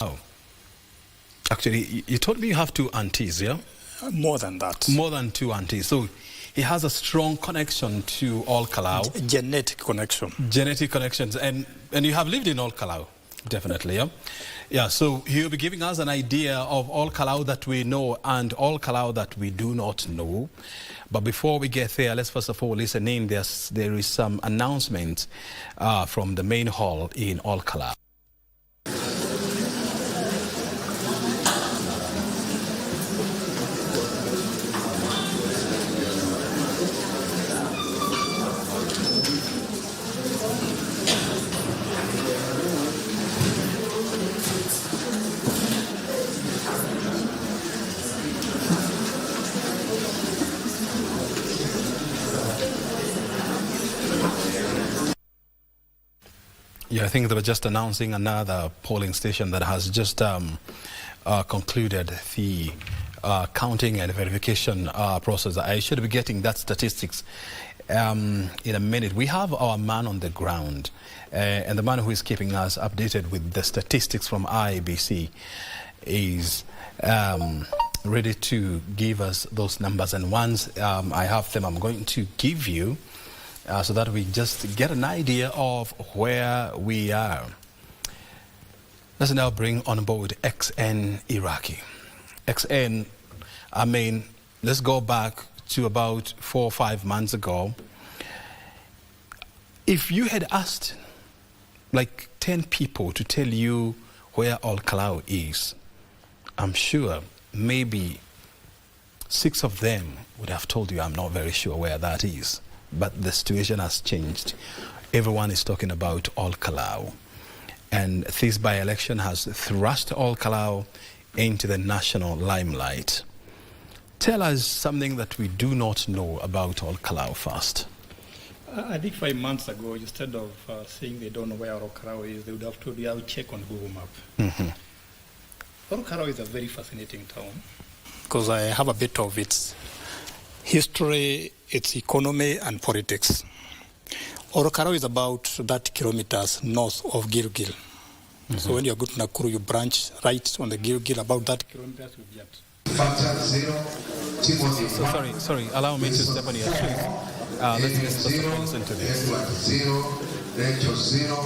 Oh, actually, you told me you have two aunties, yeah? More than that. More than two aunties. So he has a strong connection to All Kalau. Genetic connection. Genetic connections. And you have lived in All Kalau, definitely, yeah? Yeah, so he'll be giving us an idea of All Kalau that we know and All Kalau that we do not know. But before we get there, let's first of all listen in. There is some announcement from the main hall in All Kalau. Yeah, I think they were just announcing another polling station that has just concluded the counting and verification process. I should be getting that statistics in a minute. We have our man on the ground, and the man who is keeping us updated with the statistics from IBC is ready to give us those numbers. And once I have them, I'm going to give you so that we just get an idea of where we are. Let's now bring on board XN Iraqi. XN, I mean, let's go back to about 4 or 5 months ago. If you had asked like 10 people to tell you where All Kalau is, I'm sure maybe 6 of them would have told you, I'm not very sure where that is. But the situation has changed. Everyone is talking about All Kalau. And this by-election has thrust All Kalau into the national limelight. Tell us something that we do not know about All Kalau first. I think 5 months ago, instead of saying they don't know where All Kalau is, they would have told you, I'll check on Google Map. All Kalau is a very fascinating town because I have a bit of its history, its economy and politics. All Kalau is about 30 kilometers north of Gilgil. So when you go to Nakuru, you branch right on the Gilgil, about 30 kilometers with Yat. Sorry, allow me to step on your shoes. Let's just listen to this. Rachel 0,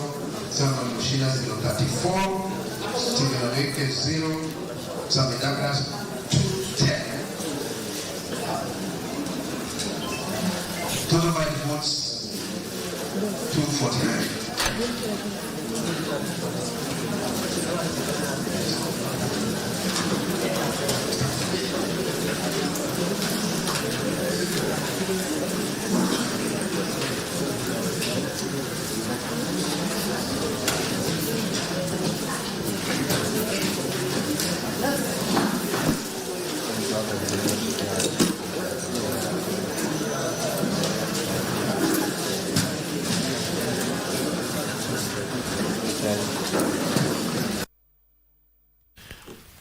Samuel Mushina 034, Stephen Aweke 0, Samuel Douglas 210. Total valid votes 249.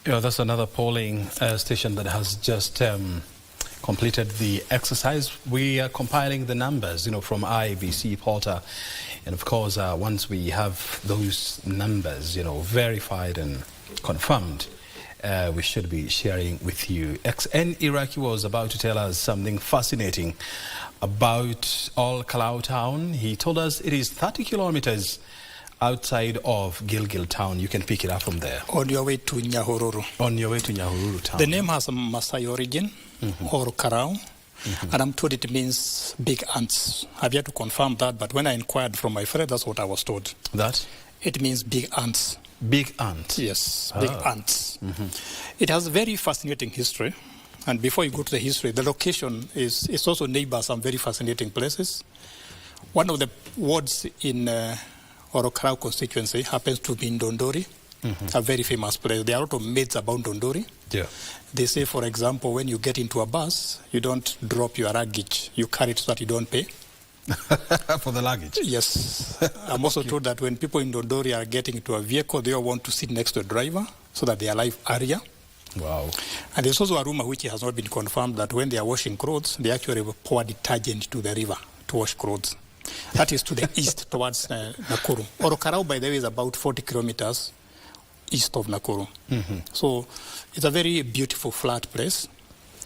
Yeah, that's another polling station that has just completed the exercise. We are compiling the numbers, from IBC Porter. And of course, once we have those numbers, verified and confirmed, we should be sharing with you. XN Iraqi was about to tell us something fascinating about All Kalau town. He told us it is 30 kilometers outside of Gilgil town. You can pick it up from there. On your way to Nyahururu. On your way to Nyahururu town. The name has a Maasai origin, All Kalau, and I'm told it means big ants. I've yet to confirm that, but when I inquired from my friend, that's what I was told. That? It means big ants. Big ants? Yes, big ants. It has a very fascinating history. And before you go to the history, the location is also neighbor some very fascinating places. One of the wards in All Kalau constituency happens to be in Dondori, a very famous place. There are a lot of myths about Dondori. Yeah. They say, for example, when you get into a bus, you don't drop your luggage. You carry it so that you don't pay. For the luggage? Yes. I'm also told that when people in Dondori are getting into a vehicle, they all want to sit next to a driver so that they arrive earlier. Wow. And there's also a rumor which has not been confirmed that when they are washing clothes, they actually pour detergent to the river to wash clothes. That is to the east towards Nakuru. All Kalau, by the way, is about 40 kilometers east of Nakuru. So it's a very beautiful flat place.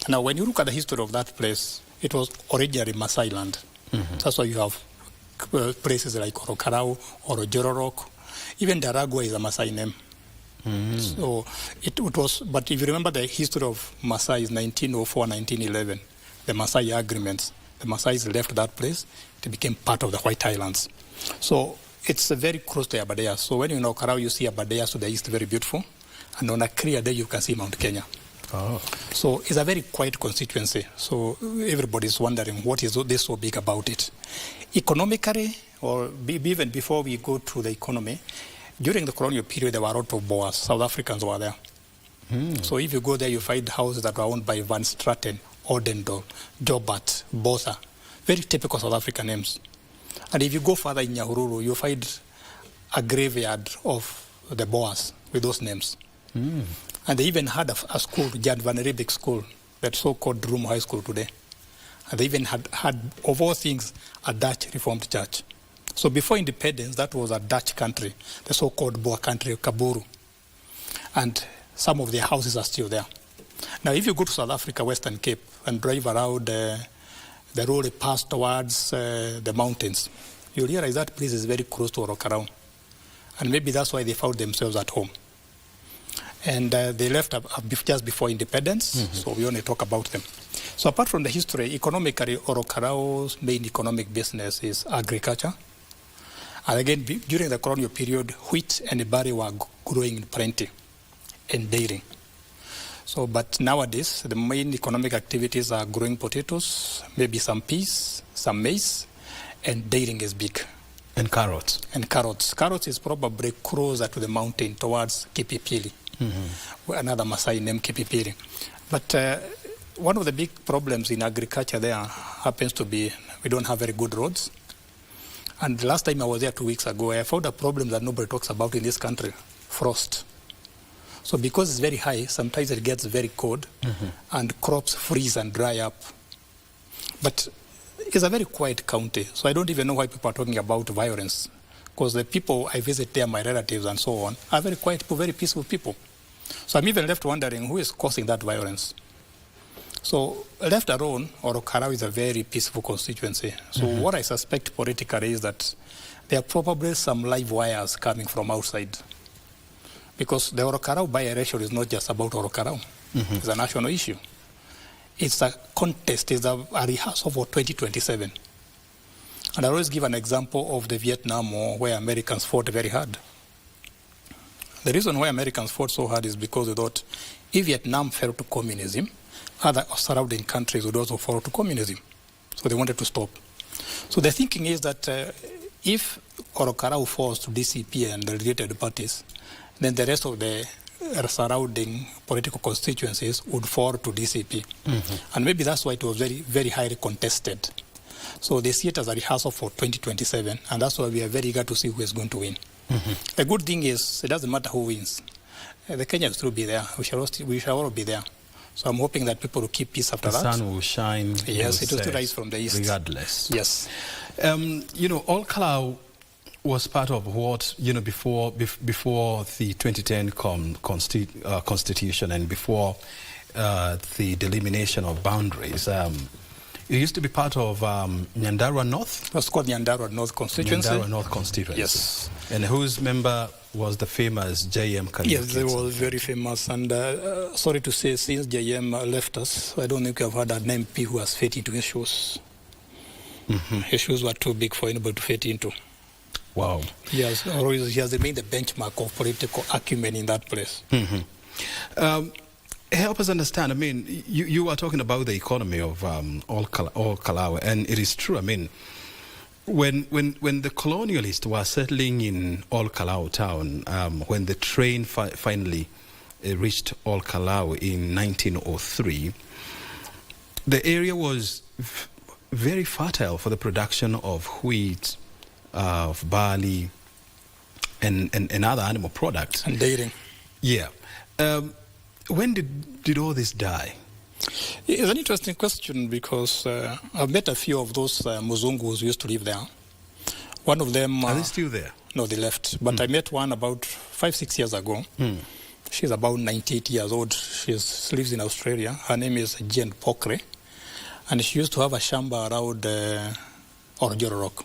Now, when you look at the history of that place, it was originally Maasai land. That's why you have places like Orokarau or Jororok. Even Daragwa is a Maasai name. So it was, but if you remember the history of Maasai is 1904, 1911, the Maasai agreements, the Maasais left that place, it became part of the White Islands. So it's very close to Aberdare. So when you know Karau, you see Aberdare to the east, very beautiful. And on a clear day, you can see Mount Kenya. Oh. So it's a very quiet constituency. So everybody's wondering what is this so big about it. Economically, or even before we go to the economy, during the colonial period, there were a lot of Boers. South Africans were there. So if you go there, you find houses that were owned by Van Straten, Odendorf, Jobert, Botha. Very typical South African names. And if you go further in Nyahururu, you find a graveyard of the Boers with those names. And they even had a school, Jan van Riebeeck School, that so-called Room High School today. And they even had, of all things, a Dutch Reformed Church. So before independence, that was a Dutch country, the so-called Boer country, Kaburu. And some of their houses are still there. Now, if you go to South Africa, Western Cape, and drive around the road past towards the mountains, you realize that place is very close to Orokarau. And maybe that's why they found themselves at home. And they left just before independence, so we only talk about them. So apart from the history, economically, Orokarau's main economic business is agriculture. And again, during the colonial period, wheat and barley were growing in plenty, and dairy. So, but nowadays, the main economic activities are growing potatoes, maybe some peas, some maize, and dairying is big. And carrots. And carrots. Carrots is probably closer to the mountain towards Kipipili, another Maasai named Kipipili. But one of the big problems in agriculture there happens to be we don't have very good roads. And the last time I was there 2 weeks ago, I found a problem that nobody talks about in this country, frost. So because it's very high, sometimes it gets very cold, and crops freeze and dry up. But it's a very quiet county, so I don't even know why people are talking about violence. Because the people I visit there, my relatives and so on, are very quiet people, very peaceful people. So I'm even left wondering who is causing that violence. So left alone, Orokarau is a very peaceful constituency. So what I suspect politically is that there are probably some live wires coming from outside. Because the Orokarau by-election is not just about Orokarau. It's a national issue. It's a contest, it's a rehearsal for 2027. And I always give an example of the Vietnam War where Americans fought very hard. The reason why Americans fought so hard is because they thought if Vietnam fell to communism, other surrounding countries would also fall to communism. So they wanted to stop. So the thinking is that if Orokarau falls to DCP and the related parties, then the rest of the surrounding political constituencies would fall to DCP. And maybe that's why it was very, very highly contested. So they see it as a rehearsal for 2027, and that's why we are very eager to see who is going to win. The good thing is, it doesn't matter who wins. The Kenyans will be there. We shall all be there. So I'm hoping that people will keep peace after that. The sun will shine. Yes, it will still rise from the east. Regardless. Yes. All Kalau was part of what, before the 2010 constitution and before the delimitation of boundaries. It used to be part of Nyandarua North? It was called Nyandarua North constituency. Nyandarua North constituency. Yes. And whose member was the famous J.M. Kariuki? Yes, they were very famous. And sorry to say, since J.M. left us, I don't think I've had an MP who has fit into his shoes. His shoes were too big for anybody to fit into. Wow. He has remained the benchmark of political acumen in that place. Help us understand. I mean, you are talking about the economy of all Kalau, and it is true. I mean, when the colonialists were settling in All Kalau town, when the train finally reached All Kalau in 1903, the area was very fertile for the production of wheat, of barley, and other animal products. And dairy. Yeah. When did all this die? It's an interesting question because I've met a few of those Muzungus who used to live there. One of them... Are they still there? No, they left. But I met one about 5-6 years ago. She's about 98 years old. She lives in Australia. Her name is Jane Pokre. And she used to have a shamba around Orjoro Rock.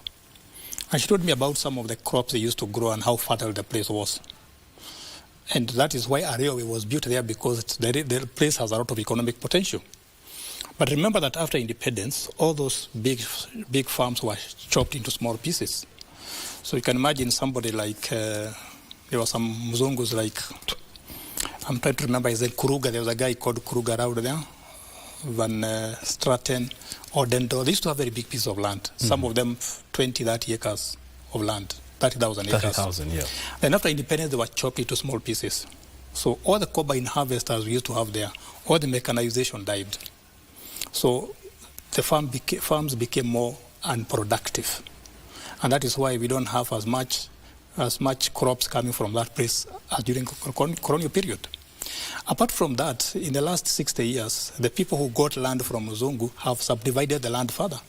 And she told me about some of the crops they used to grow and how fertile the place was. And that is why Areowe was built there, because the place has a lot of economic potential. But remember that after independence, all those big farms were chopped into small pieces. So you can imagine somebody like, there were some Mzungus like, I'm trying to remember, is it Kruger? There was a guy called Kruger out there, Van Straten, or Dendo. They used to have very big pieces of land. Some of them 20, 30 acres of land, 30,000 acres. 30,000, yeah. Then after independence, they were chopped into small pieces. So all the combine harvesters we used to have there, all the mechanization died. So the farms became more unproductive. And that is why we don't have as much crops coming from that place as during colonial period. Apart from that, in the last 60 years, the people who got land from Mzungu have subdivided the land further.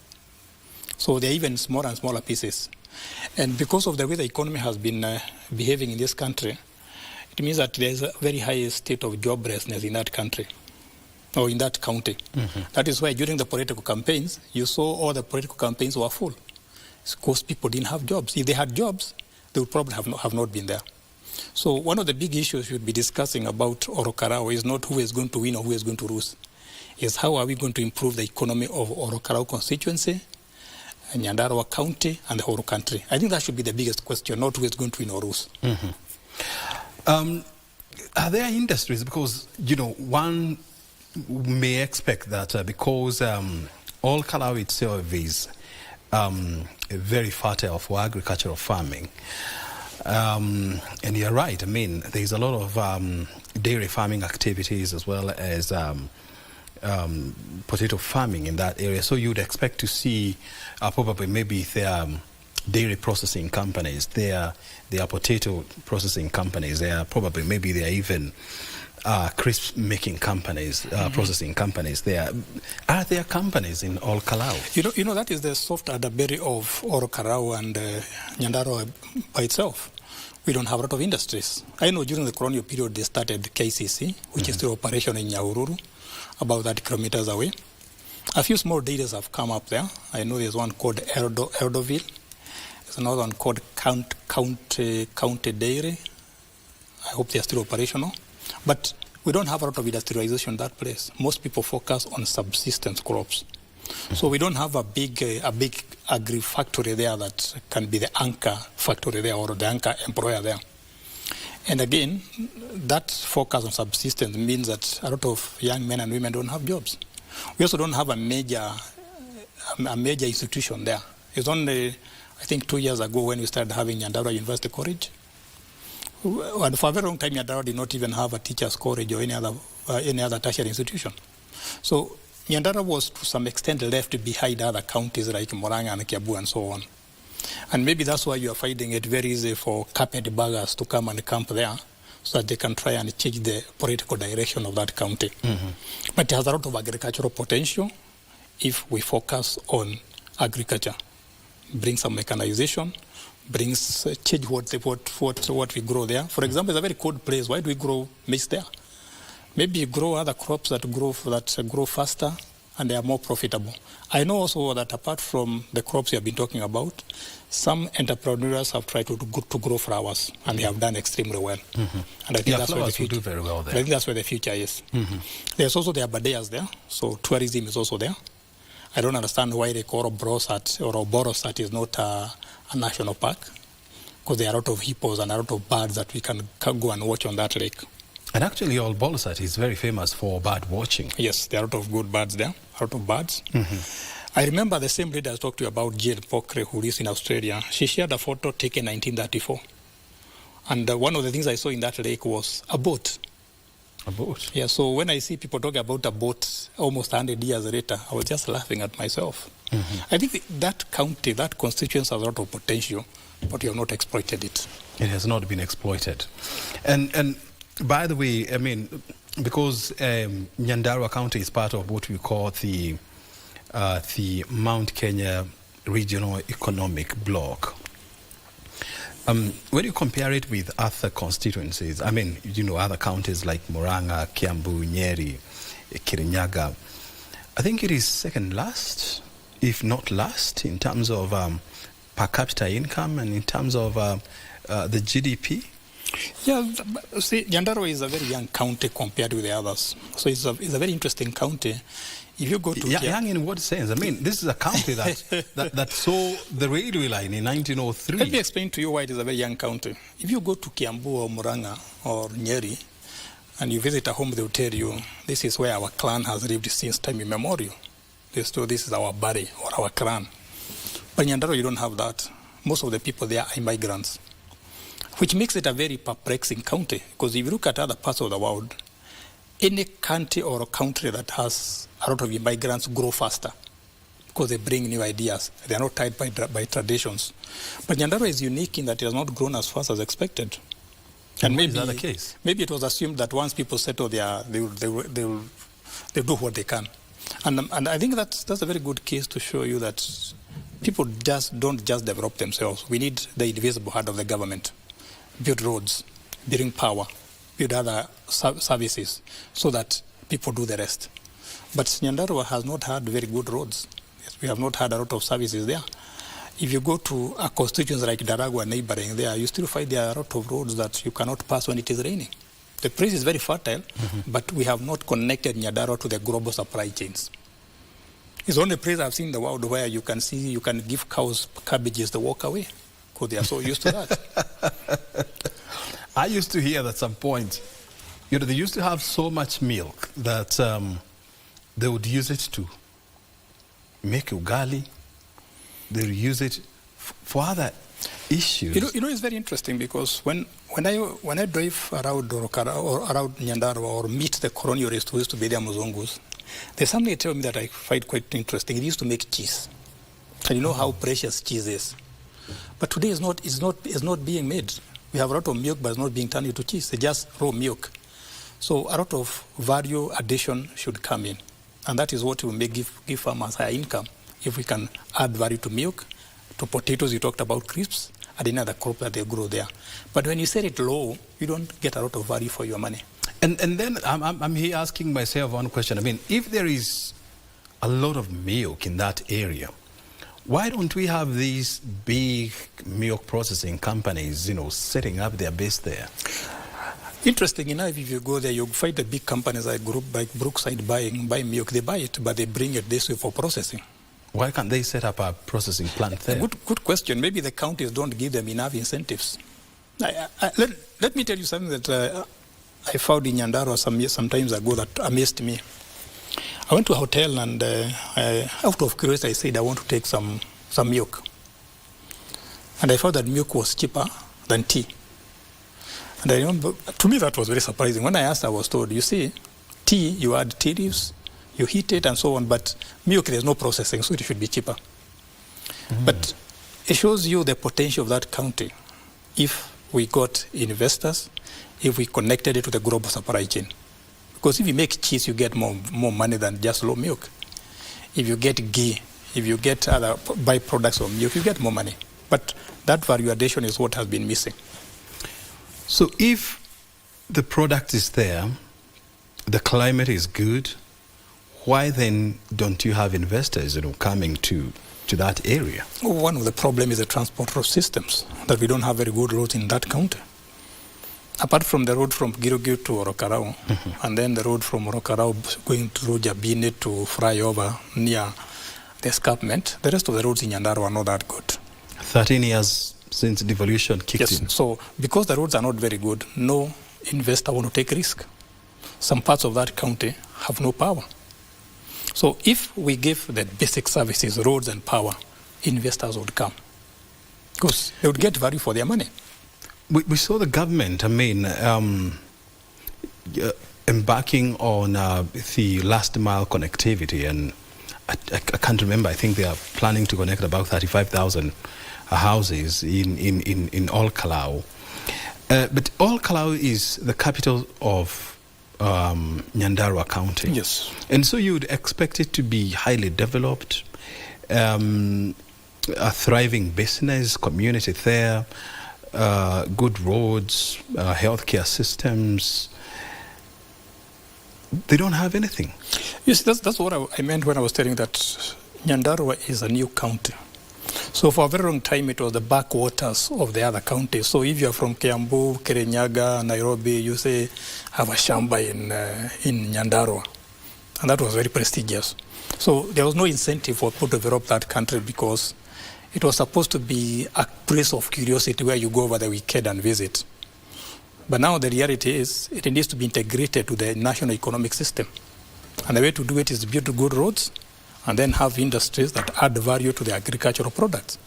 So they're even smaller and smaller pieces. And because of the way the economy has been behaving in this country, it means that there's a very high state of joblessness in that country, or in that county. That is why during the political campaigns, you saw all the political campaigns were full. It's because people didn't have jobs. If they had jobs, they would probably have not been there. So one of the big issues we would be discussing about Orokarao is not who is going to win or who is going to lose. It's how are we going to improve the economy of Orokarao constituency, Nyandarua County, and the whole country. I think that should be the biggest question, not who is going to win or lose. Are there industries? Because, one may expect that because all Kalau itself is very fertile for agricultural farming. And you're right, I mean, there's a lot of dairy farming activities as well as potato farming in that area. So you'd expect to see probably maybe their dairy processing companies, there are potato processing companies, there are probably maybe there are even crisp making companies, processing companies. Are there companies in all Kalau? You know that is the soft underbelly of Orokarao and Nyandarua by itself. We don't have a lot of industries. I know during the colonial period they started KCC, which is still operation in Nyahururu, about 30 kilometers away. A few small dairies have come up there. I know there's one called Eldoville. There's another one called County Dairy. I hope they're still operational. But we don't have a lot of industrialization in that place. Most people focus on subsistence crops. So we don't have a big agri-factory there that can be the anchor factory there or the anchor employer there. And again, that focus on subsistence means that a lot of young men and women don't have jobs. We also don't have a major institution there. It's only, I think, 2 years ago when we started having Nyandarua University College. And for a very long time, Nyandarua did not even have a teacher's college or any other tertiary institution. So Nyandarua was to some extent left behind other counties like Murang'a and Kiambu and so on. And maybe that's why you are finding it very easy for carpetbaggers to come and camp there so that they can try and change the political direction of that county. But it has a lot of agricultural potential if we focus on agriculture. Bring some mechanization, change what we grow there. For example, it's a very cold place. Why do we grow maize there? Maybe grow other crops that grow faster and they are more profitable. I know also that apart from the crops we have been talking about, some entrepreneurs have tried to grow flowers and they have done extremely well. And I think that's where the future, do very well there. I think that's where the future is. There's also the abadeas there, so tourism is also there. I don't understand why they call Borosat is not a national park, because there are a lot of hippos and a lot of birds that we can go and watch on that lake. And actually, all Borosat is very famous for bird watching. Yes, there are a lot of good birds there, a lot of birds. I remember the same lady I talked to you about, Jane Pokre, who lives in Australia. She shared a photo taken in 1934. And one of the things I saw in that lake was a boat. A boat? Yeah, so when I see people talking about a boat almost 100 years later, I was just laughing at myself. I think that county, that constituency has a lot of potential, but you have not exploited it. It has not been exploited. And by the way, I mean, because Nyandarua County is part of what we call the Mount Kenya Regional Economic Bloc, When you compare it with other constituencies, I mean, other counties like Murang'a, Kiambu, Nyeri, Kirinyaga, I think it is second last, if not last, in terms of per capita income and in terms of the GDP. Yeah, see, Nyandarua is a very young county compared with the others. So it's a very interesting county. If you go to young in what sense? I mean, this is a county that saw the railway line in 1903. Let me explain to you why it is a very young county. If you go to Kiambu or Murang'a or Nyeri and you visit a home, they will tell you, this is where our clan has lived since time immemorial. This is our body or our clan. But in Nyandarua, you don't have that. Most of the people there are immigrants, which makes it a very perplexing county. Because if you look at other parts of the world, any country or a country that has a lot of immigrants grow faster because they bring new ideas. They are not tied by traditions. But Nyandarua is unique in that it has not grown as fast as expected. And maybe is that the case? Maybe it was assumed that once people settle there, they'll do what they can. And I think that's a very good case to show you that people don't just develop themselves. We need the invisible hand of the government. Build roads, bring power, build other services so that people do the rest. But Nyandarua has not had very good roads. We have not had a lot of services there. If you go to a constituency like Daragwa neighboring there, you still find there are a lot of roads that you cannot pass when it is raining. The place is very fertile, but we have not connected Nyandarua to the global supply chains. It's the only place I've seen in the world where you can give cows cabbages to walk away because they are so used to that. I used to hear that at some point, they used to have so much milk that they would use it to make ugali. They would use it for other issues. It's very interesting because when I drive around Rokara or around Nyandarua or meet the colonialists who used to be there Muzungus, there's something they tell me that I find quite interesting. It used to make cheese. And you know how precious cheese is. But today it's not being made. We have a lot of milk, but it's not being turned into cheese. It's just raw milk. So a lot of value addition should come in. And that is what will give farmers higher income. If we can add value to milk, to potatoes, you talked about crisps, and any other crop that they grow there. But when you set it low, you don't get a lot of value for your money. And then I'm here asking myself one question. I mean, if there is a lot of milk in that area, why don't we have these big milk processing companies, setting up their base there? Interesting enough, if you go there, you'll find the big companies like Brookside buy milk. They buy it, but they bring it this way for processing. Why can't they set up a processing plant there? Good question. Maybe the counties don't give them enough incentives. Let me tell you something that I found in Nyandarua some times ago that amazed me. I went to a hotel and out of curiosity, I said I want to take some milk. And I found that milk was cheaper than tea. And I remember, to me that was very surprising. When I asked, I was told, you see, tea, you add tea leaves, you heat it and so on, but milk, there's no processing, so it should be cheaper. But it shows you the potential of that county if we got investors, if we connected it to the global supply chain. Because if you make cheese, you get more money than just raw milk. If you get ghee, if you get other byproducts of milk, you get more money. But that value addition is what has been missing. So if the product is there, the climate is good, why then don't you have investors coming to that area? One of the problems is the transport road systems, that we don't have very good roads in that county. Apart from the road from Girugir to Orokarao, and then the road from Orokarao going through Jabine to flyover near the escarpment, the rest of the roads in Nyandarua are not that good. 13 years since devolution kicked in. So because the roads are not very good, no investor want to take risk. Some parts of that county have no power. So if we give the basic services, roads and power, investors would come because they would get value for their money. We saw the government, embarking on the last mile connectivity, and I can't remember, I think they are planning to connect about 35,000 houses in all Kalau. But all Kalau is the capital of Nyandarua County. Yes. And so you would expect it to be highly developed, a thriving business community there. good roads, healthcare systems. They don't have anything. Yes, that's what I meant when I was telling that Nyandarua is a new county. So for a very long time, it was the backwaters of the other counties. So if you're from Kiambu, Kirinyaga, Nairobi, you say, have a shamba in Nyandarua. And that was very prestigious. So there was no incentive for people to develop that country because it was supposed to be a place of curiosity where you go over the weekend and visit. But now the reality is it needs to be integrated to the national economic system. And the way to do it is to build good roads and then have industries that add value to the agricultural products.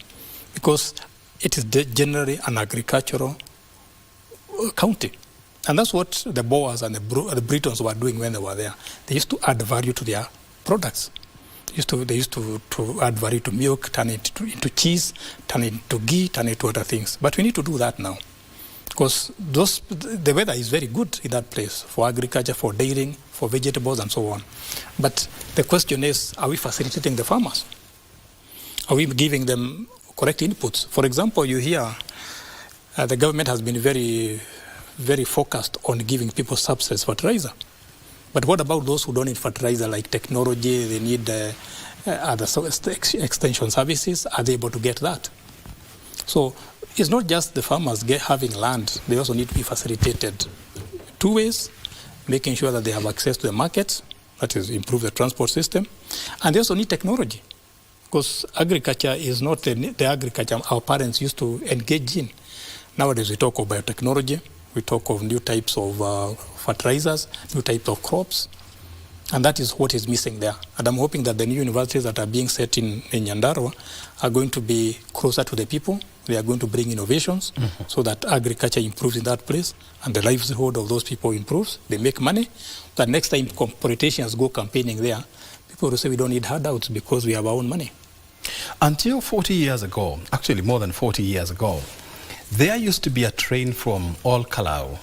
Because it is generally an agricultural county. And that's what the Boers and the Britons were doing when they were there. They used to add value to their products. They used to add value to milk, turn it into cheese, turn it into ghee, turn it to other things. But we need to do that now. Because the weather is very good in that place for agriculture, for dairying, for vegetables, and so on. But the question is, are we facilitating the farmers? Are we giving them correct inputs? For example, you hear the government has been very, very focused on giving people subsidized fertilizer. But what about those who don't need fertilizer, like technology, they need other extension services? Are they able to get that? So it's not just the farmers having land, they also need to be facilitated two ways, making sure that they have access to the markets, that is, improve the transport system, and they also need technology, because agriculture is not the agriculture our parents used to engage in. Nowadays we talk of biotechnology, we talk of new types of fertilizers, new types of crops, and that is what is missing there. And I'm hoping that the new universities that are being set in Nyandarua are going to be closer to the people. They are going to bring innovations so that agriculture improves in that place and the livelihood of those people improves. They make money. That next time politicians go campaigning there, people will say we don't need handouts because we have our own money. Until 40 years ago, actually more than 40 years ago, there used to be a train from kalou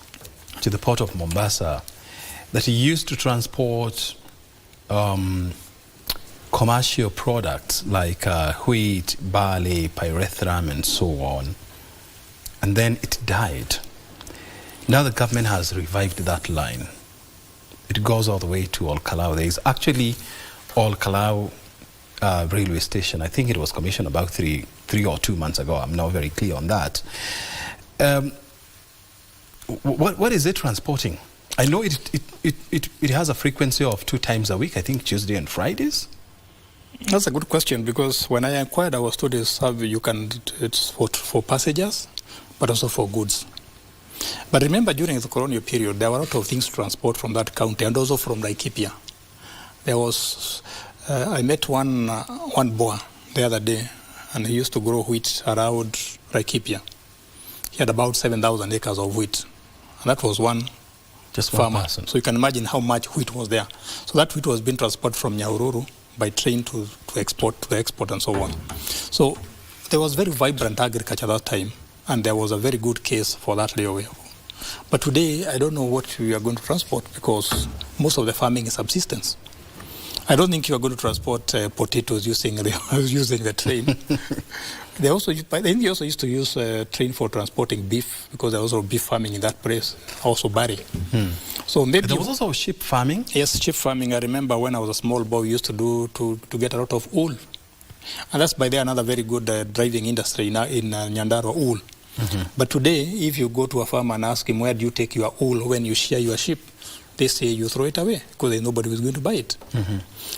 to the port of Mombasa that used to transport commercial products like wheat, barley, pyrethrum, and so on. And then it died. Now the government has revived that line. It goes all the way to kalou. There is actually kalou railway station. I think it was commissioned about three or 2 months ago. I'm not very clear on that. What is it transporting? I know it has a frequency of 2 times a week, I think Tuesday and Fridays. That's a good question, because when I inquired, I was told it's for passengers, but also for goods. But remember, during the colonial period, there were a lot of things to transport from that county, and also from Laikipia. There was, I met one Boer the other day, and he used to grow wheat around Laikipia. He had about 7,000 acres of wheat, and that was one farmer. Person. So you can imagine how much wheat was there. So that wheat was being transported from Nyahururu by train to export and so on. So there was very vibrant agriculture at that time, and there was a very good case for that railway. But today, I don't know what we are going to transport, because most of the farming is subsistence. I don't think you are going to transport potatoes using the train. They also used to use train for transporting beef, because there was also beef farming in that place, also barley. So maybe there was also sheep farming. Yes, sheep farming. I remember when I was a small boy, we used to do to get a lot of wool, and that's by there another very good driving industry in Nyandarua, wool. But today, if you go to a farmer and ask him, where do you take your wool when you shear your sheep, they say you throw it away because there's nobody who's going to buy it.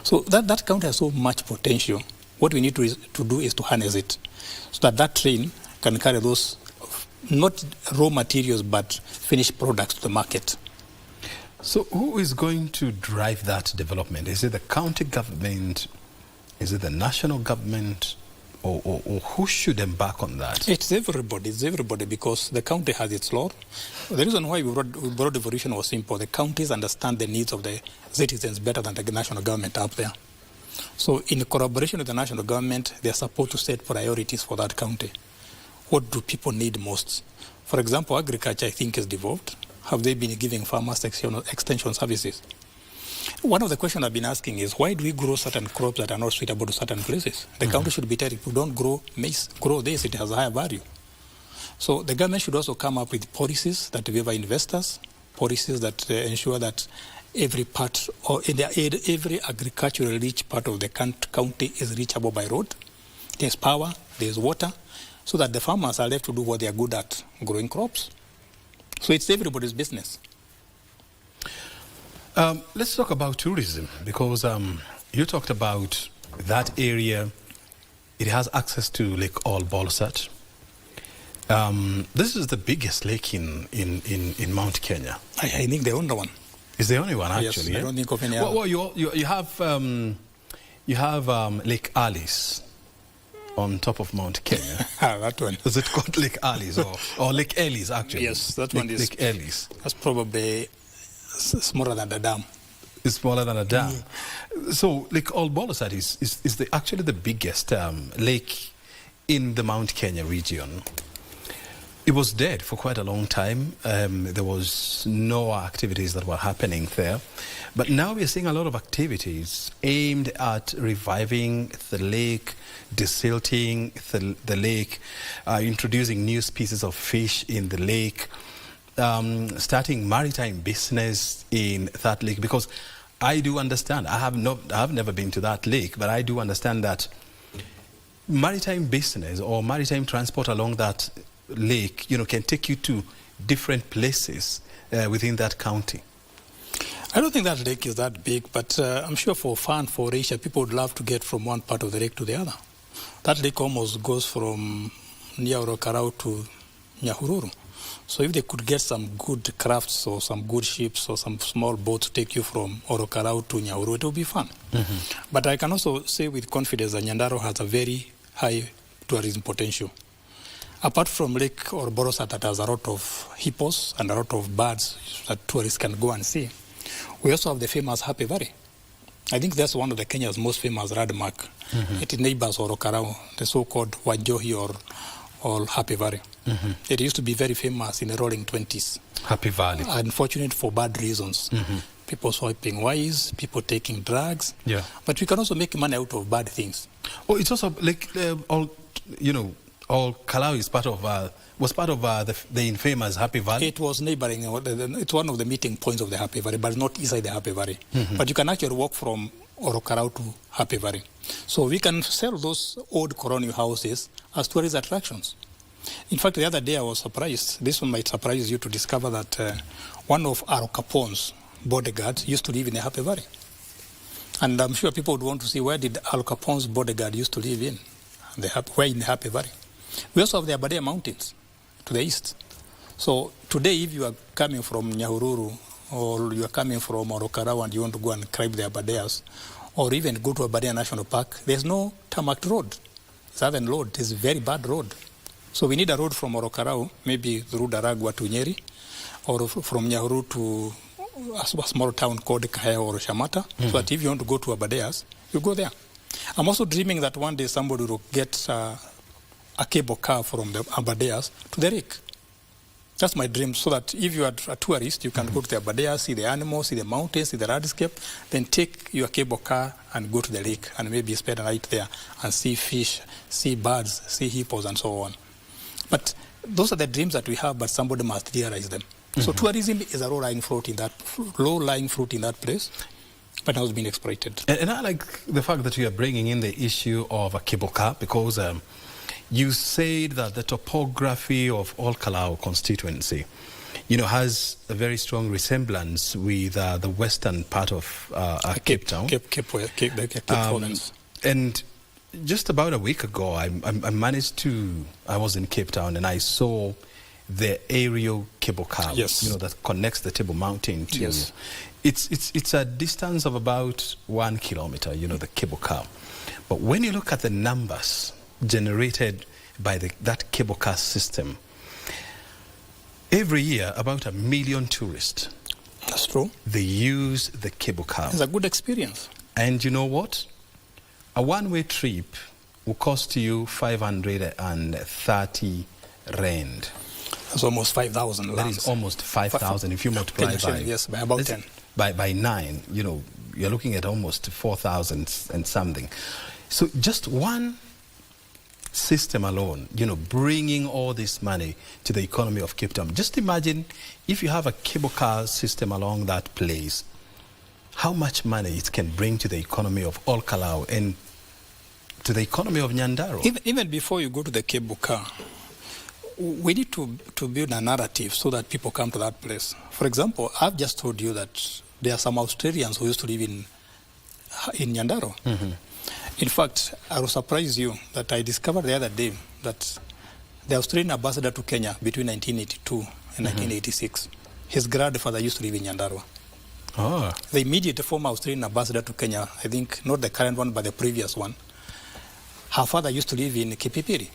So that county has so much potential. What we need to do is to harness it, so that train can carry those not raw materials but finished products to the market. So who is going to drive that development? Is it the county government? Is it the national government? Or who should embark on that? It's everybody, because the county has its law. The reason why we brought devolution was simple. The counties understand the needs of the citizens better than the national government up there. So in collaboration with the national government, they are supposed to set priorities for that county. What do people need most? For example, agriculture, I think, is devolved. Have they been giving farmers extension services? One of the questions I've been asking is, why do we grow certain crops that are not suitable to certain places? The county should be telling people, don't grow maize, grow this, it has a higher value. So the government should also come up with policies that favor investors, policies that ensure that every part or every agriculturally rich part of the county is reachable by road. There's power, there's water, so that the farmers are left to do what they are good at, growing crops. So it's everybody's business. Let's talk about tourism, because you talked about that area. It has access to Lake Bolsat. This is the biggest lake in Mount Kenya. I think the only one. It's the only one, actually. Yes, yeah? I don't think of any other. Well, you have Lake Alice on top of Mount Kenya. That one. Is it called Lake Alice or Lake Ellis, actually? Yes, that one is. Lake Ellis. That's probably smaller than the dam. It's smaller than a dam. So Lake Bolsat is actually the biggest lake in the Mount Kenya region. It was dead for quite a long time. There was no activities that were happening there. But now we're seeing a lot of activities aimed at reviving the lake, desilting the lake, introducing new species of fish in the lake, starting maritime business in that lake. Because I do understand, I have never been to that lake, but I do understand that maritime business or maritime transport along that lake, can take you to different places within that county. I don't think that lake is that big, but I'm sure for fun, for leisure, people would love to get from one part of the lake to the other. That lake almost goes from near Orokarau to Nyahururu. So if they could get some good crafts or some good ships or some small boats to take you from Orokarau to Nyahururu, it will be fun. But I can also say with confidence that Nyandarua has a very high tourism potential. Apart from Lake Bolsat that has a lot of hippos and a lot of birds that tourists can go and see, we also have the famous Happy Valley. I think that's one of the Kenya's most famous landmark. It neighbors Orokarau, the so-called Wanjohi or Happy Valley. It used to be very famous in the roaring 20s. Happy Valley. Unfortunate for bad reasons. People swiping wires, people taking drugs. Yeah. But we can also make money out of bad things. Oh, it's also like all kalou is was part of the infamous Happy Valley. It was neighboring. It's one of the meeting points of the Happy Valley, but not inside the Happy Valley. But you can actually walk from Orokarau to Happy Valley. So we can sell those old colonial houses as tourist attractions. In fact, the other day I was surprised. This one might surprise you to discover that one of Al Capone's bodyguards used to live in the Happy Valley. And I'm sure people would want to see, where did Al Capone's bodyguard used to live in? Where in the Happy Valley? We also have the Aberdare Mountains to the east. So today, if you are coming from Nyahururu or you are coming from Orokarau and you want to go and climb the Aberdares, or even go to Aberdare National Park, there's no tarmac road. It's Southern Road. It's a very bad road. So we need a road from Orokarau, maybe through Daragwa to Nyeri, or from Nyahururu to a small town called Kahea or Shamata, so that if you want to go to Aberdares, you go there. I'm also dreaming that one day somebody will get a cable car from the Aberdares to the lake. That's my dream, so that if you are a tourist, you can go to the Aberdares, see the animals, see the mountains, see the landscape, then take your cable car and go to the lake and maybe spend a night there and see fish, see birds, see hippos and so on. But those are the dreams that we have, but somebody must realize them. So tourism is a low-lying fruit in that place, but has been exploited. And I like the fact that you are bringing in the issue of a cable car, because you said that the topography of all Kalou constituency, has a very strong resemblance with the western part of Cape Town. Cape Province. And just about a week ago, I was in Cape Town and I saw the aerial cable car, that connects the Table Mountain to. Yes. It's a distance of about 1 kilometer, the cable car. But when you look at the numbers generated by that cable car system, every year about 1 million tourists. That's true. They use the cable car. It's a good experience. And you know what? A one-way trip will cost you 530 rand. That's almost 5,000. That is almost 5,000 if you multiply by about 10. By 9, you're looking at almost 4,000 and something. So just one system alone, bringing all this money to the economy of Cape Town. Just imagine if you have a cable car system along that place, how much money it can bring to the economy of all Kalau and to the economy of Nyandarua. Even before you go to the cable car, we need to build a narrative so that people come to that place. For example, I've just told you that there are some Australians who used to live in Nyandarua. Mm-hmm. In fact, I will surprise you that I discovered the other day that the Australian ambassador to Kenya between 1982 and 1986, his grandfather used to live in Nyandarua. Oh. The immediate former Australian ambassador to Kenya, I think not the current one but the previous one, her father used to live in Kipipiri.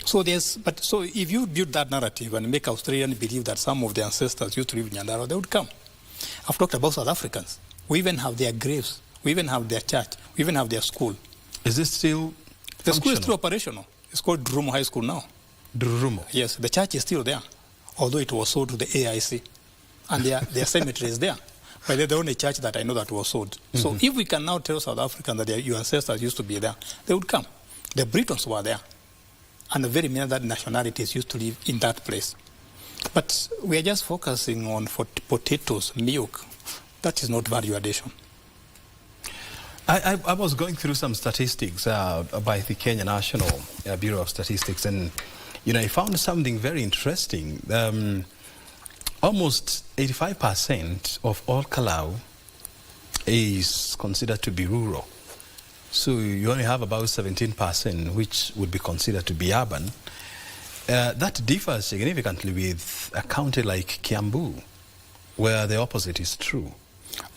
So if you build that narrative and make Australians believe that some of their ancestors used to live in Nyandarua, they would come. I've talked about South Africans. We even have their graves. We even have their church. We even have their school. Is this still The school is still operational. It's called Drumo High School now. Drumo? Yes, the church is still there, although it was sold to the AIC. And their cemetery is there. But they're the only church that I know that was sold. Mm-hmm. So if we can now tell South Africans that your ancestors used to be there, they would come. The Britons were there. And very many other nationalities used to live in that place. But we are just focusing on potatoes, milk. That is not value addition. I was going through some statistics by the Kenya National Bureau of Statistics, and I found something very interesting. Almost 85% of all Kalau is considered to be rural. So you only have about 17% which would be considered to be urban. That differs significantly with a county like Kiambu, where the opposite is true.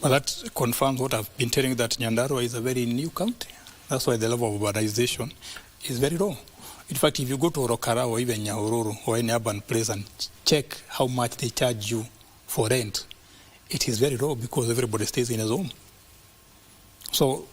Well, that confirms what I've been telling you, that Nyandarua is a very new county. That's why the level of urbanization is very low. In fact, if you go to Orokara or even Nyahururu or any urban place and check how much they charge you for rent, it is very low because everybody stays in his home. So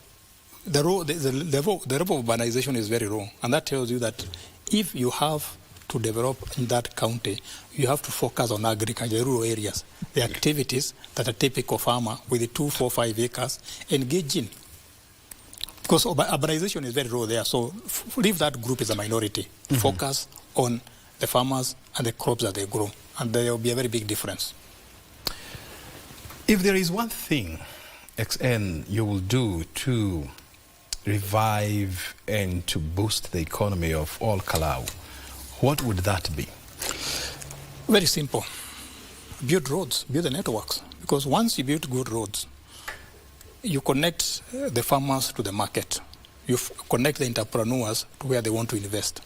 the level of urbanization is very low. And that tells you that if you have to develop in that county, you have to focus on agriculture, rural areas, the activities that a typical farmer with 2, 4, 5 acres engage in. Because urbanization is very low there, so leave that group as a minority. Mm-hmm. Focus on the farmers and the crops that they grow, and there will be a very big difference. If there is one thing, XN, you will do to revive and to boost the economy of all Kalau, what would that be? Very simple. Build roads, build the networks. Because once you build good roads, you connect the farmers to the market. You connect the entrepreneurs to where they want to invest.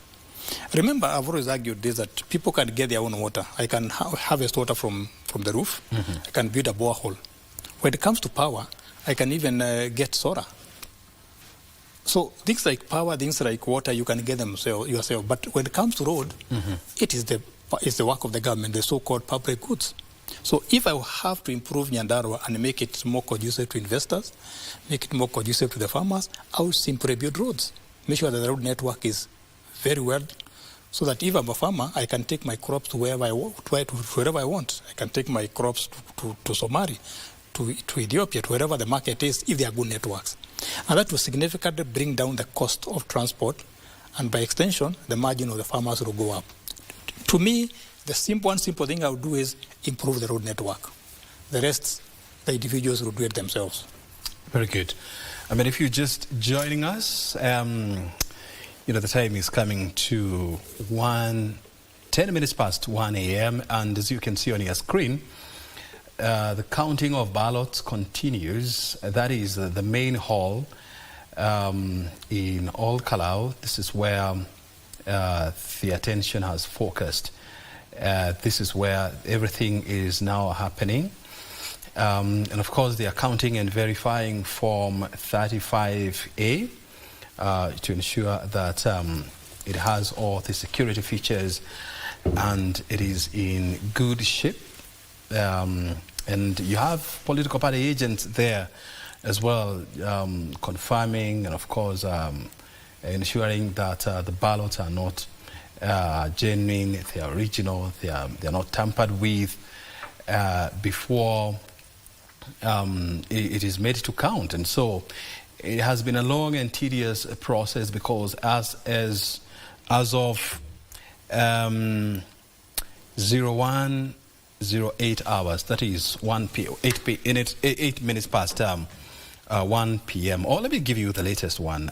Remember, I've always argued this, that people can get their own water. I can harvest water from the roof. Mm-hmm. I can build a borehole. When it comes to power, I can even get solar. So things like power, things like water, you can get them yourself. But when it comes to road, mm-hmm. it's the work of the government, the so-called public goods. So if I have to improve Nyandarua and make it more conducive to investors, make it more conducive to the farmers, I will simply build roads. Make sure that the road network is very well, so that if I'm a farmer, I can take my crops to wherever I want. I can take my crops to Somali, to Ethiopia, to wherever the market is, if there are good networks. And that will significantly bring down the cost of transport, and by extension, the margin of the farmers will go up. To me, the simple thing I would do is improve the road network. The rest, the individuals will do it themselves. Very good. I mean, if you're just joining us, the time is coming to 10 minutes past 1 a.m. And as you can see on your screen, the counting of ballots continues. That is the main hall in all Kalau. This is where the attention has focused. This is where everything is now happening. And of course, they are counting and verifying Form 35A to ensure that it has all the security features and it is in good shape. And you have political party agents there as well, confirming and of course ensuring that the ballots are not genuine, they are original, they are not tampered with before it is made to count. And so It has been a long and tedious process because as of 01:08 hours, that is 8 minutes past 1 p.m. Or let me give you the latest one.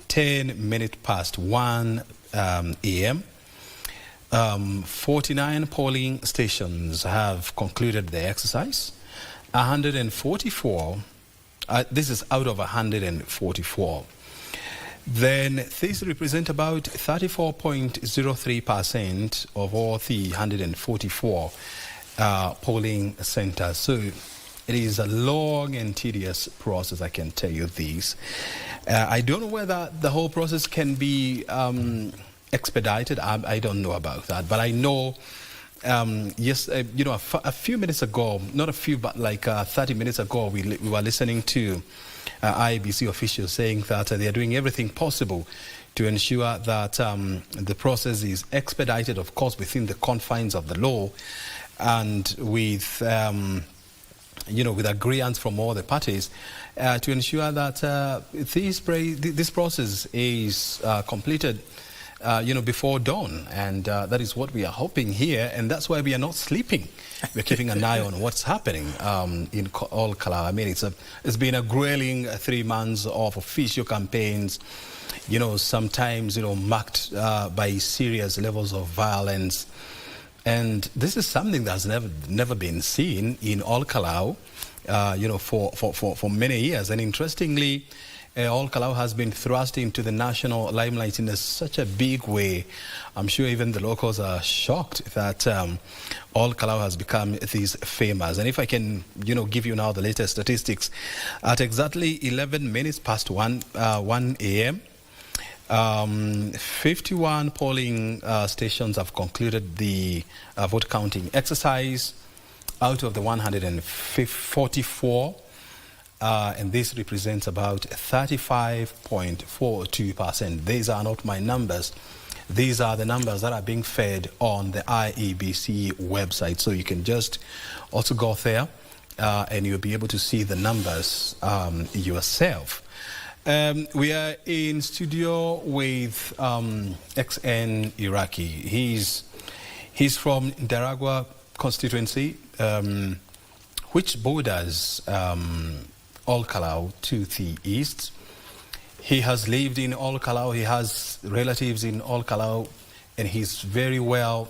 10 minutes past 1 a.m. 49 polling stations have concluded the exercise. 144, this is out of 144. Then these represent about 34.03% of all the 144 polling centers. So it is a long and tedious process, I can tell you this. I don't know whether the whole process can be expedited. I don't know about that, but I know yes, you know, a few minutes ago, not a few, but like 30 minutes ago, we were listening to IBC officials saying that they are doing everything possible to ensure that the process is expedited, of course, within the confines of the law, and with you know, with agreements from all the parties to ensure that this process is completed, you know, before dawn, and that is what we are hoping here, and that's why we are not sleeping. We're keeping an eye on what's happening in all Kalau. I mean, it's been a grueling 3 months of official campaigns, you know, sometimes, you know, marked by serious levels of violence. And this is something that's never been seen in all Kalau, you know, for many years. And interestingly, all Kalau has been thrust into the national limelight in such a big way. I'm sure even the locals are shocked that all Kalau has become this famous. And if I can, you know, give you now the latest statistics, at exactly 11 minutes past 1 a.m., 51 polling stations have concluded the vote counting exercise out of the 144, and this represents about 35.42%. These are not my numbers. These are the numbers that are being fed on the IEBC website. So you can just also go there and you'll be able to see the numbers yourself. We are in studio with XN Iraqi. He's from Ndaragwa constituency, which borders all Kalau to the east. He has lived in all Kalau. He has relatives in all Kalau, and he's very well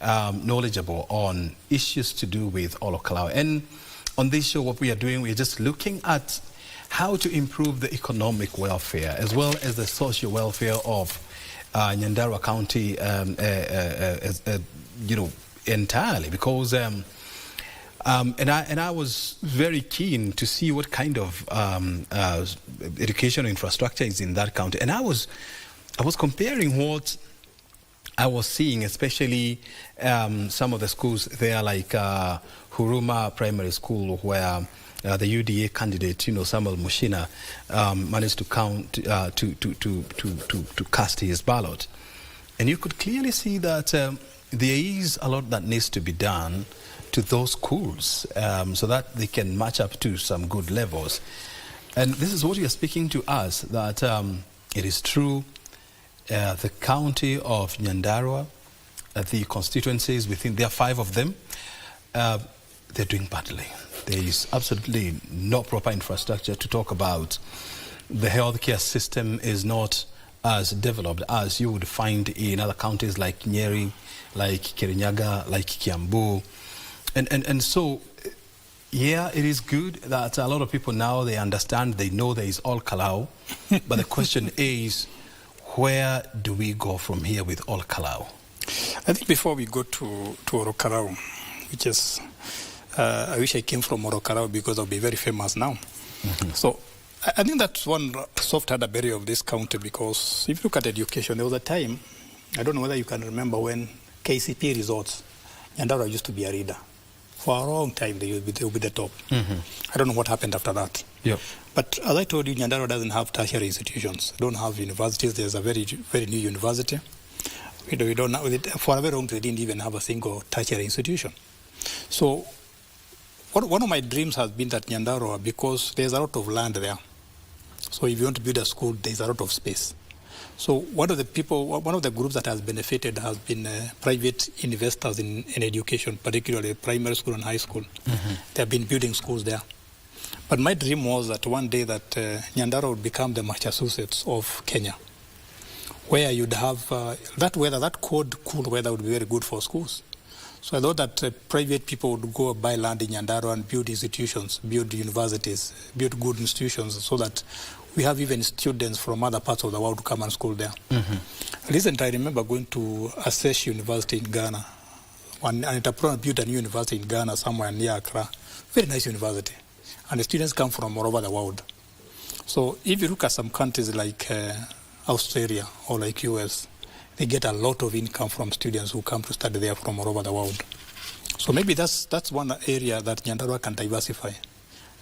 knowledgeable on issues to do with all Kalau. And on this show, what we are doing, we're just looking at how to improve the economic welfare as well as the social welfare of Nyandarua County, you know, entirely, because and I was very keen to see what kind of educational infrastructure is in that county, and I was comparing what I was seeing, especially some of the schools there, like Huruma Primary School, where the UDA candidate, you know, Samuel Mushina, managed to to cast his ballot, and you could clearly see that there is a lot that needs to be done to those schools so that they can match up to some good levels. And this is what you are speaking to us, that it is true, the county of Nyandarua, the constituencies within, there are 5 of them, they're doing badly. There is absolutely no proper infrastructure to talk about. The healthcare system is not as developed as you would find in other counties like Nyeri, like Kirinyaga, like Kiambu. And so, yeah, it is good that a lot of people now, they understand, they know there is all Kalau. But the question is, where do we go from here with all Kalau? I think before we go to Orokarao, which is, I wish I came from Orokarao because I'll be very famous now. Mm-hmm. So I think that's one soft barrier of this county, because if you look at education, there was a time, I don't know whether you can remember, when KCP results, Nyandarua used to be a reader. For a long time, they will be the top. Mm-hmm. I don't know what happened after that. Yep. But as I told you, Nyandarua doesn't have tertiary institutions. Don't have universities. There's a very, very new university. We don't have, for a very long time, they didn't even have a single tertiary institution. So one of my dreams has been that Nyandarua, because there's a lot of land there. So if you want to build a school, there's a lot of space. So one of the groups that has benefited has been private investors in education, particularly primary school and high school. They have been building schools there. But my dream was that one day that Nyandarua would become the Massachusetts of Kenya, where you'd have that weather, that cold, cool weather would be very good for schools. So I thought that private people would go buy land in Nyandarua and build institutions, build universities, build good institutions, so that we have even students from other parts of the world to come and school there. Recently, I remember going to Asesh University in Ghana. An entrepreneur built a new university in Ghana, somewhere near Accra. Very nice university. And the students come from all over the world. So if you look at some countries like Australia or like US, they get a lot of income from students who come to study there from all over the world. So maybe that's one area that Nyandarua can diversify.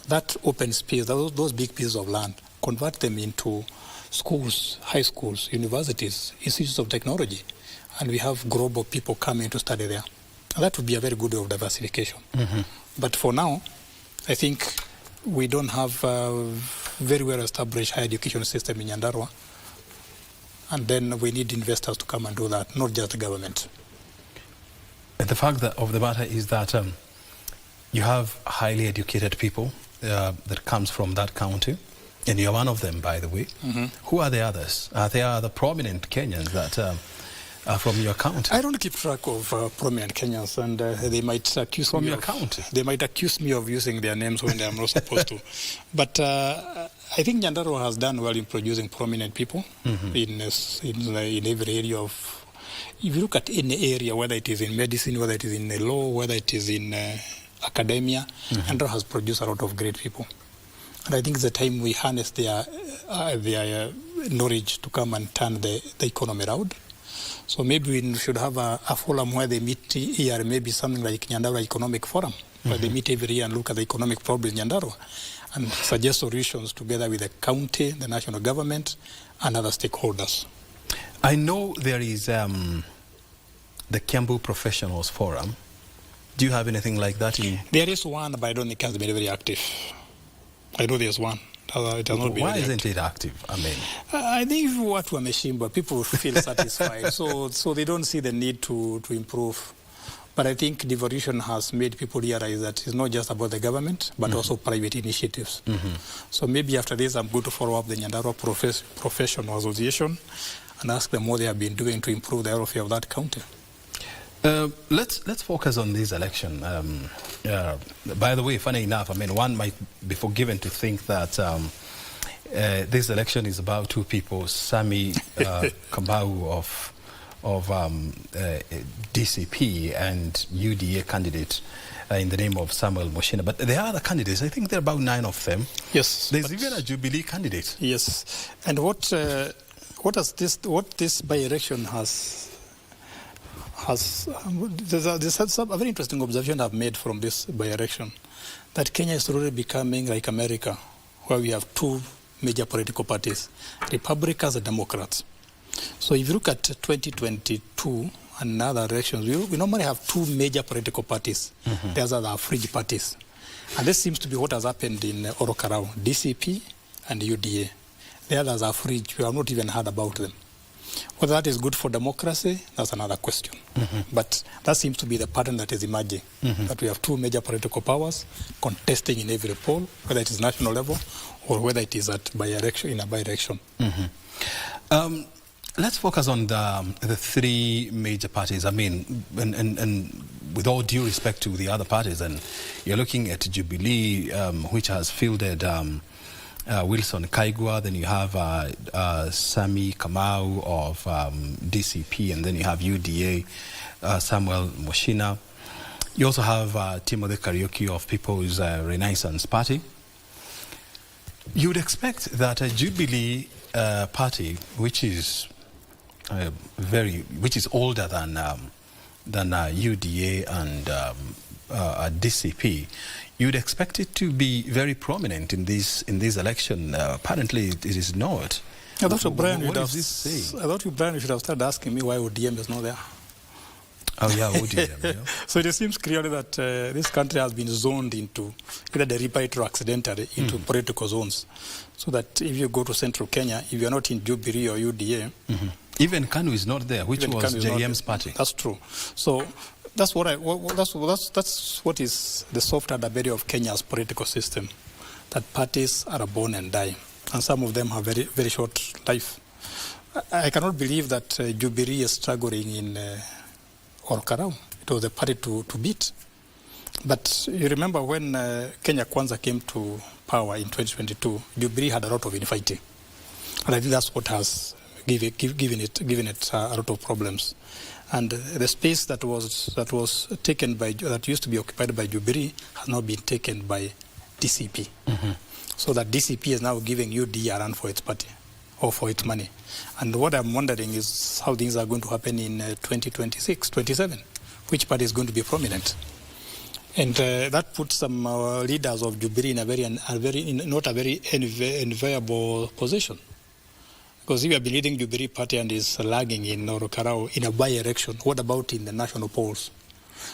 That open space, those big pieces of land, convert them into schools, high schools, universities, institutes of technology, and we have global people coming to study there. And that would be a very good way of diversification. But for now, I think we don't have a very well-established higher education system in Nyandarua, and then we need investors to come and do that, not just the government. The fact of the matter is that you have highly educated people that comes from that county, and you're one of them, by the way. Who are the others? They are the prominent Kenyans that are from your county. I don't keep track of prominent Kenyans, and they might accuse from me your of, county. They might accuse me of using their names when I'm not supposed to. But I think Nyandarua has done well in producing prominent people in every area of. If you look at any area, whether it is in medicine, whether it is in the law, whether it is in academia, Nyandarua has produced a lot of great people. And I think it's the time we harness their knowledge to come and turn the economy around. So maybe we should have a forum where they meet here, maybe something like Nyandarua Economic Forum, where they meet every year and look at the economic problems in Nyandarua and suggest solutions together with the county, the national government, and other stakeholders. I know there is the Kiambu Professionals Forum. Do you have anything like that in? There is one, but I don't think it has been very active. I know there's one. It has not been Why very isn't it active? I mean, I think what we're machine, but people feel satisfied, so they don't see the need to improve. But I think devolution has made people realize that it's not just about the government, but also private initiatives. So maybe after this, I'm going to follow up the Nyandarua Professional Association and ask them what they have been doing to improve the welfare of that county. Let's focus on this election. By the way, funny enough, I mean, one might be forgiven to think that this election is about two people, Sami Kamau of DCP and UDA candidate in the name of Samuel Moshina. But there are other candidates. I think there are about 9 of them. Yes. There's even a Jubilee candidate. Yes. And what this by-election has there's a very interesting observation I've made from this by-election, that Kenya is already becoming like America, where we have 2 major political parties, Republicans and Democrats. So if you look at 2022 and other elections, we normally have 2 major political parties. The others are fringe parties. And this seems to be what has happened in Orokarau, DCP and UDA. The others are fringe. We have not even heard about them. Whether that is good for democracy, that's another question. But that seems to be the pattern that is emerging, that we have 2 major political powers contesting in every poll, whether it is national level or whether it is at by-election, in a by-election. Let's focus on the 3 major parties. I mean, and with all due respect to the other parties, and you're looking at Jubilee, which has fielded Wilson Kaigwa, then you have Sami Kamau of DCP, and then you have UDA, Samuel Moshina. You also have Timothy Kariuki of People's Renaissance Party. You would expect that a Jubilee party, which is older than UDA and DCP, you'd expect it to be very prominent in this election. Apparently, it is not. I thought Brian what does this say? I thought Brian should have started asking me why ODM is not there. Oh, yeah, ODM, yeah. So it seems clearly that this country has been zoned into, either deliberately or accidentally, into political zones. So that if you go to central Kenya, if you're not in Jubilee or UDA... Even KANU is not there, which was JM's party. That's true. So that's what that's what is the soft underbelly of Kenya's political system, that parties are born and die, and some of them have very, very short life. I cannot believe that Jubilee is struggling in Orokarau. It was the party to beat. But you remember when Kenya Kwanza came to power in 2022, Jubilee had a lot of infighting. And I think that's what has given it a lot of problems. And the space that was taken by, that used to be occupied by Jubilee has now been taken by DCP. So that DCP is now giving UD a run for its party, or for its money. And what I'm wondering is how things are going to happen in 2026, 27. Which party is going to be prominent? And that puts some leaders of Jubilee in not a very enviable position. Because if you have been leading Jubilee party and is lagging in Orokarau in a by-election, what about in the national polls?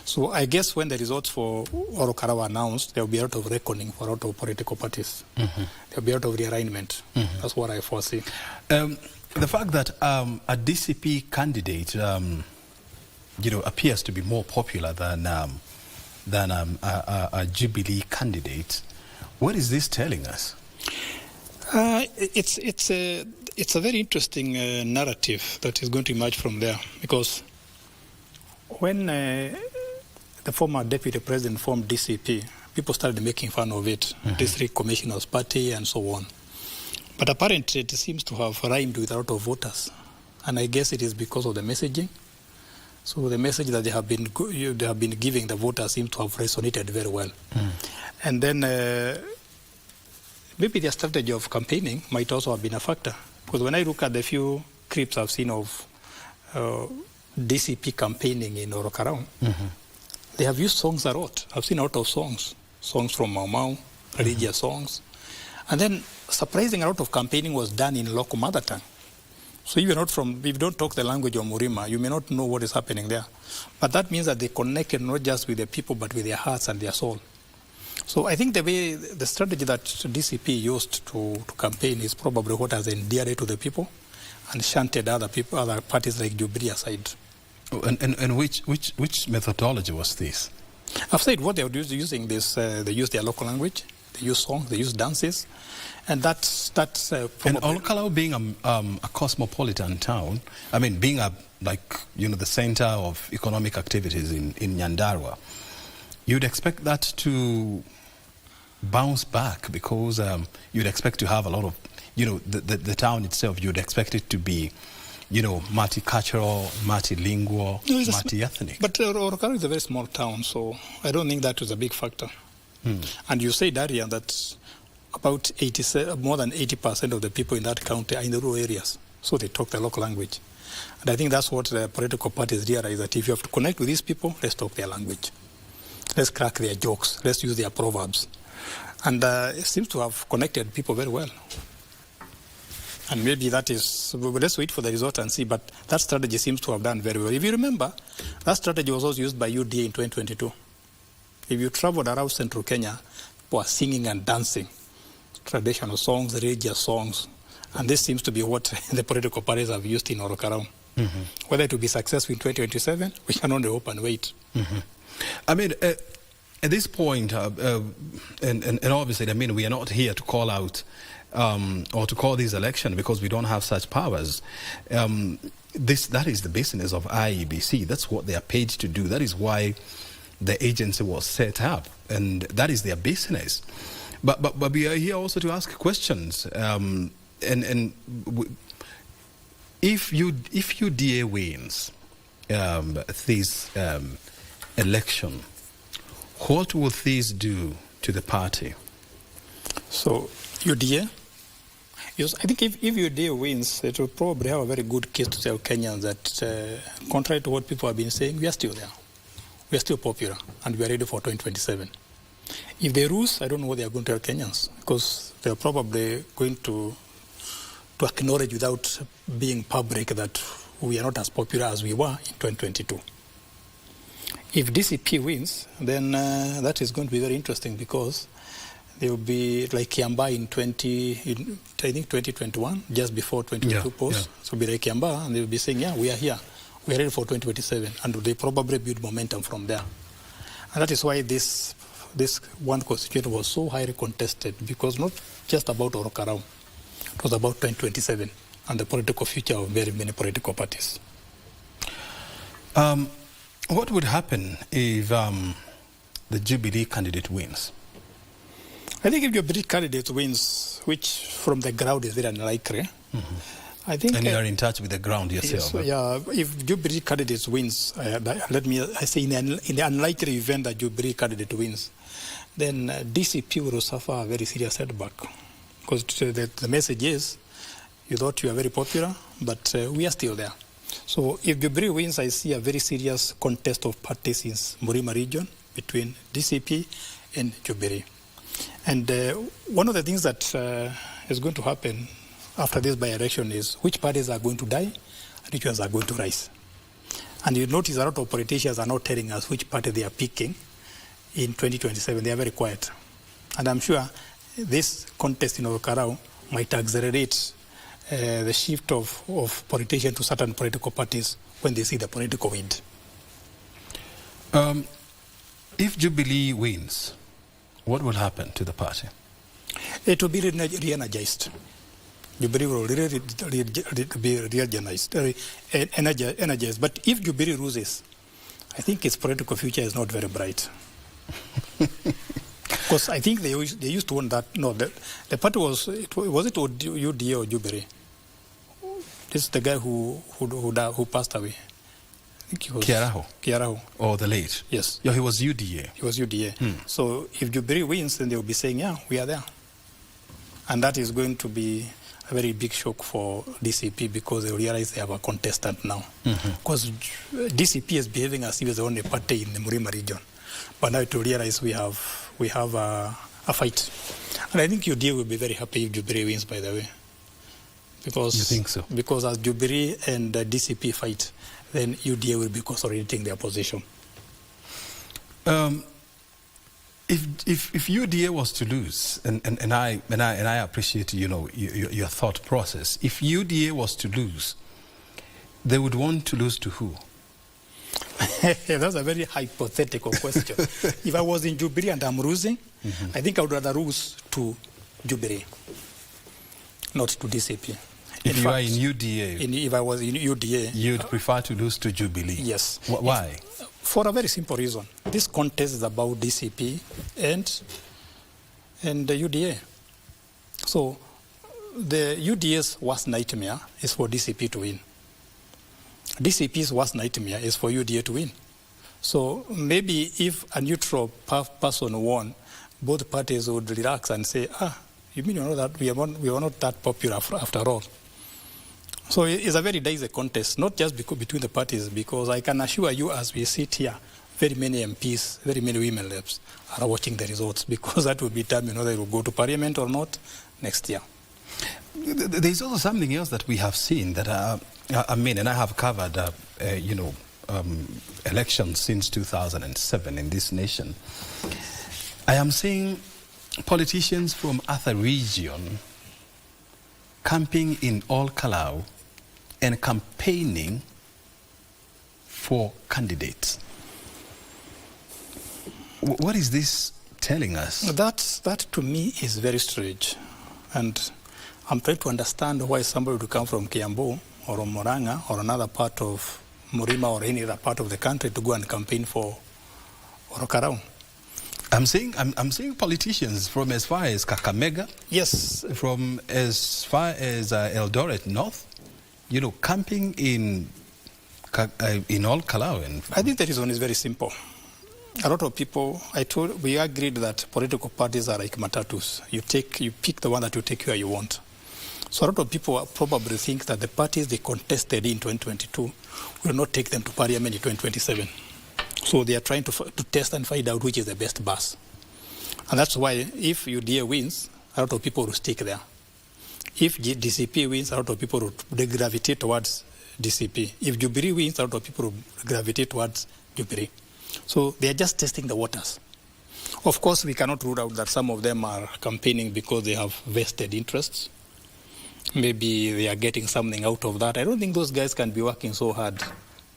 So I guess when the results for Orokarau are announced, there will be a lot of reckoning for a lot of political parties. There will be a lot of realignment. That's what I foresee. The fact that a DCP candidate, appears to be more popular than a Jubilee candidate, what is this telling us? It's a very interesting narrative that is going to emerge from there, because when the former deputy president formed DCP, people started making fun of it, District Commissioners Party and so on. But apparently it seems to have rhymed with a lot of voters, and I guess it is because of the messaging. So the message that they have been giving the voters seems to have resonated very well. And then maybe their strategy of campaigning might also have been a factor. Because when I look at the few clips I've seen of DCP campaigning in Orokarau, they have used songs a lot. I've seen a lot of songs from Mau Mau, religious songs. And then, surprising, a lot of campaigning was done in local mother tongue. So if you don't talk the language of Murima, you may not know what is happening there. But that means that they connected not just with the people, but with their hearts and their soul. So I think the strategy that DCP used to campaign is probably what has endeared it to the people and shunted other parties like Jubilee aside. And which methodology was this? I've said what they were using this. They use their local language. They use songs. They use dances, and that's probably. And Orokarau being a cosmopolitan town, I mean, being the center of economic activities in Nyandarua, you'd expect that to bounce back, because you'd expect to have a lot of, the town itself, you'd expect it to be, multicultural, multilingual, multi-ethnic. But Orokarau is a very small town, so I don't think that was a big factor. And you said earlier that about more than 80% of the people in that county are in the rural areas, so they talk the local language. And I think that's what the political parties realize, that if you have to connect with these people, let's talk their language. Let's crack their jokes. Let's use their proverbs. And it seems to have connected people very well. And maybe that is, let's wait for the result and see, but that strategy seems to have done very well. If you remember, that strategy was also used by UDA in 2022. If you traveled around central Kenya, people are singing and dancing traditional songs, religious songs. And this seems to be what the political parties have used in Orokarau. Whether it will be successful in 2027, we can only hope and wait. I mean, at this point, and obviously, I mean, we are not here to call out or to call this election because we don't have such powers. That is the business of IEBC. That's what they are paid to do. That is why the agency was set up, and that is their business. But we are here also to ask questions. If UDA wins this election, what will this do to the party? So UDA, yes, I think if UDA wins, it will probably have a very good case to tell Kenyans that, contrary to what people have been saying, we are still there. We are still popular, and we are ready for 2027. If they lose, I don't know what they are going to tell Kenyans, because they are probably going to acknowledge without being public that we are not as popular as we were in 2022. If DCP wins, then that is going to be very interesting because there will be like Kiamba in 2021, just before 2022 post. Yeah. So be like Kiamba, and they will be saying, yeah, we are here. We are ready for 2027. And they probably build momentum from there. And that is why this one constitution was so highly contested, because not just about Orokarau, it was about 2027 and the political future of very many political parties. What would happen if the Jubilee candidate wins? I think if Jubilee candidate wins, which from the ground is very unlikely, I think. And you are in touch with the ground yourself. Yes, yeah, if Jubilee candidate wins, I say in the unlikely event that Jubilee candidate wins, then DCP will suffer a very serious setback. Because the message is, you thought you are very popular, but we are still there. So if Jubilee wins, I see a very serious contest of parties in Murima region between DCP and Jubilee. And one of the things that is going to happen after this by-election is which parties are going to die and which ones are going to rise. And you notice a lot of politicians are not telling us which party they are picking in 2027. They are very quiet. And I'm sure this contest in Orokarau might accelerate the shift of politicians to certain political parties when they see the political wind. If Jubilee wins, what will happen to the party? It will be re-energized. Jubilee will really be re-energized. But if Jubilee loses, I think its political future is not very bright. Because I think they used to want that. No, the party was it UDA or Jubilee? This is the guy who passed away. I think he was Kiaraho. Or the late? Yes. Yeah, he was UDA. He was UDA. So if Jubilee wins, then they will be saying, yeah, we are there. And that is going to be a very big shock for DCP because they realize they have a contestant now. Because DCP is behaving as if it's the only party in the Murima region. But now to realize we have a fight. And I think UDA will be very happy if Jubilee wins, by the way. Because, you think so? Because as Jubilee and DCP fight, then UDA will be consolidating their position. If UDA was to lose, and I appreciate your thought process. If UDA was to lose, they would want to lose to who? That's a very hypothetical question. If I was in Jubilee and I'm losing, I think I would rather lose to Jubilee, not to DCP. If you are in UDA, if I was in UDA, you'd prefer to lose to Jubilee. Yes. Why? For a very simple reason. This contest is about DCP and the UDA. So the UDA's worst nightmare is for DCP to win. DCP's worst nightmare is for UDA to win. So maybe if a neutral person won, both parties would relax and say, you mean we are not that popular after all. So it's a very dicey contest, not just between the parties, because I can assure you as we sit here, very many MPs, very many women reps are watching the results, because that will be time they will go to parliament or not next year. There's also something else that we have seen that, and I have covered, elections since 2007 in this nation. I am seeing politicians from other region camping in all Kalau and campaigning for candidates. What is this telling us? That to me is very strange. And I'm trying to understand why somebody would come from Kiambu or Murang'a or another part of Murima or any other part of the country to go and campaign for Orokarau. I'm seeing politicians from as far as Kakamega. Yes. From as far as Eldoret North, camping in all Kalau. I think the reason is very simple. A lot of people, we agreed that political parties are like matatus. You pick the one that will take you where you want. So a lot of people probably think that the parties they contested in 2022 will not take them to parliament in 2027. So they are trying to test and find out which is the best bus. And that's why if UDA wins, a lot of people will stick there. If DCP wins, a lot of people will gravitate towards DCP. If Jubilee wins, a lot of people will gravitate towards Jubilee. So they are just testing the waters. Of course, we cannot rule out that some of them are campaigning because they have vested interests. Maybe they are getting something out of that. I don't think those guys can be working so hard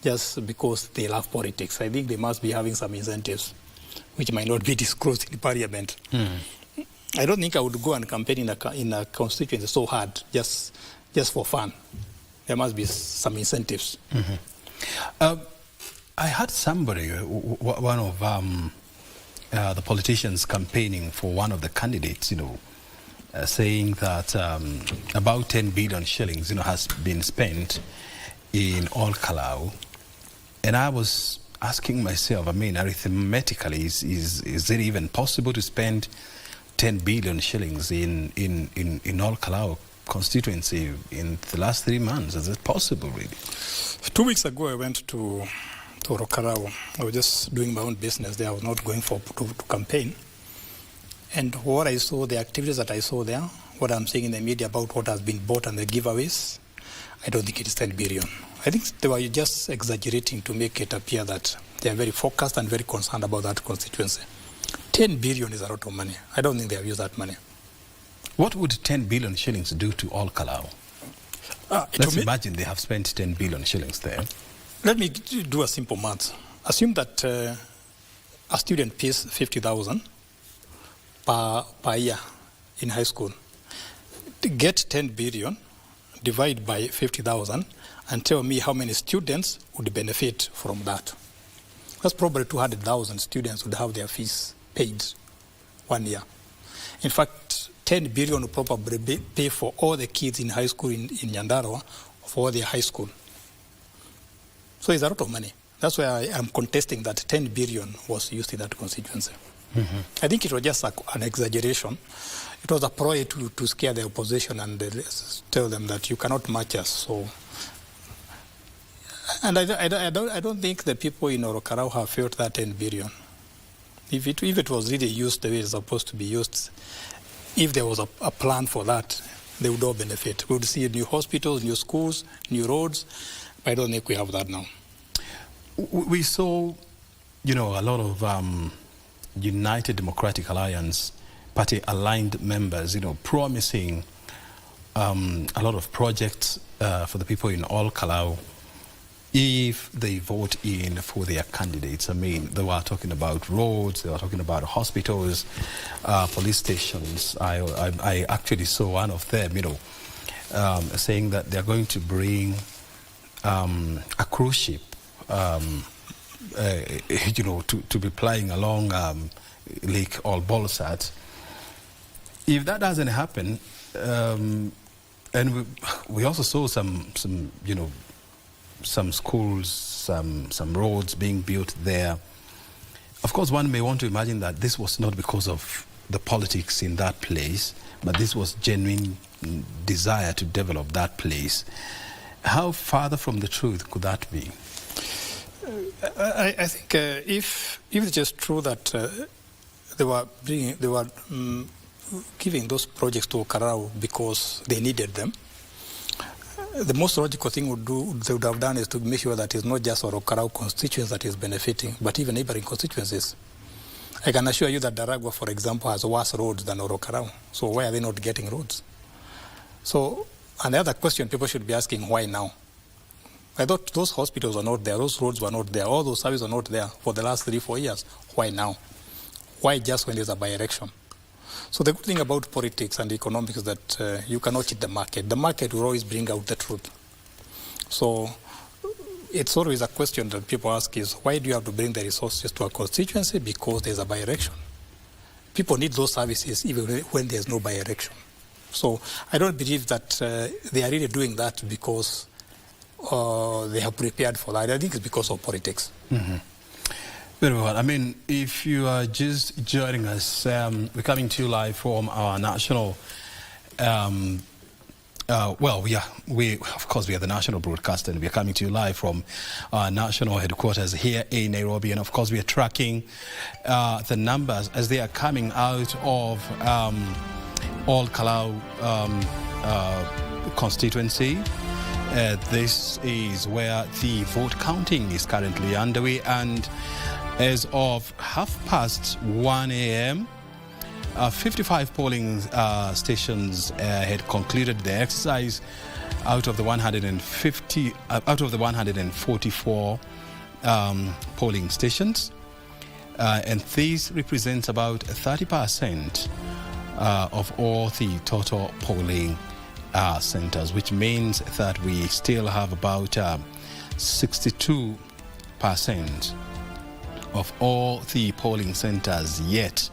just because they love politics. I think they must be having some incentives, which might not be disclosed in Parliament. I don't think I would go and campaign in a constituency so hard just for fun. There must be some incentives. I had somebody, one of the politicians campaigning for one of the candidates, saying that about 10 billion shillings, has been spent in all Kalau. And I was asking myself, arithmetically, is it even possible to spend 10 billion shillings in all Kalau constituency in the last 3 months? Is it possible, really? 2 weeks ago, I went to Rokarao. I was just doing my own business there. I was not going to campaign. And what I saw, the activities that I saw there, what I'm seeing in the media about what has been bought and the giveaways, I don't think it is 10 billion. I think they were just exaggerating to make it appear that they are very focused and very concerned about that constituency. 10 billion is a lot of money. I don't think they have used that money. What would 10 billion shillings do to all Kalau? Let's imagine they have spent 10 billion shillings there. Let me do a simple math. Assume that a student pays 50,000 per year in high school. To get 10 billion, divide by 50,000, and tell me how many students would benefit from that. That's probably 200,000 students would have their fees paid 1 year. In fact, 10 billion would probably pay for all the kids in high school in Nyandarua for their high school. So it's a lot of money. That's why I am contesting that 10 billion was used in that constituency. I think it was just an exaggeration. It was a ploy to scare the opposition and tell them that you cannot match us. So, and I don't think the people in Orokarau have felt that 10 billion. If it was really used the way it's supposed to be used, if there was a plan for that, they would all benefit. We would see new hospitals, new schools, new roads. But I don't think we have that now. We saw, a lot of United Democratic Alliance party-aligned members, promising a lot of projects for the people in all Kalau if they vote in for their candidates. They were talking about roads, they were talking about hospitals, police stations. I actually saw one of them, saying that they're going to bring a cruise ship, to be plying along Lake Olbolsat. If that doesn't happen, and we also saw some schools, some roads being built there. Of course, one may want to imagine that this was not because of the politics in that place, but this was genuine desire to develop that place. How farther from the truth could that be? I think if it's just true that they were giving those projects to Okarau because they needed them, the most logical thing they would have done is to make sure that it's not just Okarau constituency that is benefiting, but even neighboring constituencies. I can assure you that Daragwa, for example, has worse roads than Orokarau. So why are they not getting roads? So, and the other question people should be asking, why now? I thought those hospitals were not there, those roads were not there, all those services were not there for the last 3-4 years. Why now? Why just when there's a by-election? So the good thing about politics and economics is that you cannot cheat the market. The market will always bring out the truth. So it's always a question that people ask is, why do you have to bring the resources to a constituency? Because there's a by-election. People need those services even when there's no by-election. So I don't believe that they are really doing that because they have prepared for that. I think it's because of politics. Very well. If you are just joining us, we're coming to you live from our national. We of course we are the national broadcaster, and we are coming to you live from our national headquarters here in Nairobi, and of course we are tracking the numbers as they are coming out of all Kalau constituency. This is where the vote counting is currently underway, and As of 1:30 a.m., 55 polling stations had concluded the exercise out of the 144 polling stations, and this represents about 30% of all the total polling centers, which means that we still have about 62% of all the polling centers yet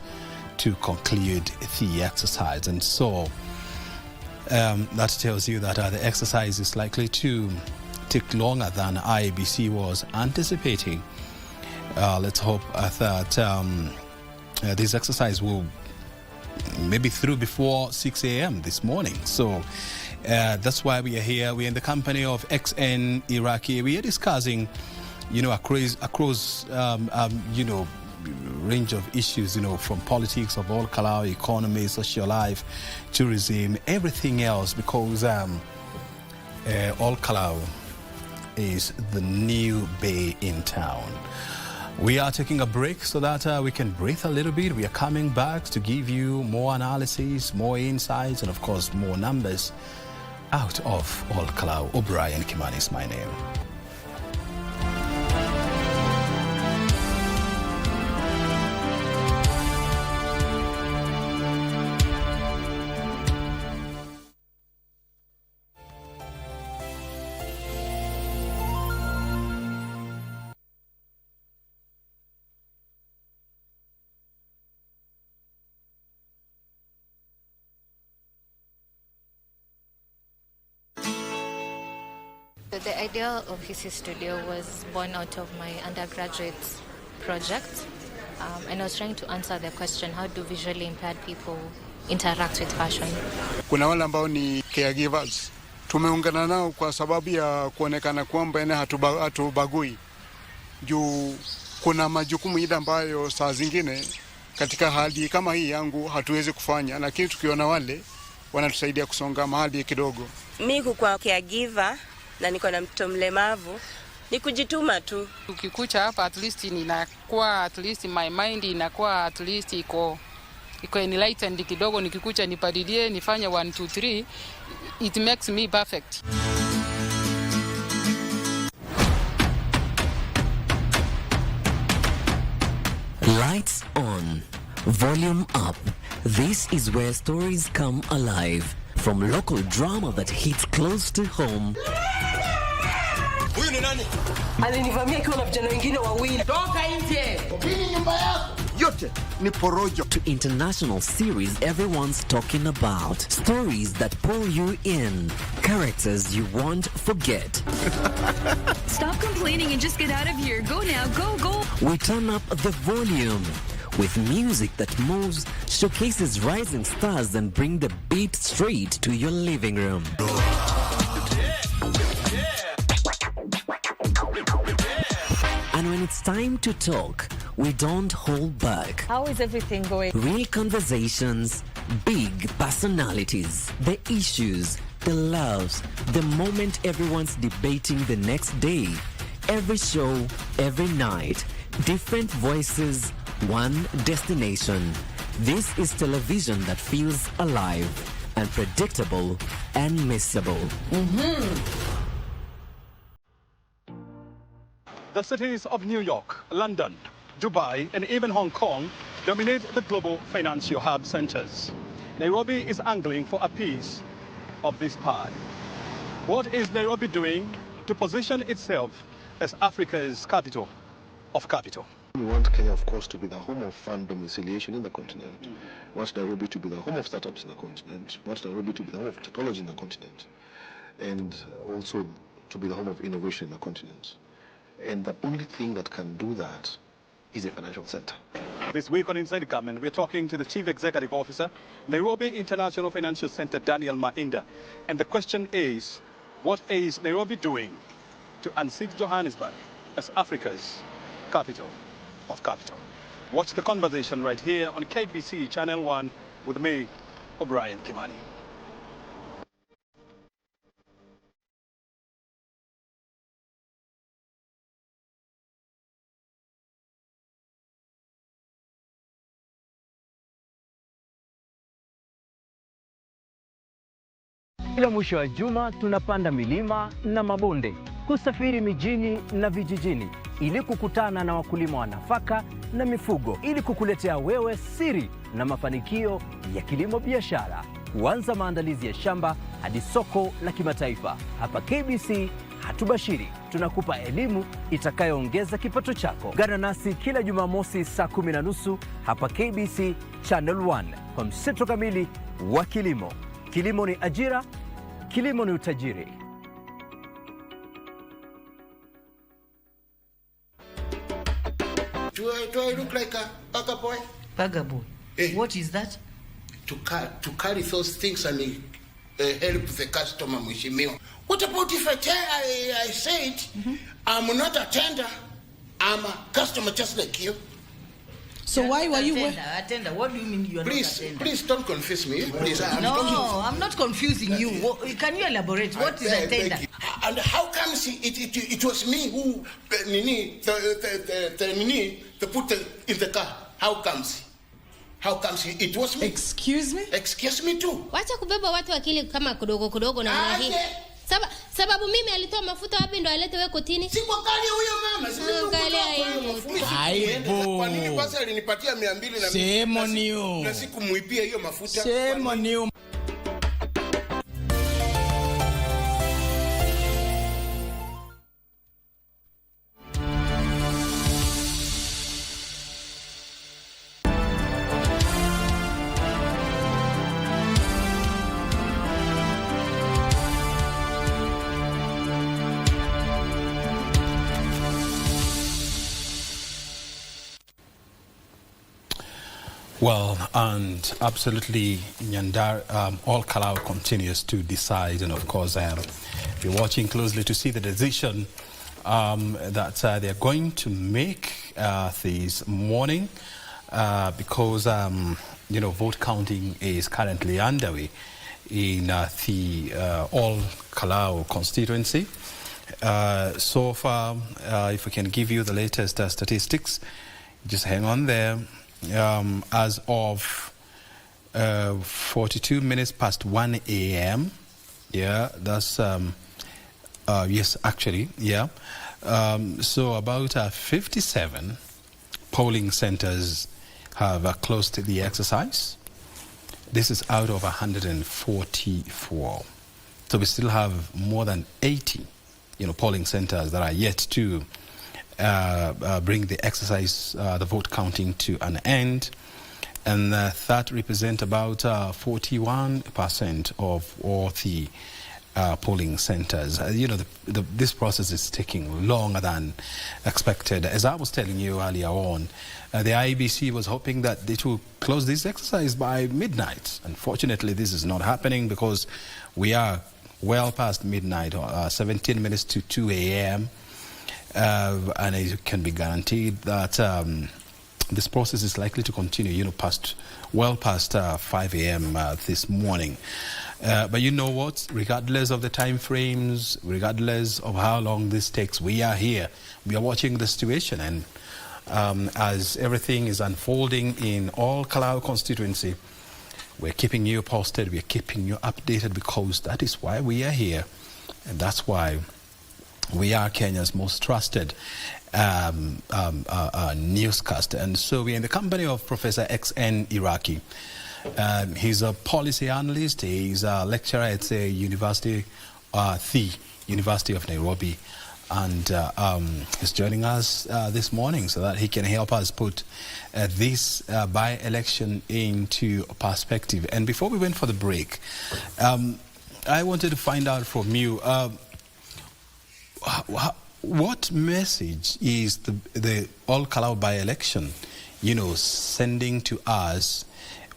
to conclude the exercise. And so that tells you that the exercise is likely to take longer than IBC was anticipating. Let's hope that this exercise will maybe through before 6 a.m. this morning. So that's why we are here. We're in the company of XN Iraqi. We are discussing, across range of issues, from politics of all kalou, economy, social life, tourism, everything else, because all kalou is the new bay in town. We are taking a break so that we can breathe a little bit. We are coming back to give you more analysis, more insights, and of course more numbers out of all kalou. O'Brien Kimani is my name. The idea of Hisi Studio was born out of my undergraduate project, and I was trying to answer the question, how do visually impaired people interact with fashion? Kuna wale ambao ni caregivers. Tumeungana nao kwa sababu ya kuonekana kwamba hatubagui. Juu kuna majukumu ile ambayo saa zingine katika hali kama hii yangu hatuwezi kufanya, lakini tukiona wale wanatusaidia kusonga mahali kidogo. Mimi kwa caregiver na niko na mtoto mlemavu, ni kujituma tu. Ukikucha hapa at least ninakuwa, at least my mind inakuwa at least iko enlightened kidogo. Nikikucha nipadilie nifanye 1 2 3, it makes me perfect. Lights on, volume up. This is where stories come alive. From local drama that hits close to home. Huyu ni nani? Alinivamia akiwa na vijana wengine wawili. Toka nje. Hii nyumba yako. Yote ni porojo. To international series everyone's talking about. Stories that pull you in. Characters you won't forget. Stop complaining and just get out of here. Go now. Go, go. We turn up the volume. With music that moves, showcases rising stars, and bring the beat straight to your living room. And when it's time to talk, we don't hold back. How is everything going? Real conversations, big personalities, the issues, the loves, the moment everyone's debating the next day. Every show, every night, different voices, one destination. This is television that feels alive, unpredictable, and missable. The cities of New York, London, Dubai, and even Hong Kong dominate the global financial hub centers. Nairobi is angling for a piece of this pie. What is Nairobi doing to position itself as Africa's capital of capital? We want Kenya, of course, to be the home of fund domiciliation in the continent. We want Nairobi to be the home of startups in the continent. We want Nairobi to be the home of technology in the continent. And also to be the home of innovation in the continent. And the only thing that can do that is a financial center. This week on Inside the Government, we're talking to the Chief Executive Officer, Nairobi International Financial Center, Daniel Mainda. And the question is, what is Nairobi doing to unseat Johannesburg as Africa's capital of capital? Watch the conversation right here on KBC Channel 1 with me, O'Brien Kimani. Kila mwisho wa juma tunapanda milima na mabonde, kusafiri mijini na vijijini ili kukutana na wakulima wa nafaka na mifugo ili kukuletea wewe siri na mafanikio ya kilimo biashara. Kuanza maandalizi ya shamba hadi soko la kimataifa. Hapa KBC hatubashiri, tunakupa elimu itakayoongeza kipato chako. Ungana nasi kila Jumamosi saa 10:30 hapa KBC Channel 1 kwa mseto kamili wa kilimo. Kilimo ni ajira, kilimo ni utajiri. Do I look like a bugger boy? Bugger boy? What is that? To carry those things and help the customer, mheshimiwa. What about if I said, I'm not a tender, I'm a customer just like you? So why were you... Attender? What do you mean you are not a tender? Please don't confuse me. Please, I'm not confusing you. Can you elaborate? What is a tender? And how comes it was me who put in the car? How comes it was me? Excuse me? Excuse me too. Wacha kubeba watu akili kama kidogo na hii. Sababu mimi alitoa mafuta wapi ndo alete wewe kotini? Si kwa kali huyo mama, si aibu. Kwa nini basi alinipatia 200 na semo niyo. Na sikumuipia hiyo mafuta. Semo niyo. Well, and absolutely, Nyandar, all Kalau continues to decide, and of course, we're watching closely to see the decision that they're going to make this morning, because vote counting is currently underway in the all Kalau constituency. So far, if we can give you the latest statistics, just hang on there. As of 42 minutes past 1 a.m. Yeah, that's yes, actually, yeah. So about 57 polling centers have closed the exercise. This is out of 144. So we still have more than 80, polling centers that are yet to bring the exercise, the vote counting to an end, and that represent about 41% of all the polling centers. This process is taking longer than expected. As I was telling you earlier on, the IEBC was hoping that it will close this exercise by midnight. Unfortunately, this is not happening because we are well past midnight, 17 minutes to 2 a.m. And it can be guaranteed that this process is likely to continue, well past 5 a.m. This morning. But you know what? Regardless of the time frames, regardless of how long this takes, we are here. We are watching the situation, and as everything is unfolding in all Kalau constituency, we're keeping you posted, we're keeping you updated, because that is why we are here, and that's why we are Kenya's most trusted newscaster. And so we're in the company of Professor XN Iraqi. He's a policy analyst. He's a lecturer at the University of Nairobi. And he's joining us this morning so that he can help us put this by-election into perspective. And before we went for the break, I wanted to find out from you, what message is the All Kalau by-election, sending to us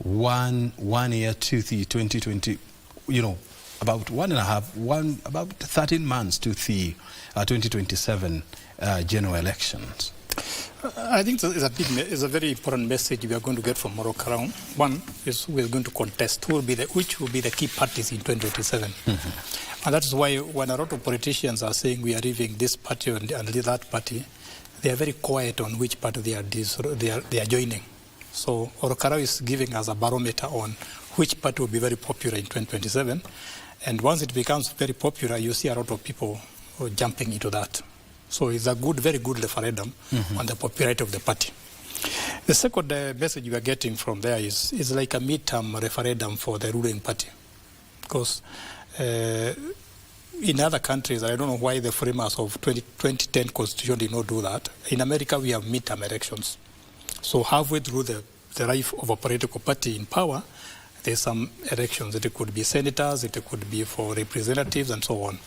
1 year to the 2020, about about 13 months to the 2027 general elections? I think it's a very important message we are going to get from Moro Karau. One is we're going to contest which will be the key parties in 2027. And that's why when a lot of politicians are saying we are leaving this party and that party, they are very quiet on which party they are joining. So Moro Karau is giving us a barometer on which party will be very popular in 2027. And once it becomes very popular, you see a lot of people jumping into that. So it's a very good referendum on the popularity of the party. The second message you are getting from there is like a midterm referendum for the ruling party. Because in other countries, I don't know why the framers of 2010 Constitution did not do that. In America, we have midterm elections. So halfway through the life of a political party in power, there's some elections. It could be senators, it could be for representatives, and so on.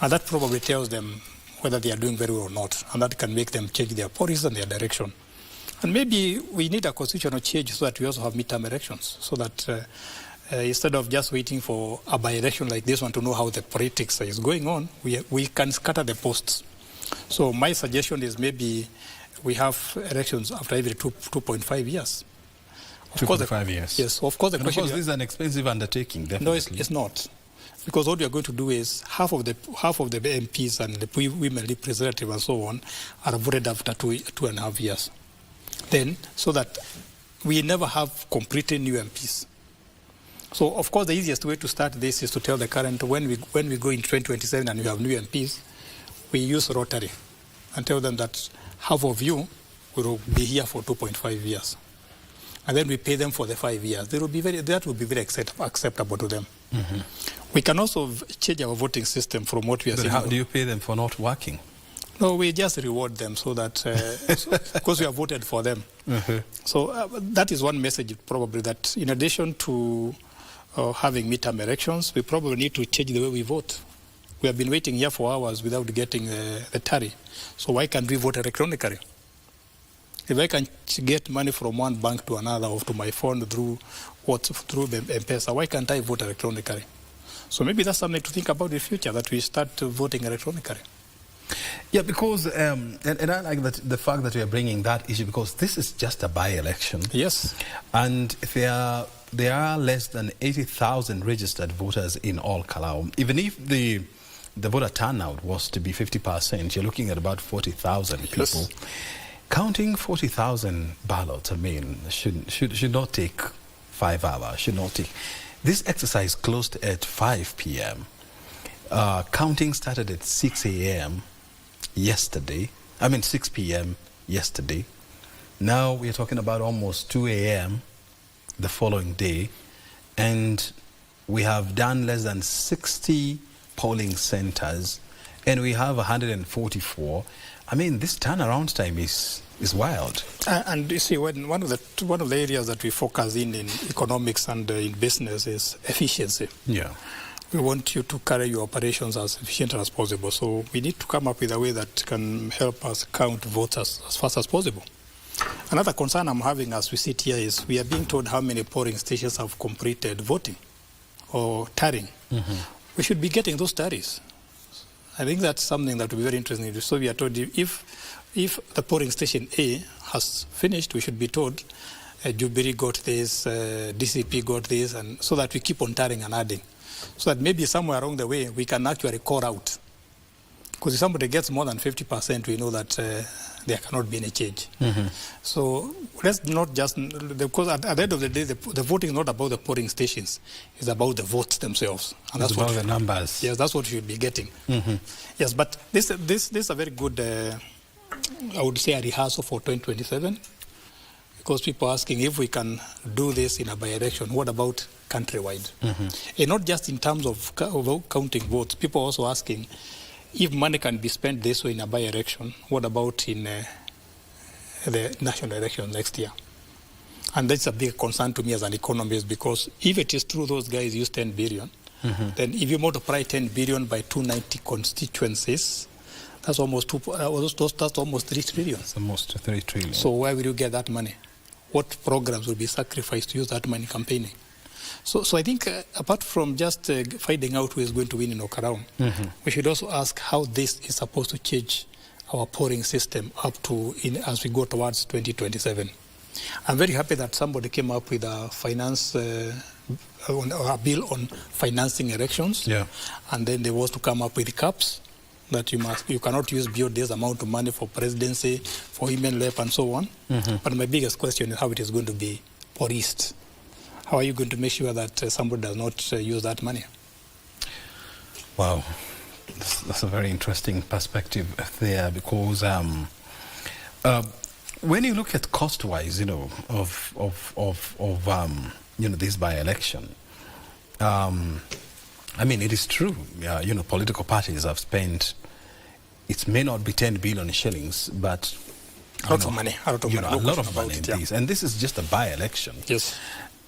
And that probably tells them whether they are doing very well or not. And that can make them change their policies and their direction. And maybe we need a constitutional change so that we also have midterm elections, so that instead of just waiting for a by-election like this one to know how the politics is going on, we can scatter the posts. So my suggestion is maybe we have elections after every 2.5 years. Of 2.5 years. Yes, of course. This is an expensive undertaking, definitely. No, it's not. Because what we are going to do is half of the MPs and the women representatives and so on are voted after 2.5 years. Then, so that we never have completely new MPs. So, of course, the easiest way to start this is to tell the current, when we go in 2027 and we have new MPs, we use rotary and tell them that half of you will be here for 2.5 years. And then we pay them for the 5 years. That will be very acceptable to them. We can also change our voting system from what we are saying. How do you pay them for not working? No, we just reward them so that, because we have voted for them. So that is one message probably, that in addition to having midterm elections, we probably need to change the way we vote. We have been waiting here for hours without getting the tally. So why can't we vote electronically? If I can get money from one bank to another or to my phone through M-Pesa, why can't I vote electronically? So maybe that's something to think about in the future, that we start voting electronically. Yeah, because, and I like the fact that we are bringing that issue, because this is just a by-election. Yes. And there are less than 80,000 registered voters in all Kalau. Even if the voter turnout was to be 50%, you're looking at about 40,000 people. Yes. Counting 40,000 ballots, I mean, should not take 5 hours, should not take. This exercise closed at 5 p.m. Counting started at 6 a.m. yesterday. 6 p.m. yesterday. Now we're talking about almost 2 a.m. the following day. And we have done less than 60 polling centers, and we have 144. I mean, this turnaround time is wild. And you see, one of the areas that we focus in economics and in business is efficiency. Yeah. We want you to carry your operations as efficiently as possible. So we need to come up with a way that can help us count votes as fast as possible. Another concern I'm having as we sit here is we are being told how many polling stations have completed voting or tallying. We should be getting those tallies. I think that's something that will be very interesting. So we are told if the polling station A has finished, we should be told Jubilee got this, DCP got this, and so that we keep on tallying and adding. So that maybe somewhere along the way we can actually call out. Because if somebody gets more than 50%, we know that there cannot be any change. So let's not just, because at the end of the day, the voting is not about the polling stations. It's about the votes themselves. And it's about the numbers. Yes, that's what you should be getting. Yes, but this is a very good, I would say, a rehearsal for 2027. Because people are asking if we can do this in a by-election, what about countrywide? And not just in terms of counting votes. People are also asking, if money can be spent this way in a by-election, what about in the national election next year? And that's a big concern to me as an economist, because if it is true those guys use 10 billion, then if you multiply 10 billion by 290 constituencies, that's almost 3 trillion. It's almost 3 trillion. So where will you get that money? What programs will be sacrificed to use that money campaigning? So I think apart from just finding out who is going to win in Okaraum, we should also ask how this is supposed to change our polling system up to as we go towards 2027. I'm very happy that somebody came up with a a bill on financing elections. Yeah. And then there was to come up with caps that you cannot use beyond this amount of money for presidency, for women rep, and so on. But my biggest question is how it is going to be policed. How are you going to make sure that somebody does not use that money? Wow, that's a very interesting perspective there, because when you look at cost-wise, of this by-election, I mean, it is true, political parties have spent, it may not be 10 billion shillings, but a lot of money. A lot of money in this. And this is just a by-election. Yes.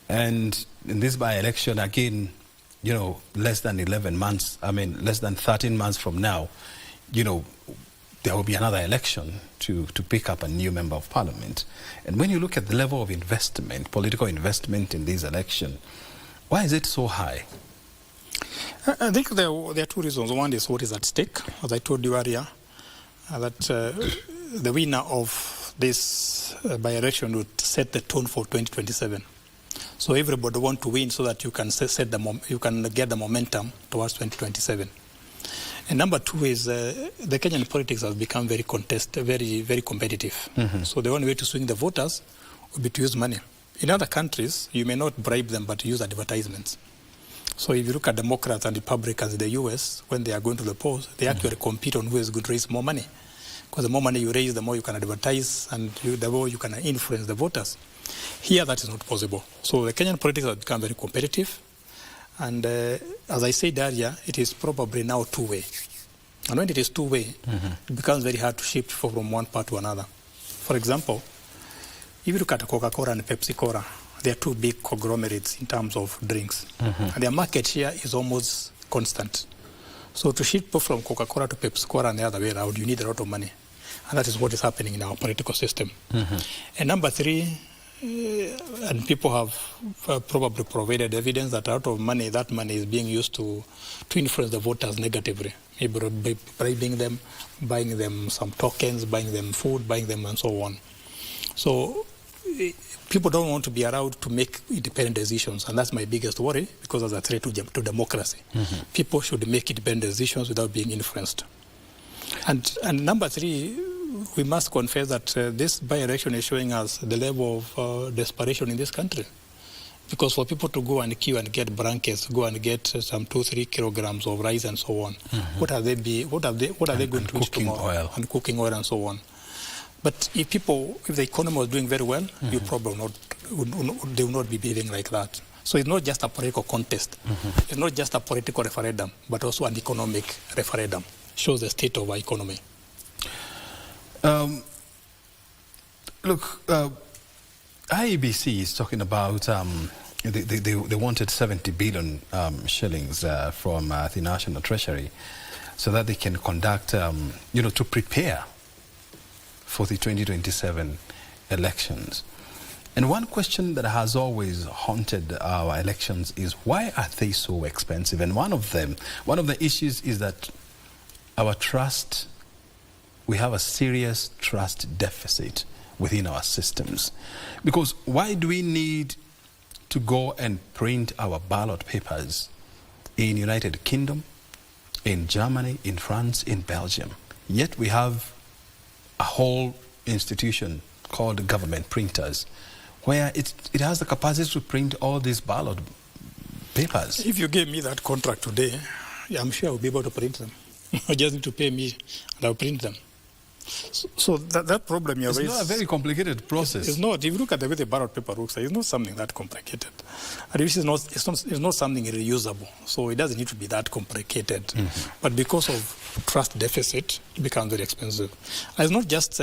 And in this by-election, again, less than 11 months, less than 13 months from now, there will be another election to pick up a new member of parliament. And when you look at the level of investment, political investment in this election, why is it so high? I think there are two reasons. One is what is at stake, as I told you earlier, that the winner of this by-election would set the tone for 2027. So everybody wants to win so that you can you can get the momentum towards 2027. And number two is the Kenyan politics has become very very competitive. Mm-hmm. So the only way to swing the voters would be to use money. In other countries, you may not bribe them, but use advertisements. So if you look at Democrats and Republicans in the US, when they are going to the polls, they actually compete on who is going to raise more money. Because the more money you raise, the more you can advertise, and the more you can influence the voters. Here, that is not possible. So the Kenyan politics has become very competitive. And as I said earlier, it is probably now two-way. And when it is two-way, it becomes very hard to shift from one part to another. For example, if you look at Coca-Cola and Pepsi-Cola, they are two big conglomerates in terms of drinks. And their market share is almost constant. So to shift from Coca-Cola to Pepsi-Cola and the other way around, you need a lot of money. And that is what is happening in our political system. And number three, and people have probably provided evidence that out of money, that money is being used to influence the voters negatively. Maybe by bribing them, buying them some tokens, buying them food, buying them and so on. So people don't want to be allowed to make independent decisions, and that's my biggest worry, because of the threat to democracy. People should make independent decisions without being influenced. And number three, we must confess that this by-election is showing us the level of desperation in this country. Because for people to go and queue and get blankets, go and get some 2-3 kilograms of rice and so on, what are they going to eat tomorrow? Oil. And cooking oil and so on. But if the economy was doing very well, you probably they will not be behaving like that. So it's not just a political contest. It's not just a political referendum, but also an economic referendum. Shows the state of our economy. Look, IEBC is talking about they wanted 70 billion shillings from the National Treasury so that they can conduct, to prepare for the 2027 elections. And one question that has always haunted our elections is, why are they so expensive? And one of the issues is that our trust, we have a serious trust deficit within our systems. Because why do we need to go and print our ballot papers in United Kingdom, in Germany, in France, in Belgium? Yet we have a whole institution called government printers, where it has the capacity to print all these ballot papers. If you gave me that contract today, I'm sure I'll be able to print them. You just need to pay me and I'll print them. So that problem you raised... It's not a very complicated process. It's not. If you look at the way the ballot paper looks, it's not something that complicated. And it's not something reusable. So it doesn't need to be that complicated. But because of trust deficit, it becomes very expensive. And it's not just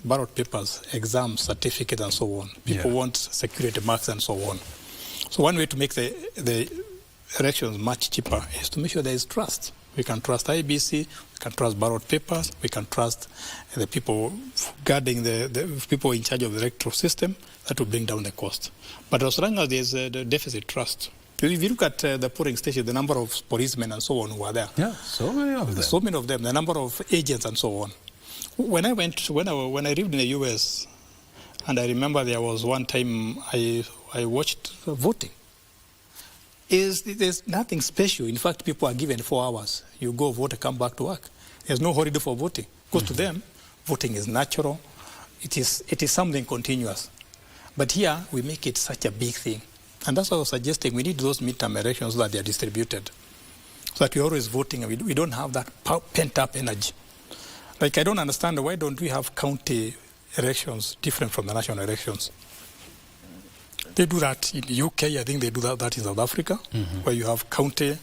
ballot papers, exams, certificates, and so on. People want security marks and so on. So one way to make the elections much cheaper is to make sure there is trust. We can trust IBC, we can trust ballot papers, we can trust the people guarding the people in charge of the electoral system. That will bring down the cost. But as long as there's the deficit trust, if you look at the polling station, the number of policemen and so on who are there. Yeah, so many of them. So many of them, the number of agents and so on. When I lived in the US, and I remember there was one time I watched voting. There's nothing special. In fact, people are given 4 hours. You go vote and come back to work. There's no holiday for voting. Because to them, voting is natural. It is something continuous. But here, we make it such a big thing. And that's why I was suggesting we need those midterm elections so that they are distributed. so that we're always voting and we don't have that pent-up energy. Like, I don't understand, why don't we have county elections different from the national elections? They do that in the UK, I think they do that in South Africa, where you have county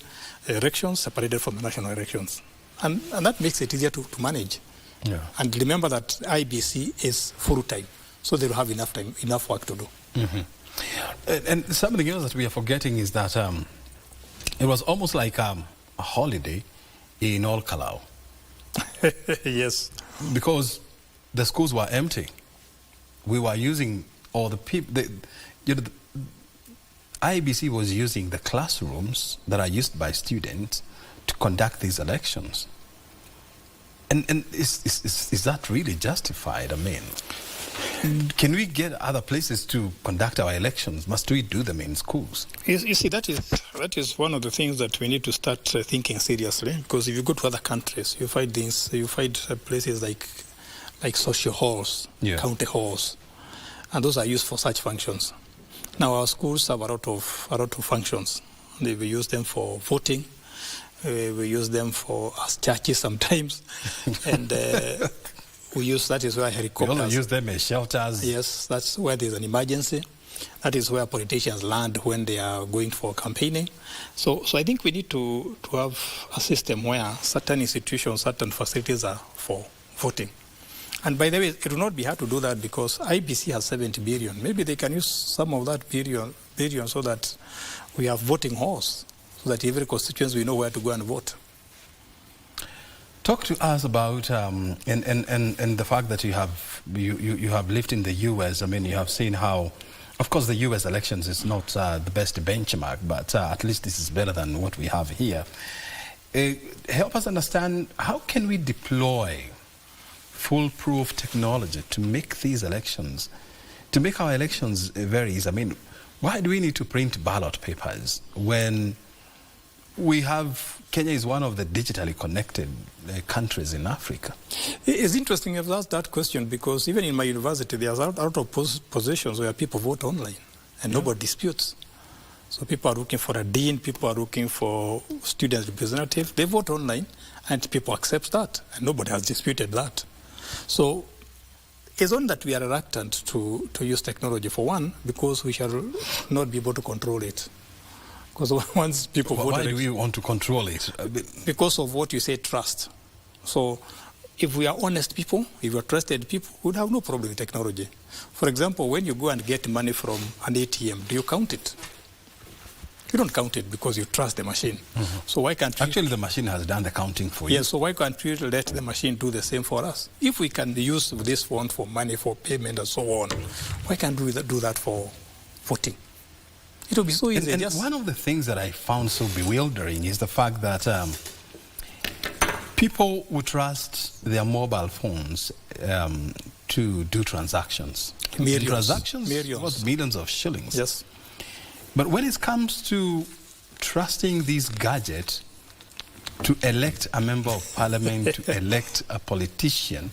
elections separated from the national elections. And that makes it easier to manage. Yeah. And remember that IBC is full-time, so they will have enough work to do. And something else that we are forgetting is that it was almost like a holiday in all Kalau. Yes. Because the schools were empty. We were using all the people. The IBC was using the classrooms that are used by students to conduct these elections. And is that really justified? I mean, can we get other places to conduct our elections? Must we do them in schools? You see, that is one of the things that we need to start thinking seriously. Because if you go to other countries, you find places like social halls, county halls, and those are used for such functions. Now our schools have a lot of functions. We use them for voting. We use them as churches sometimes, and that is where helicopters. We also use them as shelters. Yes, that's where there's an emergency. That is where politicians land when they are going for campaigning. So I think we need to have a system where certain institutions, certain facilities are for voting. And by the way, it will not be hard to do that because IBC has 70 billion. Maybe they can use some of that billion so that we have voting halls, so that every constituency we know where to go and vote. Talk to us about and the fact that you have lived in the U.S. I mean, you have seen how, of course, the U.S. elections is not the best benchmark, but at least this is better than what we have here. Help us understand, how can we deploy foolproof technology to make these elections, to make our elections very easy? I mean, why do we need to print ballot papers when we have, Kenya is one of the digitally connected countries in Africa? It's interesting you've asked that question because even in my university, there's a lot of positions where people vote online and nobody disputes. So people are looking for a dean, people are looking for student representative. They vote online and people accept that and nobody has disputed that. So it's only that we are reluctant to use technology for one because we shall not be able to control it. Because once people vote... Why do we want to control it? Because of what you say, trust. So if we are honest people, if we are trusted people, we would have no problem with technology. For example, when you go and get money from an ATM, do you count it? You don't count it because you trust the machine. So why can't we... Actually, the machine has done the counting for you. Yes, so why can't we let the machine do the same for us? If we can use this fund for money, for payment and so on, why can't we do that for voting? It will be so easy. And one of the things that I found so bewildering is the fact that people would trust their mobile phones to do transactions. Millions of shillings. Yes. But when it comes to trusting these gadgets to elect a member of parliament, to elect a politician,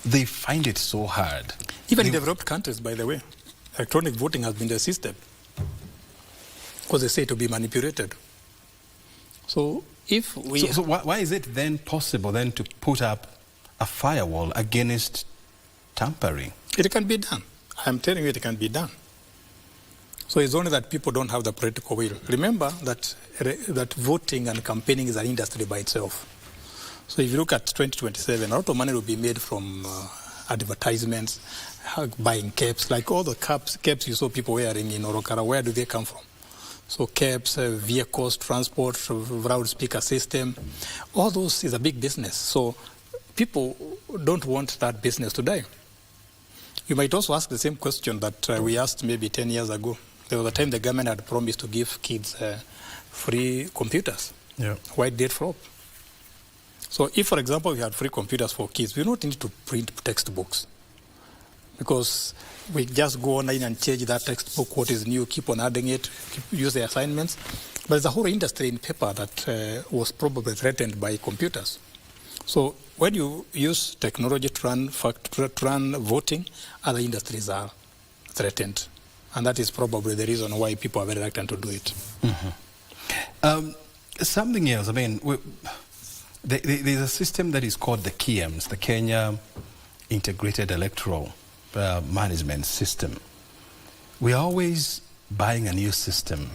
they find it so hard. Even in developed countries, by the way, electronic voting has been the system. Because they say to be manipulated. So if we... So why is it then possible then to put up a firewall against tampering? It can be done. I'm telling you it can be done. So it's only that people don't have the political will. Remember that voting and campaigning is an industry by itself. So if you look at 2027, a lot of money will be made from advertisements, buying caps, like all the caps you saw people wearing in Orokara, where do they come from? So caps, vehicles, transport, loudspeaker system, all those is a big business. So people don't want that business to die. You might also ask the same question that we asked maybe 10 years ago. There was a time the government had promised to give kids free computers. Yeah. Why did it flop? So if, for example, we had free computers for kids, we don't need to print textbooks. Because we just go online and change that textbook, what is new, keep on adding it, use the assignments. But there's a whole industry in paper that was probably threatened by computers. So when you use technology to run voting, other industries are threatened. And that is probably the reason why people are very reluctant to do it. Something else, I mean, there's a system that is called the KIEMS, the Kenya Integrated Electoral Management System. We're always buying a new system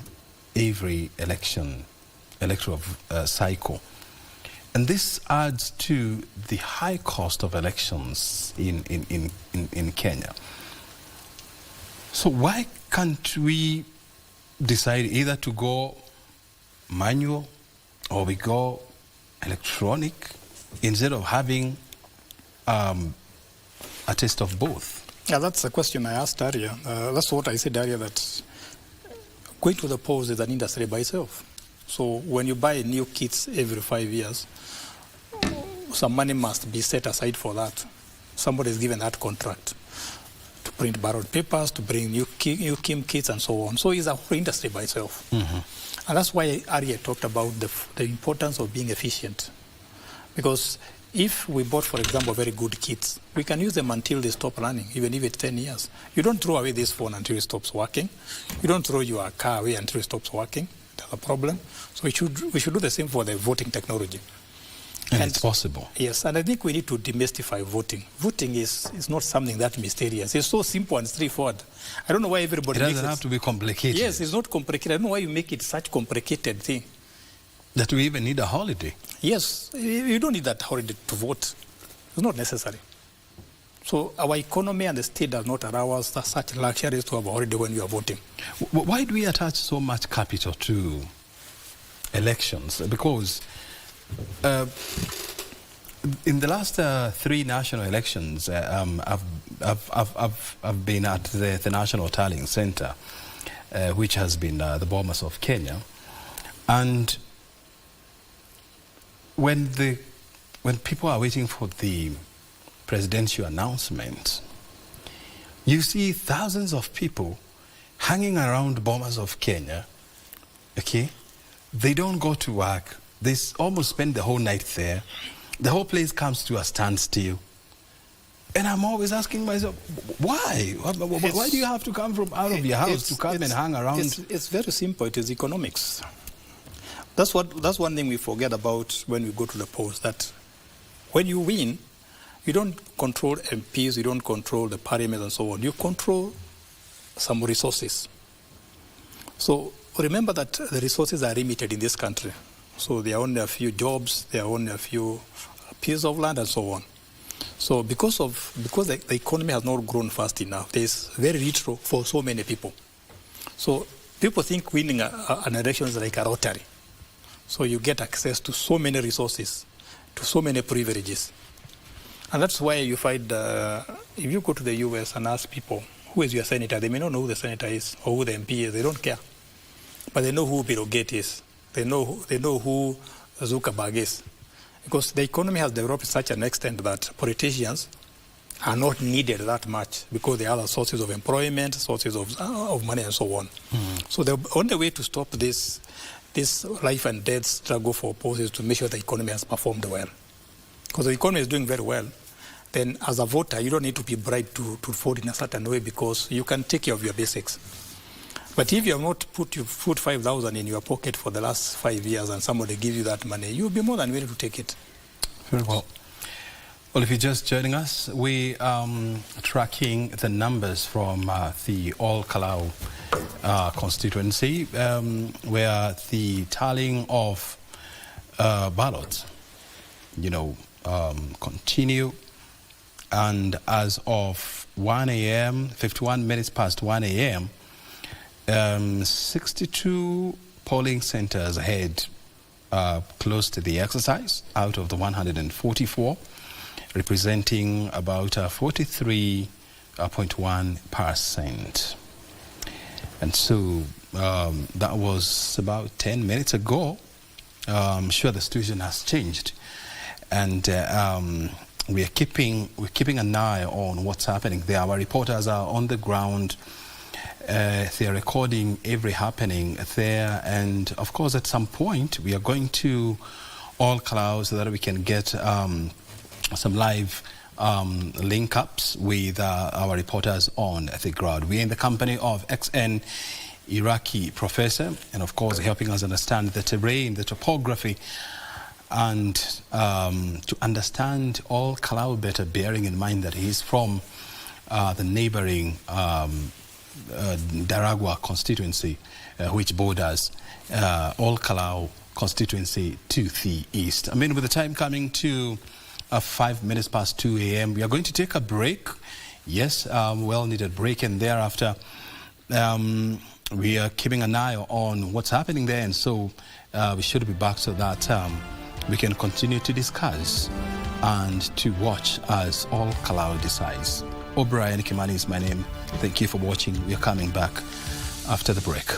every electoral cycle. And this adds to the high cost of elections in Kenya. So why can't we decide either to go manual or we go electronic instead of having a test of both? Yeah, that's the question I asked earlier. That's what I said earlier, that going to the polls is an industry by itself. So when you buy new kits every 5 years, some money must be set aside for that. Somebody is given that contract to print ballot papers, to bring new KIM kits and so on. So it's a whole industry by itself. Mm-hmm. And that's why Arya talked about the importance of being efficient. Because if we bought, for example, very good kits, we can use them until they stop running, even if it's 10 years. You don't throw away this phone until it stops working. You don't throw your car away until it stops working. That's a problem. So we should do the same for the voting technology. And it's possible. Yes, and I think we need to demystify voting. Voting is not something that mysterious. It's so simple and straightforward. I don't know why everybody makes it. It doesn't have to be complicated. Yes, it's not complicated. I don't know why you make it such complicated thing. That we even need a holiday. Yes, you don't need that holiday to vote. It's not necessary. So our economy and the state does not allow us such luxuries to have a holiday when we are voting. Why do we attach so much capital to elections? Because in the last 3 national elections, I've been at the National Tallying Center, which has been the Bomas of Kenya, and when people are waiting for the presidential announcement, you see thousands of people hanging around Bomas of Kenya. Okay, they don't go to work. They almost spend the whole night there. The whole place comes to a standstill. And I'm always asking myself, why? Why do you have to come from out of your house to come and hang around? It's very simple. It is economics. That's one thing we forget about when we go to the polls, that when you win, you don't control MPs, you don't control the parliament and so on. You control some resources. So remember that the resources are limited in this country. So there are only a few jobs, there are only a few pieces of land and so on. So because the economy has not grown fast enough, there's very little for so many people. So people think winning an election is like a lottery. So you get access to so many resources, to so many privileges. And that's why you find, if you go to the US and ask people, who is your senator? They may not know who the senator is or who the MP is. They don't care. But they know who Bill Gates is. They know who Zuckerberg is. Because the economy has developed to such an extent that politicians are not needed that much because there are other sources of employment, sources of money and so on. Mm. So the only way to stop this life and death struggle for posts is to make sure the economy has performed well. Because the economy is doing very well, then as a voter, you don't need to be bribed to vote in a certain way because you can take care of your basics. But if you have not put 5,000 in your pocket for the last 5 years and somebody gives you that money, you'll be more than willing to take it. Very well. Well, if you're just joining us, we are tracking the numbers from the Kalou constituency, where the tallying of ballots, continue. And as of 1 a.m., 51 minutes past 1 a.m., 62 polling centers ahead close to the exercise out of the 144, representing about 43.1%. And so that was about 10 minutes ago. I'm sure the situation has changed, and we're keeping an eye on what's happening there. Our reporters are on the ground. They're recording every happening there, and of course at some point we are going to Kalou so that we can get some live link-ups with our reporters on the ground. We're in the company of XN Iraqi professor, and of course helping us understand the terrain, the topography, and to understand all Kalau better, bearing in mind that he's from the neighboring Daragwa constituency, which borders all Kalau constituency to the east. I mean, with the time coming to 5 minutes past 2 a.m., we are going to take a break. Yes, well-needed break, and thereafter we are keeping an eye on what's happening there, and so we should be back so that we can continue to discuss and to watch as all Kalau decides. O'Brien Kimani is my name. Thank you for watching. We are coming back after the break.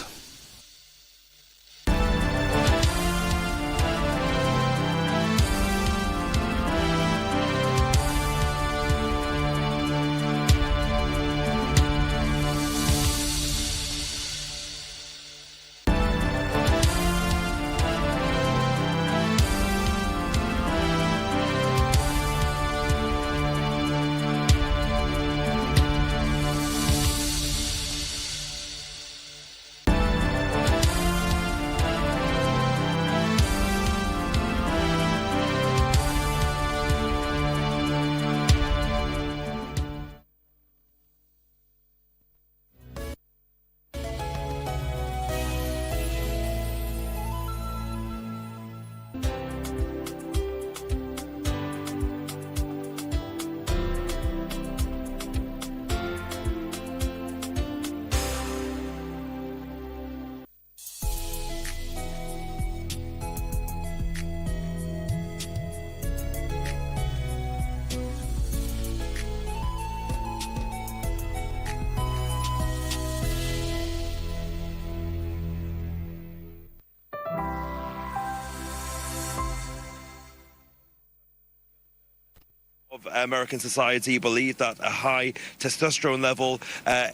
Of American society believe that a high testosterone level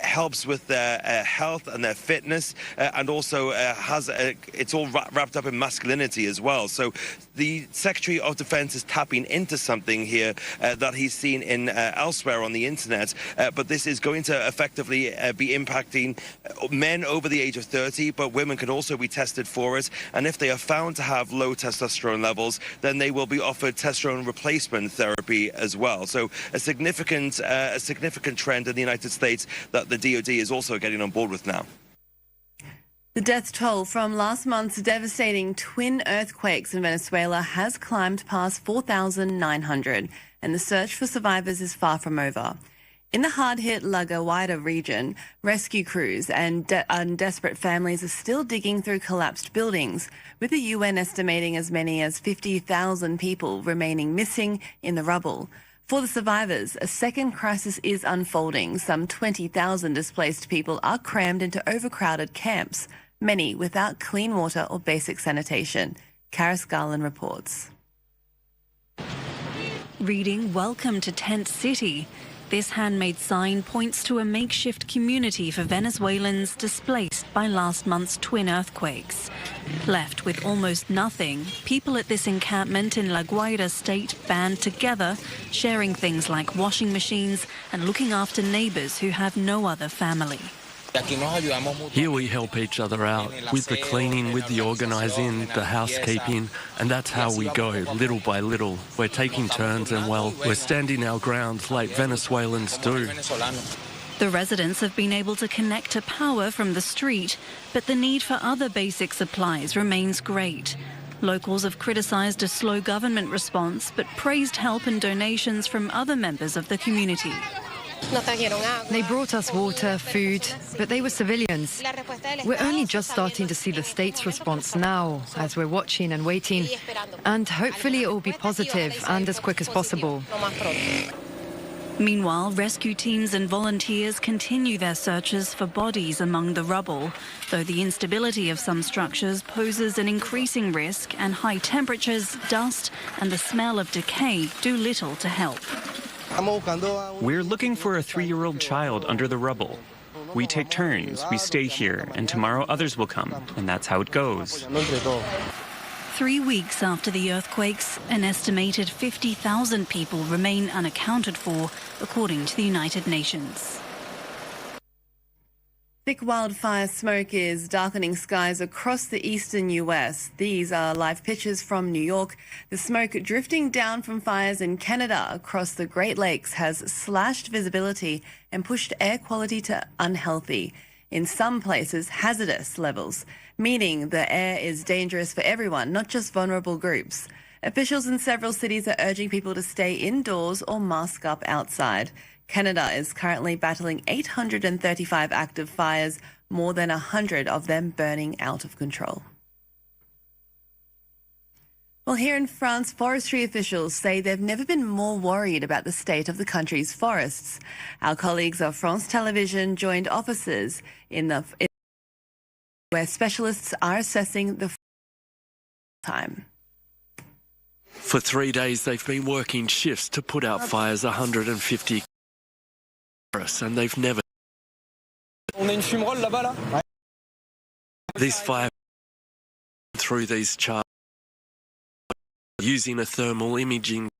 helps with their health and their fitness, and also it's all wrapped up in masculinity as well. So the Secretary of Defense is tapping into something here that he's seen in elsewhere on the internet, but this is going to effectively be impacting men over the age of 30, but women can also be tested for it, and if they are found to have low testosterone levels, then they will be offered testosterone replacement therapy as well. So a significant trend in the United States that the DoD is also getting on board with now. The death toll from last month's devastating twin earthquakes in Venezuela has climbed past 4,900, and the search for survivors is far from over. In the hard-hit La Guaira region, rescue crews and desperate families are still digging through collapsed buildings, with the UN estimating as many as 50,000 people remaining missing in the rubble. For the survivors, a second crisis is unfolding. Some 20,000 displaced people are crammed into overcrowded camps, many without clean water or basic sanitation. Karis Garland reports. Reading "Welcome to Tent City." This handmade sign points to a makeshift community for Venezuelans displaced by last month's twin earthquakes. Left with almost nothing, people at this encampment in La Guaira state band together, sharing things like washing machines and looking after neighbours who have no other family. Here we help each other out with the cleaning, with the organising, the housekeeping, and that's how we go, little by little. We're taking turns and, well, we're standing our ground like Venezuelans do. The residents have been able to connect to power from the street, but the need for other basic supplies remains great. Locals have criticised a slow government response, but praised help and donations from other members of the community. They brought us water, food, but they were civilians. We're only just starting to see the state's response now, as we're watching and waiting, and hopefully it will be positive and as quick as possible. Meanwhile, rescue teams and volunteers continue their searches for bodies among the rubble, though the instability of some structures poses an increasing risk, and high temperatures, dust and the smell of decay do little to help. We're looking for a 3-year-old child under the rubble. We take turns, we stay here, and tomorrow others will come, and that's how it goes. 3 weeks after the earthquakes, an estimated 50,000 people remain unaccounted for, according to the United Nations. Thick wildfire smoke is darkening skies across the eastern U.S. These are live pictures from New York. The smoke drifting down from fires in Canada across the Great Lakes has slashed visibility and pushed air quality to unhealthy. In some places, hazardous levels, meaning the air is dangerous for everyone, not just vulnerable groups. Officials in several cities are urging people to stay indoors or mask up outside. Canada is currently battling 835 active fires, more than 100 of them burning out of control. Well, here in France, forestry officials say they've never been more worried about the state of the country's forests. Our colleagues of France Television joined officers where specialists are assessing the time. For 3 days, they've been working shifts to put out fires 150 and they've never. These fires through these charts using a thermal imaging.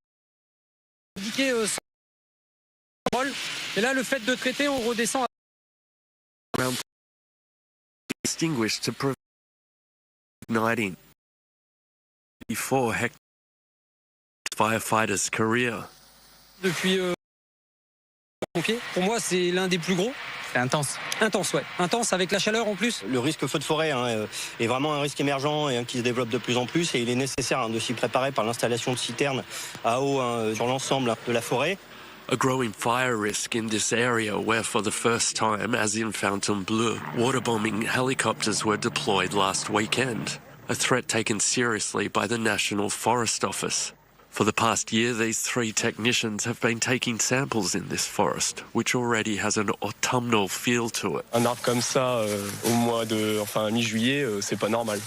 Extinguished to prevent igniting. 4 hectares firefighters' career. Pour moi, c'est l'un des plus gros. C'est intense. Intense, ouais. Intense avec la chaleur en plus. Le risque feu de forêt est vraiment un risque émergent et qui se développe de plus en plus et il est nécessaire de s'y préparer par l'installation de citernes à eau sur l'ensemble de la forêt. A growing fire risk in this area where for the first time, as in Fontainebleau, waterbombing helicopters were deployed last weekend, a threat taken seriously by the National Forest Office. For the past year, these 3 technicians have been taking samples in this forest, which already has an autumnal feel to it. Un arbre comme ça, mi-juillet, c'est pas normal.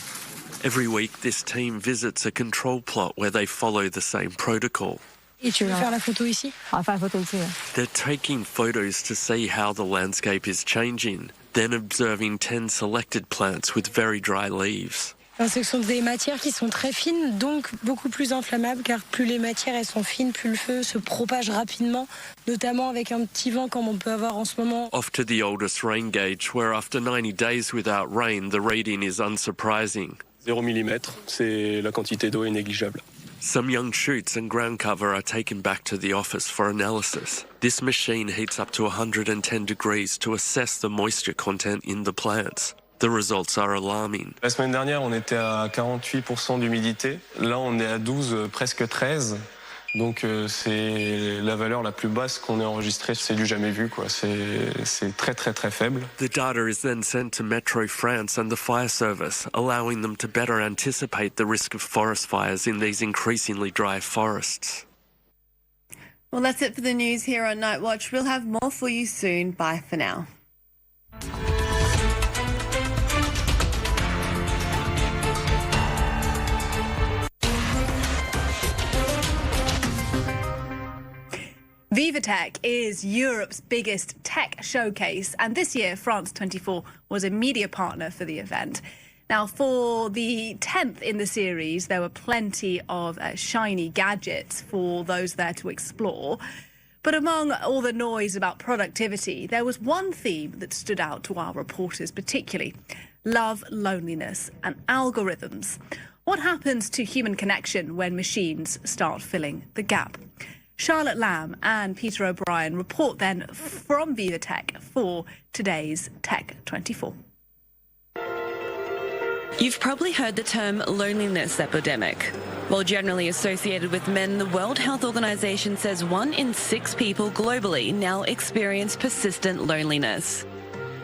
Every week, this team visits a control plot where they follow the same protocol. Et tu veux faire la photo ici? On va faire la photo ici. They're taking photos to see how the landscape is changing, then observing 10 selected plants with very dry leaves. Ce sont des matières qui sont très fines, donc beaucoup plus inflammables, car plus les matières elles sont fines, plus le feu se propage rapidement, notamment avec un petit vent comme on peut avoir en ce moment. Off to the oldest rain gauge, where after 90 days without rain, the reading is unsurprising. 0 mm, c'est la quantité d'eau est négligeable. Some young shoots and ground cover are taken back to the office for analysis. This machine heats up to 110 degrees to assess the moisture content in the plants. The results are alarming. La semaine dernière, on était à 48% d'humidité. Là, on est à 12, presque 13. Donc, c'est la valeur la plus basse qu'on ait enregistrée. C'est du jamais vu, quoi. C'est très, très, très faible. The data is then sent to Metro France and the fire service, allowing them to better anticipate the risk of forest fires in these increasingly dry forests. Well, that's it for the news here on Night Watch. We'll have more for you soon. Bye for now. VivaTech is Europe's biggest tech showcase, and this year France 24 was a media partner for the event. Now, for the 10th in the series, there were plenty of shiny gadgets for those there to explore. But among all the noise about productivity, there was one theme that stood out to our reporters particularly: love, loneliness, and algorithms. What happens to human connection when machines start filling the gap? Charlotte Lamb and Peter O'Brien report then from VivaTech for today's Tech 24. You've probably heard the term loneliness epidemic. While generally associated with men, the World Health Organization says 1 in 6 people globally now experience persistent loneliness.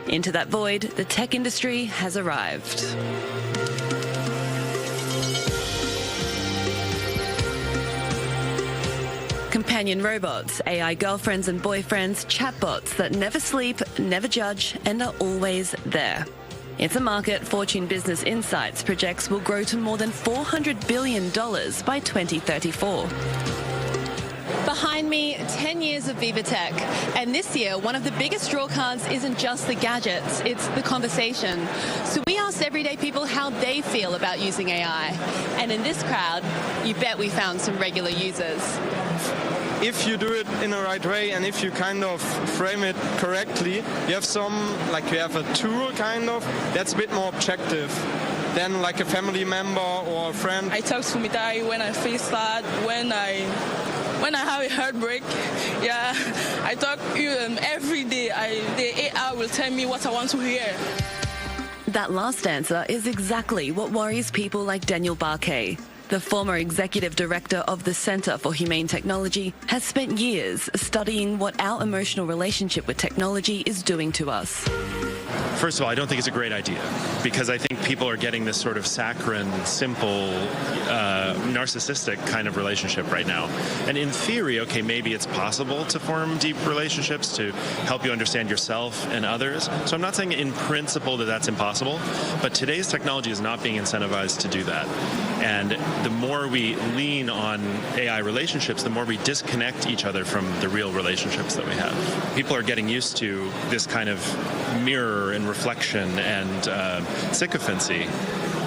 Into that void, the tech industry has arrived. Companion robots, AI girlfriends and boyfriends, chatbots that never sleep, never judge, and are always there. It's a market Fortune Business Insights projects will grow to more than $400 billion by 2034. Behind me, 10 years of VivaTech. And this year, one of the biggest draw cards isn't just the gadgets, it's the conversation. So we asked everyday people how they feel about using AI. And in this crowd, you bet we found some regular users. if you do it in the right way and if you kind of frame it correctly, you have you have a tool kind of that's a bit more objective than like a family member or a friend. I talk to Mitai when I feel sad, when I have a heartbreak. Yeah, I talk every day. The AI will tell me what I want to hear. That last answer is exactly what worries people like Daniel Barkay. The former executive director of the Centre for Humane Technology has spent years studying what our emotional relationship with technology is doing to us. First of all, I don't think it's a great idea because I think people are getting this sort of saccharine, simple, narcissistic kind of relationship right now. And in theory, okay, maybe it's possible to form deep relationships to help you understand yourself and others. So I'm not saying in principle that that's impossible, but today's technology is not being incentivized to do that. And the more we lean on AI relationships, the more we disconnect each other from the real relationships that we have. People are getting used to this kind of mirror and reflection and sycophancy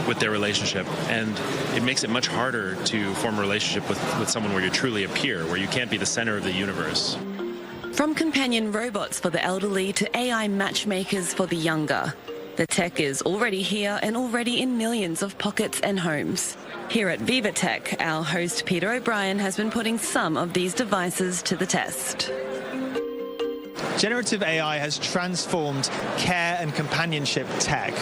with their relationship, and it makes it much harder to form a relationship with someone where you truly appear, where you can't be the center of the universe. From companion robots for the elderly to AI matchmakers for the younger, the tech is already here and already in millions of pockets and homes. Here at Viva Tech, our host Peter O'Brien has been putting some of these devices to the test. Generative AI has transformed care and companionship tech.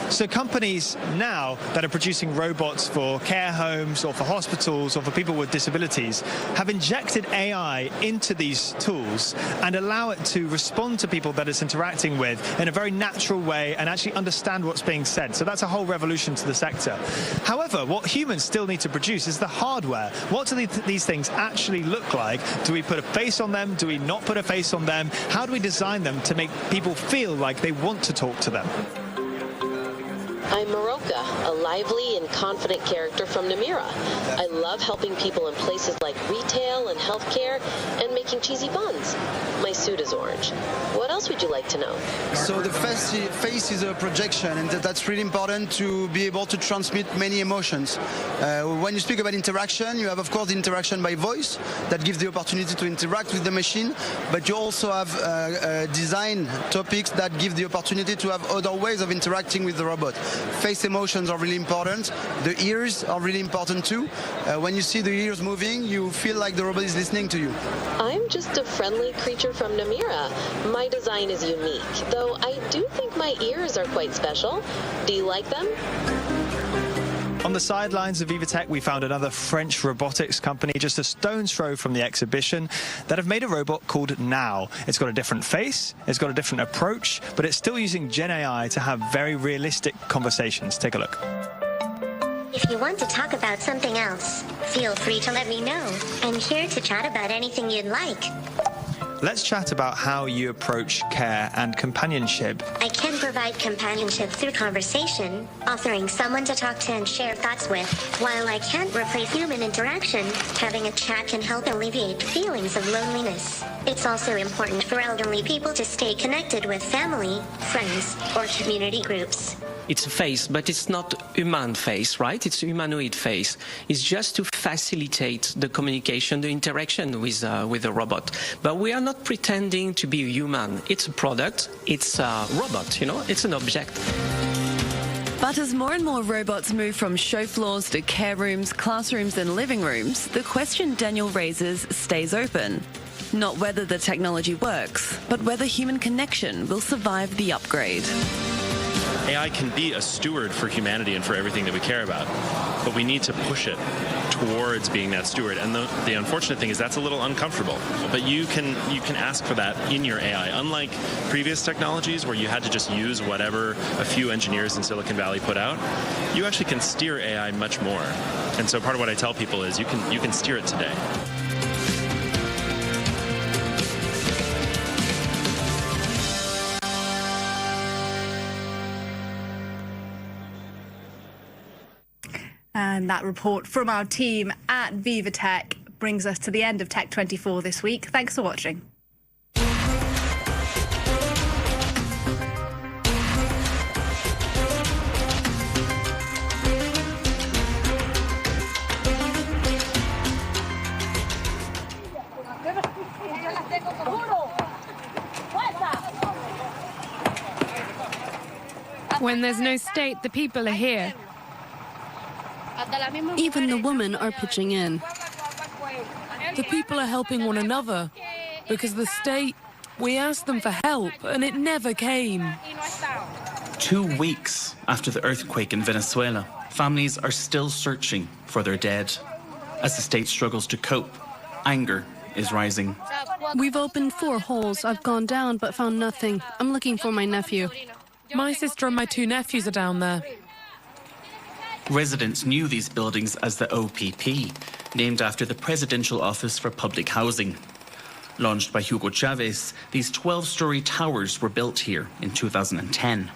So companies now that are producing robots for care homes or for hospitals or for people with disabilities have injected AI into these tools and allow it to respond to people that it's interacting with in a very natural way and actually understand what's being said. So that's a whole revolution to the sector. However, what humans still need to produce is the hardware. What do these things actually look like? Do we put a face on them? Do we not put a face on them? How do we design them to make people feel like they want to talk to them? I'm Maroka, a lively and confident character from Namira. I love helping people in places like retail and healthcare and making cheesy buns. My suit is orange. What else would you like to know? So the face is a projection, and that's really important to be able to transmit many emotions. When you speak about interaction, you have, of course, the interaction by voice that gives the opportunity to interact with the machine, but you also have design topics that give the opportunity to have other ways of interacting with the robot. Face emotions are really important. The ears are really important too. When you see the ears moving, you feel like the robot is listening to you. I'm just a friendly creature from Namira. My design is unique, though I do think my ears are quite special. Do you like them? On the sidelines of Viva Tech, we found another French robotics company just a stone's throw from the exhibition that have made a robot called Now. It's got a different face, it's got a different approach, but it's still using Gen AI to have very realistic conversations. Take a look. If you want to talk about something else, feel free to let me know. I'm here to chat about anything you'd like. Let's chat about how you approach care and companionship. I can provide companionship through conversation, offering someone to talk to and share thoughts with. While I can't replace human interaction, having a chat can help alleviate feelings of loneliness. It's also important for elderly people to stay connected with family, friends, or community groups. It's a face, but it's not human face, right? It's a humanoid face. It's just to facilitate the communication, the interaction with the robot. But we are not pretending to be a human. It's a product. It's a robot, you know? It's an object. But as more and more robots move from show floors to care rooms, classrooms and living rooms, the question Daniel raises stays open. Not whether the technology works, but whether human connection will survive the upgrade. AI can be a steward for humanity and for everything that we care about, but we need to push it towards being that steward. And the unfortunate thing is that's a little uncomfortable. But you can ask for that in your AI. Unlike previous technologies where you had to just use whatever a few engineers in Silicon Valley put out, you actually can steer AI much more. And so part of what I tell people is you can steer it today. And that report from our team at Viva Tech brings us to the end of Tech 24 this week. Thanks for watching. When there's no state, the people are here. Even the women are pitching in. The people are helping one another because the state, we asked them for help and it never came. 2 weeks after the earthquake in Venezuela, families are still searching for their dead. As the state struggles to cope, anger is rising. We've opened 4 holes. I've gone down but found nothing. I'm looking for my nephew. My sister and my 2 nephews are down there. Residents knew these buildings as the OPP, named after the Presidential Office for Public Housing. Launched by Hugo Chavez, these 12-story towers were built here in 2010.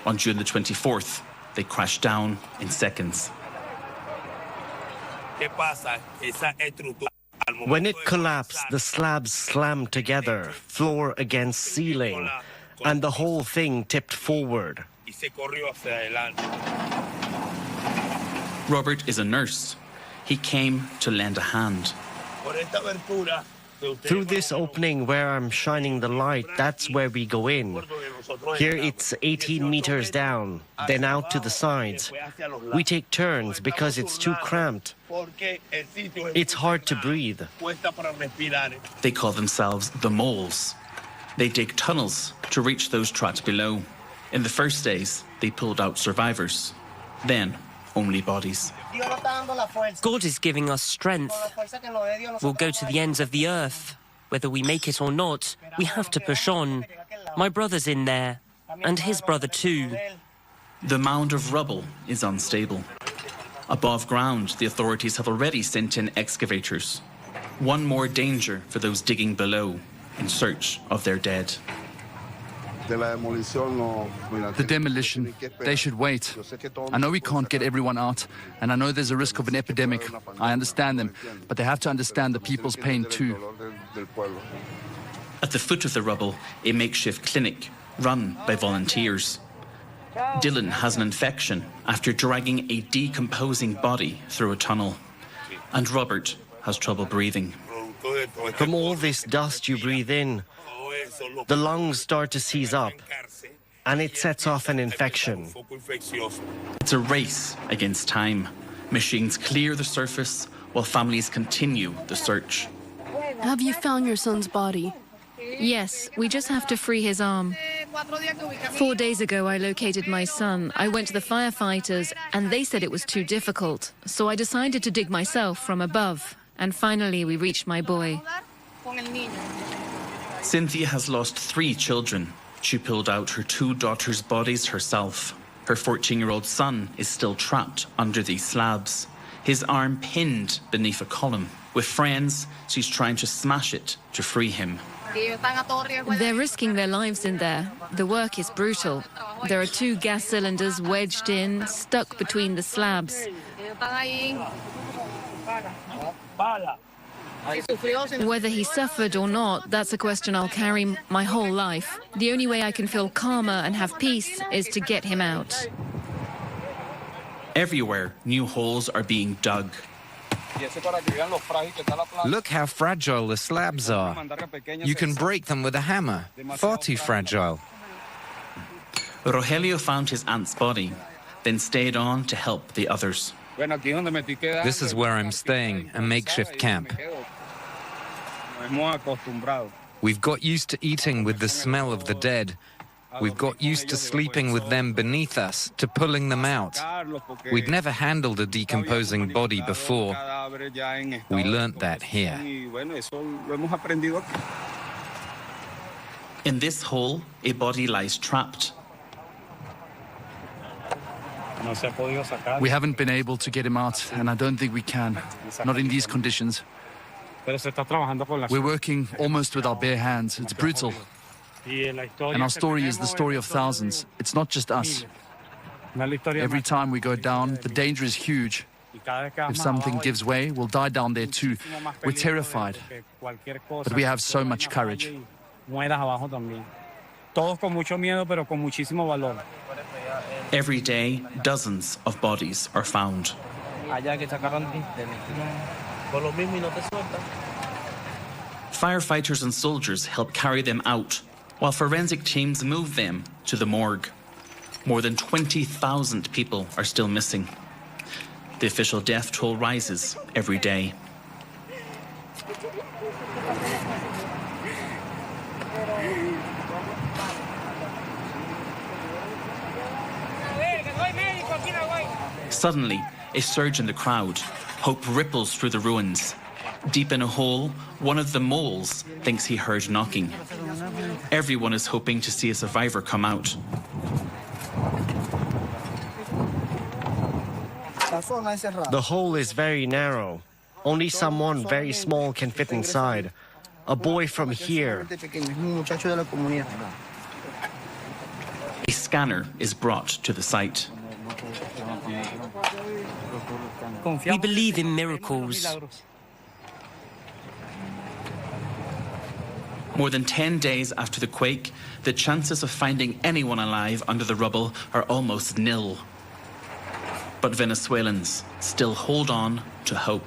On June the 24th, they crashed down in seconds. When it collapsed, the slabs slammed together, floor against ceiling, and the whole thing tipped forward. Robert is a nurse. He came to lend a hand. Through this opening where I'm shining the light, that's where we go in. Here it's 18 meters down, then out to the sides. We take turns because it's too cramped. It's hard to breathe. They call themselves the moles. They dig tunnels to reach those trapped below. In the first days, they pulled out survivors. Then, only bodies. God is giving us strength. We'll go to the ends of the earth. Whether we make it or not, we have to push on. My brother's in there, and his brother too. The mound of rubble is unstable. Above ground, the authorities have already sent in excavators. One more danger for those digging below in search of their dead. The demolition, they should wait. I know we can't get everyone out, and I know there's a risk of an epidemic. I understand them, but they have to understand the people's pain too. At the foot of the rubble, a makeshift clinic run by volunteers. Dylan has an infection after dragging a decomposing body through a tunnel. And Robert has trouble breathing. From all this dust you breathe in, the lungs start to seize up, and it sets off an infection. It's a race against time. Machines clear the surface while families continue the search. Have you found your son's body? Yes, we just have to free his arm. 4 days ago, I located my son. I went to the firefighters, and they said it was too difficult. So I decided to dig myself from above. And finally, we reached my boy. Cynthia has lost 3 children. She pulled out her 2 daughters' bodies herself. Her 14-year-old son is still trapped under these slabs, his arm pinned beneath a column. With friends, she's trying to smash it to free him. They're risking their lives in there. The work is brutal. There are 2 gas cylinders wedged in, stuck between the slabs. Whether he suffered or not, that's a question I'll carry my whole life. The only way I can feel calmer and have peace is to get him out. Everywhere, new holes are being dug. Look how fragile the slabs are. You can break them with a hammer. Far too fragile. Rogelio found his aunt's body, then stayed on to help the others. This is where I'm staying, a makeshift camp. We've got used to eating with the smell of the dead. We've got used to sleeping with them beneath us, to pulling them out. We'd never handled a decomposing body before. We learnt that here. In this hole, a body lies trapped. We haven't been able to get him out, and I don't think we can. Not in these conditions. We're working almost with our bare hands. It's brutal. And our story is the story of thousands. It's not just us. Every time we go down, the danger is huge. If something gives way, we'll die down there too. We're terrified. But we have so much courage. Every day, dozens of bodies are found. Firefighters and soldiers help carry them out, while forensic teams move them to the morgue. More than 20,000 people are still missing. The official death toll rises every day. Suddenly, a surge in the crowd. Hope ripples through the ruins. Deep in a hole, one of the moles thinks he heard knocking. Everyone is hoping to see a survivor come out. The hole is very narrow. Only someone very small can fit inside. A boy from here. A scanner is brought to the site. We believe in miracles. More than 10 days after the quake, the chances of finding anyone alive under the rubble are almost nil. But Venezuelans still hold on to hope.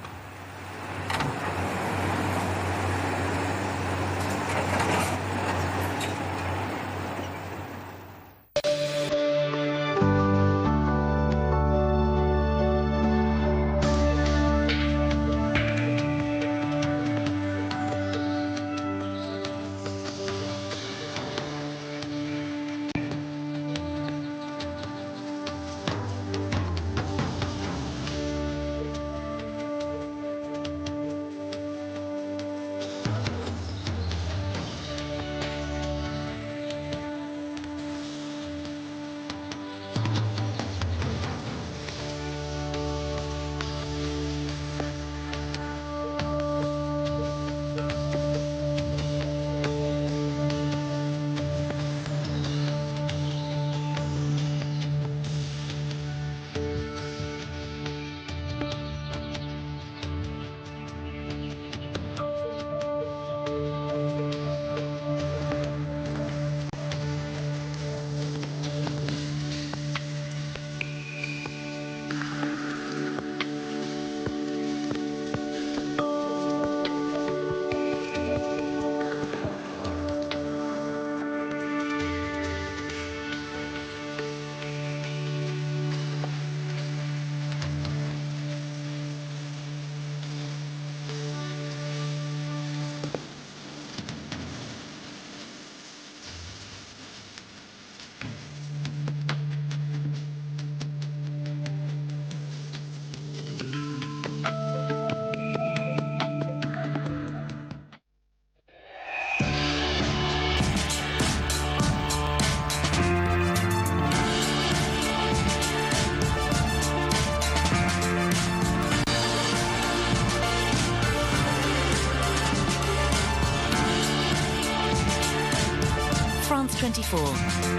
France 24,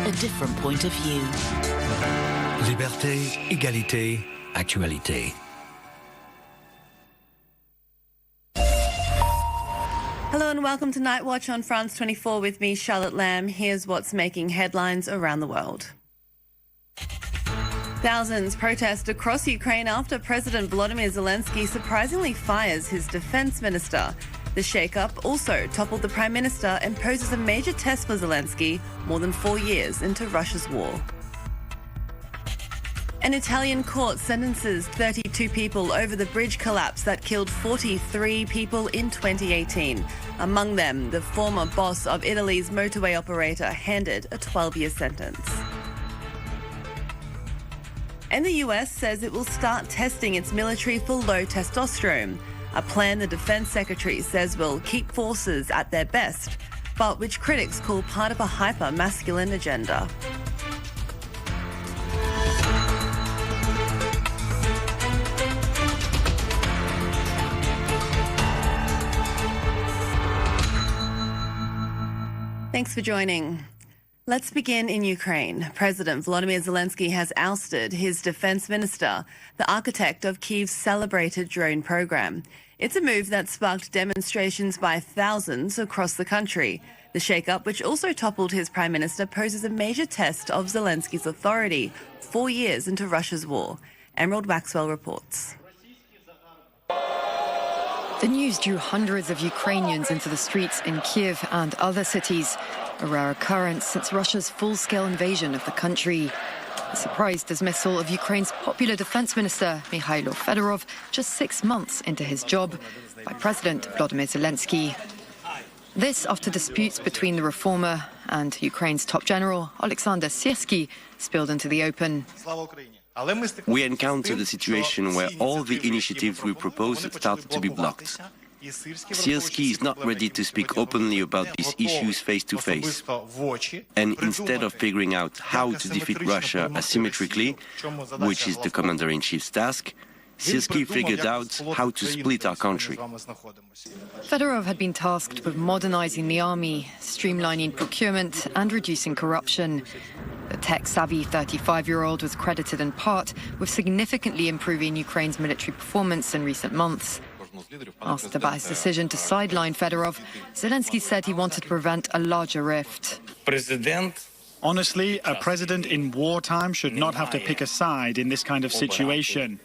a different point of view. Liberté, égalité, actualité. Hello and welcome to Night Watch on France 24 with me, Charlotte Lamb. Here's what's making headlines around the world. Thousands protest across Ukraine after President Volodymyr Zelensky surprisingly fires his defense minister. The shake-up also toppled the Prime Minister and poses a major test for Zelensky more than 4 years into Russia's war. An Italian court sentences 32 people over the bridge collapse that killed 43 people in 2018. Among them, the former boss of Italy's motorway operator handed a 12-year sentence. And the US says it will start testing its military for low testosterone, a plan the Defense Secretary says will keep forces at their best, but which critics call part of a hyper-masculine agenda. Thanks for joining. Let's begin in Ukraine. President Volodymyr Zelensky has ousted his defense minister, the architect of Kyiv's celebrated drone program. It's a move that sparked demonstrations by thousands across the country. The shake-up, which also toppled his prime minister, poses a major test of Zelensky's authority 4 years into Russia's war. Emerald Maxwell reports. The news drew hundreds of Ukrainians into the streets in Kiev and other cities, a rare occurrence since Russia's full-scale invasion of the country. A surprise dismissal of Ukraine's popular defense minister, Mikhailo Fedorov, just 6 months into his job, by President Volodymyr Zelensky. This after disputes between the reformer and Ukraine's top general, Alexander Syrskyi, spilled into the open. We encountered a situation where all the initiatives we proposed started to be blocked. Syrskyi is not ready to speak openly about these issues face-to-face. And instead of figuring out how to defeat Russia asymmetrically, which is the commander-in-chief's task, Syrskyi figured out how to split our country. Fedorov had been tasked with modernizing the army, streamlining procurement and reducing corruption. The tech-savvy 35-year-old was credited in part with significantly improving Ukraine's military performance in recent months. Asked about his decision to sideline Fedorov, Zelensky said he wanted to prevent a larger rift. Honestly, a president in wartime should not have to pick a side in this kind of situation.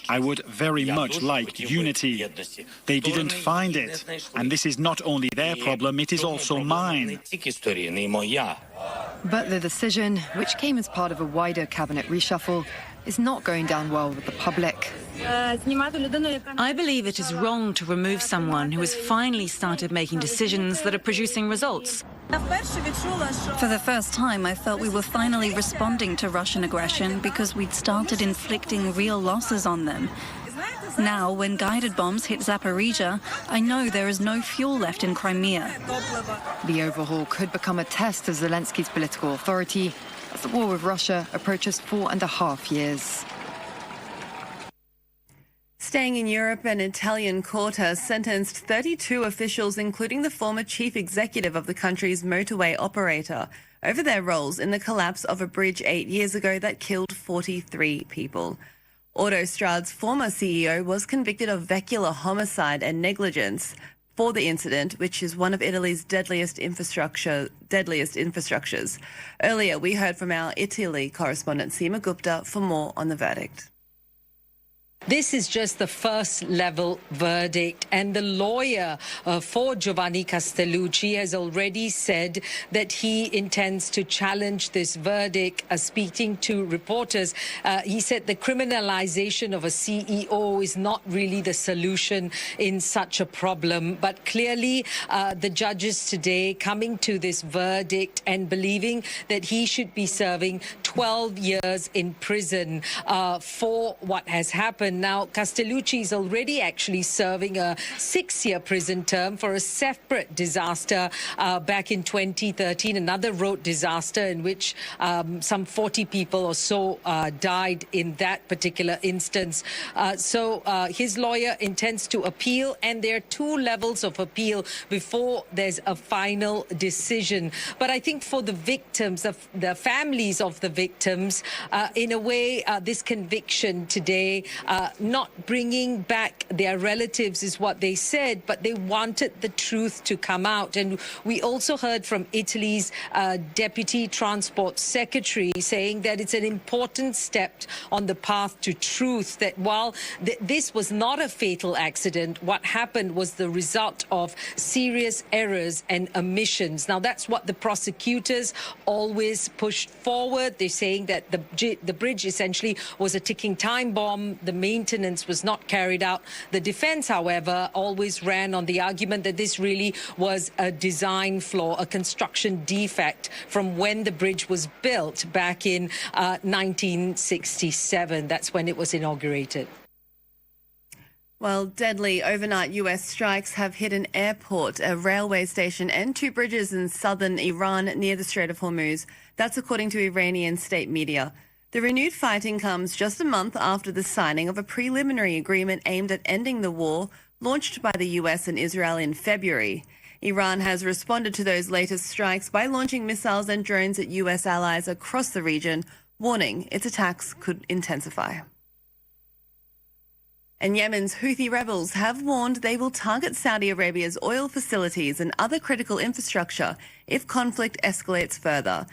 I would very much like unity. They didn't find it, and this is not only their problem, it is also mine. But the decision, which came as part of a wider cabinet reshuffle, is not going down well with the public. I believe it is wrong to remove someone who has finally started making decisions that are producing results. For the first time, I felt we were finally responding to Russian aggression because we'd started inflicting real losses on them. Now, when guided bombs hit Zaporizhia, I know there is no fuel left in Crimea. The overhaul could become a test of Zelensky's political authority as the war with Russia approaches 4.5 years. Staying in Europe, an Italian court has sentenced 32 officials, including the former chief executive of the country's motorway operator, over their roles in the collapse of a bridge 8 years ago that killed 43 people. Autostrad's former CEO was convicted of vehicular homicide and negligence for the incident, which is one of Italy's deadliest infrastructures. Earlier, we heard from our Italy correspondent Seema Gupta for more on the verdict. This is just the first level verdict, and the lawyer for Giovanni Castellucci has already said that he intends to challenge this verdict. Speaking to reporters, he said the criminalization of a CEO is not really the solution in such a problem. But clearly, the judges today coming to this verdict and believing that he should be serving 12 years in prison for what has happened. Now, Castellucci is already actually serving a 6-year prison term for a separate disaster back in 2013, another road disaster in which some 40 people or so died in that particular instance. So his lawyer intends to appeal, and there are 2 levels of appeal before there's a final decision. But I think for the victims, the families of the victims, in a way, this conviction today, not bringing back their relatives is what they said, but they wanted the truth to come out. And we also heard from Italy's Deputy Transport Secretary saying that it's an important step on the path to truth, that while this was not a fatal accident, what happened was the result of serious errors and omissions. Now, that's what the prosecutors always pushed forward. They're saying that the bridge essentially was a ticking time bomb. The maintenance was not carried out. The defense, however, always ran on the argument that this really was a design flaw, a construction defect from when the bridge was built back in 1967. That's when it was inaugurated. Well, deadly overnight US strikes have hit an airport, a railway station and 2 bridges in southern Iran near the Strait of Hormuz. That's according to Iranian state media. The renewed fighting comes just a month after the signing of a preliminary agreement aimed at ending the war, launched by the US and Israel in February. Iran has responded to those latest strikes by launching missiles and drones at US allies across the region, warning its attacks could intensify. And Yemen's Houthi rebels have warned they will target Saudi Arabia's oil facilities and other critical infrastructure if conflict escalates further.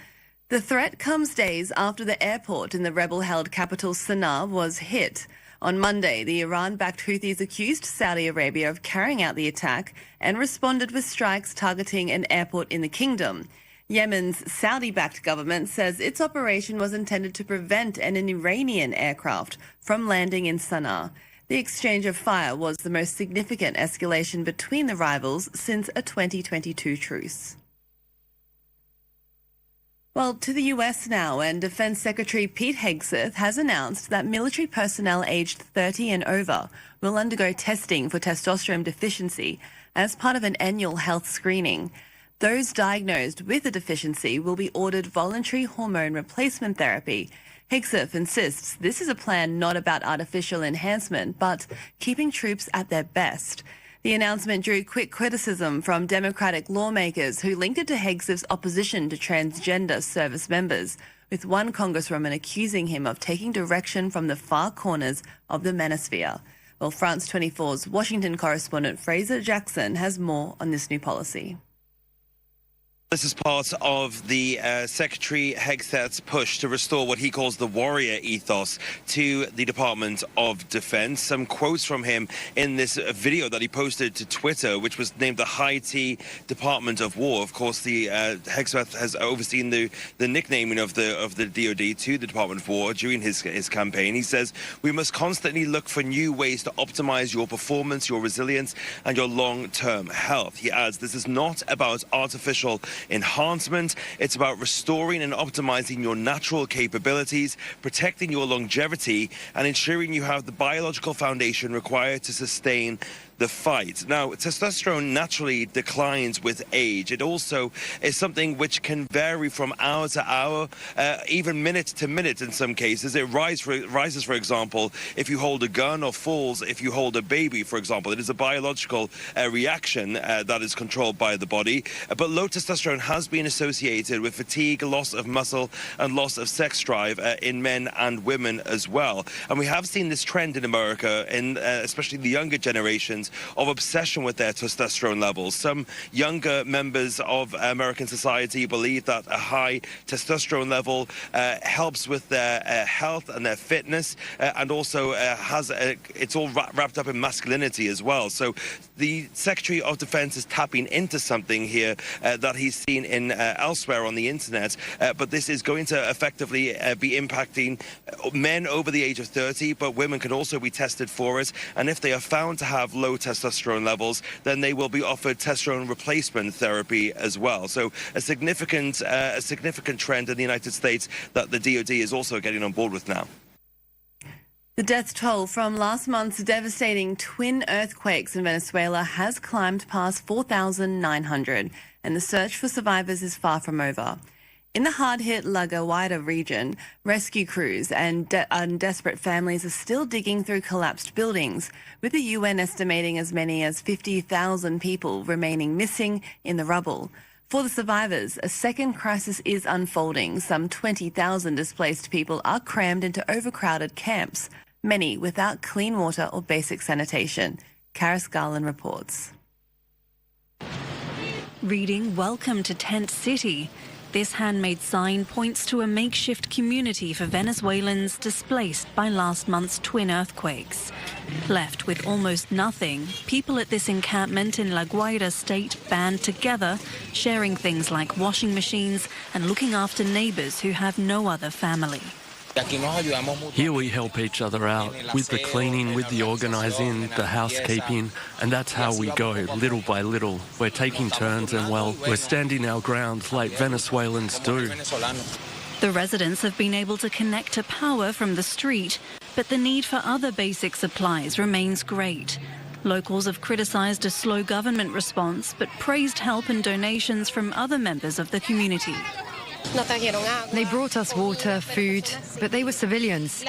The threat comes days after the airport in the rebel-held capital Sana'a was hit. On Monday, the Iran-backed Houthis accused Saudi Arabia of carrying out the attack and responded with strikes targeting an airport in the kingdom. Yemen's Saudi-backed government says its operation was intended to prevent an Iranian aircraft from landing in Sana'a. The exchange of fire was the most significant escalation between the rivals since a 2022 truce. Well, to the US now, and Defense Secretary Pete Hegseth has announced that military personnel aged 30 and over will undergo testing for testosterone deficiency as part of an annual health screening. Those diagnosed with a deficiency will be ordered voluntary hormone replacement therapy. Hegseth insists this is a plan not about artificial enhancement, but keeping troops at their best. The announcement drew quick criticism from Democratic lawmakers who linked it to Hegseth's opposition to transgender service members, with one congresswoman accusing him of taking direction from the far corners of the manosphere. Well, France 24's Washington correspondent Fraser Jackson has more on this new policy. This is part of the Secretary Hegseth's push to restore what he calls the warrior ethos to the Department of Defense. Some quotes from him in this video that he posted to Twitter, which was named the High T Department of War. Of course, the Hegseth has overseen the nicknaming of the DoD to the Department of War during his campaign. He says, "We must constantly look for new ways to optimize your performance, your resilience, and your long-term health." He adds, "This is not about artificial enhancement. It's about restoring and optimizing your natural capabilities, protecting your longevity, and ensuring you have the biological foundation required to sustain the fight." Now, testosterone naturally declines with age. It also is something which can vary from hour to hour, even minute to minute in some cases. It rises, for example, if you hold a gun, or falls if you hold a baby, for example. It is a biological reaction that is controlled by the body. But low testosterone has been associated with fatigue, loss of muscle, and loss of sex drive in men and women as well. And we have seen this trend in America, in especially the younger generations, of obsession with their testosterone levels. Some younger members of American society believe that a high testosterone level helps with their health and their fitness, and also it's all wrapped up in masculinity as well. So the Secretary of Defense is tapping into something here that he's seen in elsewhere on the internet, but this is going to effectively be impacting men over the age of 30, but women can also be tested for it, and if they are found to have low testosterone levels, then they will be offered testosterone replacement therapy as well. So a significant trend in the United States that the DoD is also getting on board with now. The death toll from last month's devastating twin earthquakes in Venezuela has climbed past 4,900, and the search for survivors is far from over. In the hard-hit La Guaira region, rescue crews and desperate families are still digging through collapsed buildings, with the UN estimating as many as 50,000 people remaining missing in the rubble. For the survivors, a second crisis is unfolding. Some 20,000 displaced people are crammed into overcrowded camps, many without clean water or basic sanitation. Karis Garland reports. Reading Welcome to Tent City. This handmade sign points to a makeshift community for Venezuelans displaced by last month's twin earthquakes. Left with almost nothing, people at this encampment in La Guaira state band together, sharing things like washing machines and looking after neighbors who have no other family. Here we help each other out with the cleaning, with the organising, the housekeeping, and that's how we go, little by little. We're taking turns and, well, we're standing our ground like Venezuelans do. The residents have been able to connect to power from the street, but the need for other basic supplies remains great. Locals have criticised a slow government response, but praised help and donations from other members of the community. They brought us water, food, but they were civilians.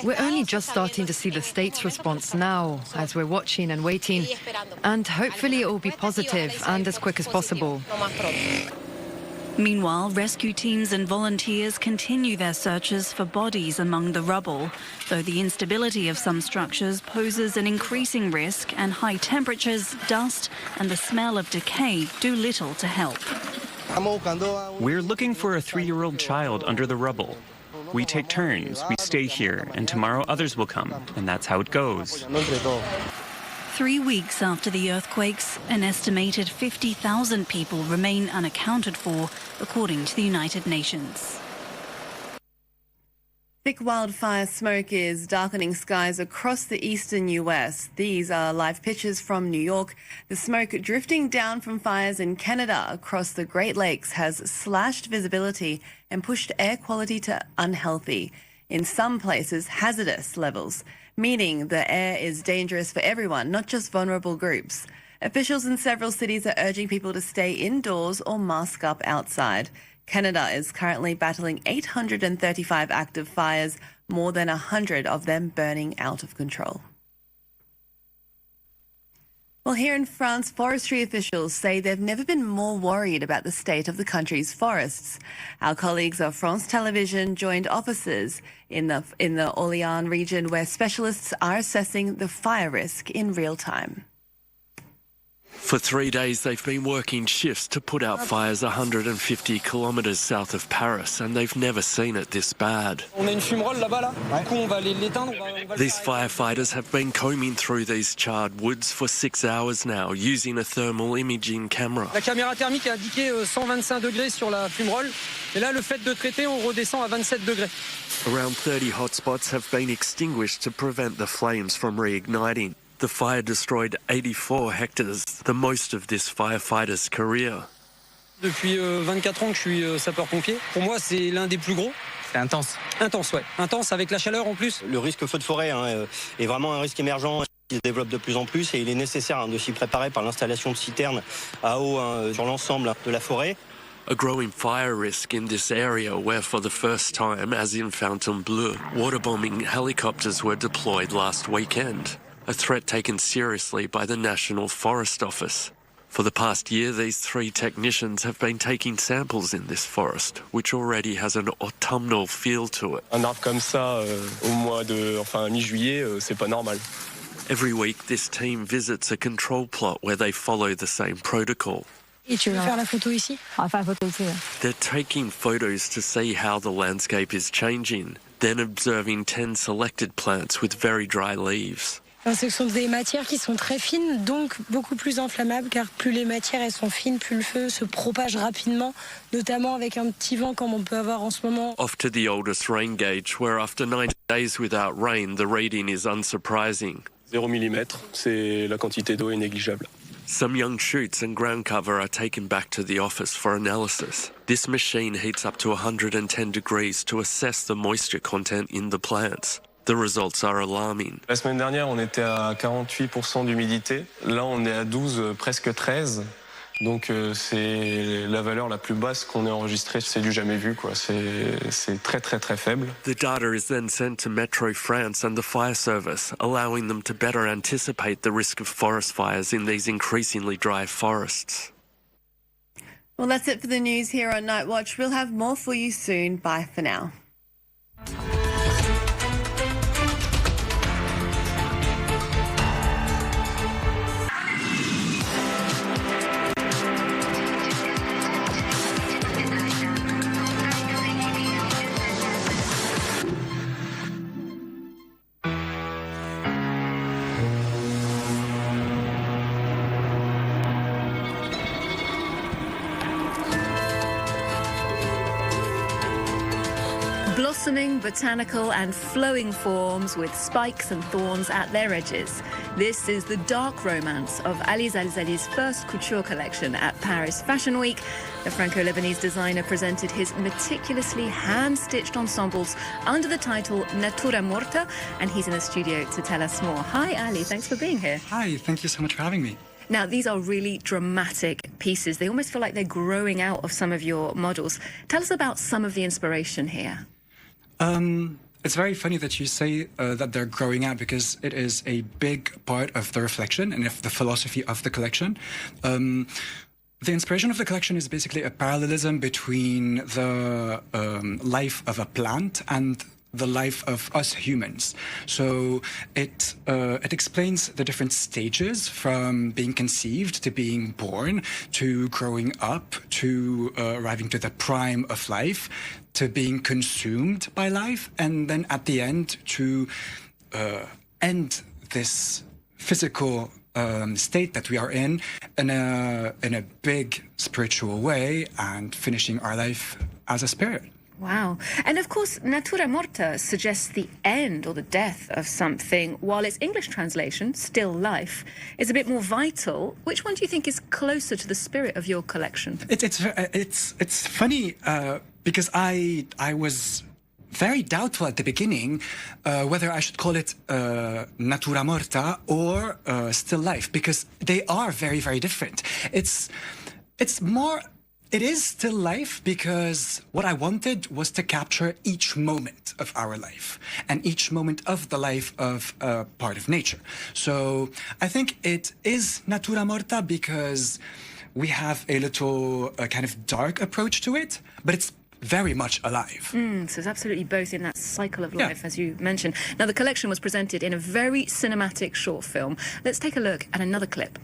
We're only just starting to see the state's response now, as we're watching and waiting, and hopefully it will be positive and as quick as possible. Meanwhile, rescue teams and volunteers continue their searches for bodies among the rubble, though the instability of some structures poses an increasing risk, and high temperatures, dust, and the smell of decay do little to help. We're looking for a 3-year-old child under the rubble. We take turns, we stay here, and tomorrow others will come, and that's how it goes. 3 weeks after the earthquakes, an estimated 50,000 people remain unaccounted for, according to the United Nations. Thick wildfire smoke is darkening skies across the eastern US. These are live pictures from New York. The smoke drifting down from fires in Canada across the Great Lakes has slashed visibility and pushed air quality to unhealthy. In some places, hazardous levels, meaning the air is dangerous for everyone, not just vulnerable groups. Officials in several cities are urging people to stay indoors or mask up outside. Canada is currently battling 835 active fires, more than 100 of them burning out of control. Well, here in France, forestry officials say they've never been more worried about the state of the country's forests. Our colleagues of France Television joined officers in the Orléans region where specialists are assessing the fire risk in real time. For 3 days, they've been working shifts to put out fires 150 kilometres south of Paris, and they've never seen it this bad. These firefighters have been combing through these charred woods for 6 hours now, using a thermal imaging camera. La caméra thermique a indiqué 125 degrés sur la fumerole, et là, le fait de traiter, on redescend à 27 degrés. Around 30 hotspots have been extinguished to prevent the flames from reigniting. The fire destroyed 84 hectares, the most of this firefighter's career. Depuis 24 ans que je suis sapeur-pompier, pour moi c'est l'un des plus gros. C'est intense. Intense, ouais. Intense avec la chaleur en plus. Le risque feu de forêt est vraiment un risque émergent qui se développe de plus en plus et il est nécessaire de s'y préparer par l'installation de citernes à eau sur l'ensemble de la forêt. A growing fire risk in this area where for the first time, as in Fontainebleau, waterbombing helicopters were deployed last weekend. A threat taken seriously by the National Forest Office. For the past year, these 3 technicians have been taking samples in this forest, which already has an autumnal feel to it. Un arbre comme ça, mi-juillet, c'est pas normal. Every week, this team visits a control plot where they follow the same protocol. Et tu veux faire la photo ici? On va faire la photo ici. They're taking photos to see how the landscape is changing, then observing 10 selected plants with very dry leaves. Ce sont des matières qui sont très fines, donc beaucoup plus inflammables, car plus les matières elles sont fines, plus le feu se propage rapidement, notamment avec un petit vent comme on peut avoir en ce moment. Off to the oldest rain gauge, where after 9 days without rain, the reading is unsurprising. 0 mm, c'est la quantité d'eau est négligeable. Some young shoots and ground cover are taken back to the office for analysis. This machine heats up to 110 degrees to assess the moisture content in the plants. The results are alarming. La semaine dernière, on était à 48% d'humidité. Là, on est à 12, presque 13. Donc, c'est la valeur la plus basse qu'on ait enregistrée. C'est du jamais vu, quoi. C'est très, très, très faible. The data is then sent to Metro France and the fire service, allowing them to better anticipate the risk of forest fires in these increasingly dry forests. Well, that's it for the news here on Night Watch. We'll have more for you soon. Bye for now. Blossoming, botanical and flowing forms with spikes and thorns at their edges. This is the dark romance of Ali Zalzali's first couture collection at Paris Fashion Week. The Franco-Lebanese designer presented his meticulously hand-stitched ensembles under the title Natura Morta, and he's in the studio to tell us more. Hi, Ali. Thanks for being here. Hi. Thank you so much for having me. Now, these are really dramatic pieces. They almost feel like they're growing out of some of your models. Tell us about some of the inspiration here. It's very funny that you say that they're growing out, because it is a big part of the reflection and of the philosophy of the collection. The inspiration of the collection is basically a parallelism between the life of a plant and the life of us humans. So it explains the different stages from being conceived to being born, to growing up, to arriving to the prime of life, to being consumed by life, and then at the end to end this physical state that we are in a big spiritual way and finishing our life as a spirit. Wow. And of course, natura morta suggests the end or the death of something, while its English translation, still life, is a bit more vital. Which one do you think is closer to the spirit of your collection? It's funny because I was very doubtful at the beginning whether I should call it natura morta or still life, because they are very, very different. It is still life because what I wanted was to capture each moment of our life and each moment of the life of a part of nature. So I think it is natura morta because we have a little kind of dark approach to it, but it's very much alive. So it's absolutely both in that cycle of life, as you mentioned. Now, the collection was presented in a very cinematic short film. Let's take a look at another clip.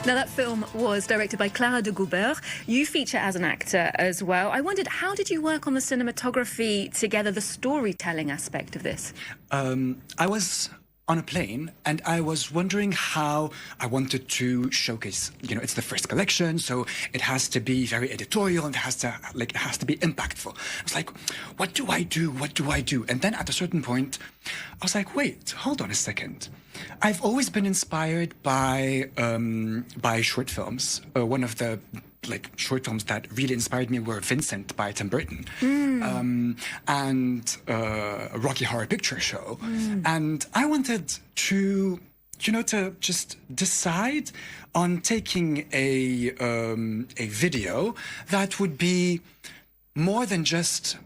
Now, that film was directed by Clara de Goubert. You feature as an actor as well. I wondered, how did you work on the cinematography together, the storytelling aspect of this? I was on a plane and I was wondering how I wanted to showcase, it's the first collection, so it has to be very editorial and it has to be impactful. I was like, what do I do? What do I do? And then at a certain point, I was like, wait, hold on a second. I've always been inspired by short films. One of the short films that really inspired me were Vincent by Tim Burton and Rocky Horror Picture Show. And I wanted to just decide on taking a video that would be more than just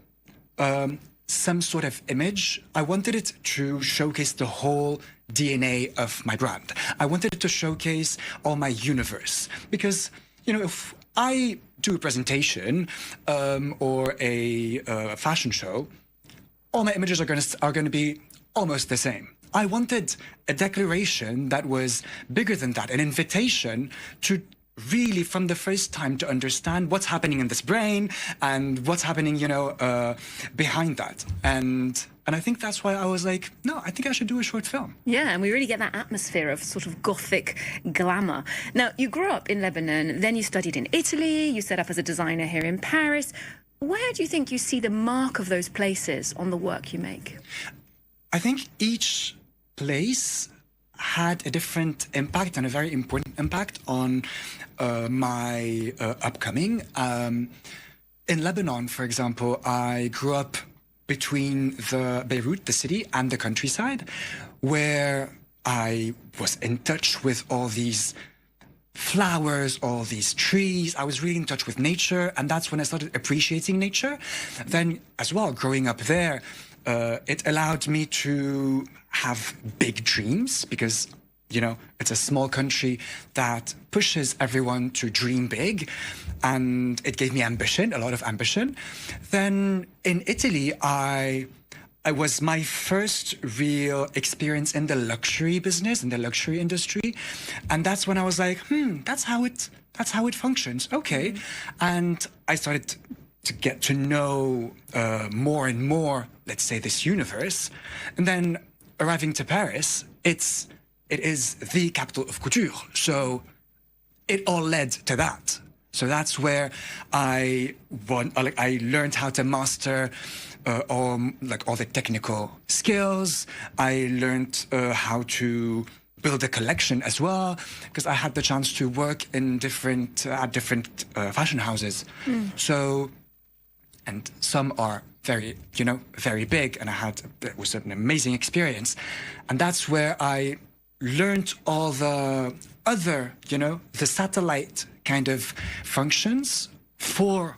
some sort of image. I wanted it to showcase the whole DNA of my brand. I wanted it to showcase all my universe, because if I do a presentation or a fashion show, all my images are going to be almost the same. I wanted a declaration that was bigger than that, an invitation to really, from the first time, to understand what's happening in this brain and what's happening, behind that. And I think that's why I was like, no, I think I should do a short film. Yeah, and we really get that atmosphere of sort of gothic glamour. Now, you grew up in Lebanon, then you studied in Italy, you set up as a designer here in Paris. Where do you think you see the mark of those places on the work you make? I think each place had a different impact and a very important impact on my upcoming. In Lebanon, for example, I grew up between Beirut, the city, and the countryside, where I was in touch with all these flowers, all these trees. I was really in touch with nature, and that's when I started appreciating nature. Then, as well, growing up there, it allowed me to have big dreams, because it's a small country that pushes everyone to dream big, and it gave me ambition, a lot of ambition. Then in Italy, I was my first real experience in the luxury business, in the luxury industry, and that's when I was like, that's how it functions. Okay, and I started to get to know more and more, let's say, this universe, and then arriving to Paris, it is the capital of couture, so it all led to that. So that's where I learned how to master all the technical skills. I learned how to build a collection as well, because I had the chance to work in different fashion houses. So, and some are very big, and it was an amazing experience. And that's where I learned all the other, the satellite kind of functions for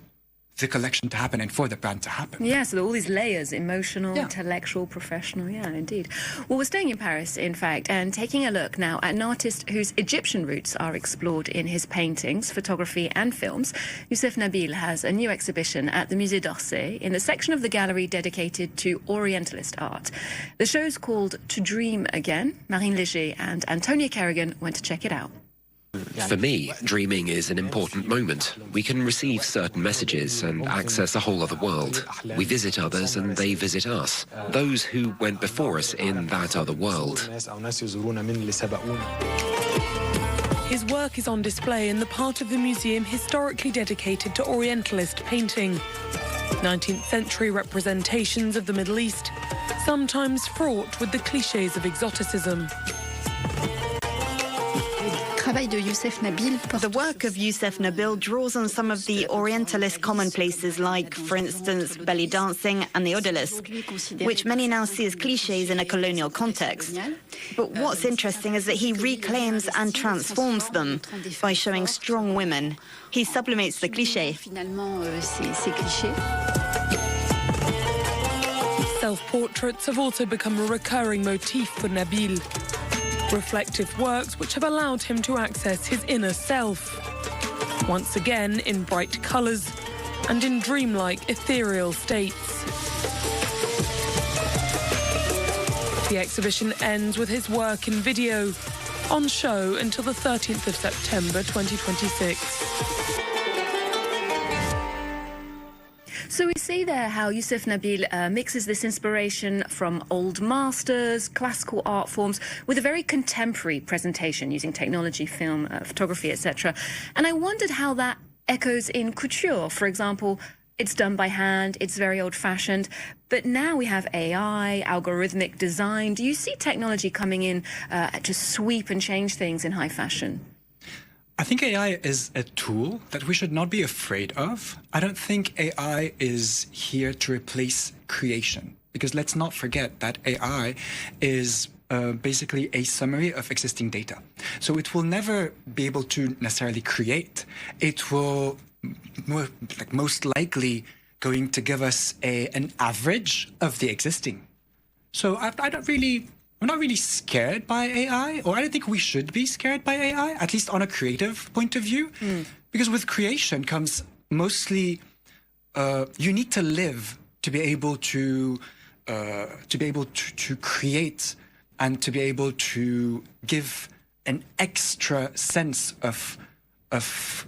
the collection to happen and for the brand to happen. Yeah, so there are all these layers, emotional, intellectual, professional, yeah, indeed. Well, we're staying in Paris, in fact, and taking a look now at an artist whose Egyptian roots are explored in his paintings, photography and films. Youssef Nabil has a new exhibition at the Musée d'Orsay in the section of the gallery dedicated to Orientalist art. The show's called To Dream Again. Marine Léger and Antonia Kerrigan went to check it out. For me, dreaming is an important moment. We can receive certain messages and access a whole other world. We visit others and they visit us, those who went before us in that other world. His work is on display in the part of the museum historically dedicated to Orientalist painting. 19th century representations of the Middle East, sometimes fraught with the clichés of exoticism. The work of Youssef Nabil draws on some of the Orientalist commonplaces like, for instance, belly dancing and the odalisque, which many now see as clichés in a colonial context. But what's interesting is that he reclaims and transforms them by showing strong women. He sublimates the cliché. Self-portraits have also become a recurring motif for Nabil. Reflective works which have allowed him to access his inner self. Once again in bright colours and in dreamlike ethereal states. The exhibition ends with his work in video, on show until the 13th of September 2026. So we see there how Youssef Nabil mixes this inspiration from old masters, classical art forms, with a very contemporary presentation using technology, film, photography, etc. And I wondered how that echoes in couture. For example, it's done by hand, it's very old-fashioned, but now we have AI, algorithmic design. Do you see technology coming in to sweep and change things in high fashion? I think AI is a tool that we should not be afraid of. I don't think AI is here to replace creation, because let's not forget that AI is basically a summary of existing data. So it will never be able to necessarily create. It will most likely going to give us an average of the existing. So I'm not really scared by AI, or I don't think we should be scared by AI, at least on a creative point of view. Because with creation comes mostly, you need to live to be able to create and to be able to give an extra sense of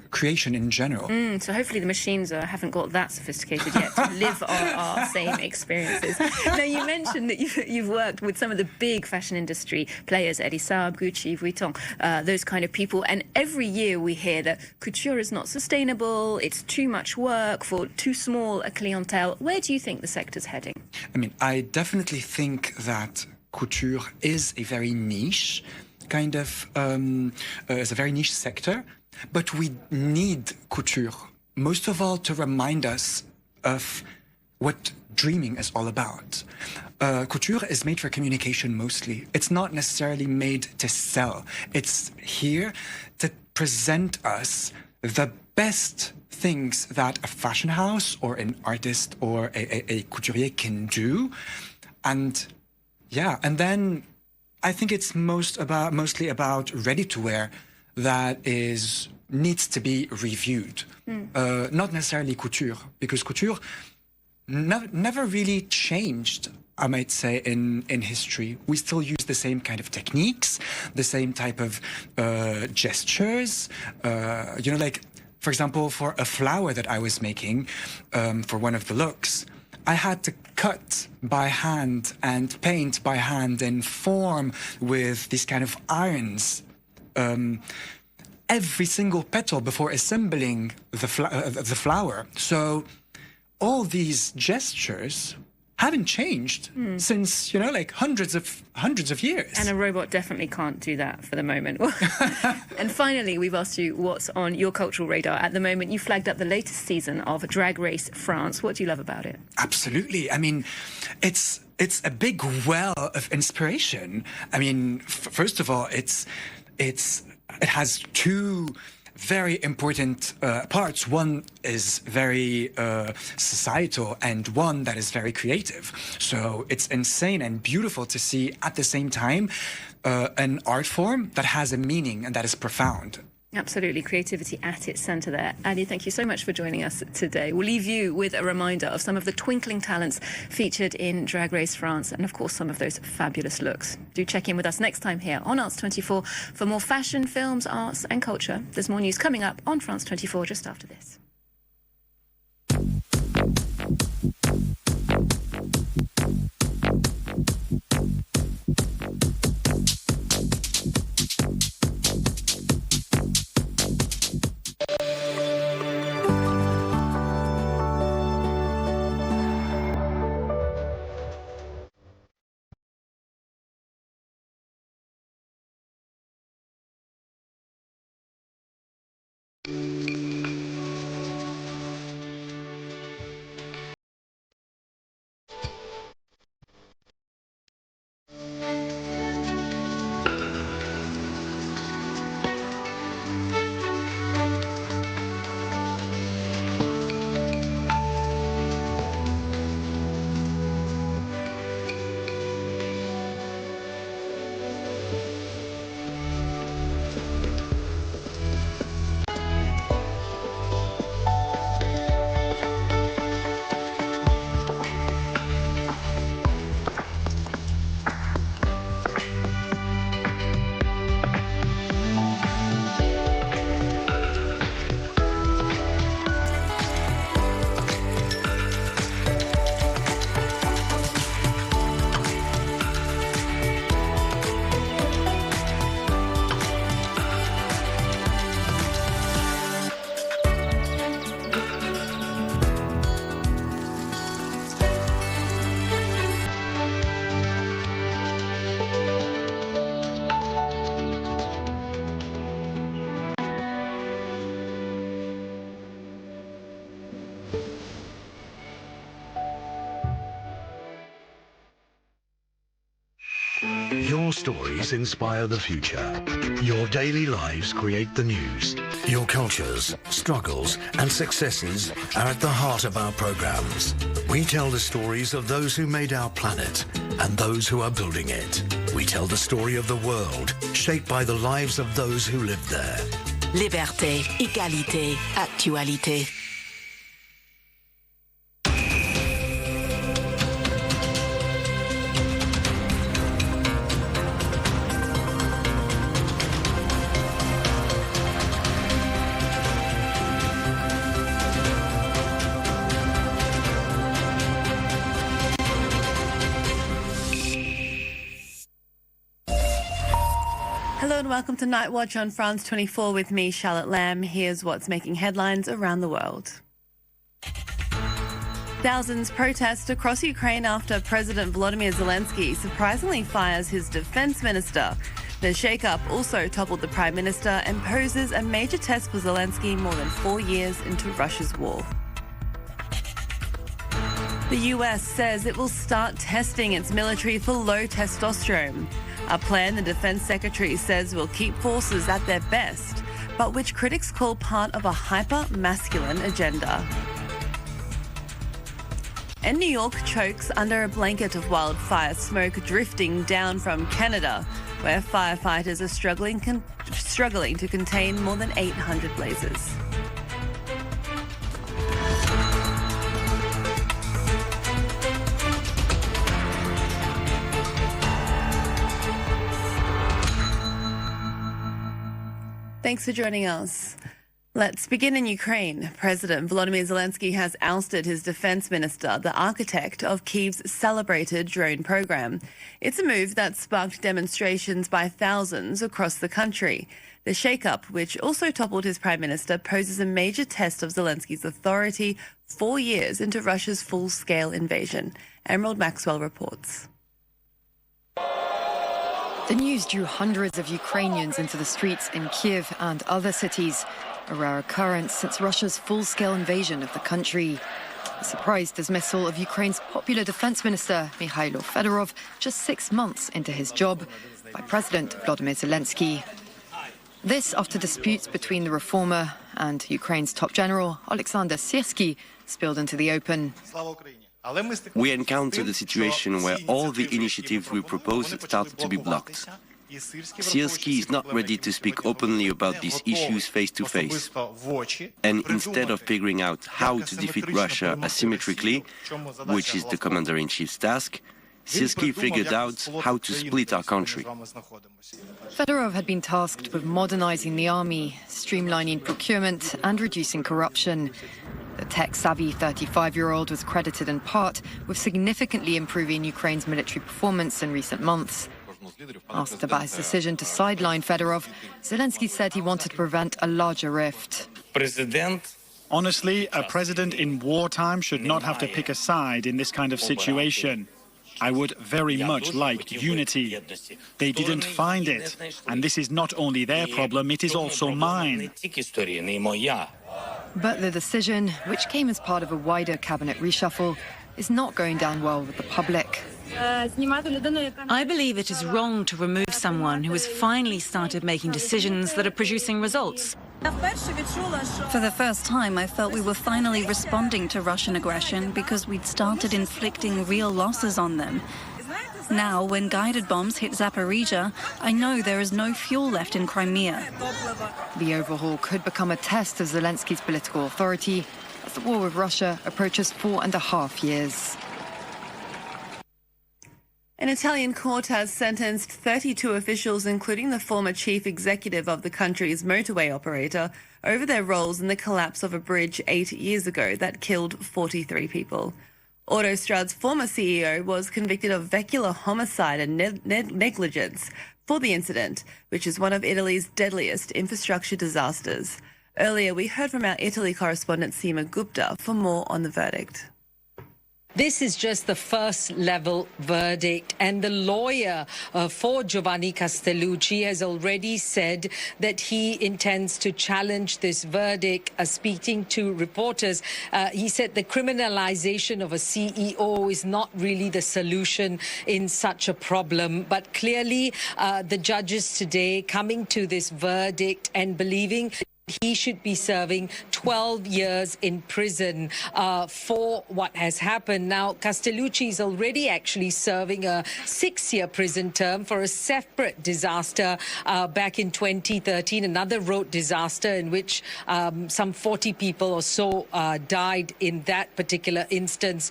creation in general. So hopefully the machines haven't got that sophisticated yet to live our same experiences. Now, you mentioned that you've worked with some of the big fashion industry players, Eddie Saab, Gucci, Vuitton, those kind of people. And every year we hear that couture is not sustainable, it's too much work for too small a clientele. Where do you think the sector's heading? I mean, I definitely think that couture is a very niche kind of, is a very niche sector. But we need couture, most of all, to remind us of what dreaming is all about. Couture is made for communication mostly. It's not necessarily made to sell. It's here to present us the best things that a fashion house or an artist or a couturier can do. And yeah, and then I think it's mostly about ready-to-wear that needs to be reviewed. Not necessarily couture, because couture never really changed, I might say, in history. We still use the same kind of techniques, the same type of gestures. Like, for example, for a flower that I was making for one of the looks, I had to cut by hand and paint by hand and form with these kind of irons every single petal before assembling the flower. So all these gestures haven't changed since, like hundreds of years. And a robot definitely can't do that for the moment. And finally, we've asked you what's on your cultural radar at the moment. You flagged up the latest season of Drag Race France. What do you love about it? Absolutely. I mean, it's a big well of inspiration. I mean, first of all, it has two very important parts. One is very societal and one that is very creative. So it's insane and beautiful to see at the same time an art form that has a meaning and that is profound. Absolutely, creativity at its centre there. Ali, thank you so much for joining us today. We'll leave you with a reminder of some of the twinkling talents featured in Drag Race France and, of course, some of those fabulous looks. Do check in with us next time here on Arts 24 for more fashion, films, arts and culture. There's more news coming up on France 24 just after this. Your stories inspire the future. Your daily lives create the news. Your cultures, struggles and successes are at the heart of our programs. We tell the stories of those who made our planet and those who are building it. We tell the story of the world, shaped by the lives of those who live there. Liberté, égalité, actualité. Hello and welcome to Night Watch on France 24 with me, Charlotte Lamb. Here's what's making headlines around the world. Thousands protest across Ukraine after President Volodymyr Zelensky surprisingly fires his defense minister. The shake-up also toppled the prime minister and poses a major test for Zelensky more than 4 years into Russia's war. The US says it will start testing its military for low testosterone. A plan the Defense Secretary says will keep forces at their best, but which critics call part of a hyper-masculine agenda. And New York chokes under a blanket of wildfire smoke drifting down from Canada, where firefighters are struggling to contain more than 800 blazes. Thanks for joining us. Let's begin in Ukraine. President Volodymyr Zelensky has ousted his defense minister, the architect of Kyiv's celebrated drone program. It's a move that sparked demonstrations by thousands across the country. The shake-up, which also toppled his prime minister, poses a major test of Zelensky's authority 4 years into Russia's full-scale invasion. Emerald Maxwell reports. The news drew hundreds of Ukrainians into the streets in Kiev and other cities, a rare occurrence since Russia's full-scale invasion of the country. A surprise dismissal of Ukraine's popular defense minister, Mikhailo Fedorov, just 6 months into his job, by President Volodymyr Zelensky. This after disputes between the reformer and Ukraine's top general, Alexander Syrskyi, spilled into the open. We encountered a situation where all the initiatives we proposed started to be blocked. Syrskyi is not ready to speak openly about these issues face-to-face. And instead of figuring out how to defeat Russia asymmetrically, which is the commander-in-chief's task, Syrskyi figured out how to split our country. Fedorov had been tasked with modernizing the army, streamlining procurement and reducing corruption. The tech-savvy 35-year-old was credited in part with significantly improving Ukraine's military performance in recent months. Asked about his decision to sideline Fedorov, Zelensky said he wanted to prevent a larger rift. Honestly, a president in wartime should not have to pick a side in this kind of situation. I would very much like unity. They didn't find it, and this is not only their problem, it is also mine. But the decision, which came as part of a wider cabinet reshuffle, is not going down well with the public. I believe it is wrong to remove someone who has finally started making decisions that are producing results. For the first time, I felt we were finally responding to Russian aggression because we'd started inflicting real losses on them. Now, when guided bombs hit Zaporizhia, I know there is no fuel left in Crimea. The overhaul could become a test of Zelensky's political authority as the war with Russia approaches 4.5 years. An Italian court has sentenced 32 officials, including the former chief executive of the country's motorway operator, over their roles in the collapse of a bridge 8 years ago that killed 43 people. Autostrad's former CEO was convicted of vehicular homicide and negligence for the incident, which is one of Italy's deadliest infrastructure disasters. Earlier, we heard from our Italy correspondent Seema Gupta for more on the verdict. This is just the first level verdict, and the lawyer for Giovanni Castellucci has already said that he intends to challenge this verdict. Speaking to reporters, he said the criminalization of a CEO is not really the solution in such a problem. But clearly, the judges today coming to this verdict and believing he should be serving 12 years in prison for what has happened. Now, Castellucci is already actually serving a 6-year prison term for a separate disaster back in 2013, another road disaster in which some 40 people or so died in that particular instance.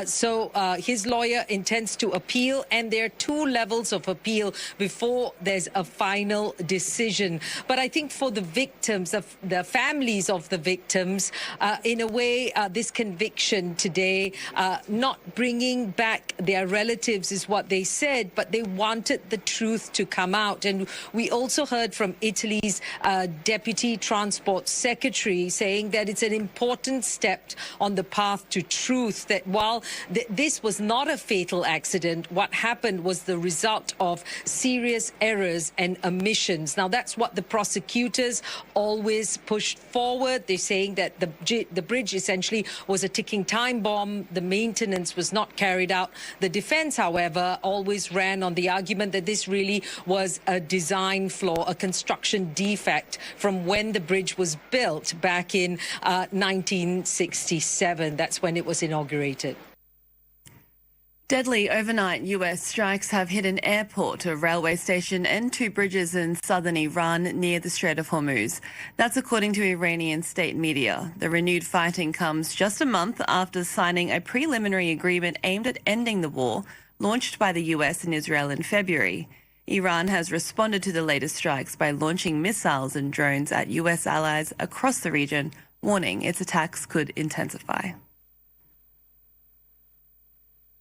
So his lawyer intends to appeal, and there are 2 levels of appeal before there's a final decision. But I think for the victims, the families of the victims, in a way, this conviction today, not bringing back their relatives is what they said, but they wanted the truth to come out. And we also heard from Italy's Deputy Transport Secretary saying that it's an important step on the path to truth, that while this was not a fatal accident, what happened was the result of serious errors and omissions. Now, that's what the prosecutors always pushed forward. They're saying that the bridge essentially was a ticking time bomb. The maintenance was not carried out. The defense, however, always ran on the argument that this really was a design flaw, a construction defect from when the bridge was built back in 1967. That's when it was inaugurated. Deadly overnight US strikes have hit an airport, a railway station and 2 bridges in southern Iran near the Strait of Hormuz. That's according to Iranian state media. The renewed fighting comes just a month after signing a preliminary agreement aimed at ending the war, launched by the US and Israel in February. Iran has responded to the latest strikes by launching missiles and drones at US allies across the region, warning its attacks could intensify.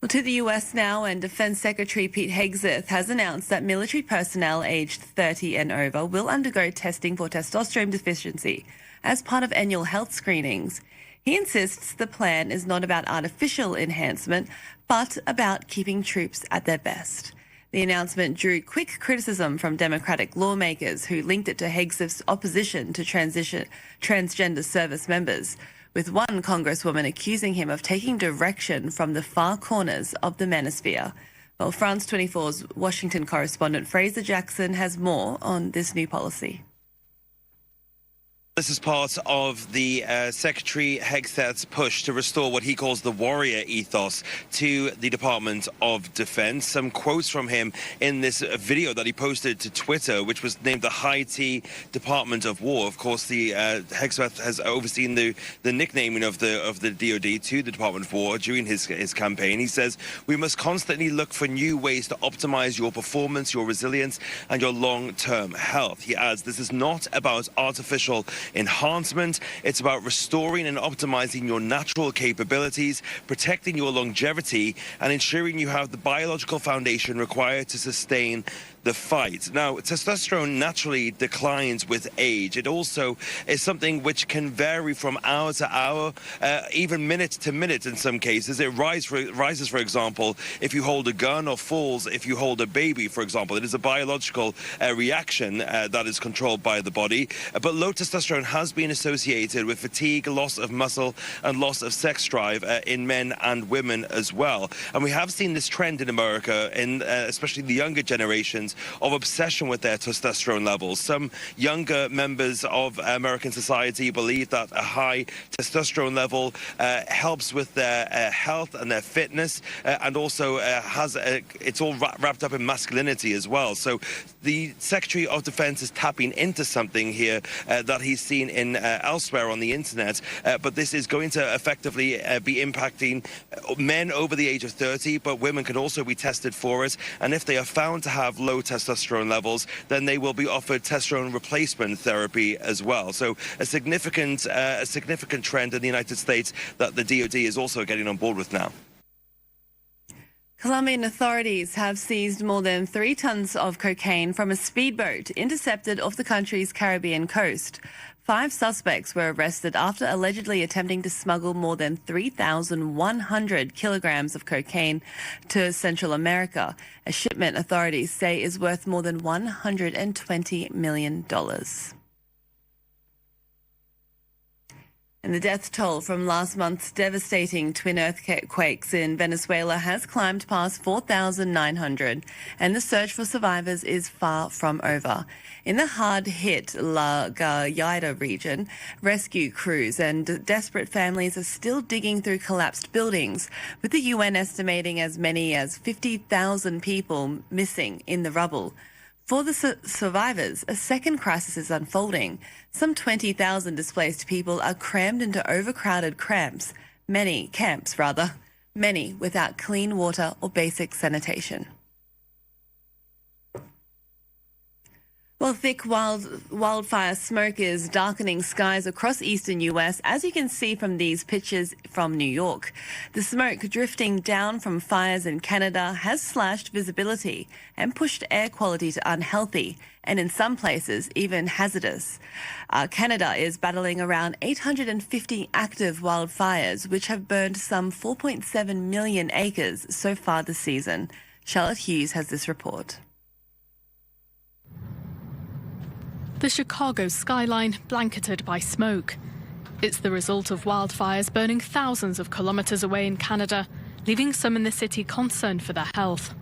Well, to the US now, and Defense Secretary Pete Hegseth has announced that military personnel aged 30 and over will undergo testing for testosterone deficiency as part of annual health screenings. He insists the plan is not about artificial enhancement, but about keeping troops at their best. The announcement drew quick criticism from Democratic lawmakers who linked it to Hegseth's opposition to transgender service members, with one Congresswoman accusing him of taking direction from the far corners of the manosphere. Well, France 24's Washington correspondent Fraser Jackson has more on this new policy. This is part of the Secretary Hegseth's push to restore what he calls the warrior ethos to the Department of Defense. Some quotes from him in this video that he posted to Twitter, which was named the High T Department of War. Of course, the Hegseth has overseen the nicknaming of the DoD to the Department of War during his campaign. He says, "We must constantly look for new ways to optimize your performance, your resilience, and your long-term health." He adds, "This is not about artificial enhancement. It's about restoring and optimizing your natural capabilities, protecting your longevity, and ensuring you have the biological foundation required to sustain the fight." Now, testosterone naturally declines with age. It also is something which can vary from hour to hour, even minute to minute in some cases. It rises, for example, if you hold a gun, or falls if you hold a baby, for example. It is a biological reaction that is controlled by the body. But low testosterone has been associated with fatigue, loss of muscle, and loss of sex drive in men and women as well. And we have seen this trend in America, in especially the younger generations, of obsession with their testosterone levels. Some younger members of American society believe that a high testosterone level helps with their health and their fitness, and also it's all wrapped up in masculinity as well. So the Secretary of Defense is tapping into something here that he's seen in elsewhere on the internet, but this is going to effectively be impacting men over the age of 30, but women can also be tested for it, and if they are found to have low testosterone levels, then they will be offered testosterone replacement therapy as well. So a significant trend in the United States that the DoD is also getting on board with now. Colombian authorities have seized more than 3 tons of cocaine from a speedboat intercepted off the country's Caribbean coast. 5 suspects were arrested after allegedly attempting to smuggle more than 3,100 kilograms of cocaine to Central America. A shipment authorities say is worth more than $120 million. And the death toll from last month's devastating twin earthquakes in Venezuela has climbed past 4,900, and the search for survivors is far from over. In the hard-hit La Guaira region, rescue crews and desperate families are still digging through collapsed buildings, with the UN estimating as many as 50,000 people missing in the rubble. For the survivors, a second crisis is unfolding. Some 20,000 displaced people are crammed into overcrowded camps, many without clean water or basic sanitation. Well, thick wildfire smoke is darkening skies across eastern US, as you can see from these pictures from New York. The smoke drifting down from fires in Canada has slashed visibility and pushed air quality to unhealthy, and in some places even hazardous. Canada is battling around 850 active wildfires, which have burned some 4.7 million acres so far this season. Charlotte Hughes has this report. The Chicago skyline blanketed by smoke. It's the result of wildfires burning thousands of kilometers away in Canada, leaving some in the city concerned for their health.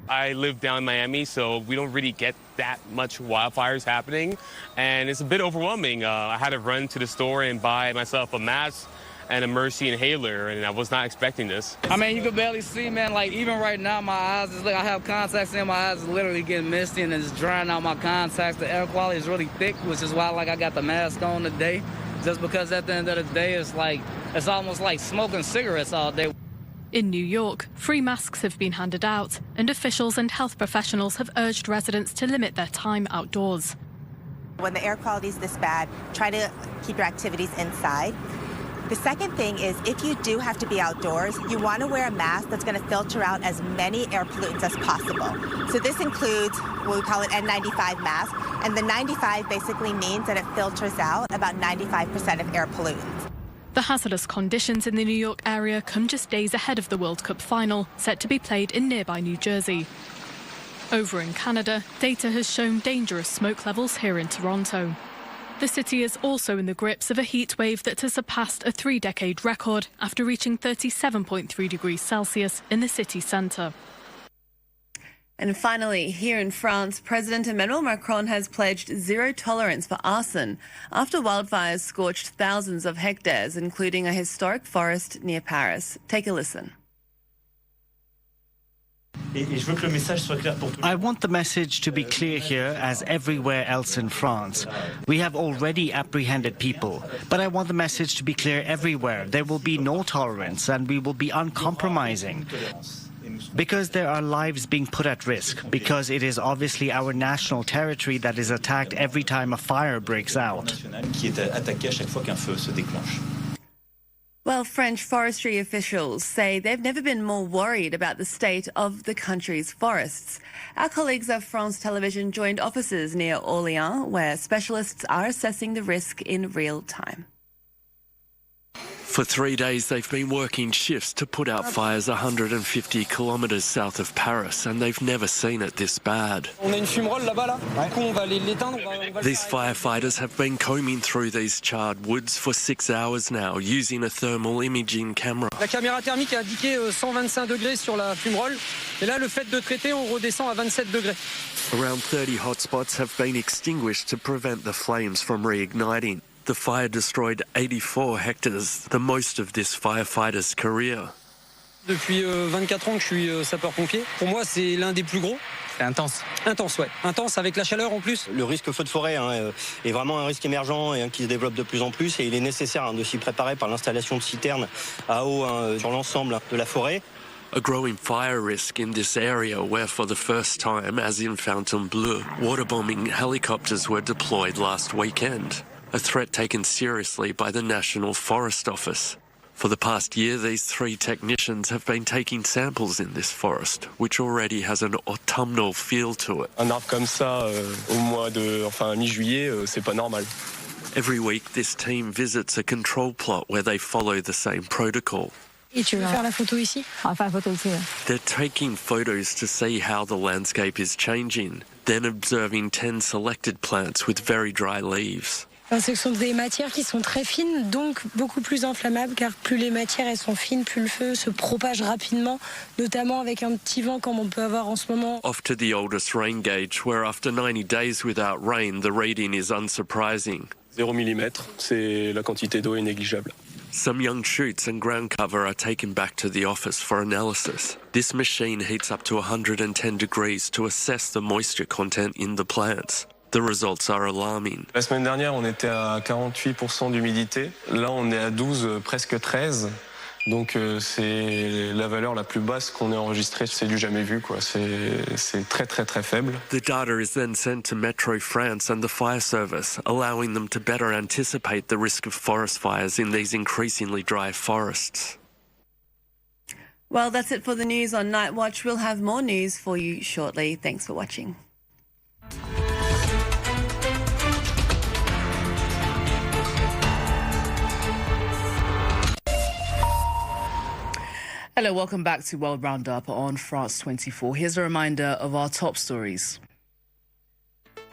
I live down in Miami, so we don't really get that much wildfires happening, and it's a bit overwhelming. I had to run to the store and buy myself a mask and a Mercy inhaler, and I was not expecting this. I mean, you can barely see, man. Like, even right now, my eyes is like, I have contacts in, my eyes is literally getting misty and it's drying out my contacts. The air quality is really thick, which is why, like, I got the mask on today, just because at the end of the day, it's almost like smoking cigarettes all day. In New York, free masks have been handed out, and officials and health professionals have urged residents to limit their time outdoors. When the air quality is this bad, try to keep your activities inside. The second thing is, if you do have to be outdoors, you want to wear a mask that's going to filter out as many air pollutants as possible. So this includes what we call an N95 mask, and the 95 basically means that it filters out about 95% of air pollutants. The hazardous conditions in the New York area come just days ahead of the World Cup final, set to be played in nearby New Jersey. Over in Canada, data has shown dangerous smoke levels here in Toronto. The city is also in the grips of a heat wave that has surpassed a 3-decade record after reaching 37.3 degrees Celsius in the city centre. And finally, here in France, President Emmanuel Macron has pledged zero tolerance for arson after wildfires scorched thousands of hectares, including a historic forest near Paris. Take a listen. I want the message to be clear here as everywhere else in France. We have already apprehended people, but I want the message to be clear everywhere. There will be no tolerance and we will be uncompromising. Because there are lives being put at risk, because it is obviously our national territory that is attacked every time a fire breaks out. Well, French forestry officials say they've never been more worried about the state of the country's forests. Our colleagues of France Television joined officers near Orléans, where specialists are assessing the risk in real time. For 3 days, they've been working shifts to put out fires 150 kilometres south of Paris, and they've never seen it this bad. These firefighters have been combing through these charred woods for 6 hours now, using a thermal imaging camera. La caméra thermique a indiqué 125 degrés sur la fumerole, et là, le fait de traiter, on redescend à 27 degrés. Around 30 hotspots have been extinguished to prevent the flames from reigniting. The fire destroyed 84 hectares, the most of this firefighter's career. Depuis 24 ans que je suis sapeur-pompier, pour moi c'est l'un des plus gros. C'est intense. Intense, ouais. Intense avec la chaleur en plus. Le risque feu de forêt est vraiment un risque émergent et qui se développe de plus en plus, et il est nécessaire de s'y préparer par l'installation de citernes à eau sur l'ensemble de la forêt. A growing fire risk in this area where for the first time, as in Fontainebleau, waterbombing helicopters were deployed last weekend. A threat taken seriously by the National Forest Office. For the past year, these 3 technicians have been taking samples in this forest, which already has an autumnal feel to it. Un arbre comme ça, mi-juillet, c'est pas normal. Every week, this team visits a control plot where they follow the same protocol. Et tu veux faire la photo ici? On va faire la photo ici. They're taking photos to see how the landscape is changing, then observing 10 selected plants with very dry leaves. Ce sont des matières qui sont très fines, donc beaucoup plus inflammables, car plus les matières elles sont fines, plus le feu se propage rapidement, notamment avec un petit vent comme on peut avoir en ce moment. Off to the oldest rain gauge, where after 90 days without rain, the reading is unsurprising. 0 mm, c'est la quantité d'eau est négligeable. Some young shoots and ground cover are taken back to the office for analysis. This machine heats up to 110 degrees to assess the moisture content in the plants. The results are alarming. La semaine dernière, on était à 48% d'humidité. Là, on est à 12, presque 13. Donc, c'est la valeur la plus basse qu'on ait enregistrée. C'est du jamais vu, quoi. C'est très, très, très faible. The data is then sent to Metro France and the fire service, allowing them to better anticipate the risk of forest fires in these increasingly dry forests. Well, that's it for the news on Night Watch. We'll have more news for you shortly. Thanks for watching. Hello, welcome back to World Roundup on France 24. Here's a reminder of our top stories.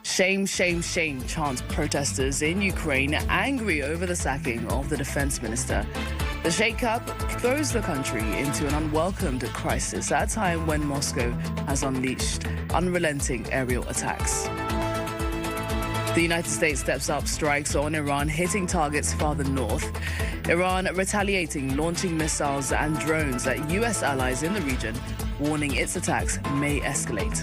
Shame, shame, shame, chant protesters in Ukraine angry over the sacking of the defense minister. The shake-up throws the country into an unwelcomed crisis at a time when Moscow has unleashed unrelenting aerial attacks. The United States steps up strikes on Iran, hitting targets farther north. Iran retaliating, launching missiles and drones at U.S. allies in the region, warning its attacks may escalate.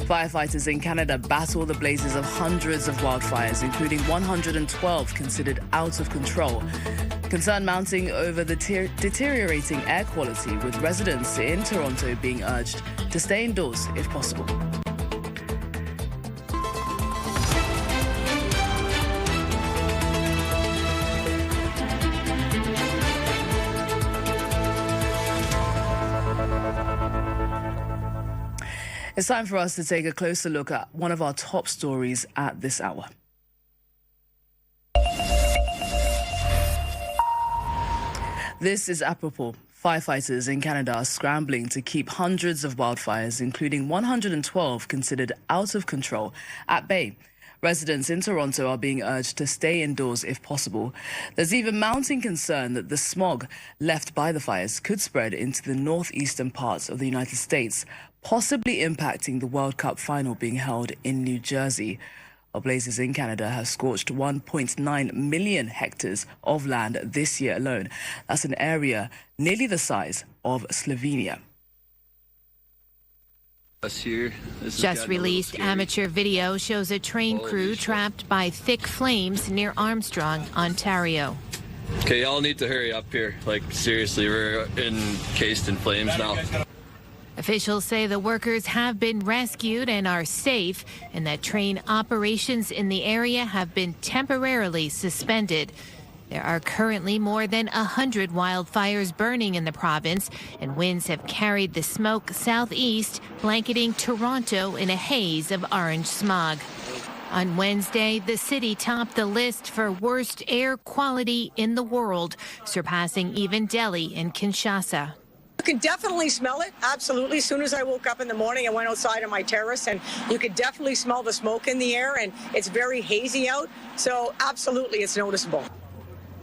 Firefighters in Canada battle the blazes of hundreds of wildfires, including 112 considered out of control. Concern mounting over the deteriorating air quality, with residents in Toronto being urged to stay indoors if possible. It's time for us to take a closer look at one of our top stories at this hour. This is apropos. Firefighters in Canada are scrambling to keep hundreds of wildfires, including 112 considered out of control, at bay. Residents in Toronto are being urged to stay indoors if possible. There's even mounting concern that the smog left by the fires could spread into the northeastern parts of the United States, possibly impacting the World Cup final being held in New Jersey. Blazes in Canada have scorched 1.9 million hectares of land this year alone. That's an area nearly the size of Slovenia. Just released amateur video shows a train crew trapped by thick flames near Armstrong, Ontario. Okay, y'all need to hurry up here. Like, seriously, we're encased in flames now. Officials say the workers have been rescued and are safe, and that train operations in the area have been temporarily suspended. There are currently more than 100 wildfires burning in the province, and winds have carried the smoke southeast, blanketing Toronto in a haze of orange smog. On Wednesday, the city topped the list for worst air quality in the world, surpassing even Delhi and Kinshasa. You could definitely smell it, absolutely. As soon as I woke up in the morning, I went outside on my terrace, and you could definitely smell the smoke in the air, and it's very hazy out, so absolutely it's noticeable.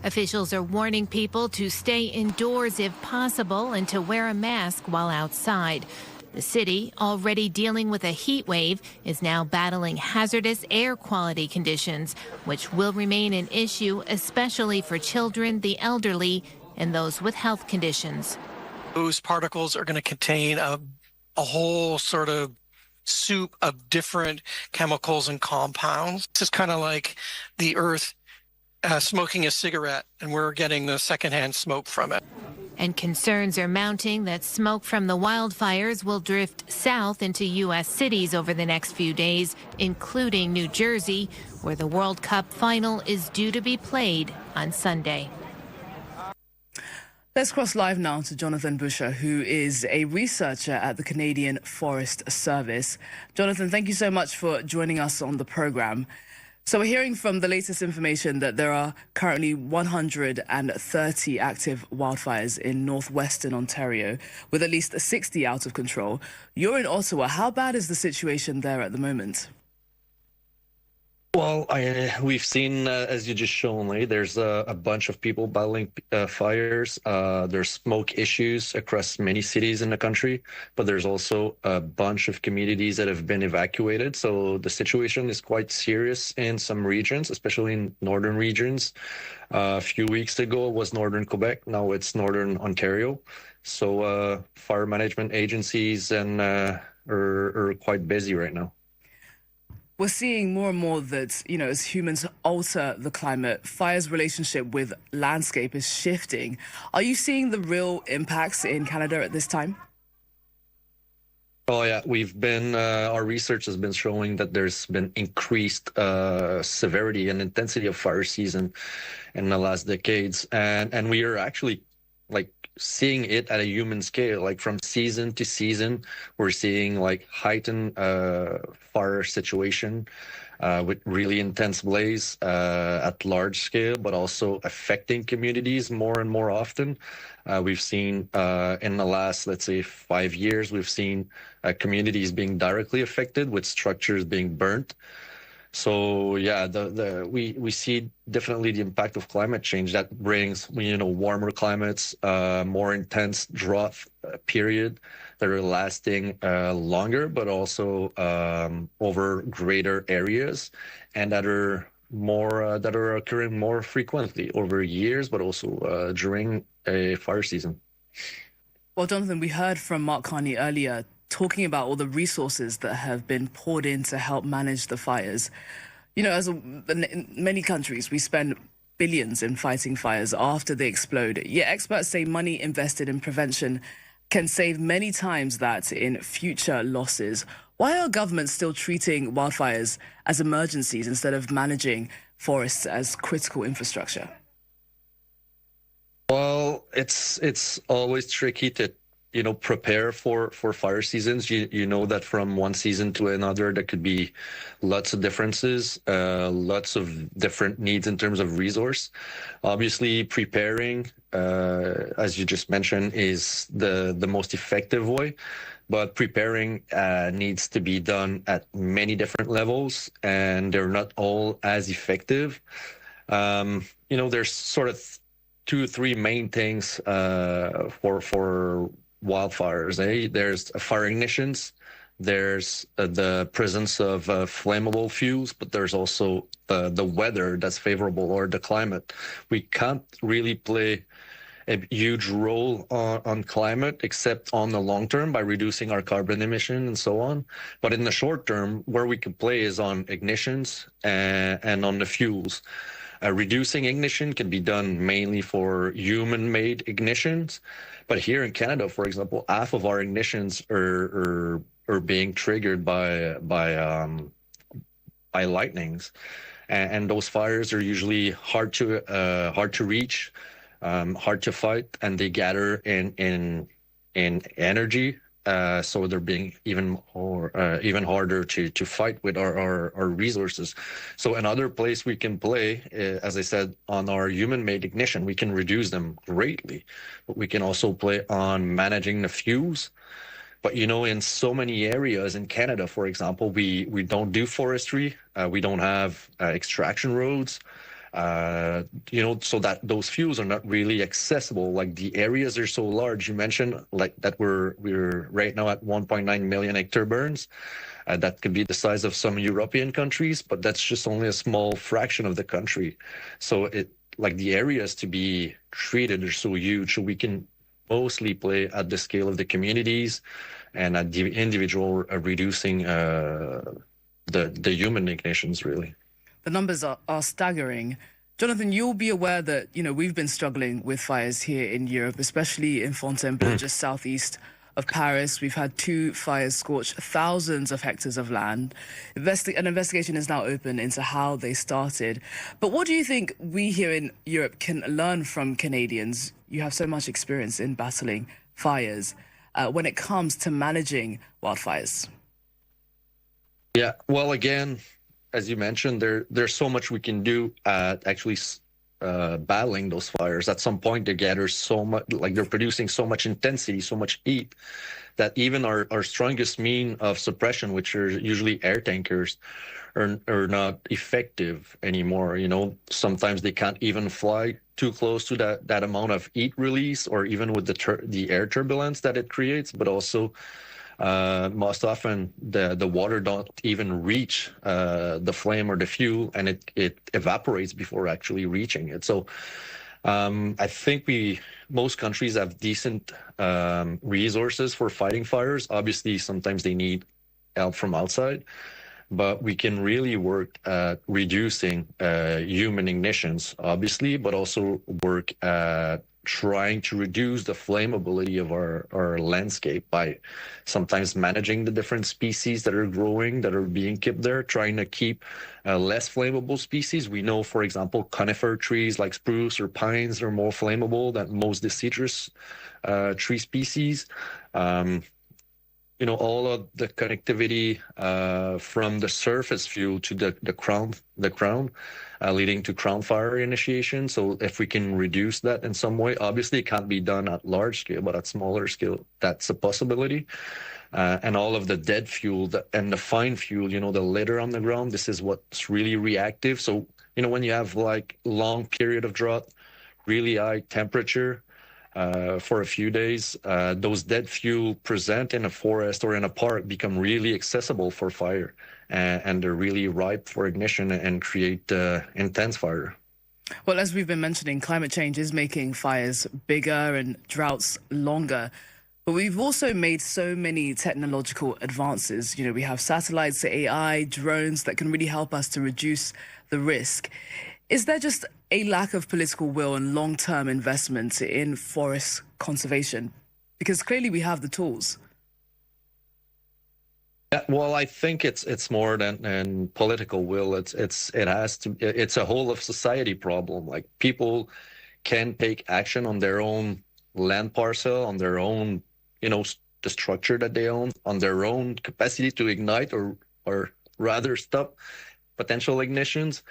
Officials are warning people to stay indoors if possible and to wear a mask while outside. The city, already dealing with a heat wave, is now battling hazardous air quality conditions, which will remain an issue, especially for children, the elderly, and those with health conditions. Those particles are going to contain a whole sort of soup of different chemicals and compounds. This is kind of like the earth smoking a cigarette, and we're getting the secondhand smoke from it. And concerns are mounting that smoke from the wildfires will drift south into U.S. cities over the next few days, including New Jersey, where the World Cup final is due to be played on Sunday. Let's cross live now to Jonathan Busher, who is a researcher at the Canadian Forest Service. Jonathan, thank you so much for joining us on the program. So we're hearing from the latest information that there are currently 130 active wildfires in northwestern Ontario, with at least 60 out of control. You're in Ottawa. How bad is the situation there at the moment? Well, we've seen, as you just shown, there's a bunch of people battling fires. There's smoke issues across many cities in the country, but there's also a bunch of communities that have been evacuated. So the situation is quite serious in some regions, especially in northern regions. A few weeks ago it was northern Quebec. Now it's northern Ontario. So fire management agencies are quite busy right now. We're seeing more and more that, as humans alter the climate, fire's relationship with landscape is shifting. Are you seeing the real impacts in Canada at this time? Oh, yeah. Our research has been showing that there's been increased severity and intensity of fire season in the last decades. And we are actually seeing it at a human scale, from season to season. We're seeing heightened fire situation with really intense blaze at large scale, but also affecting communities more and more often. We've seen in the last, let's say, 5 years, we've seen communities being directly affected with structures being burnt. So yeah, we see definitely the impact of climate change that brings, warmer climates, more intense drought period that are lasting longer, but also over greater areas, and that are occurring more frequently over years, but also during a fire season. Well, Jonathan, we heard from Mark Carney earlier talking about all the resources that have been poured in to help manage the fires. In many countries, we spend billions in fighting fires after they explode. Yet experts say money invested in prevention can save many times that in future losses. Why are governments still treating wildfires as emergencies instead of managing forests as critical infrastructure? Well, it's always tricky to prepare for fire seasons. You know that from one season to another, there could be lots of differences, lots of different needs in terms of resource. Obviously, preparing, as you just mentioned, is the most effective way. But preparing needs to be done at many different levels, and they're not all as effective. There's sort of 2 or 3 main things for wildfires. There's fire ignitions, there's the presence of flammable fuels, but there's also the weather that's favorable, or the climate. We can't really play a huge role on climate, except on the long term by reducing our carbon emission and so on. But in the short term, where we can play is on ignitions and on the fuels. Reducing ignition can be done mainly for human-made ignitions, but here in Canada, for example, half of our ignitions are being triggered by lightnings, and those fires are usually hard to reach. Hard to fight, and they gather in energy, so they're being even harder to fight with our resources. So another place we can play, as I said, on our human-made ignition, we can reduce them greatly, but we can also play on managing the fuels. But in so many areas in Canada, for example, we don't do forestry, we don't have extraction roads. So that those fuels are not really accessible. Like, the areas are so large. You mentioned like that we're right now at 1.9 million hectare burns. That could be the size of some European countries, but that's just only a small fraction of the country. So the areas to be treated are so huge. So we can mostly play at the scale of the communities and at the individual, reducing the human ignitions, really. The numbers are staggering. Jonathan, you'll be aware that, we've been struggling with fires here in Europe, especially in Fontainebleau, just southeast of Paris. We've had 2 fires scorch thousands of hectares of land. An investigation is now open into how they started. But what do you think we here in Europe can learn from Canadians? You have so much experience in battling fires when it comes to managing wildfires. Yeah, well, again, as you mentioned, there's so much we can do at actually battling those fires. At some point, they gather so much, like they're producing so much intensity, so much heat, that even our strongest mean of suppression, which are usually air tankers, are not effective anymore. Sometimes they can't even fly too close to that amount of heat release, or even with the air turbulence that it creates, but also most often the water don't even reach the flame or the fuel, and it evaporates before actually reaching it. So I think most countries have decent resources for fighting fires. Obviously, sometimes they need help from outside, but we can really work at reducing human ignitions, obviously, but also work at trying to reduce the flammability of our landscape by sometimes managing the different species that are growing, that are being kept there, trying to keep less flammable species. We know, for example, conifer trees like spruce or pines are more flammable than most deciduous tree species. All of the connectivity from the surface fuel to the crown, leading to crown fire initiation. So if we can reduce that in some way, obviously it can't be done at large scale, but at smaller scale, that's a possibility. And all of the dead fuel and the fine fuel, the litter on the ground, this is what's really reactive. So, when you have like long period of drought, really high temperature, for a few days, those dead fuel present in a forest or in a park become really accessible for fire, and they're really ripe for ignition and create intense fire. Well, as we've been mentioning, climate change is making fires bigger and droughts longer. But we've also made so many technological advances. We have satellites, AI, drones that can really help us to reduce the risk. Is there just a lack of political will and long-term investment in forest conservation? Because clearly we have the tools. Yeah, well, I think it's more than political will. It's a whole of society problem. Like, people can take action on their own land parcel, on their own, the structure that they own, on their own capacity to ignite or rather stop potential ignitions.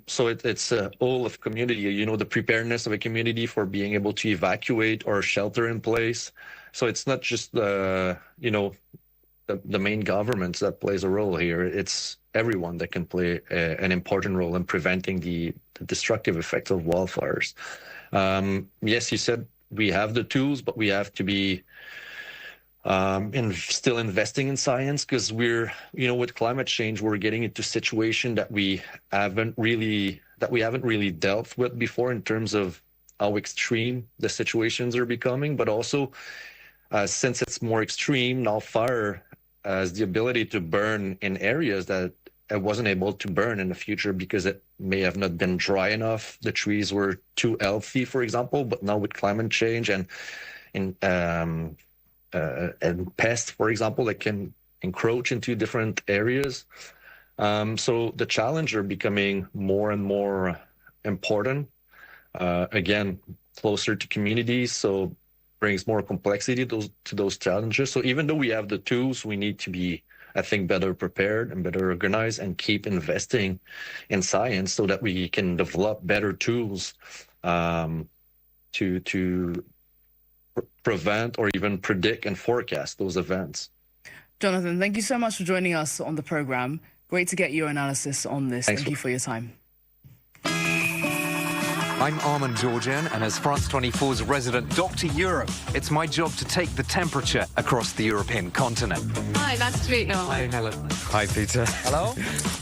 So it's a whole of community, the preparedness of a community for being able to evacuate or shelter in place. So it's not just the main governments that plays a role here. It's everyone that can play an important role in preventing the destructive effects of wildfires. Yes, you said we have the tools, but we have to be still investing in science, because we're, with climate change, we're getting into a situation that we haven't really dealt with before in terms of how extreme the situations are becoming. But also, since it's more extreme, now fire has the ability to burn in areas that it wasn't able to burn in the future because it may have not been dry enough. The trees were too healthy, for example. But now with climate change and pests, for example, that can encroach into different areas. So the challenges are becoming more and more important. Again, closer to communities, so brings more complexity to those challenges. So even though we have the tools, we need to be, I think, better prepared and better organized, and keep investing in science so that we can develop better tools to prevent or even predict and forecast those events. Jonathan, thank you so much for joining us on the program. Great to get your analysis on this. Thank you for your time. I'm Armand Georgian, and as France 24's resident Dr. Europe, it's my job to take the temperature across the European continent. Hi, nice to meet you. Hi, Helen. Hi, Peter. Hello.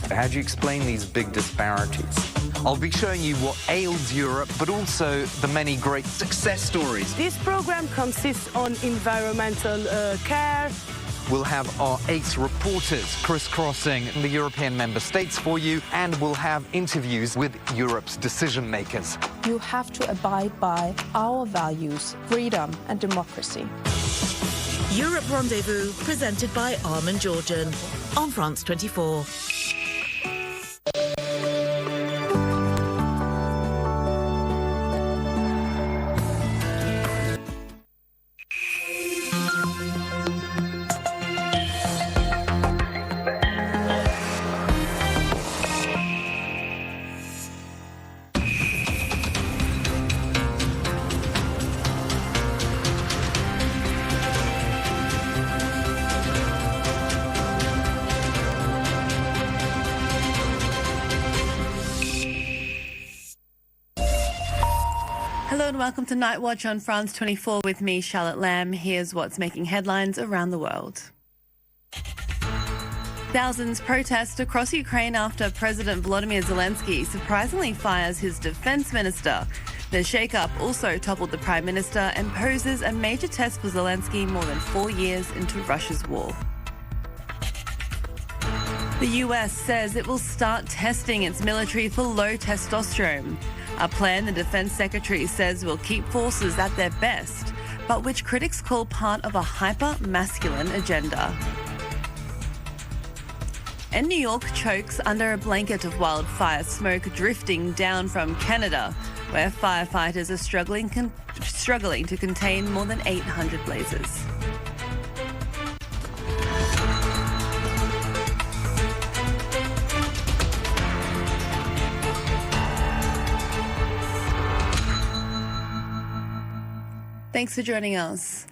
How do you explain these big disparities? I'll be showing you what ails Europe, but also the many great success stories. This program consists on environmental care. We'll have our 8 reporters crisscrossing the European member states for you, and we'll have interviews with Europe's decision makers. You have to abide by our values, freedom and democracy. Europe Rendezvous, presented by Armand Georgian on France 24. Hello and welcome to Night Watch on France 24 with me, Charlotte Lamb. Here's what's making headlines around the world. Thousands protest across Ukraine after President Volodymyr Zelensky surprisingly fires his defense minister. The shake-up also toppled the prime minister and poses a major test for Zelensky more than 4 years into Russia's war. The US says it will start testing its military for low testosterone. A plan the defense secretary says will keep forces at their best, but which critics call part of a hyper-masculine agenda. And New York chokes under a blanket of wildfire smoke drifting down from Canada, where firefighters are struggling to contain more than 800 blazes. Thanks for joining us.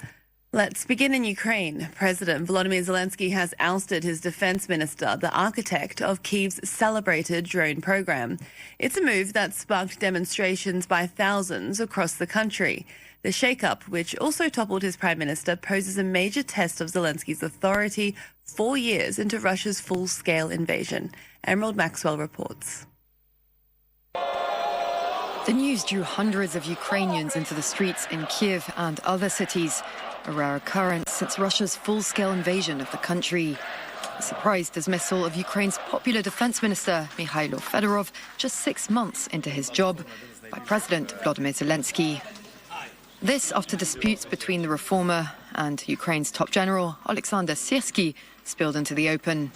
Let's begin in Ukraine. President Volodymyr Zelensky has ousted his defense minister, the architect of Kyiv's celebrated drone program. It's a move that sparked demonstrations by thousands across the country. The shake-up, which also toppled his prime minister, poses a major test of Zelensky's authority 4 years into Russia's full-scale invasion. Emerald Maxwell reports. The news drew hundreds of Ukrainians into the streets in Kiev and other cities, a rare occurrence since Russia's full-scale invasion of the country. A surprise dismissal of Ukraine's popular defense minister, Mikhailo Fedorov, just 6 months into his job, by President Volodymyr Zelensky. This after disputes between the reformer and Ukraine's top general, Alexander Syrsky, spilled into the open.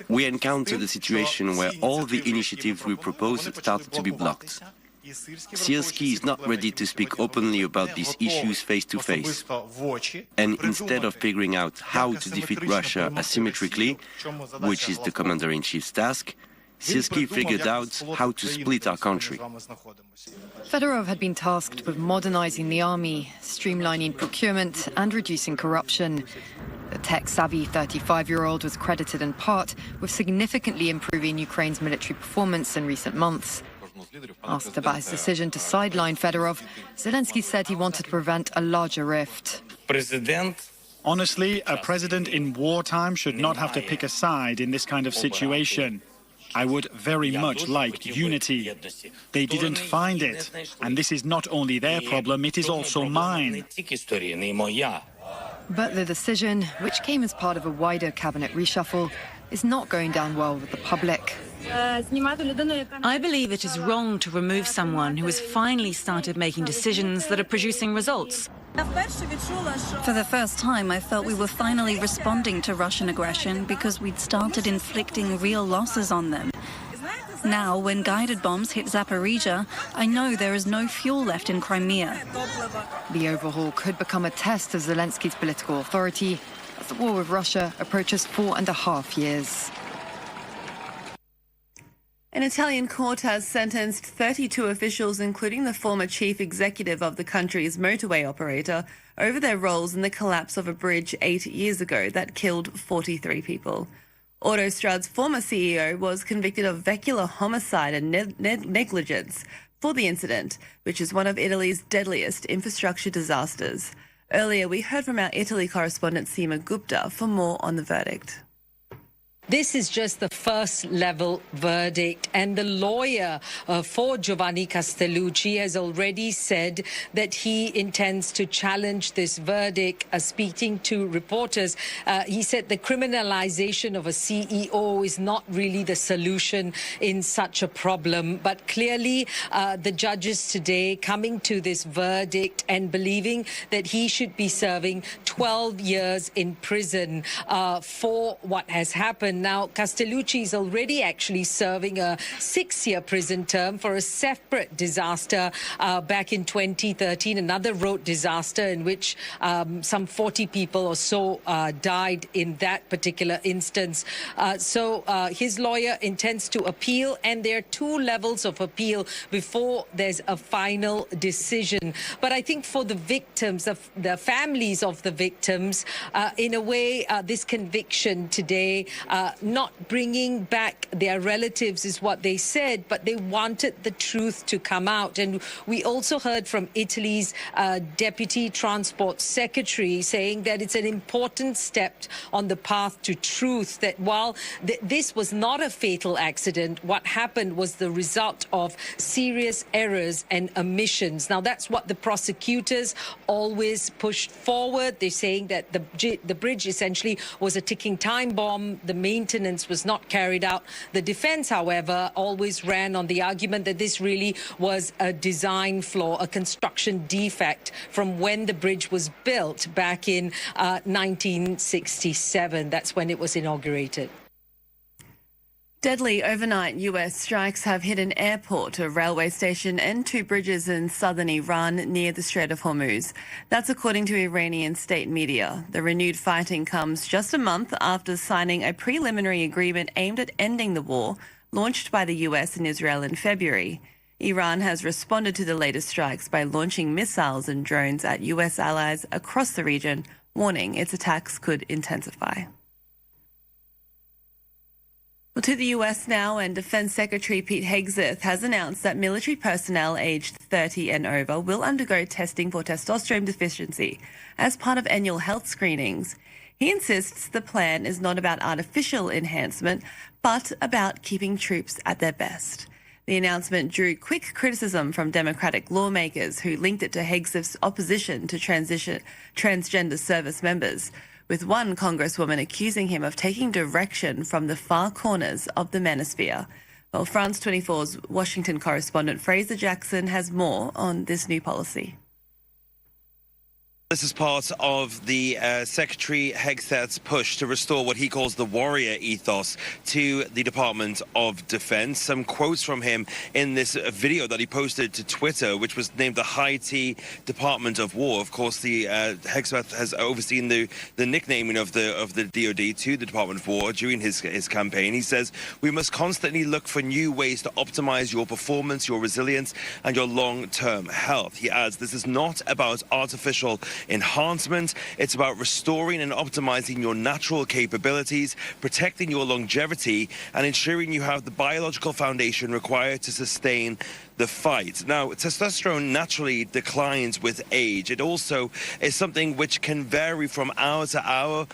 We encountered a situation where all the initiatives we proposed started to be blocked. Syrsky is not ready to speak openly about these issues face-to-face. And instead of figuring out how to defeat Russia asymmetrically, which is the commander-in-chief's task, Syrsky figured out how to split our country. Fedorov had been tasked with modernizing the army, streamlining procurement and reducing corruption. The tech-savvy 35-year-old was credited in part with significantly improving Ukraine's military performance in recent months. Asked about his decision to sideline Fedorov, Zelensky said he wanted to prevent a larger rift. Honestly, a president in wartime should not have to pick a side in this kind of situation. I would very much like unity. They didn't find it, and this is not only their problem, it is also mine. But the decision, which came as part of a wider cabinet reshuffle, is not going down well with the public. I believe it is wrong to remove someone who has finally started making decisions that are producing results. For the first time, I felt we were finally responding to Russian aggression because we'd started inflicting real losses on them. Now, when guided bombs hit Zaporizhia, I know there is no fuel left in Crimea. The overhaul could become a test of Zelensky's political authority as the war with Russia approaches 4.5 years. An Italian court has sentenced 32 officials, including the former chief executive of the country's motorway operator, over their roles in the collapse of a bridge 8 years ago that killed 43 people. Autostrad's former CEO was convicted of vehicular homicide and negligence for the incident, which is one of Italy's deadliest infrastructure disasters. Earlier, we heard from our Italy correspondent Seema Gupta for more on the verdict. This is just the first level verdict, and the lawyer for Giovanni Castellucci has already said that he intends to challenge this verdict. Speaking to reporters, he said the criminalization of a CEO is not really the solution in such a problem. But clearly, the judges today coming to this verdict and believing that he should be serving 12 years in prison for what has happened. Now, Castellucci is already actually serving a 6-year prison term for a separate disaster back in 2013, another road disaster in which some 40 people or so died in that particular instance. So his lawyer intends to appeal, and there are 2 levels of appeal before there's a final decision. But I think for the victims, the families of the victims, in a way, this conviction today, not bringing back their relatives is what they said, but they wanted the truth to come out. And we also heard from Italy's Deputy Transport Secretary saying that it's an important step on the path to truth, that while this was not a fatal accident, what happened was the result of serious errors and omissions. Now, that's what the prosecutors always pushed forward. They're saying that the bridge essentially was a ticking time bomb. The maintenance was not carried out. The defense, however, always ran on the argument that this really was a design flaw, a construction defect from when the bridge was built back in 1967. That's when it was inaugurated. Deadly overnight US strikes have hit an airport, a railway station and 2 bridges in southern Iran near the Strait of Hormuz. That's according to Iranian state media. The renewed fighting comes just a month after signing a preliminary agreement aimed at ending the war, launched by the US and Israel in February. Iran has responded to the latest strikes by launching missiles and drones at US allies across the region, warning its attacks could intensify. Well, to the US now, and Defense Secretary Pete Hegseth has announced that military personnel aged 30 and over will undergo testing for testosterone deficiency as part of annual health screenings. He insists the plan is not about artificial enhancement, but about keeping troops at their best. The announcement drew quick criticism from Democratic lawmakers who linked it to Hegseth's opposition to transgender service members, with one congresswoman accusing him of taking direction from the far corners of the manosphere. Well, France 24's Washington correspondent Fraser Jackson has more on this new policy. This is part of the Secretary Hegseth's push to restore what he calls the warrior ethos to the Department of Defense. Some quotes from him in this video that he posted to Twitter, which was named the High-T Department of War. Of course, the Hegseth has overseen the nicknaming of the DoD to the Department of War during his campaign. He says, "We must constantly look for new ways to optimize your performance, your resilience, and your long-term health." He adds, "This is not about artificial enhancement. It's about restoring and optimizing your natural capabilities, protecting your longevity, and ensuring you have the biological foundation required to sustain the fight. Now, testosterone naturally declines with age. It also is something which can vary from hour to hour,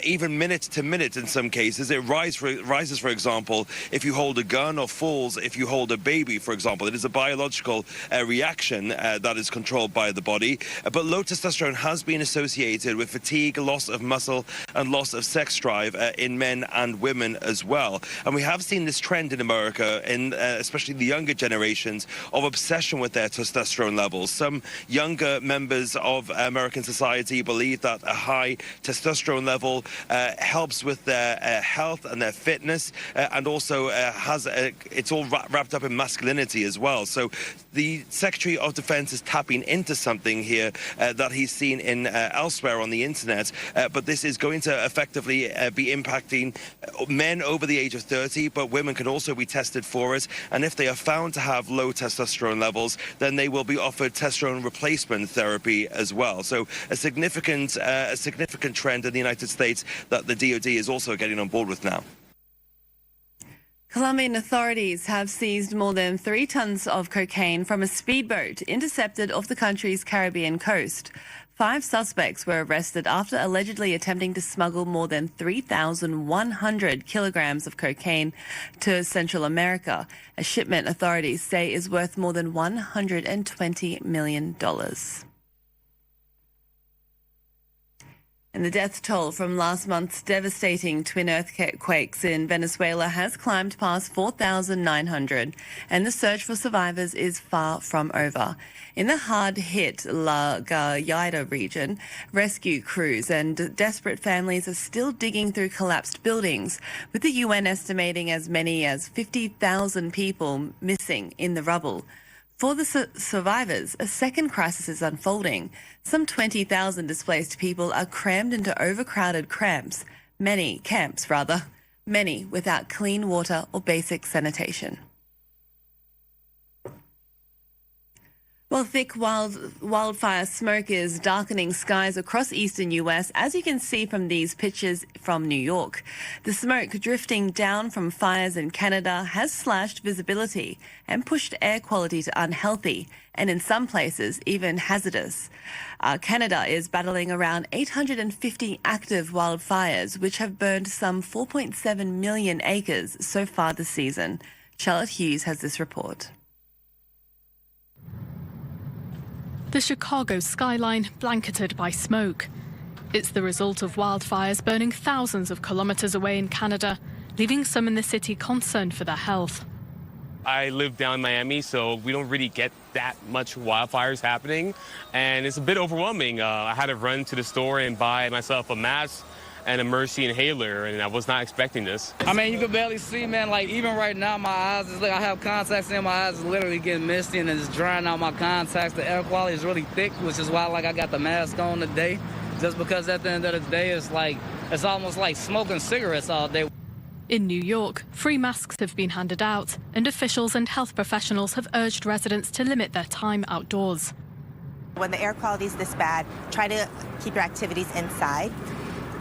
even minute to minute in some cases. It rises, for example, if you hold a gun, or falls if you hold a baby, for example. It is a biological reaction that is controlled by the body. But low testosterone has been associated with fatigue, loss of muscle, and loss of sex drive in men and women as well. And we have seen this trend in America, in especially the younger generations, of obsession with their testosterone levels. Some younger members of American society believe that a high testosterone level helps with their health and their fitness, and also it's all wrapped up in masculinity as well. So the Secretary of Defense is tapping into something here that he's seen in elsewhere on the internet, but this is going to effectively be impacting men over the age of 30, but women can also be tested for it, and if they are found to have low testosterone levels, then they will be offered testosterone replacement therapy as well. So a significant trend in the United States that the DoD is also getting on board with now. Colombian authorities have seized more than 3 tons of cocaine from a speedboat intercepted off the country's Caribbean coast. 5 suspects were arrested after allegedly attempting to smuggle more than 3,100 kilograms of cocaine to Central America. A shipment authorities say is worth more than $120 million. And the death toll from last month's devastating twin earthquakes in Venezuela has climbed past 4,900, and the search for survivors is far from over. In the hard-hit La Guaira region, rescue crews and desperate families are still digging through collapsed buildings, with the UN estimating as many as 50,000 people missing in the rubble. For the survivors, a second crisis is unfolding. Some 20,000 displaced people are crammed into overcrowded camps, many without clean water or basic sanitation. Well, thick wildfire smoke is darkening skies across eastern US, as you can see from these pictures from New York. The smoke drifting down from fires in Canada has slashed visibility and pushed air quality to unhealthy, and in some places even hazardous. Canada is battling around 850 active wildfires, which have burned some 4.7 million acres so far this season. Charlotte Hughes has this report. The Chicago skyline blanketed by smoke. It's the result of wildfires burning thousands of kilometres away in Canada, leaving some in the city concerned for their health. I live down in Miami, so we don't really get that much wildfires happening, and it's a bit overwhelming. I had to run to the store and buy myself a mask and a Mercy inhaler, and I was not expecting this. I mean, you can barely see, man. Like, even right now, my eyes is like, I have contacts in, my eyes is literally getting misty and it's drying out my contacts. The air quality is really thick, which is why, like, I got the mask on today, just because at the end of the day, it's almost like smoking cigarettes all day. In New York, free masks have been handed out, and officials and health professionals have urged residents to limit their time outdoors. When the air quality is this bad, try to keep your activities inside.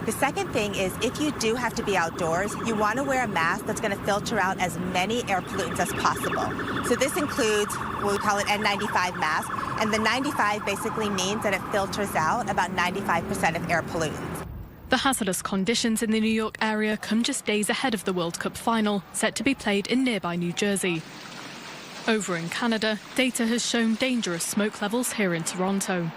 The second thing is, if you do have to be outdoors, you want to wear a mask that's going to filter out as many air pollutants as possible. So this includes what we call an N95 mask, and the 95 basically means that it filters out about 95% of air pollutants. The hazardous conditions in the New York area come just days ahead of the World Cup final, set to be played in nearby New Jersey. Over in Canada, data has shown dangerous smoke levels here in Toronto.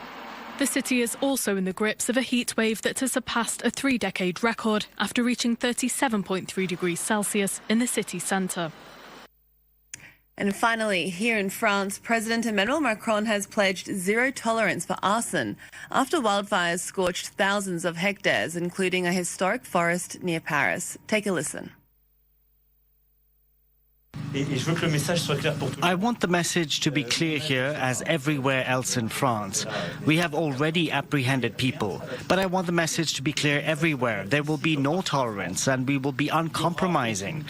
The city is also in the grips of a heat wave that has surpassed a 3-decade record after reaching 37.3 degrees Celsius in the city centre. And finally, here in France, President Emmanuel Macron has pledged zero tolerance for arson after wildfires scorched thousands of hectares, including a historic forest near Paris. Take a listen. I want the message to be clear here as everywhere else in France. We have already apprehended people, but I want the message to be clear everywhere. There will be no tolerance and we will be uncompromising.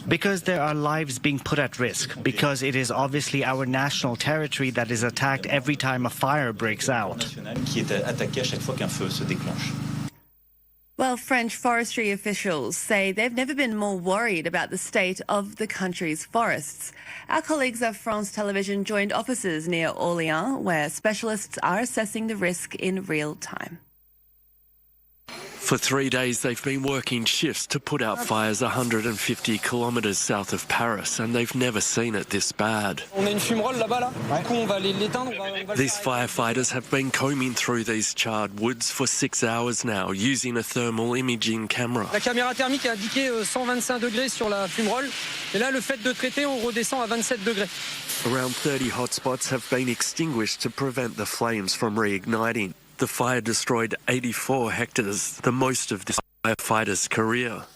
Because there are lives being put at risk, because it is obviously our national territory that is attacked every time a fire breaks out. Well, French forestry officials say they've never been more worried about the state of the country's forests. Our colleagues of France Television joined officers near Orléans, where specialists are assessing the risk in real time. For 3 days, they've been working shifts to put out fires 150 kilometres south of Paris, and they've never seen it this bad. These firefighters have been combing through these charred woods for 6 hours now, using a thermal imaging camera. La caméra thermique a indiqué 125 degrés sur la fumerole, et là, le fait de traiter, on redescend à 27 degrés. Around 30 hotspots have been extinguished to prevent the flames from reigniting. The fire destroyed 84 hectares, the most of this firefighter's career.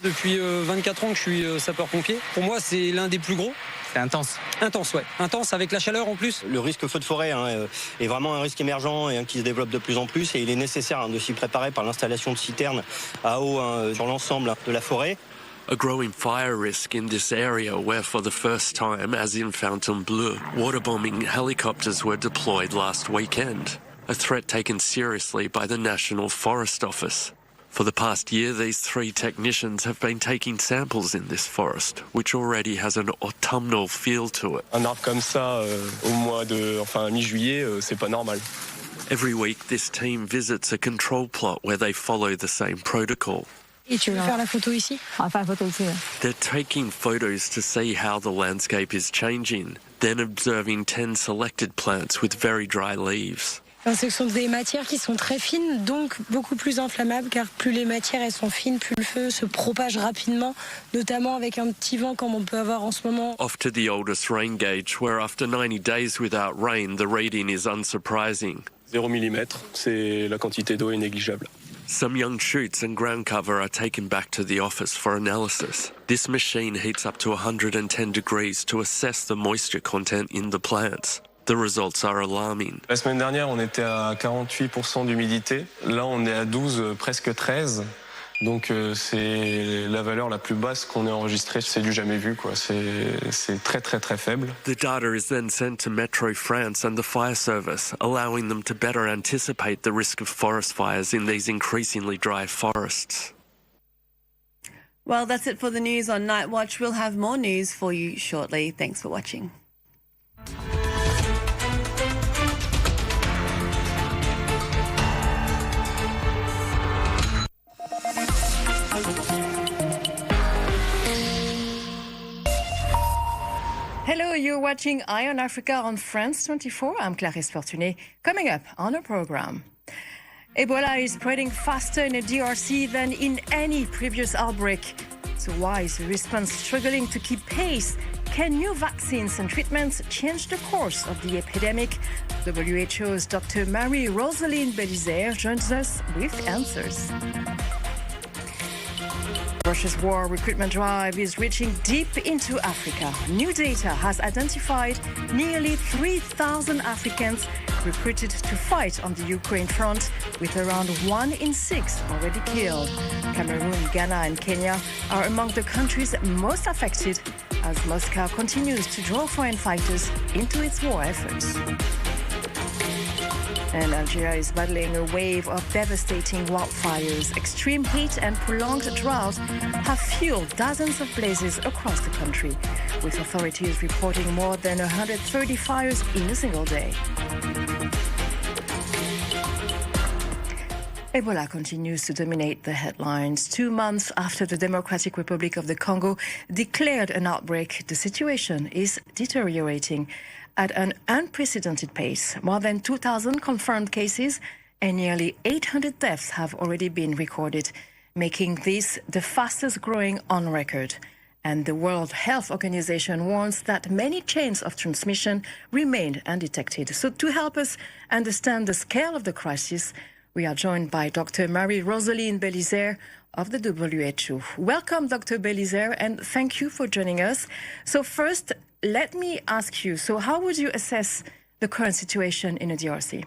Depuis 24 ans que je suis sapeur-pompier, pour moi c'est l'un des plus gros. C'est intense. Intense, ouais. Intense avec la chaleur en plus. Le risque feu de forêt est vraiment un risque émergent et qui se développe de plus en plus, et il est nécessaire de s'y préparer par l'installation de citernes à eau sur l'ensemble de la forêt. A growing fire risk in this area where for the first time, as in Fontainebleau, waterbombing helicopters were deployed last weekend. A threat taken seriously by the National Forest Office. For the past year, these 3 technicians have been taking samples in this forest, which already has an autumnal feel to it. Un arbre comme ça, mi-juillet, c'est pas normal. Every week, this team visits a control plot where they follow the same protocol. Et tu veux faire la photo ici? On va faire la photo ici. They're taking photos to see how the landscape is changing, then observing 10 selected plants with very dry leaves. Ce sont des matières qui sont très fines, donc beaucoup plus inflammables, car plus les matières elles sont fines, plus le feu se propage rapidement, notamment avec un petit vent comme on peut avoir en ce moment. Off to the oldest rain gauge, where after 90 days without rain, the reading is unsurprising. 0 mm, c'est la quantité d'eau est négligeable. Some young shoots and ground cover are taken back to the office for analysis. This machine heats up to 110 degrees to assess the moisture content in the plants. The results are alarming. La semaine dernière, on était à 48% d'humidité. Là, on est à 12, presque 13. Donc, c'est la valeur la plus basse qu'on ait enregistrée. C'est du jamais vu, quoi. C'est très, très, très faible. The data is then sent to Metro France and the fire service, allowing them to better anticipate the risk of forest fires in these increasingly dry forests. Well, that's it for the news on Night Watch. We'll have more news for you shortly. Thanks for watching. Hello, you're watching Eye on Africa on France 24. I'm Clarisse Fortuné. Coming up on our program. Ebola is spreading faster in the DRC than in any previous outbreak. So why is the response struggling to keep pace? Can new vaccines and treatments change the course of the epidemic? WHO's Dr. Marie-Rosaline Belizaire joins us with answers. Russia's war recruitment drive is reaching deep into Africa. New data has identified nearly 3,000 Africans recruited to fight on the Ukraine front, with around 1 in 6 already killed. Cameroon, Ghana and Kenya are among the countries most affected as Moscow continues to draw foreign fighters into its war efforts. And Algeria is battling a wave of devastating wildfires. Extreme heat and prolonged drought have fueled dozens of blazes across the country, with authorities reporting more than 130 fires in a single day. Ebola continues to dominate the headlines. 2 months after the Democratic Republic of the Congo declared an outbreak, the situation is deteriorating at an unprecedented pace. More than 2,000 confirmed cases and nearly 800 deaths have already been recorded, making this the fastest growing on record. And the World Health Organization warns that many chains of transmission remain undetected. So to help us understand the scale of the crisis, we are joined by Dr. Marie-Rosaline Belizaire of the WHO. Welcome, Dr. Belizaire, and thank you for joining us. So first, let me ask you, so how would you assess the current situation in the DRC?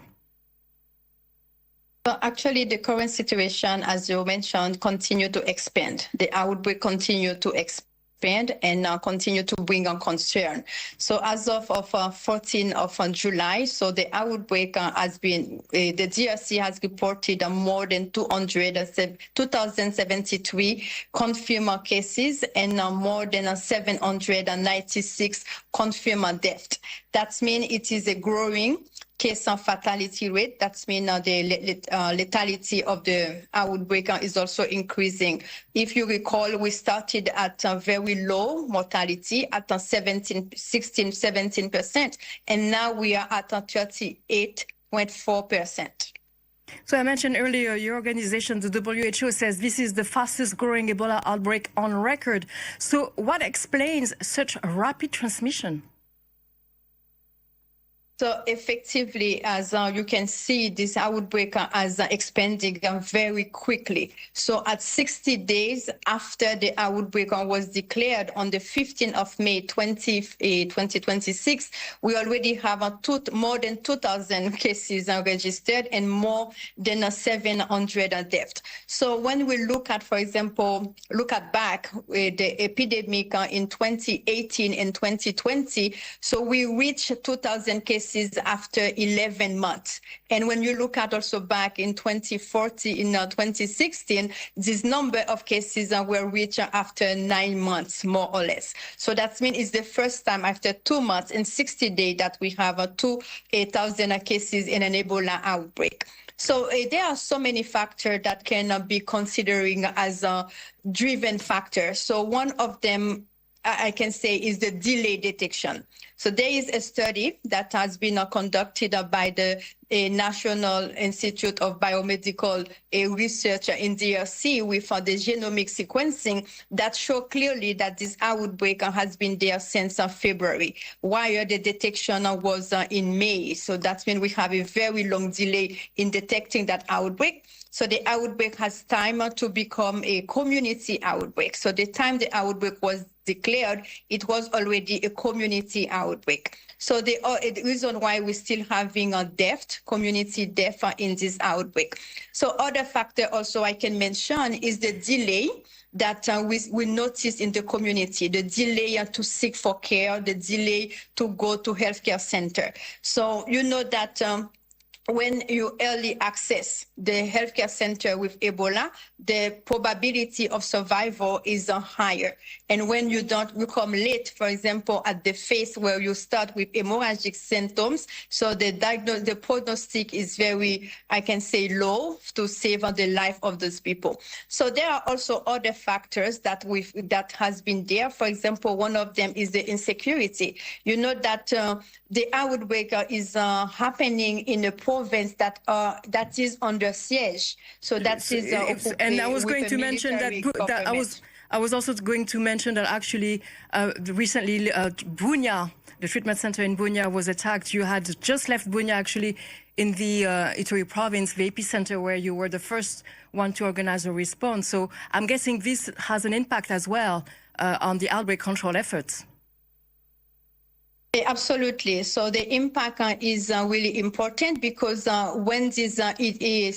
Well, actually, the current situation, as you mentioned, continue to expand. The outbreak continue to expand. expand and continue to bring on concern. So as of 14th of July, so the outbreak has been, the DRC has reported more than 2,073 confirmed cases and more than 796 confirmed deaths. That means it is a growing case of fatality rate. That means the lethality of the outbreak is also increasing. If you recall, we started at a very low mortality at 17%, and now we are at 38.4%. So I mentioned earlier, your organization, the WHO, says this is the fastest growing Ebola outbreak on record. So what explains such rapid transmission? So effectively, as you can see, this outbreak is expanding very quickly. So at 60 days after the outbreak was declared on the 15th of May 2026, we already have more than 2,000 cases registered and more than 700 deaths. So when we look at, for example, back with the epidemic in 2018 and 2020, so we reached 2,000 cases after 11 months. And when you look at also back in 2016, this number of cases were reached after 9 months, more or less. So that means it's the first time after 2 months and 60 days that we have 2,000 cases in an Ebola outbreak. So there are so many factors that can be considering as a driven factor. So one of them I can say is the delay detection. So there is a study that has been conducted by the National Institute of Biomedical Research in DRC with the genomic sequencing that show clearly that this outbreak has been there since February, while the detection was in May. So that means we have a very long delay in detecting that outbreak. So the outbreak has time to become a community outbreak. So the time the outbreak was declared, it was already a community outbreak. So the reason why we're still having a community death in this outbreak. So other factor also I can mention is the delay that we notice in the community, the delay to seek for care, the delay to go to healthcare center. So you know that when you early access the healthcare center with Ebola, the probability of survival is higher. And when you come late, for example, at the phase where you start with hemorrhagic symptoms, so the prognostic is very, I can say, low to save the life of those people. So there are also other factors that has been there. For example, one of them is the insecurity. You know that the outbreak is happening in a province that is under siege. So that is and I was going to mention that I was also going to mention that actually recently Bunia, the treatment center in Bunia, was attacked. You had just left Bunia actually in the Ituri province, the epicenter, where you were the first one to organize a response. So I'm guessing this has an impact as well on the outbreak control efforts. Absolutely. So the impact is really important because when this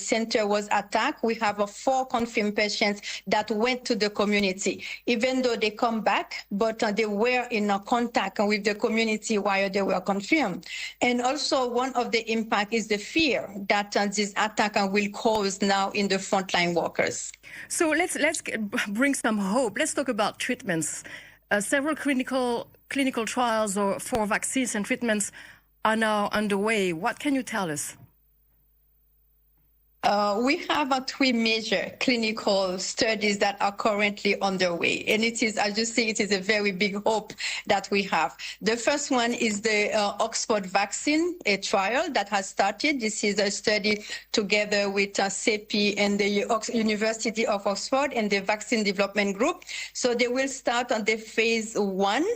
center was attacked, we have 4 confirmed patients that went to the community, even though they come back, but they were in contact with the community while they were confirmed. And also one of the impact is the fear that this attack will cause now in the frontline workers. So let's bring some hope. Let's talk about treatments. Several clinical trials for vaccines and treatments are now underway. What can you tell us? We have 3 major clinical studies that are currently underway. And it is, as you see, it is a very big hope that we have. The first one is the Oxford vaccine, a trial that has started. This is a study together with CEPI and the University of Oxford and the Vaccine Development Group. So they will start on the phase 1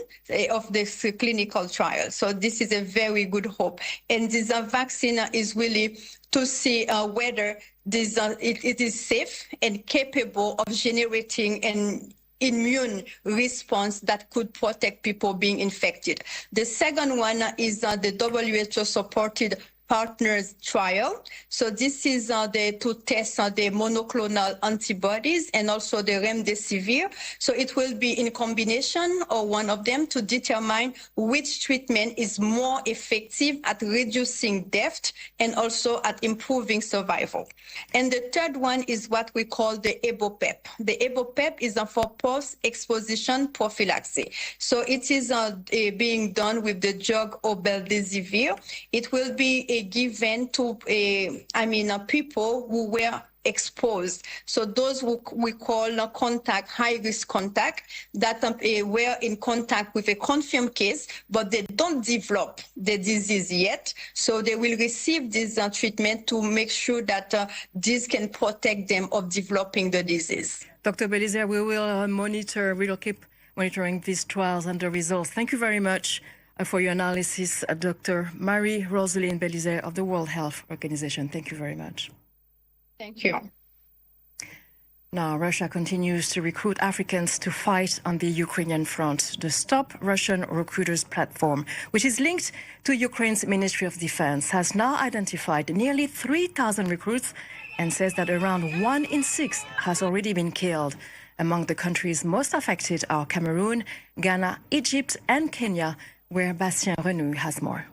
of this clinical trial. So this is a very good hope. And this vaccine is really to see whether it is safe and capable of generating an immune response that could protect people being infected. The second one is the WHO-supported partners trial. So this is to test the monoclonal antibodies and also the remdesivir. So it will be in combination or one of them to determine which treatment is more effective at reducing death and also at improving survival. And the third one is what we call the EBOPEP. The EBOPEP is for post-exposition prophylaxis. So it is being done with the drug obeldesivir. It will be given to people who were exposed. So those who we call high-risk contact, that were in contact with a confirmed case, but they don't develop the disease yet. So they will receive this treatment to make sure that this can protect them of developing the disease. Dr. Belizer, we will keep monitoring these trials and the results. Thank you very much for your analysis, Dr. Marie-Rosaline Belizer of the World Health Organization. Thank you very much. Thank you. Now, Russia continues to recruit Africans to fight on the Ukrainian front. The Stop Russian Recruiters platform, which is linked to Ukraine's Ministry of Defense, has now identified nearly 3,000 recruits and says that around 1 in 6 has already been killed. Among the countries most affected are Cameroon, Ghana, Egypt, and Kenya, where Bastien Renou has more.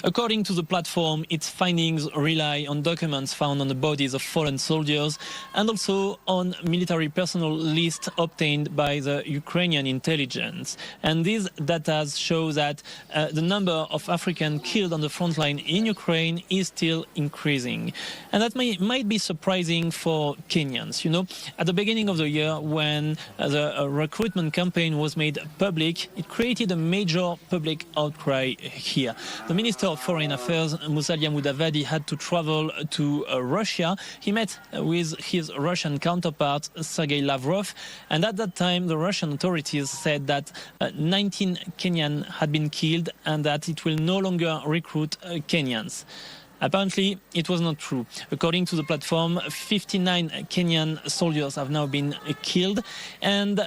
According to the platform, its findings rely on documents found on the bodies of fallen soldiers and also on military personnel lists obtained by the Ukrainian intelligence. And these data show that the number of Africans killed on the front line in Ukraine is still increasing. And that might be surprising for Kenyans. You know, at the beginning of the year, when the recruitment campaign was made public, it created a major public outcry here. The Minister of Foreign Affairs, Musalia Mudavadi, had to travel to Russia. He met with his Russian counterpart, Sergei Lavrov, and at that time the Russian authorities said that 19 Kenyans had been killed and that it will no longer recruit Kenyans. Apparently, it was not true. According to the platform, 59 Kenyan soldiers have now been killed, and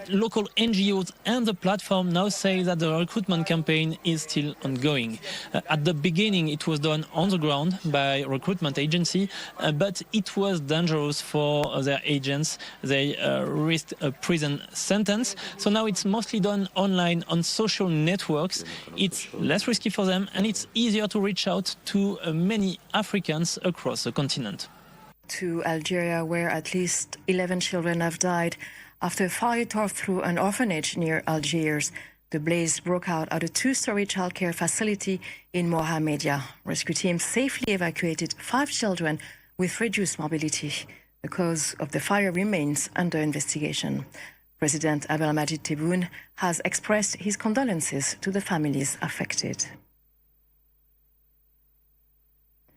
local NGOs and the platform now say that the recruitment campaign is still ongoing. At the beginning, it was done on the ground by a recruitment agency, but it was dangerous for their agents. They risked a prison sentence. So now it's mostly done online on social networks. It's less risky for them, and it's easier to reach out to many Africans across the continent. To Algeria, where at least 11 children have died after a fire tore through an orphanage near Algiers. The blaze broke out at a two-story childcare facility in Mohammedia. Rescue teams safely evacuated 5 children with reduced mobility. The cause of the fire remains under investigation. President Abdelmadjid Tebboune has expressed his condolences to the families affected.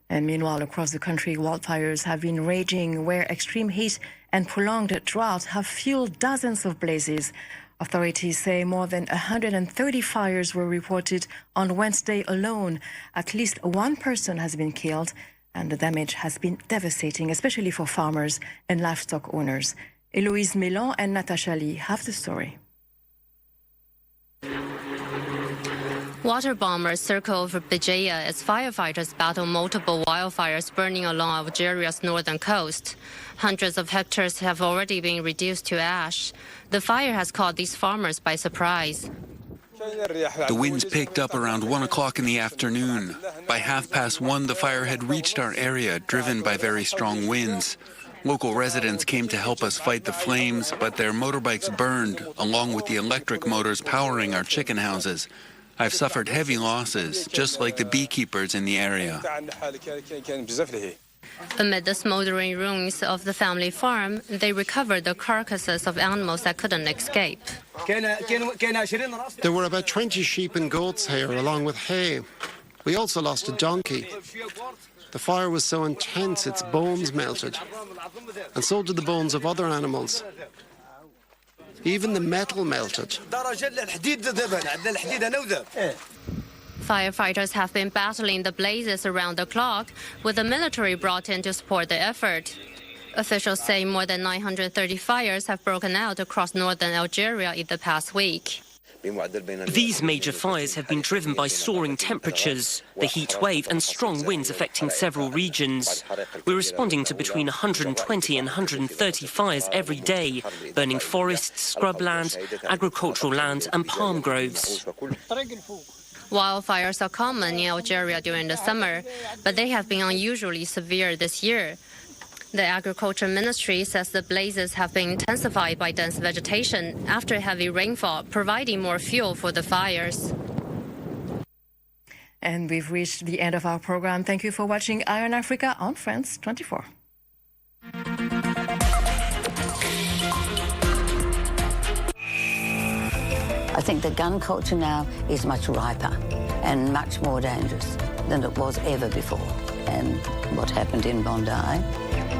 And meanwhile, across the country, wildfires have been raging, where extreme heat and prolonged drought have fueled dozens of blazes. Authorities say more than 130 fires were reported on Wednesday alone. At least 1 person has been killed, and the damage has been devastating, especially for farmers and livestock owners. Eloise Melon and Natasha Lee have the story. Water bombers circle over Béjaïa as firefighters battle multiple wildfires burning along Algeria's northern coast. Hundreds of hectares have already been reduced to ash. The fire has caught these farmers by surprise. The winds picked up around 1 o'clock in the afternoon. By 1:30, the fire had reached our area, driven by very strong winds. Local residents came to help us fight the flames, but their motorbikes burned, along with the electric motors powering our chicken houses. I've suffered heavy losses, just like the beekeepers in the area. Amid the smoldering ruins of the family farm, they recovered the carcasses of animals that couldn't escape. There were about 20 sheep and goats here, along with hay. We also lost a donkey. The fire was so intense its bones melted, and so did the bones of other animals. Even the metal melted. Firefighters have been battling the blazes around the clock, with the military brought in to support the effort. Officials say more than 930 fires have broken out across northern Algeria in the past week. These major fires have been driven by soaring temperatures, the heat wave and strong winds affecting several regions. We're responding to between 120 and 130 fires every day, burning forests, scrubland, agricultural land and palm groves. Wildfires are common in Algeria during the summer, but they have been unusually severe this year. The Agriculture Ministry says the blazes have been intensified by dense vegetation after heavy rainfall, providing more fuel for the fires. And we've reached the end of our program. Thank you for watching Eye on Africa on France 24. I think the gun culture now is much riper and much more dangerous than it was ever before. And what happened in Bondi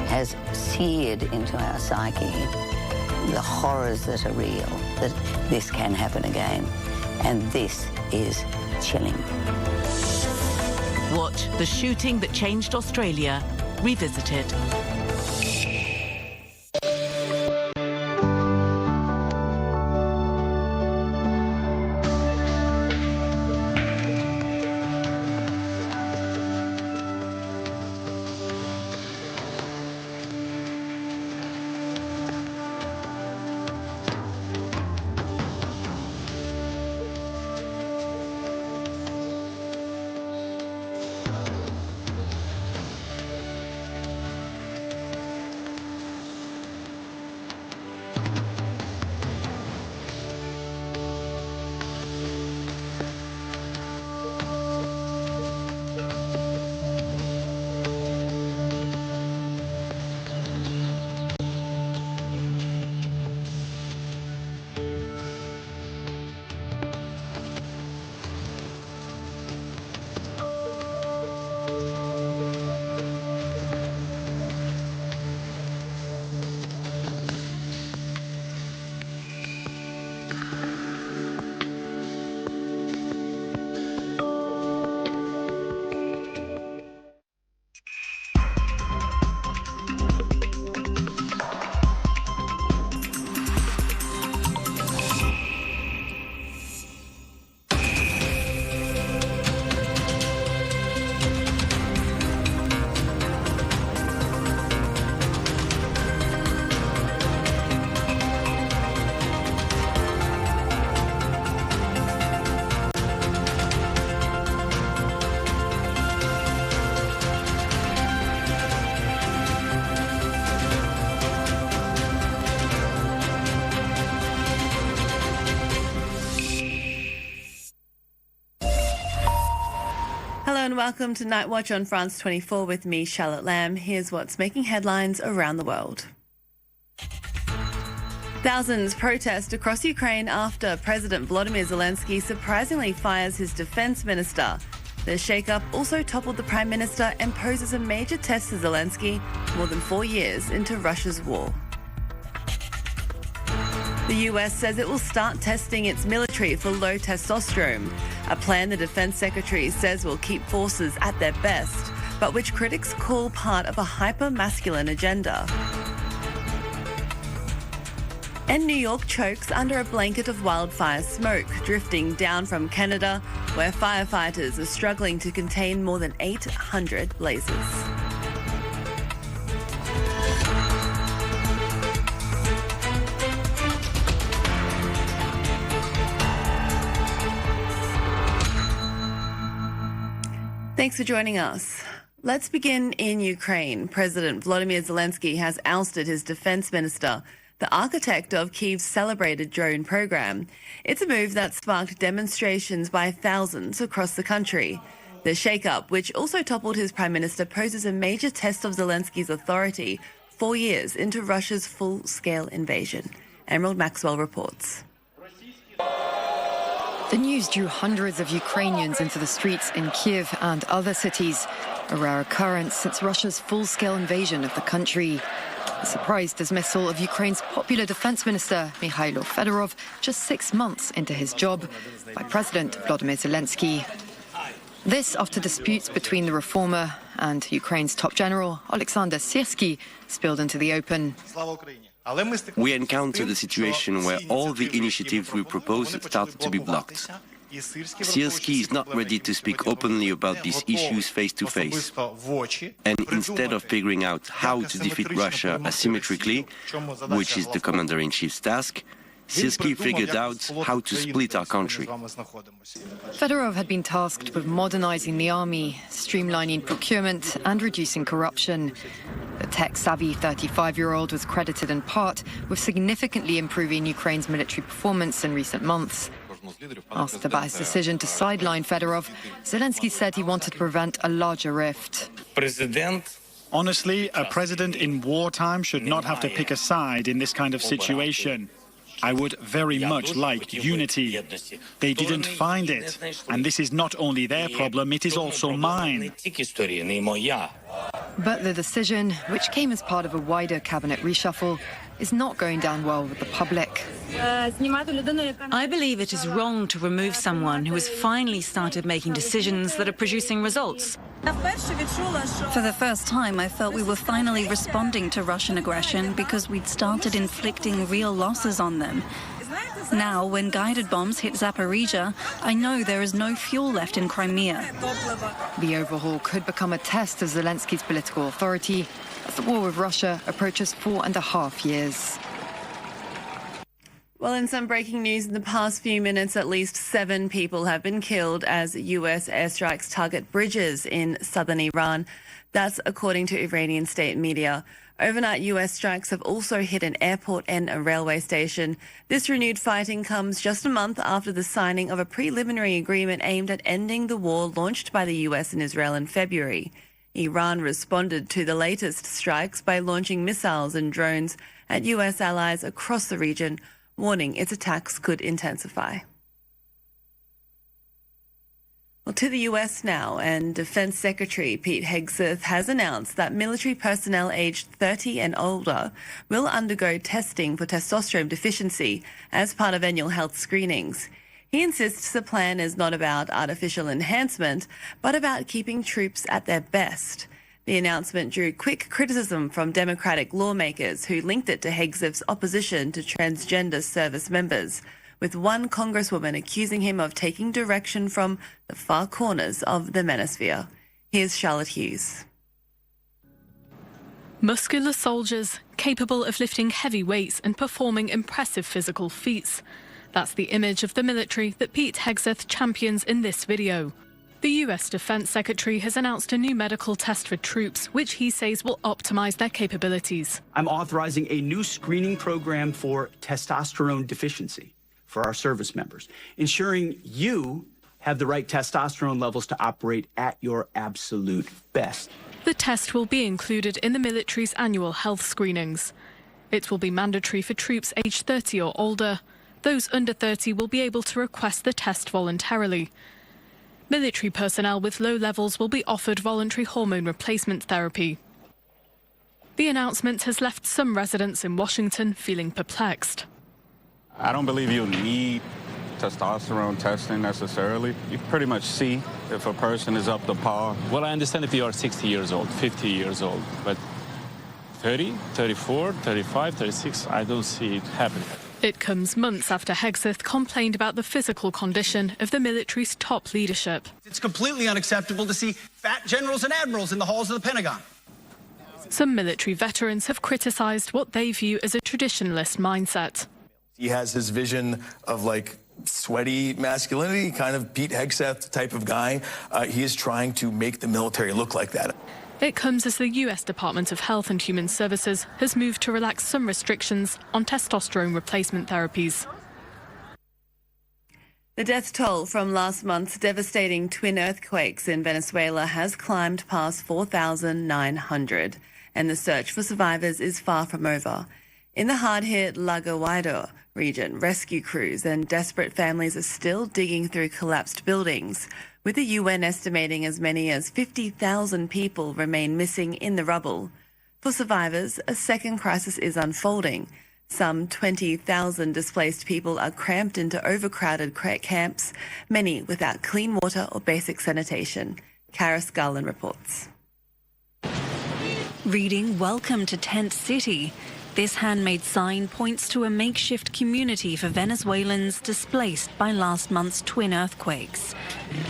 has seared into our psyche the horrors that are real, that this can happen again. And this is chilling. Watch The Shooting That Changed Australia, revisited. And welcome to Night Watch on France 24 with me, Charlotte Lamb. Here's what's making headlines around the world. Thousands protest across Ukraine after President Volodymyr Zelensky surprisingly fires his defense minister. The shakeup also toppled the prime minister and poses a major test to Zelensky more than 4 years into Russia's war. The US says it will start testing its military for low testosterone, a plan the defense secretary says will keep forces at their best, but which critics call part of a hyper-masculine agenda. And New York chokes under a blanket of wildfire smoke drifting down from Canada, where firefighters are struggling to contain more than 800 blazes. Thanks for joining us. Let's begin in Ukraine. President Volodymyr Zelensky has ousted his defense minister, the architect of Kyiv's celebrated drone program. It's a move that sparked demonstrations by thousands across the country. The shake-up, which also toppled his prime minister, poses a major test of Zelensky's authority 4 years into Russia's full-scale invasion. Emerald Maxwell reports. The news drew hundreds of Ukrainians into the streets in Kiev and other cities, a rare occurrence since Russia's full-scale invasion of the country. A surprise dismissal of Ukraine's popular defense minister, Mikhailo Fedorov, just 6 months into his job, by President Volodymyr Zelensky. This after disputes between the reformer and Ukraine's top general, Alexander Syrsky, spilled into the open. We encountered a situation where all the initiatives we proposed started to be blocked. Sierski is not ready to speak openly about these issues face-to-face. And instead of figuring out how to defeat Russia asymmetrically, which is the commander-in-chief's task, Sierski figured out how to split our country. Fedorov had been tasked with modernizing the army, streamlining procurement and reducing corruption. The tech-savvy 35-year-old was credited in part with significantly improving Ukraine's military performance in recent months. Asked about his decision to sideline Fedorov, Zelensky said he wanted to prevent a larger rift. Honestly, a president in wartime should not have to pick a side in this kind of situation. I would very much like unity. They didn't find it, and this is not only their problem, it is also mine. But the decision, which came as part of a wider cabinet reshuffle, is not going down well with the public. I believe it is wrong to remove someone who has finally started making decisions that are producing results. For the first time, I felt we were finally responding to Russian aggression because we'd started inflicting real losses on them. Now, when guided bombs hit Zaporizhia, I know there is no fuel left in Crimea. The overhaul could become a test of Zelensky's political authority as the war with Russia approaches 4.5 years. Well, in some breaking news in the past few minutes, at least 7 people have been killed as U.S. airstrikes target bridges in southern Iran. That's according to Iranian state media. Overnight U.S. strikes have also hit an airport and a railway station. This renewed fighting comes just a month after the signing of a preliminary agreement aimed at ending the war launched by the U.S. and Israel in February. Iran responded to the latest strikes by launching missiles and drones at U.S. allies across the region, warning its attacks could intensify. Well, to the U.S. now, and Defense Secretary Pete Hegseth has announced that military personnel aged 30 and older will undergo testing for testosterone deficiency as part of annual health screenings. He insists the plan is not about artificial enhancement, but about keeping troops at their best. The announcement drew quick criticism from Democratic lawmakers who linked it to Hegseth's opposition to transgender service members, with one congresswoman accusing him of taking direction from the far corners of the manosphere. Here's Charlotte Hughes. Muscular soldiers capable of lifting heavy weights and performing impressive physical feats. That's the image of the military that Pete Hegseth champions in this video. The US Defense Secretary has announced a new medical test for troops, which he says will optimize their capabilities. I'm authorizing a new screening program for testosterone deficiency for our service members, ensuring you have the right testosterone levels to operate at your absolute best. The test will be included in the military's annual health screenings. It will be mandatory for troops aged 30 or older. Those under 30 will be able to request the test voluntarily. Military personnel with low levels will be offered voluntary hormone replacement therapy. The announcement has left some residents in Washington feeling perplexed. I don't believe you'll need testosterone testing necessarily. You pretty much see if a person is up to par. Well, I understand if you are 60 years old, 50 years old, but 30, 34, 35, 36, I don't see it happening. It comes months after Hegseth complained about the physical condition of the military's top leadership. It's completely unacceptable to see fat generals and admirals in the halls of the Pentagon. Some military veterans have criticized what they view as a traditionalist mindset. He has his vision of like sweaty masculinity, kind of Pete Hegseth type of guy. He is trying to make the military look like that. It comes as the US Department of Health and Human Services has moved to relax some restrictions on testosterone replacement therapies. The death toll from last month's devastating twin earthquakes in Venezuela has climbed past 4,900, and the search for survivors is far from over. In the hard-hit La Guaira region, rescue crews and desperate families are still digging through collapsed buildings, with the UN estimating as many as 50,000 people remain missing in the rubble. For survivors, a second crisis is unfolding. Some 20,000 displaced people are cramped into overcrowded camps, many without clean water or basic sanitation. Karis Garland reports. Reading Welcome to Tent City. This handmade sign points to a makeshift community for Venezuelans displaced by last month's twin earthquakes.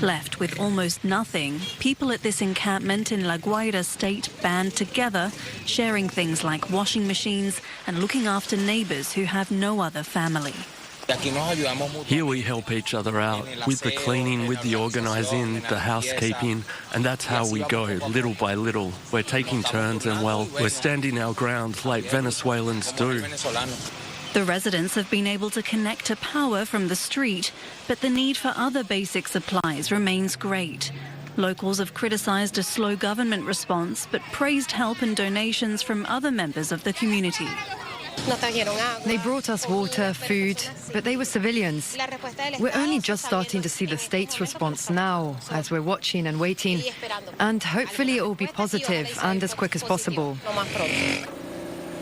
Left with almost nothing, people at this encampment in La Guaira state band together, sharing things like washing machines and looking after neighbours who have no other family. Here we help each other out with the cleaning, with the organising, the housekeeping, and that's how we go, little by little. We're taking turns and, well, we're standing our ground like Venezuelans do. The residents have been able to connect to power from the street, but the need for other basic supplies remains great. Locals have criticised a slow government response, but praised help and donations from other members of the community. They brought us water, food, but they were civilians. We're only just starting to see the state's response now, as we're watching and waiting, and hopefully it will be positive and as quick as possible.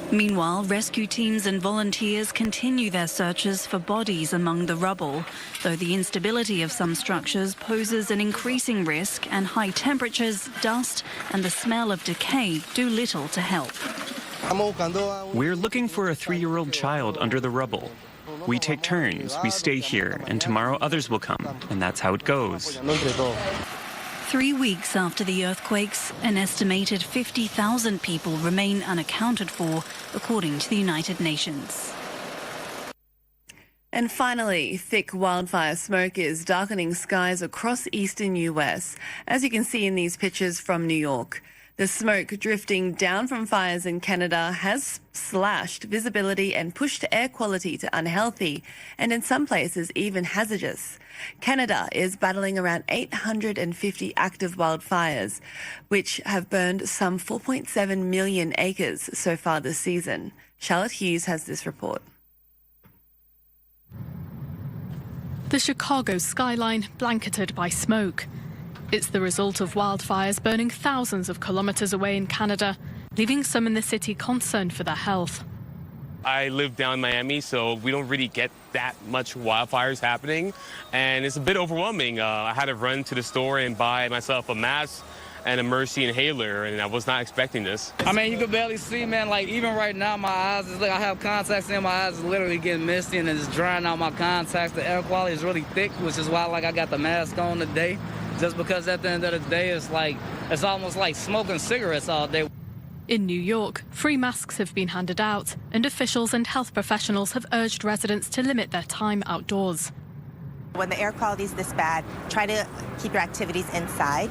Meanwhile, rescue teams and volunteers continue their searches for bodies among the rubble, though the instability of some structures poses an increasing risk, and high temperatures, dust and the smell of decay do little to help. We're looking for a 3-year-old child under the rubble. We take turns, we stay here, and tomorrow others will come, and that's how it goes. 3 weeks after the earthquakes, an estimated 50,000 people remain unaccounted for, according to the United Nations. And finally, thick wildfire smoke is darkening skies across eastern US, as you can see in these pictures from New York. The smoke drifting down from fires in Canada has slashed visibility and pushed air quality to unhealthy, and in some places even hazardous. Canada is battling around 850 active wildfires, which have burned some 4.7 million acres so far this season. Charlotte Hughes has this report. The Chicago skyline blanketed by smoke. It's the result of wildfires burning thousands of kilometres away in Canada, leaving some in the city concerned for their health. I live down in Miami, so we don't really get that much wildfires happening, and it's a bit overwhelming. I had to run to the store and buy myself a mask and a Mercy inhaler, and I was not expecting this. I mean, you can barely see, man. Like, even right now, my eyes is like, I have contacts in, my eyes is literally getting misty, and it's drying out my contacts. The air quality is really thick, which is why, like, I got the mask on today. Just because at the end of the day, it's almost like smoking cigarettes all day. In New York, free masks have been handed out, and officials and health professionals have urged residents to limit their time outdoors. When the air quality is this bad, try to keep your activities inside.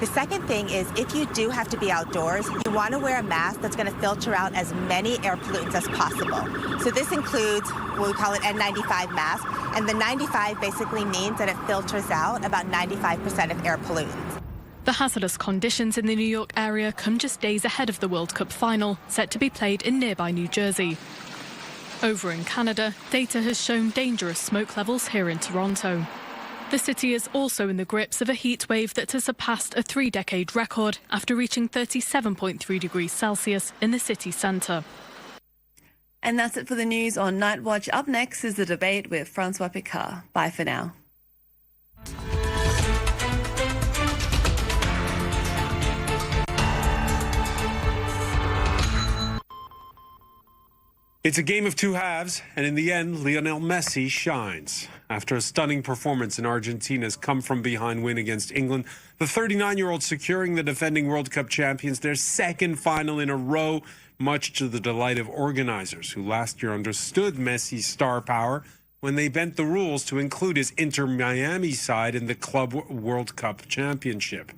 The second thing is, if you do have to be outdoors, you want to wear a mask that's going to filter out as many air pollutants as possible. So this includes what we call an N95 mask, and the 95 basically means that it filters out about 95% of air pollutants. The hazardous conditions in the New York area come just days ahead of the World Cup final, set to be played in nearby New Jersey. Over in Canada, data has shown dangerous smoke levels here in Toronto. The city is also in the grips of a heat wave that has surpassed a 3-decade record after reaching 37.3 degrees Celsius in the city centre. And that's it for the news on Night Watch. Up next is the debate with Francois Picard. Bye for now. It's a game of two halves, and in the end, Lionel Messi shines. After a stunning performance in Argentina's come-from-behind win against England, the 39-year-old securing the defending World Cup champions their second final in a row, much to the delight of organizers who last year understood Messi's star power when they bent the rules to include his Inter Miami side in the Club World Cup Championship.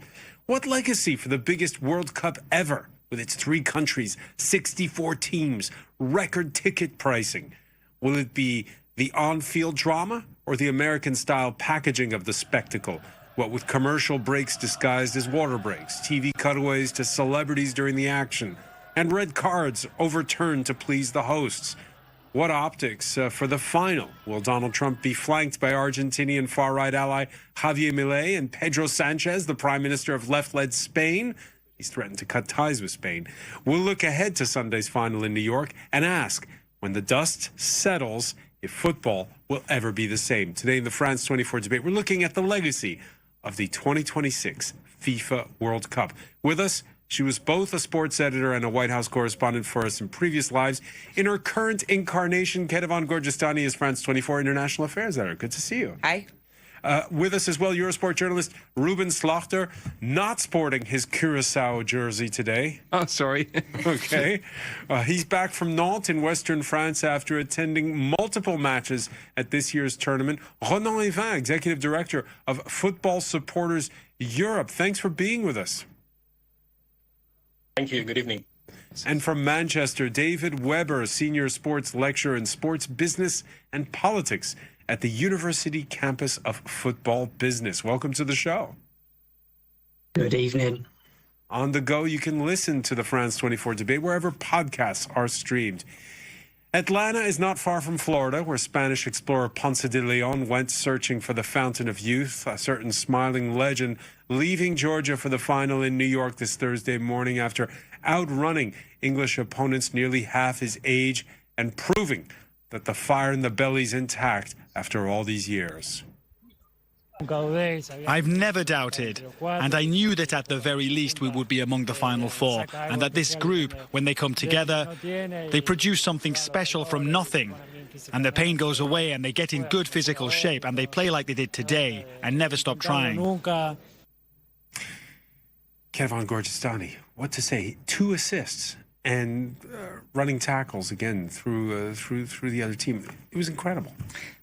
What legacy for the biggest World Cup ever, with its 3 countries, 64 teams, record ticket pricing? Will it be the on-field drama or the American-style packaging of the spectacle? What with commercial breaks disguised as water breaks, TV cutaways to celebrities during the action, and red cards overturned to please the hosts. What optics for the final? Will Donald Trump be flanked by Argentinian far-right ally Javier Milei and Pedro Sanchez, the prime minister of left-led Spain? He's threatened to cut ties with Spain. We'll look ahead to Sunday's final in New York and ask, when the dust settles, if football will ever be the same. Today in the France 24 debate, we're looking at the legacy of the 2026 FIFA World Cup. With us, She was both a sports editor and a White House correspondent for us in previous lives. In her current incarnation, Ketevan Gorgistani is France 24 International Affairs editor. Good to see you. Hi. With us as well, Eurosport journalist Ruben Slachter, not sporting his Curaçao jersey today. Oh, sorry. Okay. He's back from Nantes in western France after attending multiple matches at this year's tournament. Ronan Evin, executive director of Football Supporters Europe. Thanks for being with us. Thank you. Good evening. And from Manchester, David Weber, senior sports lecturer in sports business and politics at the University Campus of Football Business. Welcome to the show. Good evening. On the go, you can listen to the France 24 debate wherever podcasts are streamed. Atlanta is not far from Florida, where Spanish explorer Ponce de Leon went searching for the fountain of youth, a certain smiling legend leaving Georgia for the final in New York this Thursday morning after outrunning English opponents nearly half his age and proving that the fire in the belly's intact after all these years. I've never doubted, and I knew that at the very least we would be among the final four, and that this group, when they come together, they produce something special from nothing, and the pain goes away and they get in good physical shape and they play like they did today and never stop trying. Ketevan Gorgistani, what to say? 2 assists and running tackles again through the other team. It was incredible.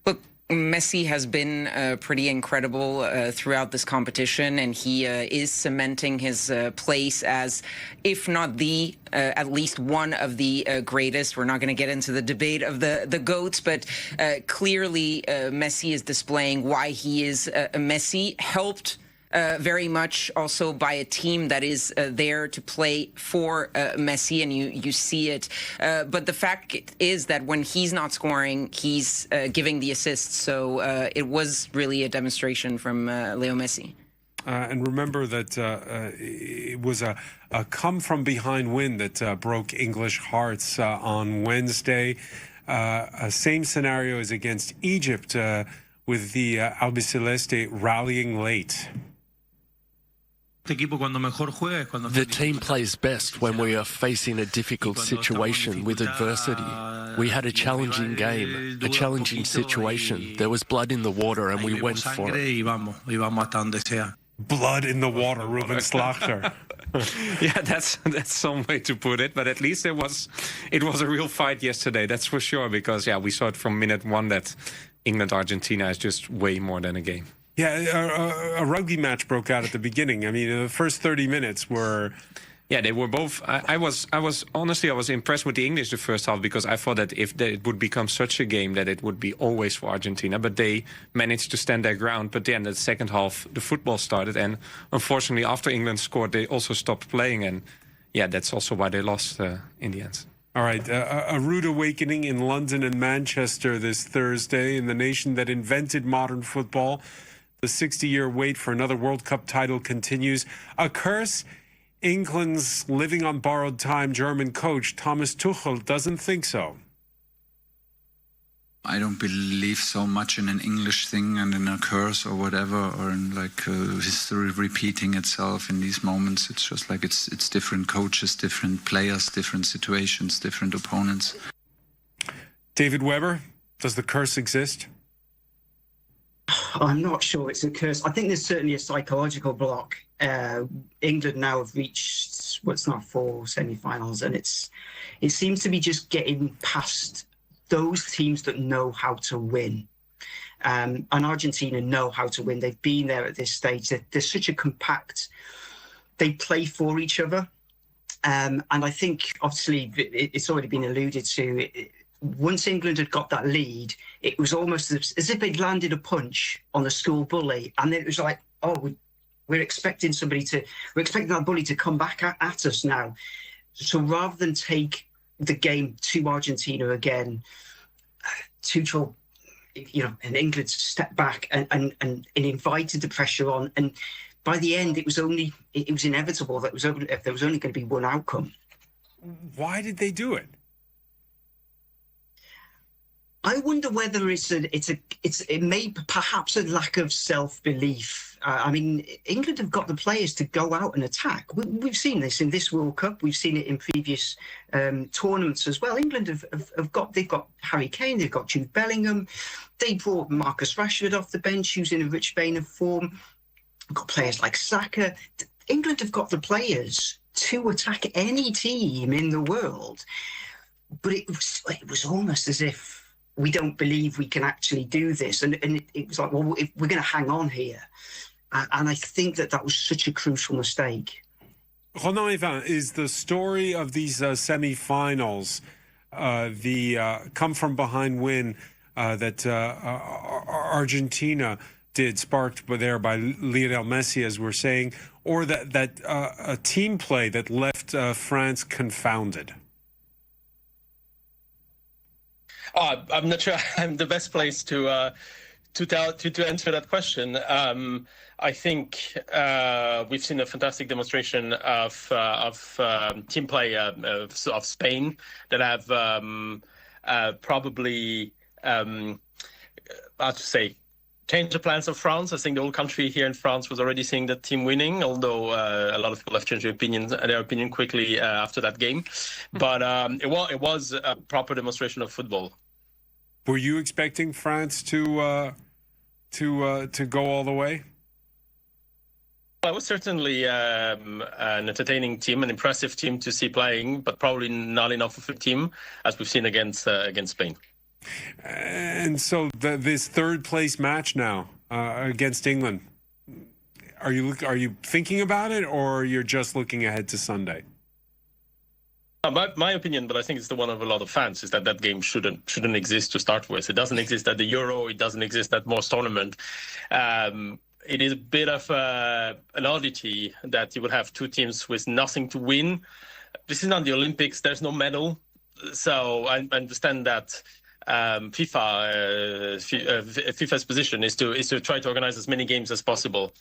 Look, Messi has been pretty incredible throughout this competition, and he is cementing his place as, if not the, at least one of the greatest. We're not going to get into the debate of the GOATs, but clearly Messi is displaying why he is Messi, helped very much also by a team that is there to play for Messi, and you see it. But the fact is that when he's not scoring, he's giving the assists. So it was really a demonstration from Leo Messi. And remember that it was a come-from-behind win that broke English hearts on Wednesday. Same scenario as against Egypt with the Albiceleste rallying late. The team plays best when we are facing a difficult situation with adversity. We had a challenging game, a challenging situation. There was blood in the water and we went for it. Blood in the water, Ruben Slachter. Yeah, that's some way to put it. But at least it was a real fight yesterday, that's for sure. Because, yeah, we saw it from minute one that England-Argentina is just way more than a game. Yeah, a rugby match broke out at the beginning. I mean, the first 30 minutes were... Yeah, they were both... I was impressed with the English the first half, because I thought that it would become such a game that it would be always for Argentina. But they managed to stand their ground. But then the second half, the football started. And unfortunately, after England scored, they also stopped playing. And yeah, that's also why they lost in the end. All right, a rude awakening in London and Manchester this Thursday in the nation that invented modern football. The 60-year wait for another World Cup title continues. A curse? England's living on borrowed time German coach Thomas Tuchel doesn't think so. I don't believe so much in an English thing and in a curse or whatever, or in like history repeating itself in these moments. It's just like it's different coaches, different players, different situations, different opponents. David Weber, does the curse exist? I'm not sure it's a curse. I think there's certainly a psychological block. England now have reached what's now 4 semi-finals, and it seems to be just getting past those teams that know how to win. And Argentina know how to win. They've been there at this stage. They're such a compact... They play for each other. And I think, obviously, it's already been alluded to, once England had got that lead, it was almost as if they'd landed a punch on the school bully. And then it was like, oh, we're expecting that bully to come back at us now. So rather than take the game to Argentina again, Tuchel, and England stepped back and invited the pressure on. And by the end, it was inevitable that there was only going to be one outcome. Why did they do it? I wonder whether it may perhaps a lack of self-belief. I mean, England have got the players to go out and attack. We've seen this in this World Cup. We've seen it in previous tournaments as well. England they've got Harry Kane, they've got Jude Bellingham. They brought Marcus Rashford off the bench, who's in a rich vein of form. We've got players like Saka. England have got the players to attack any team in the world. But it was almost as if we don't believe we can actually do this. And it was like, well, we're going to hang on here. And I think that was such a crucial mistake. Ronan Evin, is the story of these semi-finals, the come-from-behind win that Argentina did, sparked there by Lionel Messi, as we're saying, or that a team play that left France confounded? I'm not sure I'm the best place to answer that question. I think we've seen a fantastic demonstration of team play of Spain that have probably, how to say, changed the plans of France. I think the whole country here in France was already seeing the team winning, although a lot of people have changed their opinion quickly after that game. But it was a proper demonstration of football. Were you expecting France to go all the way? Well, it was certainly an entertaining team, an impressive team to see playing, but probably not enough of a team as we've seen against Spain. And so this third place match now against England, are you thinking about it, or you're just looking ahead to Sunday? My opinion, but I think it's the one of a lot of fans, is that game shouldn't exist to start with. It doesn't exist at the Euro. It doesn't exist at most tournament. It is a bit of an oddity that you would have two teams with nothing to win. This is not the Olympics. There's no medal. So I understand that FIFA's position is to try to organize as many games as possible.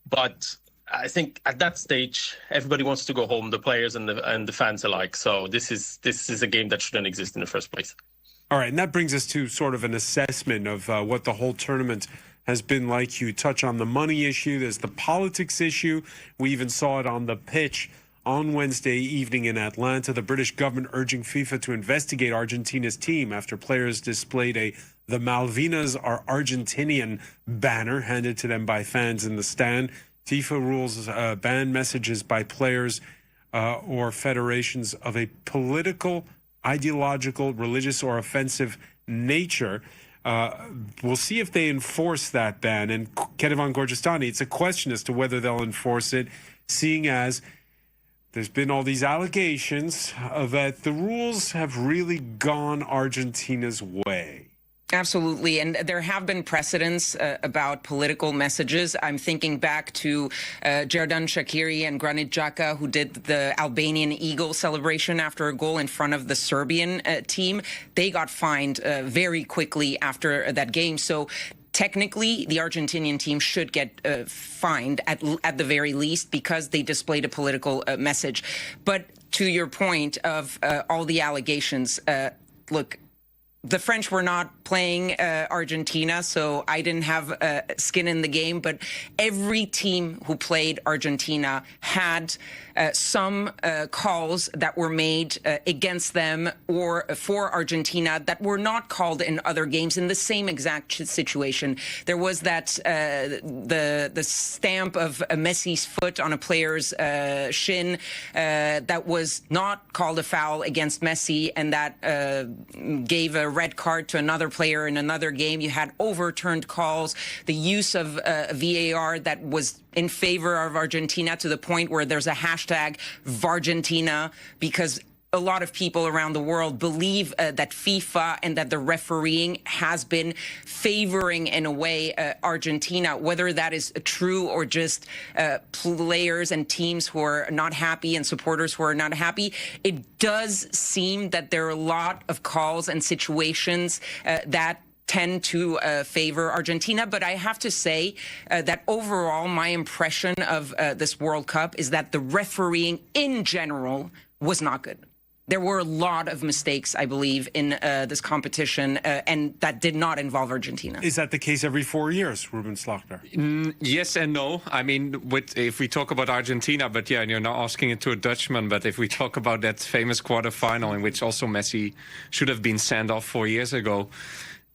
But I think at that stage, everybody wants to go home, the players and the fans alike. So this is a game that shouldn't exist in the first place. All right, and that brings us to sort of an assessment of what the whole tournament has been like. You touch on the money issue. There's the politics issue. We even saw it on the pitch on Wednesday evening in Atlanta. The British government urging FIFA to investigate Argentina's team after players displayed the Malvinas are Argentinian banner handed to them by fans in the stand. FIFA rules ban messages by players or federations of a political, ideological, religious, or offensive nature. We'll see if they enforce that ban. And Kedevan Gorgistani, it's a question as to whether they'll enforce it, seeing as there's been all these allegations that the rules have really gone Argentina's way. Absolutely. And there have been precedents about political messages. I'm thinking back to Xherdan Shaqiri and Granit Xhaka, who did the Albanian Eagle celebration after a goal in front of the Serbian team. They got fined very quickly after that game. So technically, the Argentinian team should get fined at the very least because they displayed a political message. But to your point of all the allegations, look, the French were not playing Argentina, so I didn't have skin in the game. But every team who played Argentina had some calls that were made against them or for Argentina that were not called in other games in the same exact situation. There was that the stamp of Messi's foot on a player's shin that was not called a foul against Messi, and that gave a red card to another player in another game. You had overturned calls, the use of VAR that was in favor of Argentina to the point where there's a hashtag Vargentina, because a lot of people around the world believe that FIFA and that the refereeing has been favoring, in a way, Argentina. Whether that is true or just players and teams who are not happy and supporters who are not happy, it does seem that there are a lot of calls and situations that tend to favor Argentina. But I have to say that overall, my impression of this World Cup is that the refereeing in general was not good. There were a lot of mistakes, I believe, in this competition, and that did not involve Argentina. Is that the case every 4 years, Ruben Slachter? Yes and no. I mean, if we talk about Argentina, but yeah, you're not asking it to a Dutchman, but if we talk about that famous quarterfinal in which also Messi should have been sent off 4 years ago,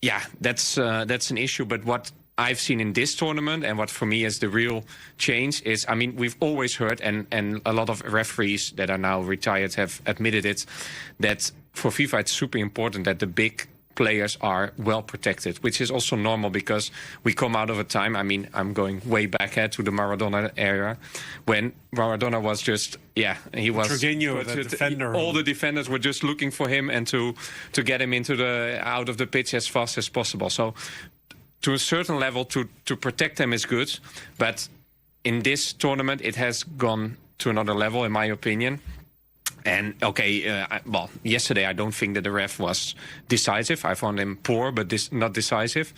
yeah, that's an issue. But what I've seen in this tournament, and what for me is the real change, is, I mean, we've always heard, and a lot of referees that are now retired have admitted it, that for FIFA it's super important that the big players are well protected, which is also normal because we come out of a time, I mean, I'm going way back to the Maradona era, when Maradona was just, he was... Jorginho, the defender. All the defenders were just looking for him and to get him out of the pitch as fast as possible. So to a certain level, to protect them is good, but in this tournament it has gone to another level, in my opinion. And well, yesterday I don't think that the ref was decisive. I found him poor, but not decisive.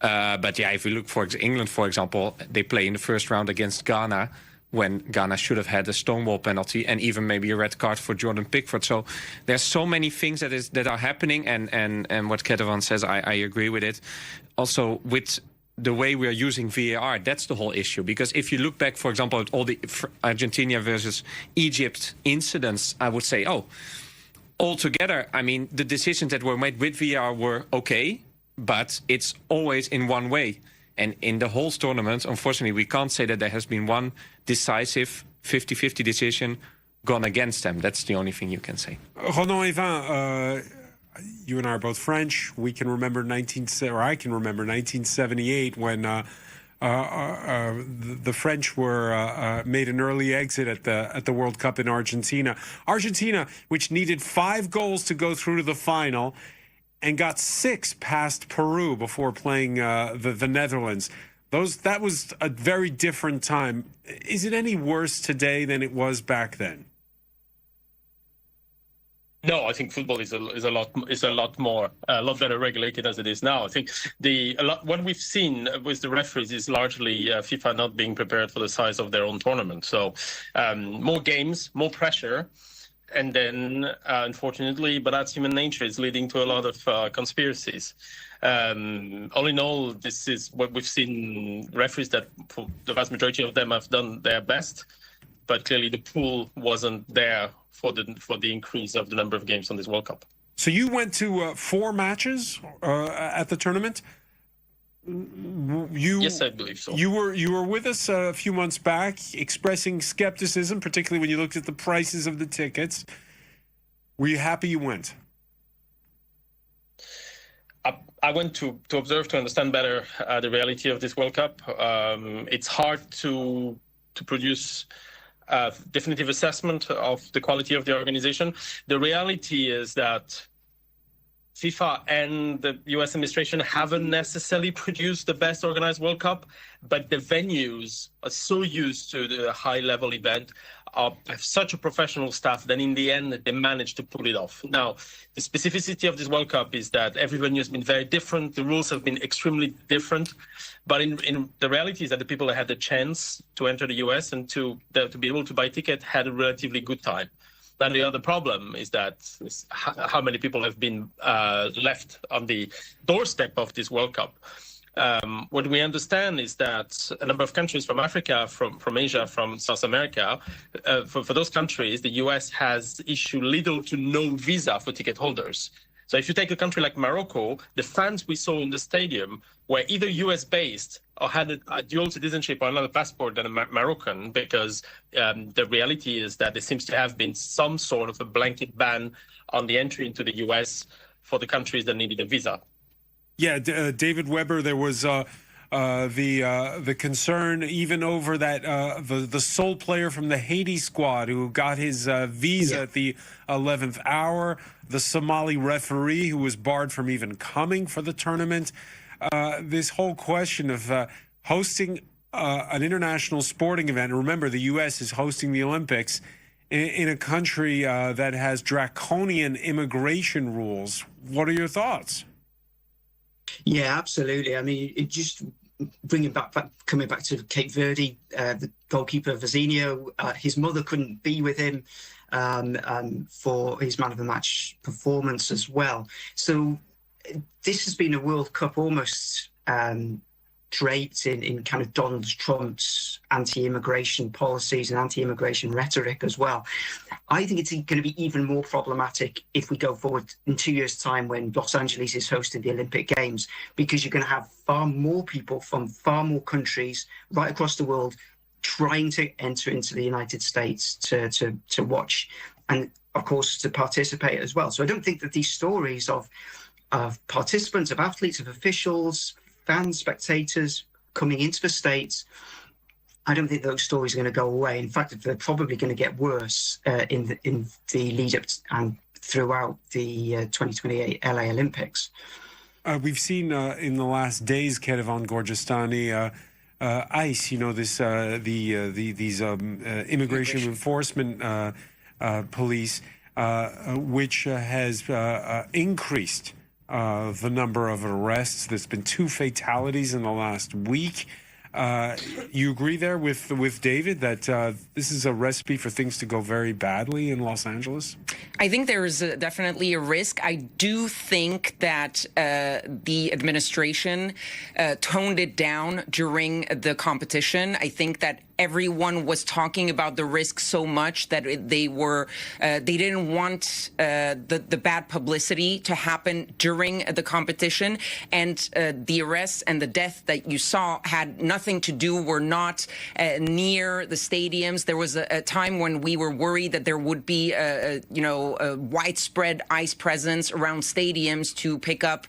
But yeah, if you look for England, for example, they play in the first round against Ghana, when Ghana should have had a stonewall penalty and even maybe a red card for Jordan Pickford. So there's so many things that are happening, and what Ketevan says, I agree with it. Also, with the way we are using VAR, that's the whole issue. Because if you look back, for example, at all the Argentina versus Egypt incidents, I would say, altogether, I mean, the decisions that were made with VAR were okay, but it's always in one way. And in the whole tournament, unfortunately, we can't say that there has been one decisive 50-50 decision gone against them. That's the only thing you can say. Ronan Evin, you and I are both French. I can remember 1978 when the French were made an early exit at the World Cup in Argentina. Argentina, which needed 5 goals to go through to the final, and got 6 past Peru before playing the Netherlands. That was a very different time. Is it any worse today than it was back then? No, I think football is a lot better regulated as it is now. I think what we've seen with the referees is largely FIFA not being prepared for the size of their own tournament. So more games, more pressure. And then, unfortunately, but that's human nature, is leading to a lot of conspiracies. All in all, this is what we've seen. Referees that, for the vast majority of them, have done their best, but clearly the pool wasn't there for the increase of the number of games on this World Cup. So you went to 4 matches at the tournament. Yes, I believe so. You were with us a few months back, expressing skepticism, particularly when you looked at the prices of the tickets. Were you happy you went? I went to observe, to understand better the reality of this World Cup. It's hard to produce a definitive assessment of the quality of the organization. The reality is that FIFA and the US administration haven't necessarily produced the best organized World Cup, but the venues are so used to the high-level event, have such a professional staff that in the end they managed to pull it off. Now, the specificity of this World Cup is that every venue has been very different. The rules have been extremely different, but in the reality is that the people that had the chance to enter the US and to be able to buy a ticket had a relatively good time. Then the other problem is how many people have been left on the doorstep of this World Cup. What we understand is that a number of countries from Africa, from Asia, from South America, for those countries, the US has issued little to no visa for ticket holders. So if you take a country like Morocco, the fans we saw in the stadium were either US-based or had a dual citizenship or another passport than a Moroccan, because the reality is that there seems to have been some sort of a blanket ban on the entry into the US for the countries that needed a visa. Yeah, David Weber, there was the concern even over that the sole player from the Haiti squad who got his visa at the 11th hour, the Somali referee who was barred from even coming for the tournament. This whole question of hosting an international sporting event. Remember, the U.S. is hosting the Olympics in a country that has draconian immigration rules. What are your thoughts? Yeah, absolutely. I mean, coming back to Cape Verde, the goalkeeper Vizinho, his mother couldn't be with him for his man of the match performance as well. So this has been a World Cup almost draped in kind of Donald Trump's anti-immigration policies and anti-immigration rhetoric as well. I think it's going to be even more problematic if we go forward in 2 years' time when Los Angeles is hosting the Olympic Games, because you're going to have far more people from far more countries right across the world trying to enter into the United States to watch and, of course, to participate as well. So I don't think that these stories of participants, of athletes, of officials, fans, spectators coming into the States, I don't think those stories are going to go away. In fact, they're probably going to get worse in the lead up and throughout the 2028 LA Olympics. We've seen in the last days, Kerevan Gorjestani, ICE, these immigration enforcement police, which has increased the number of arrests. There's been 2 fatalities in the last week. You agree there with David that this is a recipe for things to go very badly in Los Angeles? I think there is definitely a risk. I do think that the administration toned it down during the competition. I think that everyone was talking about the risk so much that they didn't want the bad publicity to happen during the competition, and the arrests and the death that you saw had nothing to do, were not near the stadiums. There was a time when we were worried that there would be a widespread ICE presence around stadiums to pick up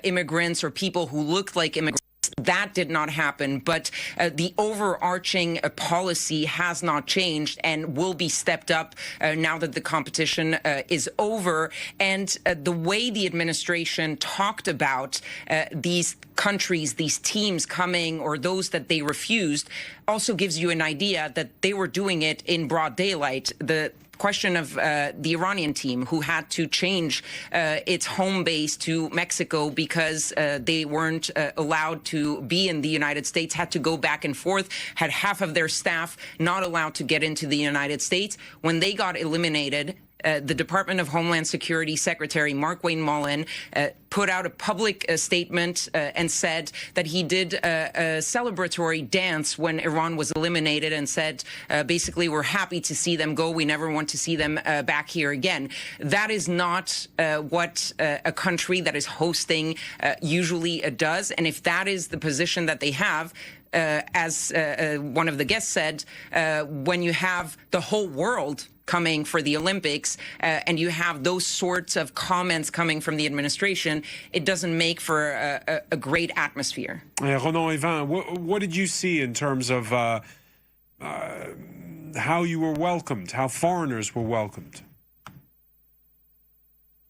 immigrants or people who looked like immigrants. That did not happen, but the overarching policy has not changed and will be stepped up now that the competition is over. And the way the administration talked about these countries, these teams coming, or those that they refused, also gives you an idea that they were doing it in broad daylight. The question of the Iranian team, who had to change its home base to Mexico because they weren't allowed to be in the United States, had to go back and forth, had half of their staff not allowed to get into the United States. When they got eliminated, the Department of Homeland Security Secretary Mark Wayne Mullen put out a public statement and said that he did a celebratory dance when Iran was eliminated, and said, basically, we're happy to see them go. We never want to see them back here again. That is not what a country that is hosting usually does. And if that is the position that they have, as one of the guests said, when you have the whole world coming for the Olympics and you have those sorts of comments coming from the administration, it doesn't make for a great atmosphere. Ronan Evin, what did you see in terms of how you were welcomed, how foreigners were welcomed?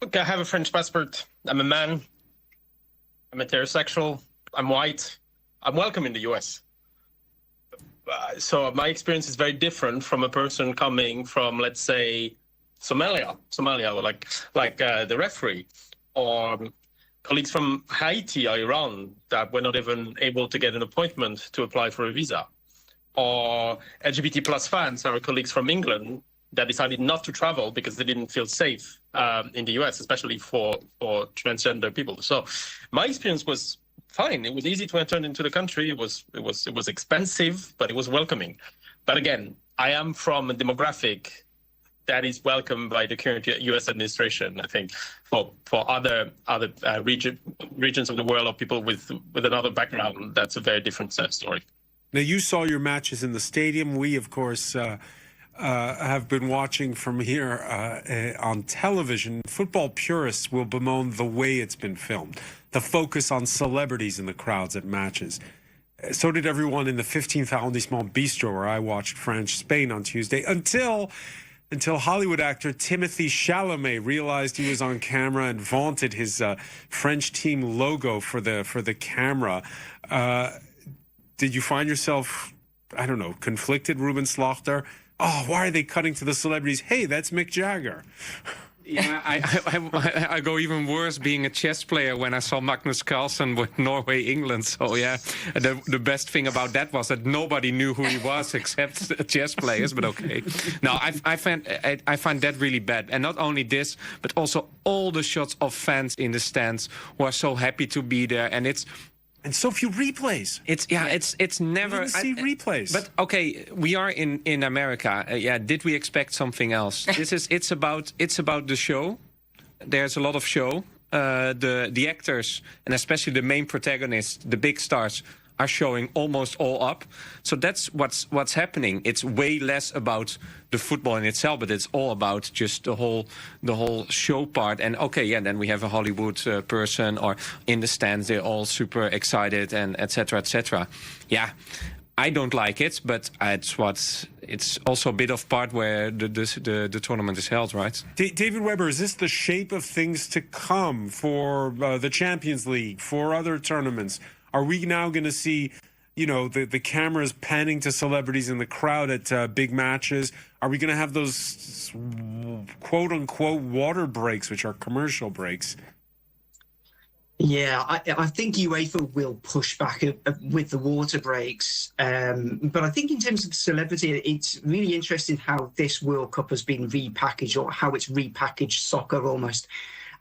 Look, I have a French passport. I'm a man. I'm heterosexual. I'm white. I'm welcome in the US. So my experience is very different from a person coming from, let's say, Somalia, like the referee, or colleagues from Haiti or Iran that were not even able to get an appointment to apply for a visa, or LGBT plus fans, our colleagues from England that decided not to travel because they didn't feel safe in the US, especially for transgender people. So my experience was fine. It was easy to enter into the country. It was expensive, but it was welcoming. But again, I am from a demographic that is welcomed by the current U.S. administration. I think for other regions of the world, or people with another background, that's a very different story. Now, you saw your matches in the stadium. We, of course, have been watching from here on television. Football purists will bemoan the way it's been filmed, the focus on celebrities in the crowds at matches. So did everyone in the 15th arrondissement bistro where I watched France-Spain on Tuesday, until Hollywood actor Timothée Chalamet realized he was on camera and vaunted his French team logo for the camera. Did you find yourself, I don't know, conflicted, Ruben Slachter? Oh, why are they cutting to the celebrities? Hey, that's Mick Jagger. Yeah, I go even worse being a chess player when I saw Magnus Carlsen with Norway, England. So yeah, the best thing about that was that nobody knew who he was except chess players. But okay, no, I find that really bad. And not only this, but also all the shots of fans in the stands who are so happy to be there, and so few replays. It's never. You didn't see replays. But okay, we are in America. Did we expect something else? It's about the show. There's a lot of show. The actors and especially the main protagonists, the big stars, are showing almost all up. So that's what's happening. It's way less about the football in itself, but it's all about just the whole show part. And okay, yeah, then we have a Hollywood person, or in the stands they're all super excited and etc. etc. Yeah, I don't like it, but it's also a bit of part where the tournament is held, right? David Weber, is this the shape of things to come for the Champions League, for other tournaments? Are we now going to see, the cameras panning to celebrities in the crowd at big matches? Are we going to have those quote-unquote water breaks, which are commercial breaks? Yeah, I think UEFA will push back with the water breaks. But I think in terms of celebrity, it's really interesting how this World Cup has been repackaged, or how it's repackaged soccer almost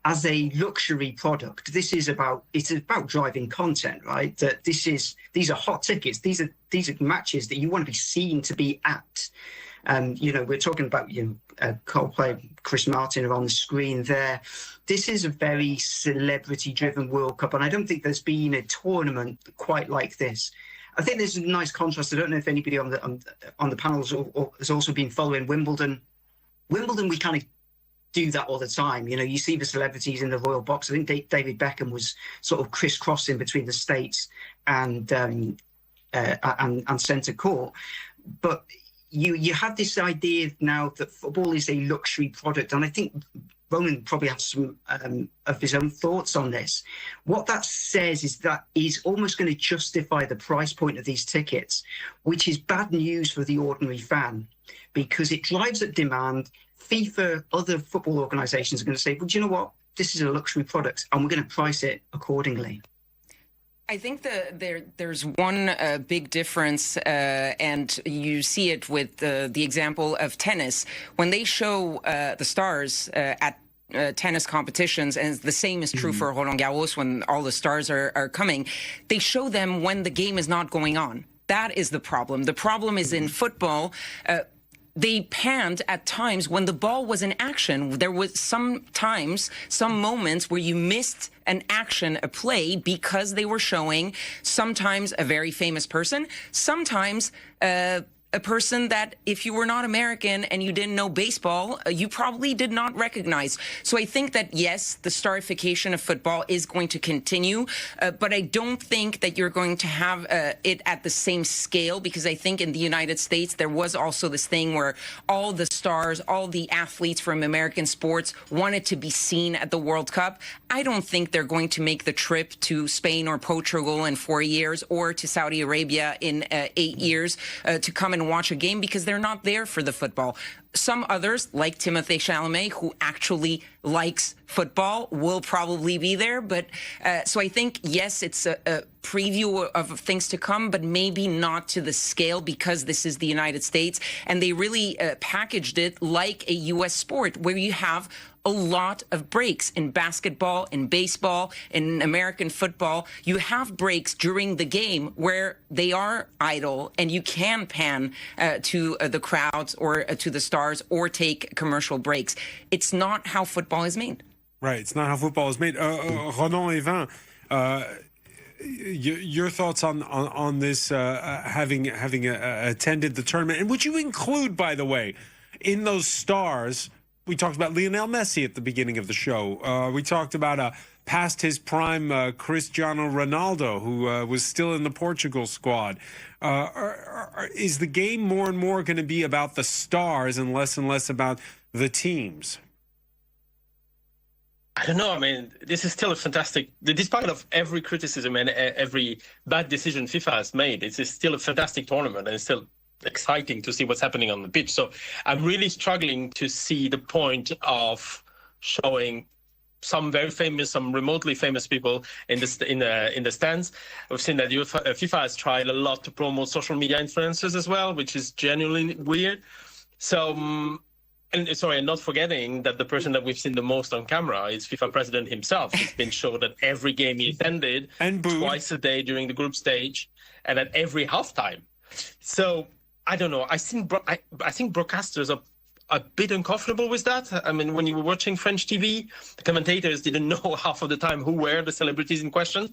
as a luxury product. It's about driving content, right? That these are hot tickets. These are matches that you want to be seen to be at. We're talking about Coldplay, Chris Martin are on the screen there. This is a very celebrity-driven World Cup, and I don't think there's been a tournament quite like this. I think there's a nice contrast. I don't know if anybody on the panel has also been following Wimbledon. Wimbledon, we kind of do that all the time. You see the celebrities in the royal box. I think David Beckham was sort of crisscrossing between the States and centre court. But you have this idea now that football is a luxury product, and I think Ronan probably has some of his own thoughts on this. What that says is that he's almost going to justify the price point of these tickets, which is bad news for the ordinary fan, because it drives up demand. FIFA, other football organisations are going to say, well, do you know what? This is a luxury product, and we're going to price it accordingly. I think there's one big difference, and you see it with the example of tennis. When they show the stars at tennis competitions, and the same is true for Roland Garros when all the stars are coming, they show them when the game is not going on. That is the problem. The problem is in football. They panned at times when the ball was in action. There was some moments where you missed an action, a play, because they were showing sometimes a very famous person, sometimes a person that if you were not American and you didn't know baseball, you probably did not recognize. So I think that, yes, the starification of football is going to continue, but I don't think that you're going to have it at the same scale, because I think in the United States there was also this thing where all the stars, all the athletes from American sports wanted to be seen at the World Cup. I don't think they're going to make the trip to Spain or Portugal in 4 years, or to Saudi Arabia in 8 years to come and watch a game, because they're not there for the football. Some others, like Timothée Chalamet, who actually likes football, will probably be there. But so I think, yes, it's a preview of things to come, but maybe not to the scale, because this is the United States. And they really packaged it like a U.S. sport, where you have a lot of breaks in basketball, in baseball, in American football. You have breaks during the game where they are idle, and you can pan to the crowds or to the stars, or take commercial breaks. It's not how football is made. Right, it's not how football is made. Ronan Evin, your thoughts on this, having attended the tournament, and would you include, by the way, in those stars? We talked about Lionel Messi at the beginning of the show. We talked about past his prime Cristiano Ronaldo, who was still in the Portugal squad. Is the game more and more going to be about the stars and less about the teams? I don't know. I mean, this is still a fantastic, despite of every criticism and every bad decision FIFA has made, it's still a fantastic tournament, and it's still exciting to see what's happening on the pitch. So I'm really struggling to see the point of showing some very famous, some remotely famous people in the stands. We've seen that FIFA has tried a lot to promote social media influencers as well, which is genuinely weird. So, and not forgetting that the person that we've seen the most on camera is FIFA president himself. It's been shown at every game he attended, and twice a day during the group stage, and at every halftime. So I don't know. I think broadcasters are a bit uncomfortable with that. I mean, when you were watching French TV, the commentators didn't know half of the time who were the celebrities in question.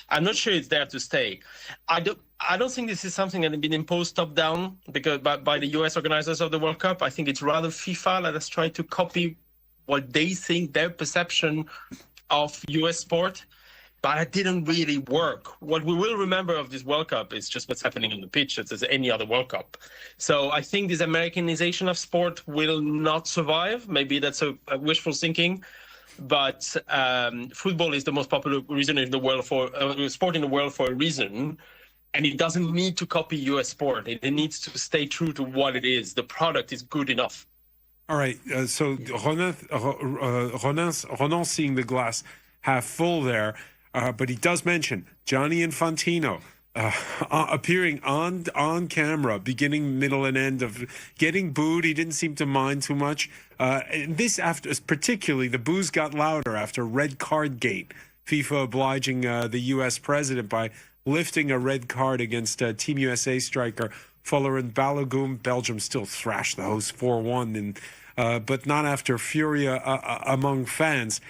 I'm not sure it's there to stay. I don't think this is something that has been imposed top down because by the US organizers of the World Cup. I think it's rather FIFA that has tried to copy what they think their perception of US sport. But it didn't really work. What we will remember of this World Cup is just what's happening on the pitch, as any other World Cup. So I think this Americanization of sport will not survive. Maybe that's a wishful thinking, but football is the most popular reason in the world for sport in the world for a reason, and it doesn't need to copy US sport. It needs to stay true to what it is. The product is good enough. All right. So Ronan seeing the glass half full there. But he does mention Gianni Infantino appearing on camera, beginning, middle, and end of getting booed. He didn't seem to mind too much. And this particularly, the boos got louder after red card gate. FIFA obliging the U.S. president by lifting a red card against Team USA striker Folarin Balogun. Belgium still thrashed the hosts 4-1, but not after fury among fans.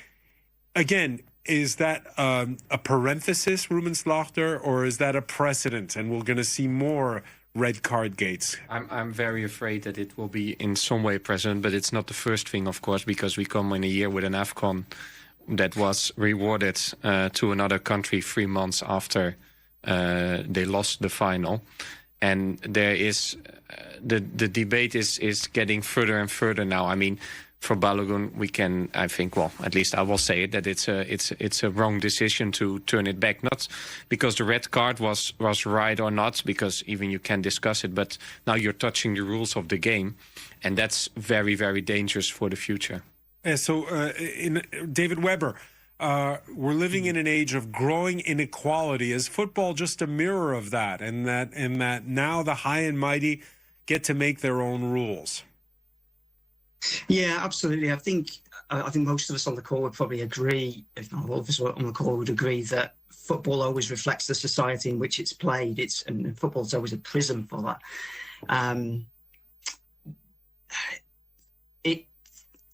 Again, is that a parenthesis, Ruben Slachter, or is that a precedent, and we're going to see more red card gates? I'm very afraid that it will be in some way precedent, but it's not the first thing, of course, because we come in a year with an AFCON that was rewarded to another country 3 months after they lost the final. And there is the debate is getting further and further now. I mean, for Balogun, we can, I think, well, at least I will say it, that it's a wrong decision to turn it back. Not because the red card was right or not, because even you can discuss it, but now you're touching the rules of the game, and that's very, very dangerous for the future. Yeah, so in David Weber, we're living in an age of growing inequality. Is football just a mirror of that, and that now the high and mighty get to make their own rules? Yeah, absolutely. I think most of us on the call would probably agree, if not all of us on the call would agree, that football always reflects the society in which it's played. And football's always a prism for that.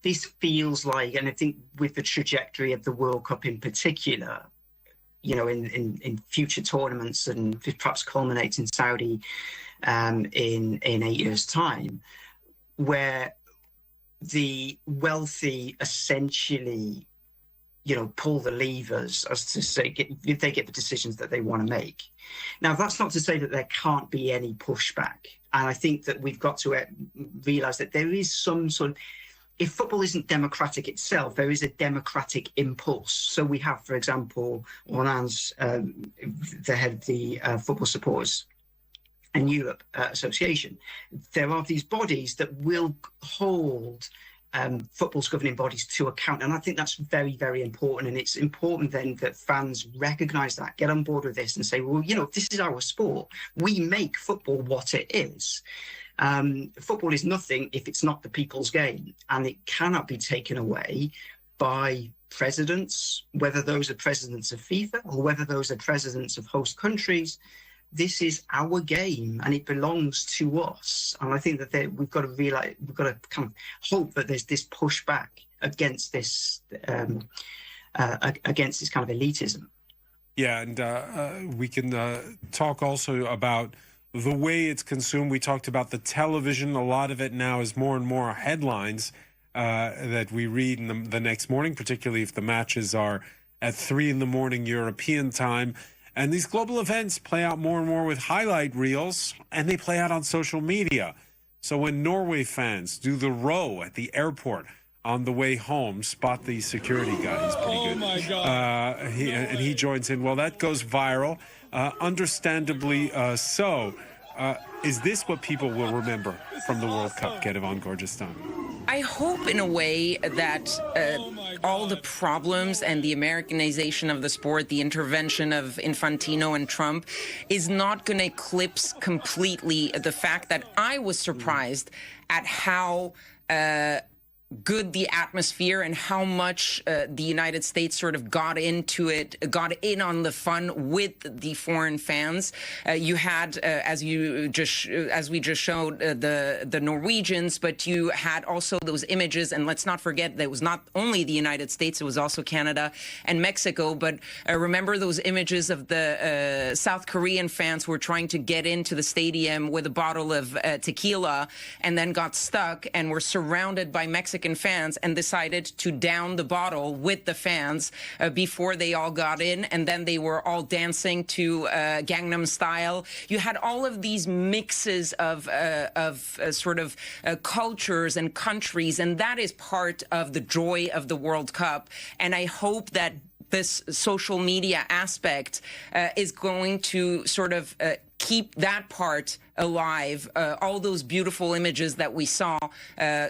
This feels like, and I think with the trajectory of the World Cup in particular, you know, in future tournaments and perhaps culminates in Saudi in 8 years' time, where the wealthy essentially, you know, pull the levers as to say if they get the decisions that they want to make. Now, that's not to say that there can't be any pushback. And I think that we've got to realize that there is some sort of, if football isn't democratic itself, there is a democratic impulse. So we have, for example, Ronan's the head of the Football Supporters and Europe Association. There are these bodies that will hold football's governing bodies to account. And I think that's very, very important. And it's important then that fans recognise that, get on board with this and say, well, you know, this is our sport. We make football what it is. Football is nothing if it's not the people's game, and it cannot be taken away by presidents, whether those are presidents of FIFA or whether those are presidents of host countries. This is our game and it belongs to us. And I think that we've got to realize, we've got to kind of hope that there's this pushback against this kind of elitism. Yeah, and we can talk also about the way it's consumed. We talked about the television. A lot of it now is more and more headlines that we read in the next morning, particularly if the matches are at 3 a.m. European time. And these global events play out more and more with highlight reels, and they play out on social media. So when Norway fans do the row at the airport on the way home, spot the security guy. He's pretty good. Oh, my God. He joins in. Well, that goes viral, understandably so. Is this what people will remember from the World Cup, Kedevan Gorgistan? I hope in a way that all the problems and the Americanization of the sport, the intervention of Infantino and Trump, is not going to eclipse completely the fact that I was surprised at how good the atmosphere and how much the United States sort of got into it, got in on the fun with the foreign fans. You had, as we just showed, the Norwegians, but you had also those images, and let's not forget that it was not only the United States, it was also Canada and Mexico. But remember those images of the South Korean fans who were trying to get into the stadium with a bottle of tequila and then got stuck and were surrounded by Mexican fans and decided to down the bottle with the fans before they all got in, and then they were all dancing to Gangnam Style. You had all of these mixes of cultures and countries, and that is part of the joy of the World Cup. And I hope that this social media aspect is going to sort of keep that part alive. All those beautiful images that we saw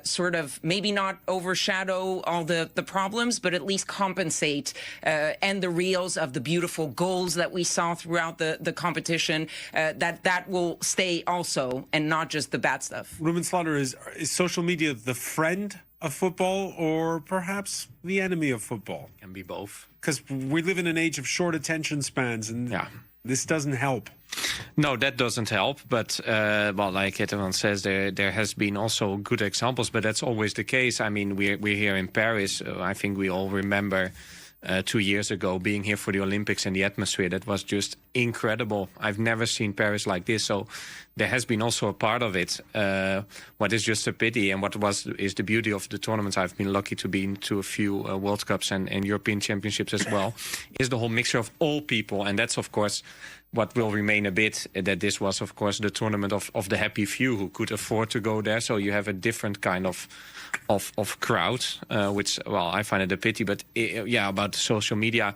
sort of maybe not overshadow all the problems, but at least compensate. And the reels of the beautiful goals that we saw throughout the competition, that will stay also, and not just the bad stuff. Ruben Slaughter, is social media the friend of football or perhaps the enemy of football? Can be both. Because we live in an age of short attention spans, and this doesn't help. No, that doesn't help. But, well, like Kedevan says, there has been also good examples, but that's always the case. I mean, we're here in Paris. I think we all remember 2 years ago being here for the Olympics, and the atmosphere that was just incredible. I've never seen Paris like this. So there has been also a part of it. What is just a pity, and is the beauty of the tournaments, I've been lucky to be to a few World Cups and European Championships as well, is the whole mixture of all people. And that's, of course, what will remain a bit, that this was, of course, the tournament of the happy few who could afford to go there. So you have a different kind of crowd, which, well, I find it a pity. But, about social media,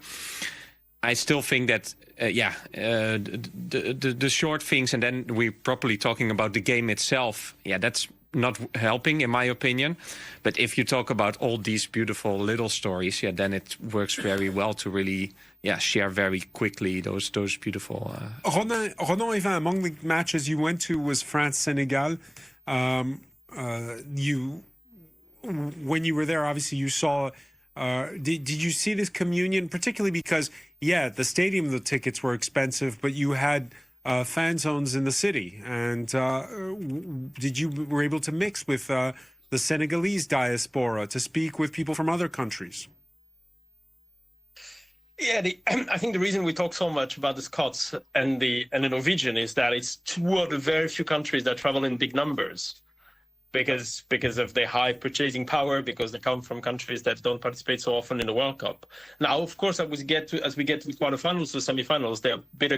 I still think that, the short things, and then we're properly talking about the game itself, that's not helping, in my opinion. But if you talk about all these beautiful little stories, then it works very well to really share very quickly those beautiful... Ronan, even among the matches you went to was France-Senegal. When you were there, obviously you saw... did you see this communion, particularly because, the stadium, the tickets were expensive, but you had fan zones in the city, and were able to mix with the Senegalese diaspora, to speak with people from other countries? I think the reason we talk so much about the Scots and the Norwegian is that it's two of the very few countries that travel in big numbers, because of their high purchasing power, because they come from countries that don't participate so often in the World Cup. Now, of course, as we get to the quarterfinals to semifinals, there are bigger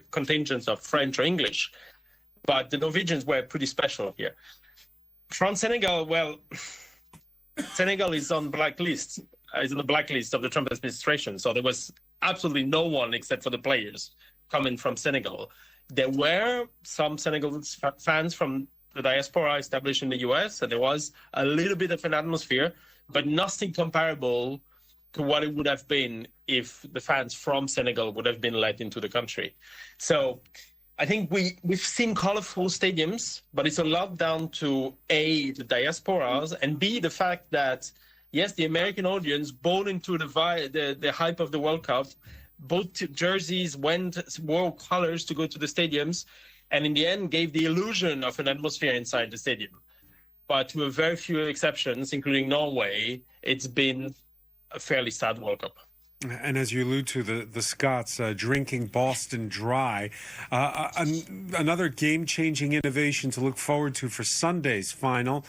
contingents of French or English, but the Norwegians were pretty special here. France-Senegal, well, Senegal is on blacklist. Is on the blacklist of the Trump administration. So there was absolutely no one except for the players coming from Senegal. There were some Senegal fans from the diaspora established in the US, and there was a little bit of an atmosphere, but nothing comparable to what it would have been if the fans from Senegal would have been let into the country. So I think we've seen colorful stadiums, but it's a lot down to A, the diasporas, and B, the fact that yes, the American audience bought into the hype of the World Cup. Both jerseys wore colors to go to the stadiums, and in the end gave the illusion of an atmosphere inside the stadium. But to a very few exceptions, including Norway, it's been a fairly sad World Cup. And as you allude to, the Scots drinking Boston Dry, another game-changing innovation to look forward to for Sunday's final.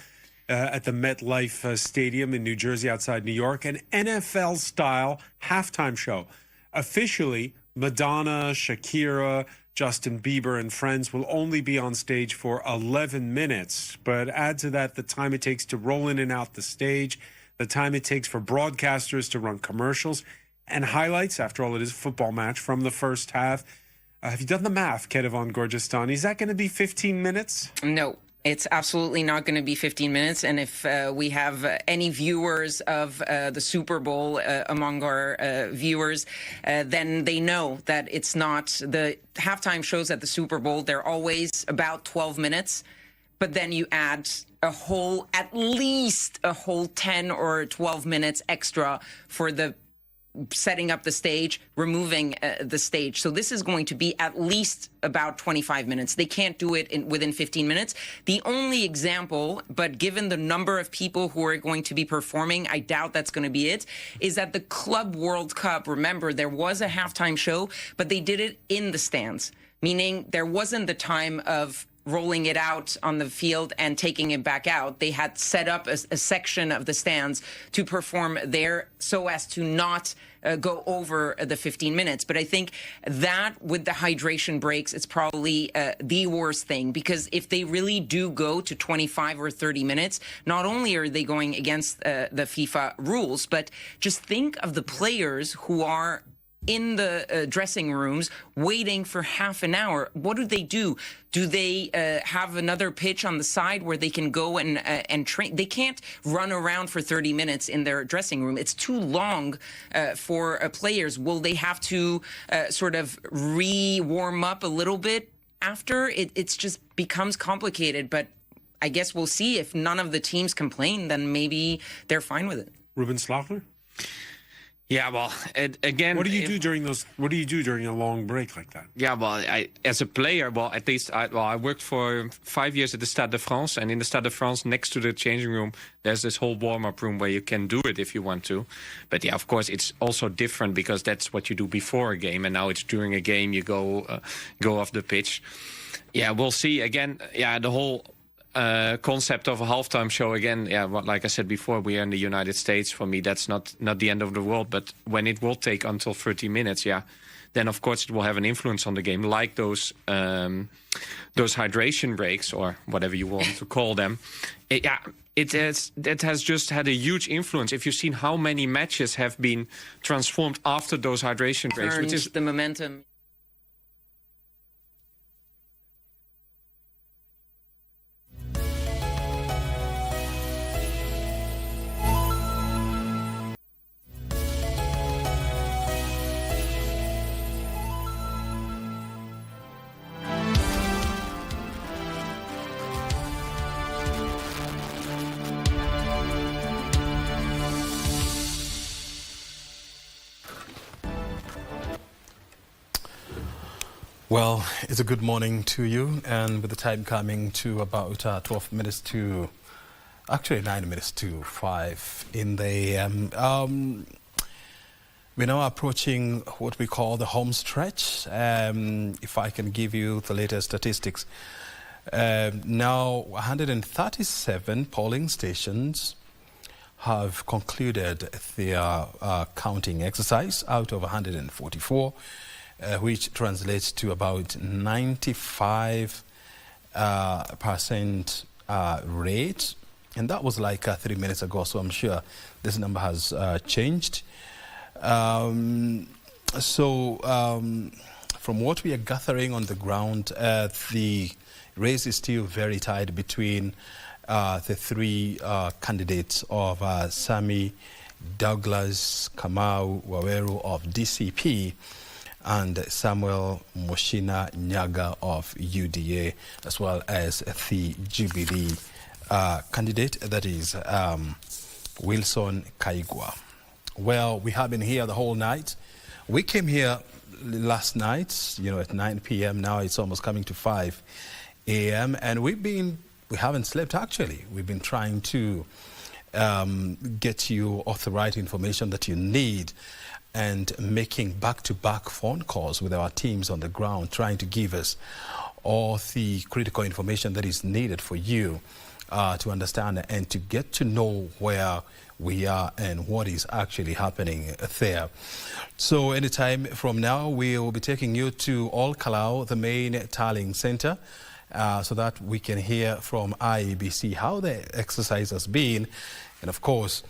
At the MetLife Stadium in New Jersey outside New York, an NFL-style halftime show. Officially, Madonna, Shakira, Justin Bieber, and friends will only be on stage for 11 minutes. But add to that the time it takes to roll in and out the stage, the time it takes for broadcasters to run commercials, and highlights. After all, it is a football match from the first half. Have you done the math, Kedevan Gorjestani? Is that going to be 15 minutes? No. It's absolutely not going to be 15 minutes. And if we have any viewers of the Super Bowl among our viewers, then they know that it's not the halftime shows at the Super Bowl. They're always about 12 minutes. But then you add at least a whole 10 or 12 minutes extra for the setting up the stage, removing the stage. So this is going to be at least about 25 minutes. They can't do it within 15 minutes. The only example, but given the number of people who are going to be performing, I doubt that's going to be it, is that the Club World Cup, remember, there was a halftime show, but they did it in the stands, meaning there wasn't the time of rolling it out on the field and taking it back out. They had set up a section of the stands to perform there so as to not go over the 15 minutes. But I think that with the hydration breaks, it's probably the worst thing, because if they really do go to 25 or 30 minutes, not only are they going against the FIFA rules, but just think of the players who are in the dressing rooms waiting for half an hour. What do? Do they have another pitch on the side where they can go and train? They can't run around for 30 minutes in their dressing room. It's too long for players. Will they have to sort of warm up a little bit after? It's just becomes complicated, but I guess we'll see. If none of the teams complain, then maybe they're fine with it. Ruben Slagler? Yeah, well, again, what do you do during a long break like that? Yeah, well, as a player, at least I worked for 5 years at the Stade de France, and in the Stade de France, next to the changing room, there's this whole warm-up room where you can do it if you want to. But yeah, of course, it's also different because that's what you do before a game, and now it's during a game you go off the pitch. Yeah, we'll see. Again, yeah, the whole concept of a halftime show, again, like I said before, we are in the United States. For me, that's not the end of the world. But when it will take until 30 minutes, then of course it will have an influence on the game, like those hydration breaks or whatever you want to call them. It has just had a huge influence. If you've seen how many matches have been transformed after those hydration breaks, which is the momentum. Well, it's a good morning to you, and with the time coming to about 12 minutes to, actually 9 minutes to 5 in the AM. We're now approaching what we call the home stretch. If I can give you the latest statistics. Now, 137 polling stations have concluded their counting exercise out of 144. Which translates to about 95% rate. And that was like 3 minutes ago, so I'm sure this number has changed. From what we are gathering on the ground, the race is still very tight between the three candidates of Sami, Douglas, Kamau, Waweru of DCP, and Samuel Moshina Nyaga of UDA, as well as the Jubilee candidate, that is Wilson Kaigwa. Well, we have been here the whole night. We came here last night, at 9 p.m. Now it's almost coming to 5 a.m. And we haven't slept, actually. We've been trying to get you all the right information that you need, and making back-to-back phone calls with our teams on the ground, trying to give us all the critical information that is needed for you to understand and to get to know where we are and what is actually happening there. So anytime from now, we will be taking you to All Kalou, the main tallying center, so that we can hear from IEBC how the exercise has been. And of course,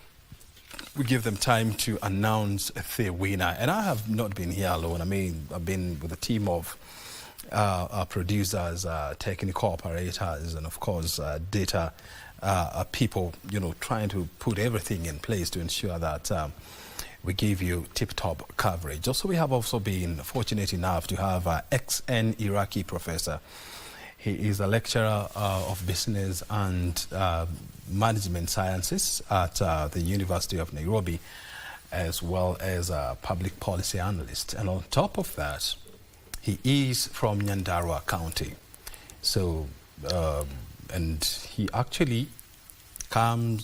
we give them time to announce the winner. And I have not been here alone. I mean, I've been with a team of producers, technical operators, and of course data people, trying to put everything in place to ensure that we give you tip-top coverage. Also, we have also been fortunate enough to have an ex-Iraqi professor. He is a lecturer of business and management sciences at the University of Nairobi, as well as a public policy analyst. And on top of that, he is from Nyandarua County. So, and he actually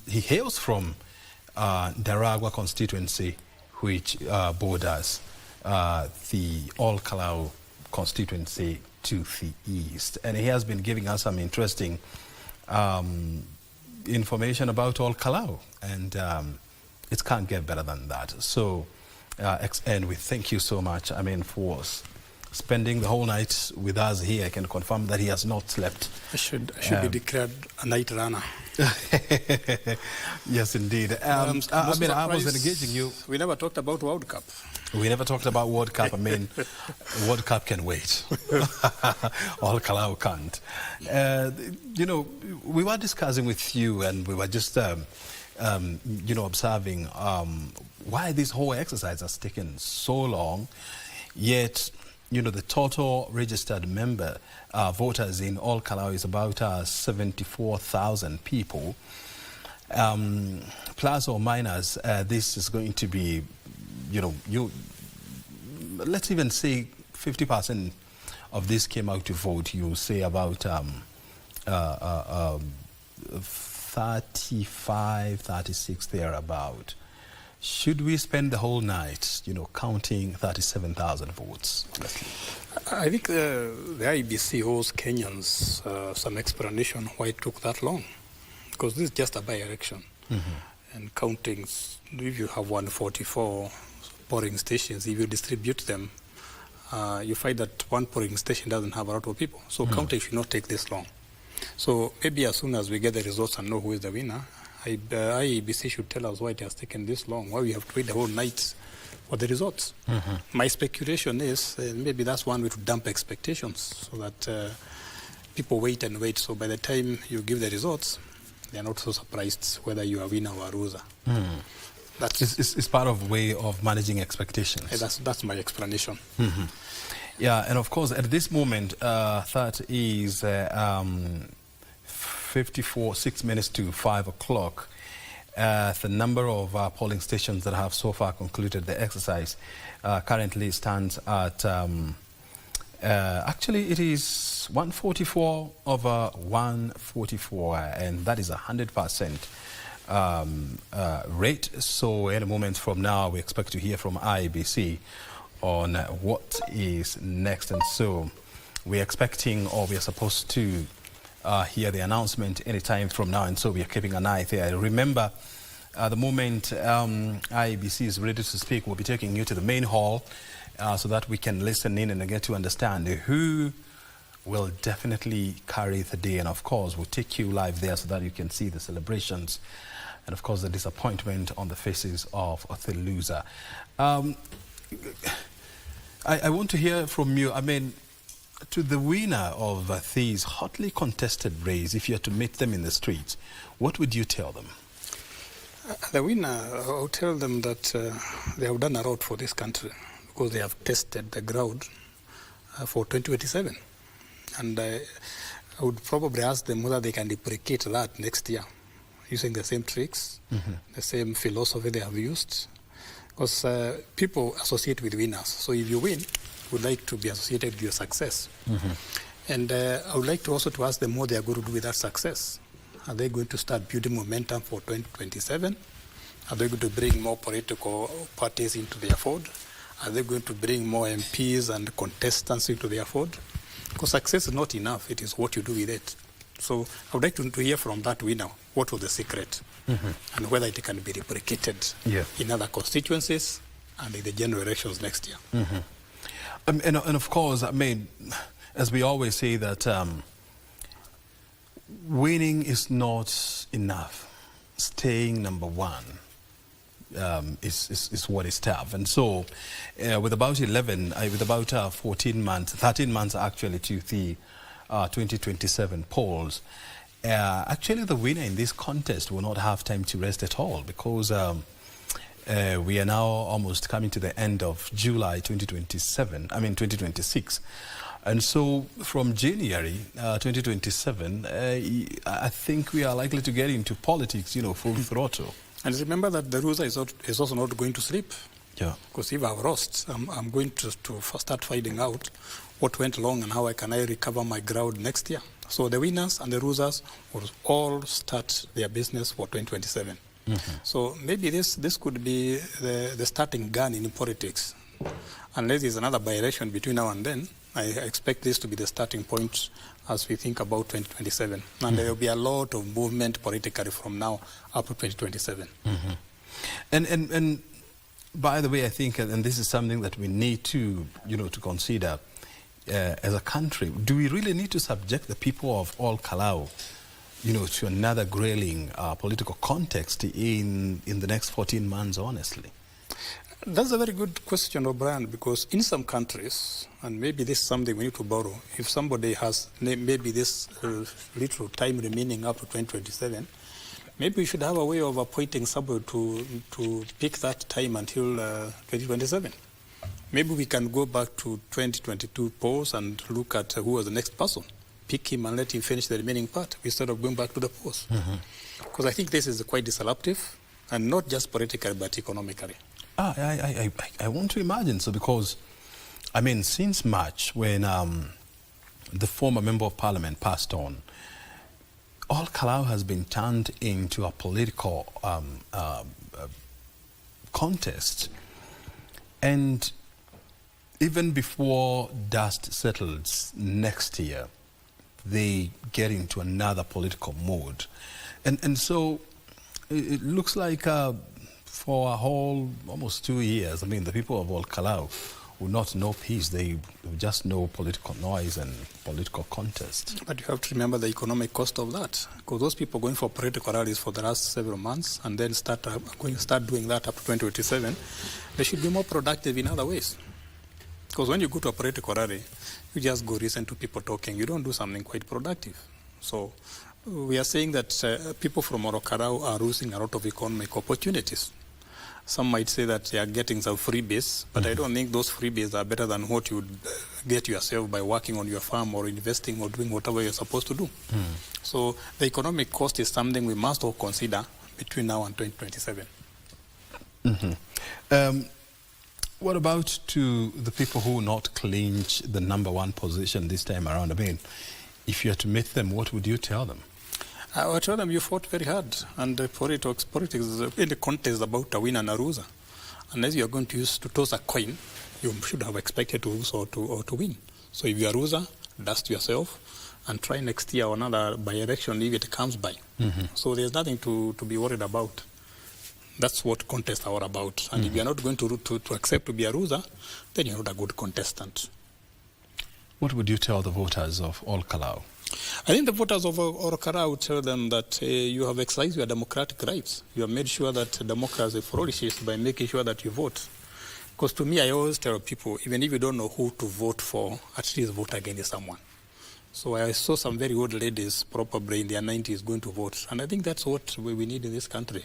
he hails from Daragwa constituency, which borders the All-Kalau constituency to the east. And he has been giving us some interesting information about All-Kalau, and it can't get better than that. So, XN, we thank you so much, for spending the whole night with us here. I can confirm that he has not slept. I should be declared a night runner. Yes, indeed. I was engaging you. We never talked about World Cup. We never talked about World Cup. World Cup can wait. All-Kalau can't. We were discussing with you, and we were just, observing why this whole exercise has taken so long, yet the total registered member voters in All-Kalau is about 74,000 people. Plus or minus, this is going to be, let's even say 50% of this came out to vote. You say about 35, 36 thereabout. Should we spend the whole night, counting 37,000 votes? I think the IBC owes Kenyans some explanation why it took that long. Because this is just a by-election. And counting, if you have 144 polling stations, if you distribute them, you find that one polling station doesn't have a lot of people. So counting should not take this long. So maybe as soon as we get the results and know who is the winner, IEBC should tell us why it has taken this long, why we have to wait the whole night for the results. My speculation is maybe that's one way to dump expectations so that people wait and wait. So by the time you give the results, they are not so surprised whether you are winner or a loser. It's part of way of managing expectations. That's my explanation. Yeah, and of course, at this moment, that is 6 minutes to 5 o'clock. The number of polling stations that have so far concluded the exercise currently stands at, actually it is 144 over 144, and that is 100% rate. So any moment from now, we expect to hear from IEBC on what is next. And so we're expecting, or we are supposed to hear the announcement any time from now, and so we are keeping an eye there. Remember, the moment IEBC is ready to speak, we'll be taking you to the main hall so that we can listen in and get to understand who will definitely carry the day. And of course, we'll take you live there so that you can see the celebrations and of course the disappointment on the faces of the loser. I want to hear from you. To the winner of this hotly contested race, if you had to meet them in the streets, what would you tell them? The winner, I would tell them that they have done a lot for this country because they have tested the ground for 2027. And I would probably ask them whether they can duplicate that next year using the same tricks, the same philosophy they have used. Because people associate with winners. So if you win, would like to be associated with your success. And I would like to also to ask them what they are going to do with that success. Are they going to start building momentum for 2027? Are they going to bring more political parties into their fold? Are they going to bring more MPs and contestants into their fold? Because success is not enough, it is what you do with it. So I would like to hear from that winner what was the secret and whether it can be replicated in other constituencies and in the general elections next year. And of course, as we always say that winning is not enough. Staying number one is what is tough. And so with about 13 months actually to the 2027 polls, actually the winner in this contest will not have time to rest at all, because we are now almost coming to the end of July 2026. And so from January 2027, I think we are likely to get into politics, full throttle. And remember that the loser is also not going to sleep. Yeah. Because if I've lost, I'm going to start finding out what went wrong and how can I recover my ground next year. So the winners and the losers will all start their business for 2027. Mm-hmm. So maybe this could be the starting gun in politics. Unless there's another by-election between now and then, I expect this to be the starting point as we think about 2027. And there will be a lot of movement politically from now up to 2027. Mm-hmm. And by the way, I think, and this is something that we need to, to consider as a country, do we really need to subject the people of all Kalau, to another grueling political context in the next 14 months, honestly? That's a very good question, O'Brien, because in some countries, and maybe this is something we need to borrow, if somebody has maybe this little time remaining up to 2027, maybe we should have a way of appointing somebody to pick that time until 2027. Maybe we can go back to 2022 polls and look at who was the next person, pick him and let him finish the remaining part instead of going back to the polls. Because I think this is quite disruptive, and not just politically but economically. I want to imagine so, because, since March, when the former Member of Parliament passed on, all Kalau has been turned into a political contest. And even before dust settles next year, they get into another political mode. And so it looks like for a whole almost 2 years, the people of all Kalau will not know peace. They will just know political noise and political contest. But you have to remember the economic cost of that. Because those people going for political rallies for the last several months and then start doing that up to 2027, they should be more productive in other ways. Because when you go to a political rally, you just go listen to people talking. You don't do something quite productive. So we are saying that people from Orokarau are losing a lot of economic opportunities. Some might say that they are getting some freebies, but I don't think those freebies are better than what you would get yourself by working on your farm or investing or doing whatever you're supposed to do. So the economic cost is something we must all consider between now and 2027. What about to the people who will not clinch the #1 position this time around? If you had to meet them, what would you tell them? I would tell them you fought very hard, and politics in the contest about a win and a loser. Unless you are going to toss a coin, you should have expected to lose or to win. So if you are a loser, dust yourself and try next year or another by-election if it comes by. So there's nothing to be worried about. That's what contests are all about. And if you are not going to accept to be a loser, then you're not a good contestant. What would you tell the voters of all Kalau? I think the voters of Orokarau would tell them that you have exercised your democratic rights. You have made sure that democracy flourishes by making sure that you vote. Because to me, I always tell people, even if you don't know who to vote for, at least vote against someone. So I saw some very old ladies, probably in their 90s, going to vote. And I think that's what we need in this country.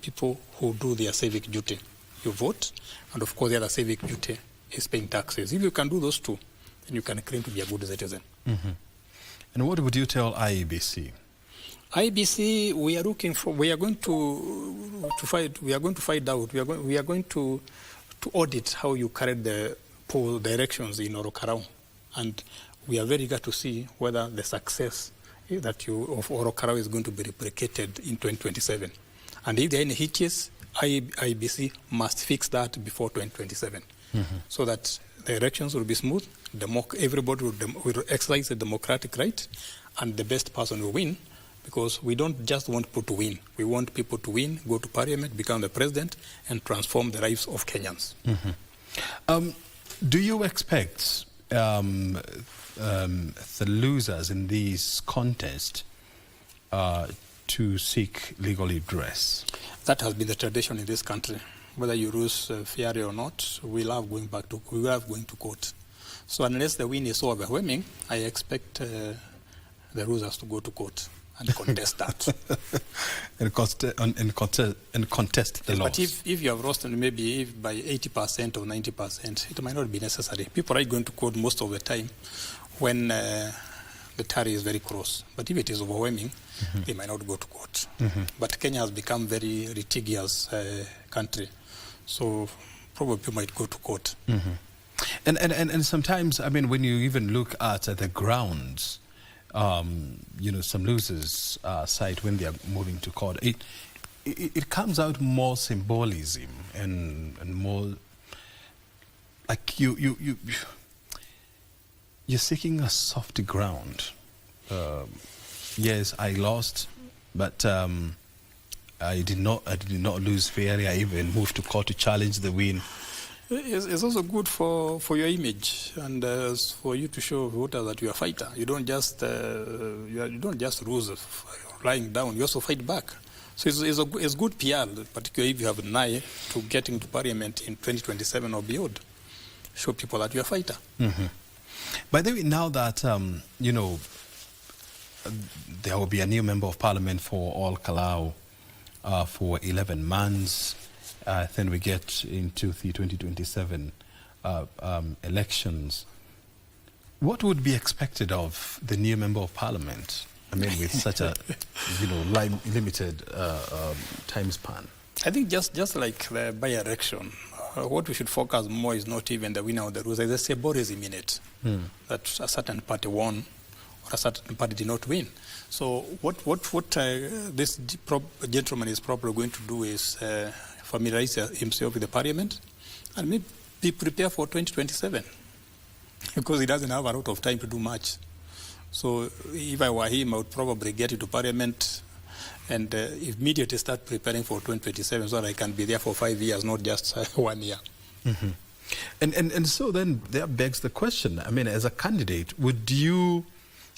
People who do their civic duty. You vote, and of course the other civic duty is paying taxes. If you can do those two, then you can claim to be a good citizen. And what would you tell IEBC? IEBC, we are looking for. We are going to find. We are going to find out. We are going to audit how you carried the poll directions in Orokarau, and we are very eager to see whether the success of Orokarau is going to be replicated in 2027. And if there are any hitches, IEBC must fix that before 2027, so that the elections will be smooth. Everybody will exercise the democratic right, and the best person will win, because we don't just want people to win. We want people to win, go to parliament, become the president, and transform the lives of Kenyans. Do you expect the losers in this contest to seek legal redress? That has been the tradition in this country. Whether you lose fairly or not, we love going to court. So unless the win is so overwhelming, I expect the losers to go to court and contest that. and contest the loss. But if you have lost maybe by 80% or 90%, it might not be necessary. People are going to court most of the time when the tally is very close. But if it is overwhelming, they might not go to court. But Kenya has become very litigious country, so probably people might go to court. And sometimes, I mean, when you even look at the grounds, you know, some losers cite when they are moving to court, it comes out more symbolism and more like you're seeking a soft ground. Yes, I lost, but I did not lose fairly. I even moved to court to challenge the win. It's also good for your image and for you to show voters that you're a fighter. You don't just lose lying down. You also fight back. So it's good PR, particularly if you have an eye to getting to Parliament in 2027 or beyond. Show people that you're a fighter. By the way, now that you know, there will be a new member of Parliament for all Kalau for 11 months. Then we get into the 2027 elections. What would be expected of the new member of Parliament? I mean, with such a limited time span. I think just like the by-election, what we should focus more is not even the winner of the rules. There's a symbolism in it that a certain party won or a certain party did not win. So what this gentleman is probably going to do is familiarize himself with the Parliament and maybe be prepared for 2027 because he doesn't have a lot of time to do much. So if I were him, I would probably get into Parliament and immediately start preparing for 2027 so that I can be there for 5 years, not just 1 year. And so then there begs the question, I mean, as a candidate,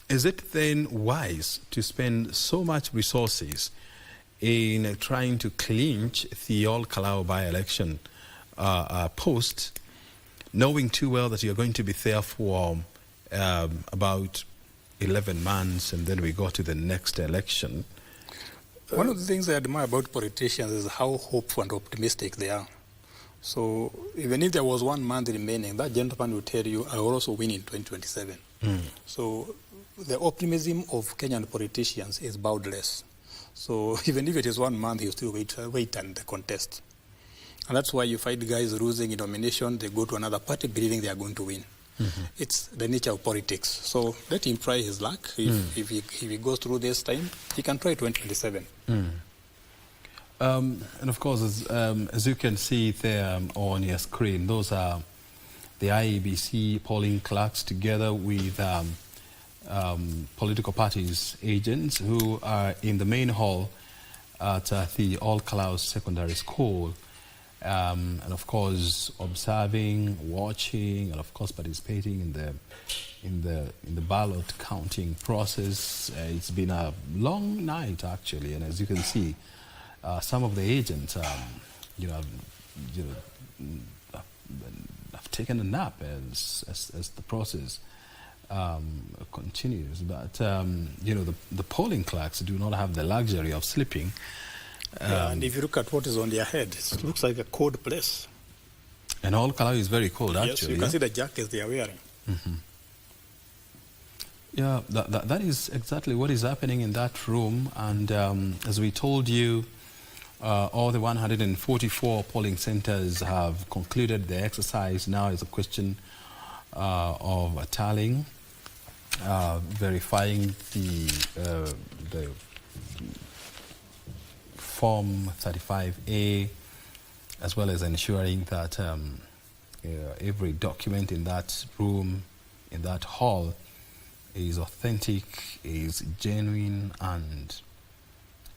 is it then wise to spend so much resources in trying to clinch the All Kalau by-election post, knowing too well that you're going to be there for about 11 months and then we go to the next election? One of the things I admire about politicians is how hopeful and optimistic they are. So even if there was 1 month remaining, that gentleman will tell you, I will also win in 2027. So the optimism of Kenyan politicians is boundless. So even if it is 1 month, you still wait and contest. And that's why you find guys losing in nomination, they go to another party believing they are going to win. It's the nature of politics. So let him try his luck. If he goes through this time, he can try 2027. And of course, as you can see there on your screen, those are the IEBC polling clerks together with political parties' agents who are in the main hall at the All Kalau Secondary School. And of course, observing, watching, and of course participating in the ballot counting process. It's been a long night actually, and as you can see, some of the agents, have taken a nap as the process continues. But the polling clerks do not have the luxury of sleeping. And if you look at what is on their head, it looks like a cold place. And All Kalau is very cold, actually. Yes, you can see the jackets they are wearing. Yeah, that is exactly what is happening in that room. And as we told you, all the 144 polling centers have concluded the exercise. Now is a question of tallying, verifying the Form 35A, as well as ensuring that every document in that room, in that hall, is authentic, is genuine, and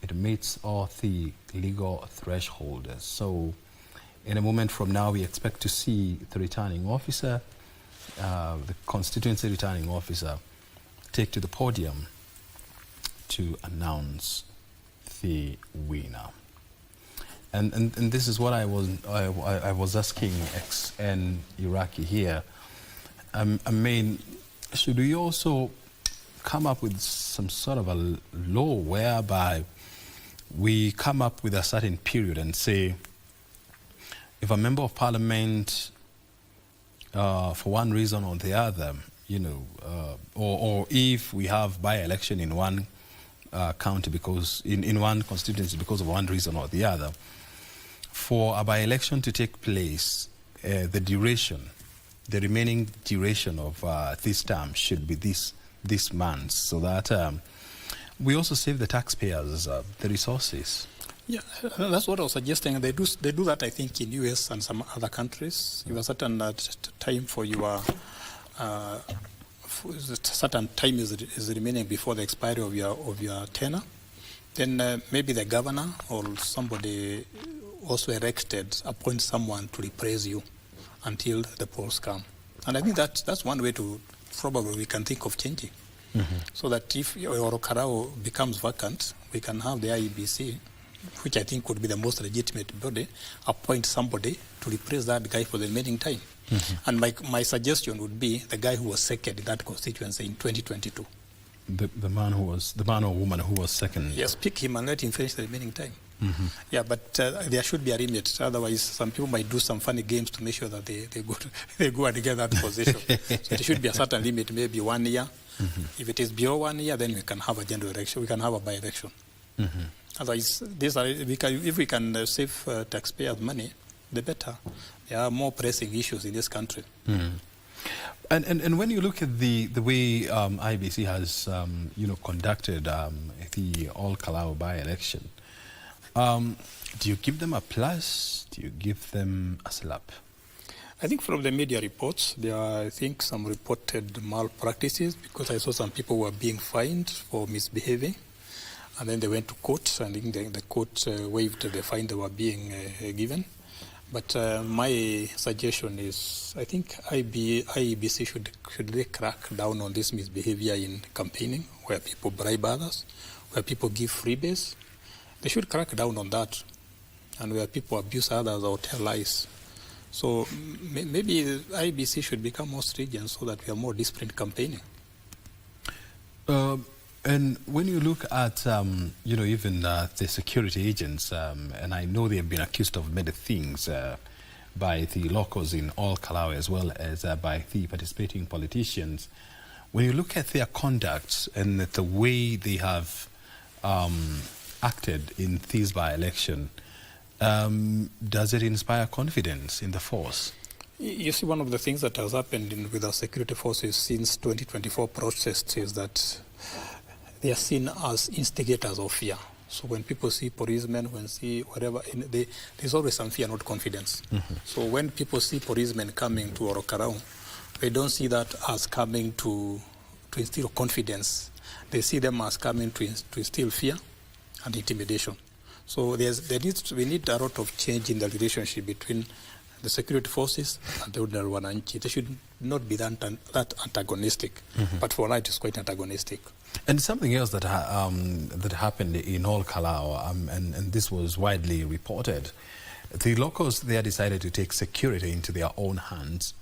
it meets all the legal thresholds. So in a moment from now, we expect to see the returning officer, the constituency returning officer, take to the podium to announce the winner. And this is what I was asking ex-N Iraqi here. I mean, should we also come up with some sort of a law whereby we come up with a certain period and say, if a member of parliament, for one reason or the other, you know, or if we have by-election in one county because in one constituency because of one reason or the other, for a by-election to take place, the remaining duration of this term should be this month, so that we also save the taxpayers the resources. Yeah, that's what I was suggesting. They do that, I think, in US and some other countries. You have a certain time for your certain time is remaining before the expiry of your tenure. Then maybe the governor or somebody also elected appoints someone to replace you until the polls come. And I think that's one way to probably we can think of changing. Mm-hmm. So that if Orokarao becomes vacant, we can have the IEBC, which I think would be the most legitimate body, appoint somebody to replace that guy for the remaining time. Mm-hmm. And my suggestion would be the guy who was second in that constituency in 2022. The man or woman who was second. Yes, pick him and let him finish the remaining time. Mm-hmm. Yeah, but there should be a limit. Otherwise, some people might do some funny games to make sure that they go and get that position. So there should be a certain limit, maybe 1 year. Mm-hmm. If it is below 1 year, then we can have a general election. We can have a by-election. Mm-hmm. Otherwise, if we can save taxpayers' money, the better. There are more pressing issues in this country. Mm-hmm. And when you look at the way IBC has conducted the All Kalau by-election, do you give them a plus? Do you give them a slap? I think from the media reports, there are, I think, some reported malpractices because I saw some people were being fined for misbehaving. And then they went to court, and I think the court waived the fine they were being given. But my suggestion is, I think IEBC should really crack down on this misbehavior in campaigning, where people bribe others, where people give freebies. They should crack down on that, and where people abuse others or tell lies. So maybe IEBC should become more stringent so that we have more disciplined campaigning. And when you look at, even the security agents, and I know they have been accused of many things by the locals in All Kalau as well as by the participating politicians, when you look at their conduct and the way they have acted in this by-election, does it inspire confidence in the force? You see, one of the things that has happened with our security forces since 2024 protests is that they are seen as instigators of fear. So when people see policemen, when see whatever, there's always some fear, not confidence. Mm-hmm. So when people see policemen coming to Orokarao, they don't see that as coming to instill confidence. They see them as coming to instill fear and intimidation. So we need a lot of change in the relationship between the security forces and the ordinary wananchi. They should not be that antagonistic, mm-hmm. but for now it is quite antagonistic. And something else that happened in All Kalau, and this was widely reported, the locals there decided to take security into their own hands,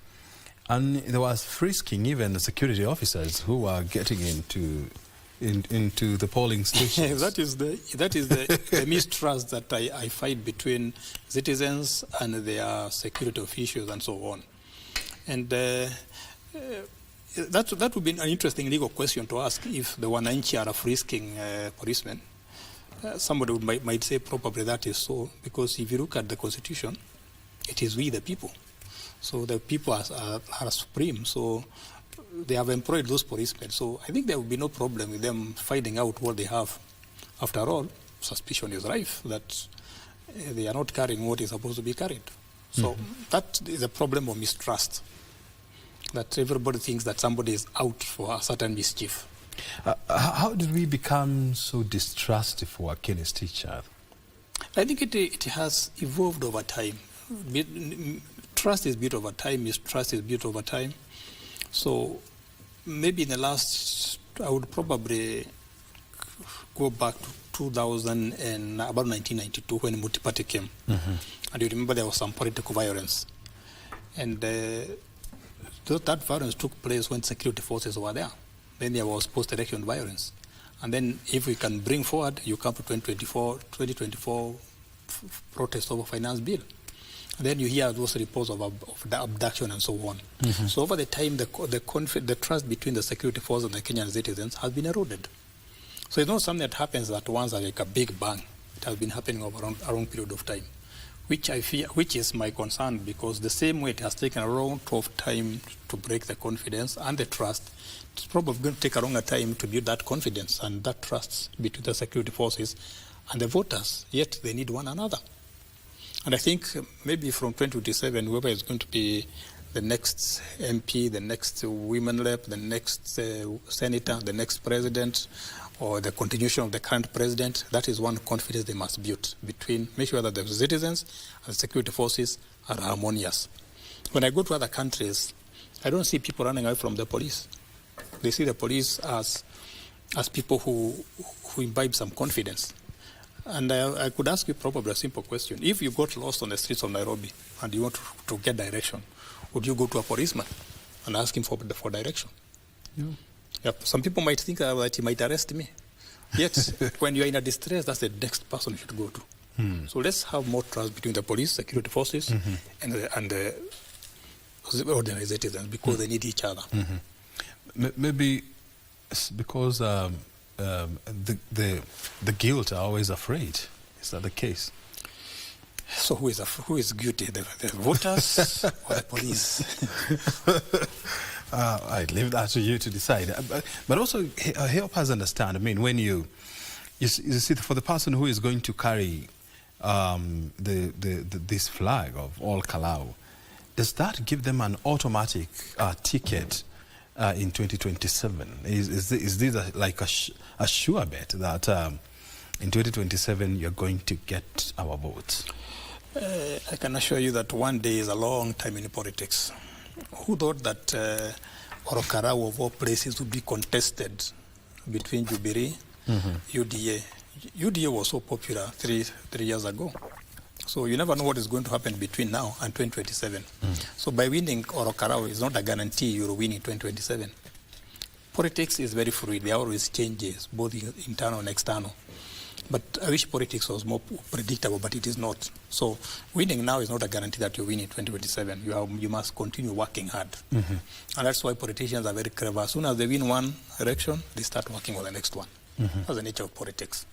and there was frisking even the security officers who were getting into the polling stations. that is the mistrust that I find between citizens and their security officials and so on. And that would be an interesting legal question to ask if the wananchi are frisking policemen. Somebody might say probably that is so, because if you look at the Constitution, it is we the people. So the people are supreme. So they have employed those policemen. So I think there will be no problem with them finding out what they have. After all, suspicion is rife that they are not carrying what is supposed to be carried. So that is a problem of mistrust, that everybody thinks that somebody is out for a certain mischief. How did we become so distrustful against each other? I think it has evolved over time. Trust is built over time, mistrust is built over time. So maybe in the last, I would probably go back to 2000 and about 1992 when multi-party came. And you remember there was some political violence. And that violence took place when security forces were there. Then there was post-election violence. And then if we can bring forward, you come to 2024 protest over finance bill. And then you hear those reports of the abduction and so on. So over the time, the trust between the security forces and the Kenyan citizens has been eroded. So it's not something that happens at once like a big bang. It has been happening over a long period of time, which I fear, which is my concern, because the same way it has taken a long time to break the confidence and the trust, it's probably going to take a longer time to build that confidence and that trust between the security forces and the voters. Yet they need one another. And I think maybe from 2027, whoever is going to be the next MP, the next women rep, the next senator, the next president, or the continuation of the current president, that is one confidence they must build between, make sure that the citizens and the security forces are harmonious. When I go to other countries, I don't see people running away from the police. They see the police as people who imbibe some confidence. And I could ask you probably a simple question. If you got lost on the streets of Nairobi and you want to get direction, would you go to a policeman and ask him for direction? Yeah. Yep. Some people might think that he might arrest me. Yet, when you're in a distress, that's the next person you should go to. So let's have more trust between the police, security forces, and the ordinary citizens, because they need each other. Maybe it's because the guilt are always afraid. Is that the case? So who is guilty? The voters or the police? I leave that to you to decide. But also help us understand. I mean, when you see, for the person who is going to carry this flag of all Kalau, does that give them an automatic ticket in 2027? Is this like a sure bet that in 2027 you're going to get our votes? I can assure you that one day is a long time in politics. Who thought that Orokarau of all places would be contested between Jubilee, UDA? UDA was so popular three years ago. So you never know what is going to happen between now and 2027. So by winning Orokarau is not a guarantee you'll win in 2027. Politics is very fluid. There are always changes, both internal and external. But I wish politics was more predictable, but it is not. So winning now is not a guarantee that you win in 2027. You must continue working hard. And that's why politicians are very clever. As soon as they win one election, they start working on the next one. That's the nature of politics.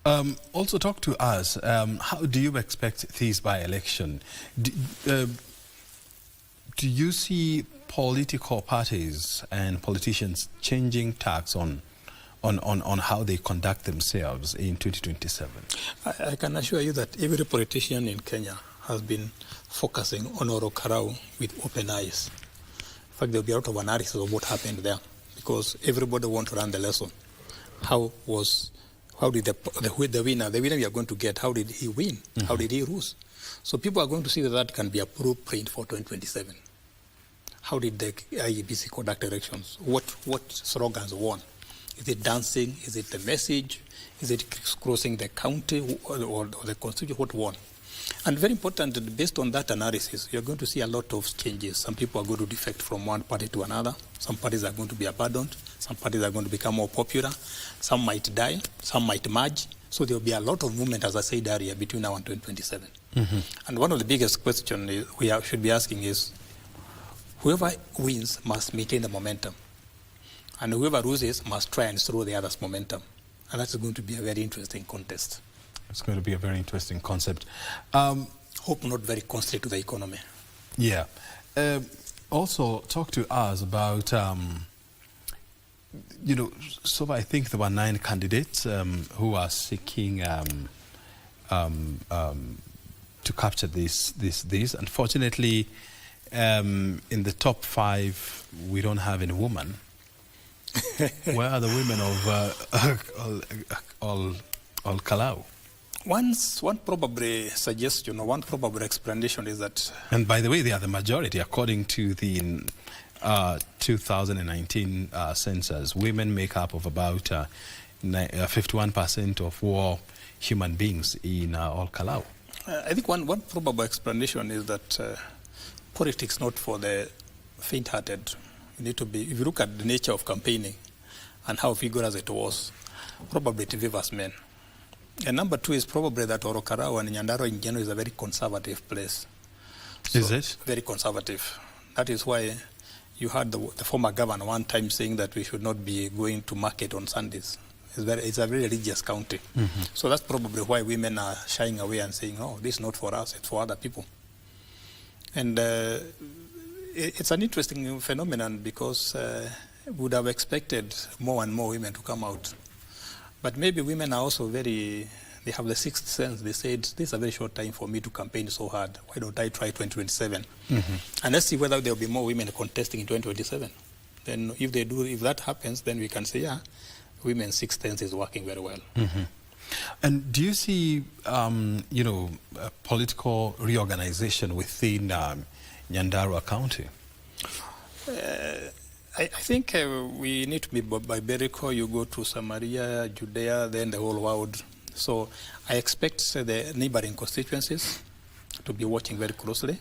Also talk to us, how do you expect this by-election? Do you see political parties and politicians changing tacks on how they conduct themselves in 2027? I can assure you that every politician in Kenya has been focusing on Orokarau with open eyes. In fact, there will be a lot of analysis of what happened there, because everybody wants to learn the lesson. How did the winner we are going to get, how did he win? How did he lose? So people are going to see that can be a blueprint for 2027. How did the IEBC conduct elections? What slogans won? Is it dancing? Is it the message? Is it crossing the county or the constitution? What won? And very important, based on that analysis, you're going to see a lot of changes. Some people are going to defect from one party to another. Some parties are going to be abandoned. Some parties are going to become more popular. Some might die. Some might merge. So there will be a lot of movement, as I said earlier, between now and 2027. And one of the biggest questions we should be asking is, whoever wins must maintain the momentum. And whoever loses must try and slow the other's momentum. And that's going to be a very interesting contest. It's going to be a very interesting concept. Hope not very costly to the economy. Yeah. Also, talk to us about, so I think there were 9 candidates who are seeking to capture this. Unfortunately, in the top 5, we don't have any woman. Where are the women of all Kalau? One probably suggestion or one probable explanation is that... And by the way, they are the majority according to the 2019 census. Women make up of about 51% of war human beings in all Kalau? I think one probable explanation is that politics not for the faint-hearted. You need to be. If you look at the nature of campaigning and how vigorous it was, probably it favors men. And number two is probably that Orokarao and Nyandarua in general is a very conservative place. So is it? Very conservative. That is why you heard the former governor one time saying that we should not be going to market on Sundays. It's a very religious county. Mm-hmm. So that's probably why women are shying away and saying, oh, this is not for us, it's for other people. And it's an interesting phenomenon because we would have expected more and more women to come out. But maybe women are also they have the sixth sense. They said, this is a very short time for me to campaign so hard. Why don't I try 2027? Mm-hmm. And let's see whether there will be more women contesting in 2027. Then if that happens, then we can say, yeah, women's sixth sense is working very well. Mm-hmm. And do you see, political reorganization within Nyandarua County? I think we need to be biblical. You go to Samaria, Judea, then the whole world. So I expect the neighboring constituencies to be watching very closely,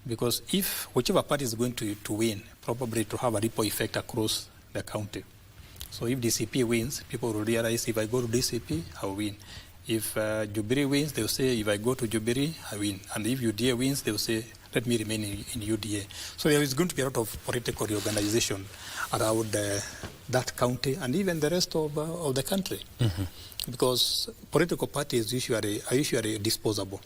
because if whichever party is going to win, probably to have a ripple effect across the county. So if DCP wins, people will realize if I go to DCP, I will win. If Jubilee wins, they will say if I go to Jubilee, I win. And if UDA wins, they will say let me remain in UDA. So there is going to be a lot of political reorganization around that county and even the rest of the country. Mm-hmm. Because political parties are usually disposable.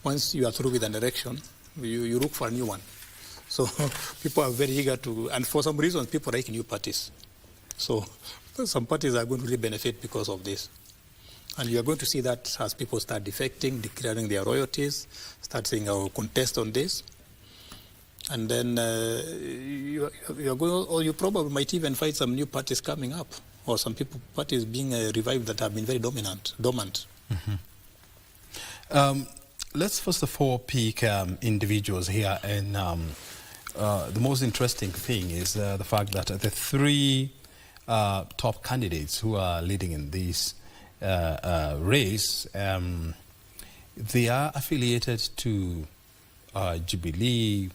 Once you are through with an election, you look for a new one. So people are very eager to, and for some reasons, people like new parties. So some parties are going to really benefit because of this. And you are going to see that as people start defecting, declaring their royalties, start saying, I will contest on this. And then you probably might even find some new parties coming up, or some parties being revived that have been very dormant. Mm-hmm. Let's first of all pick individuals here. And the most interesting thing is the fact that the three top candidates who are leading in this race, they are affiliated to Jubilee,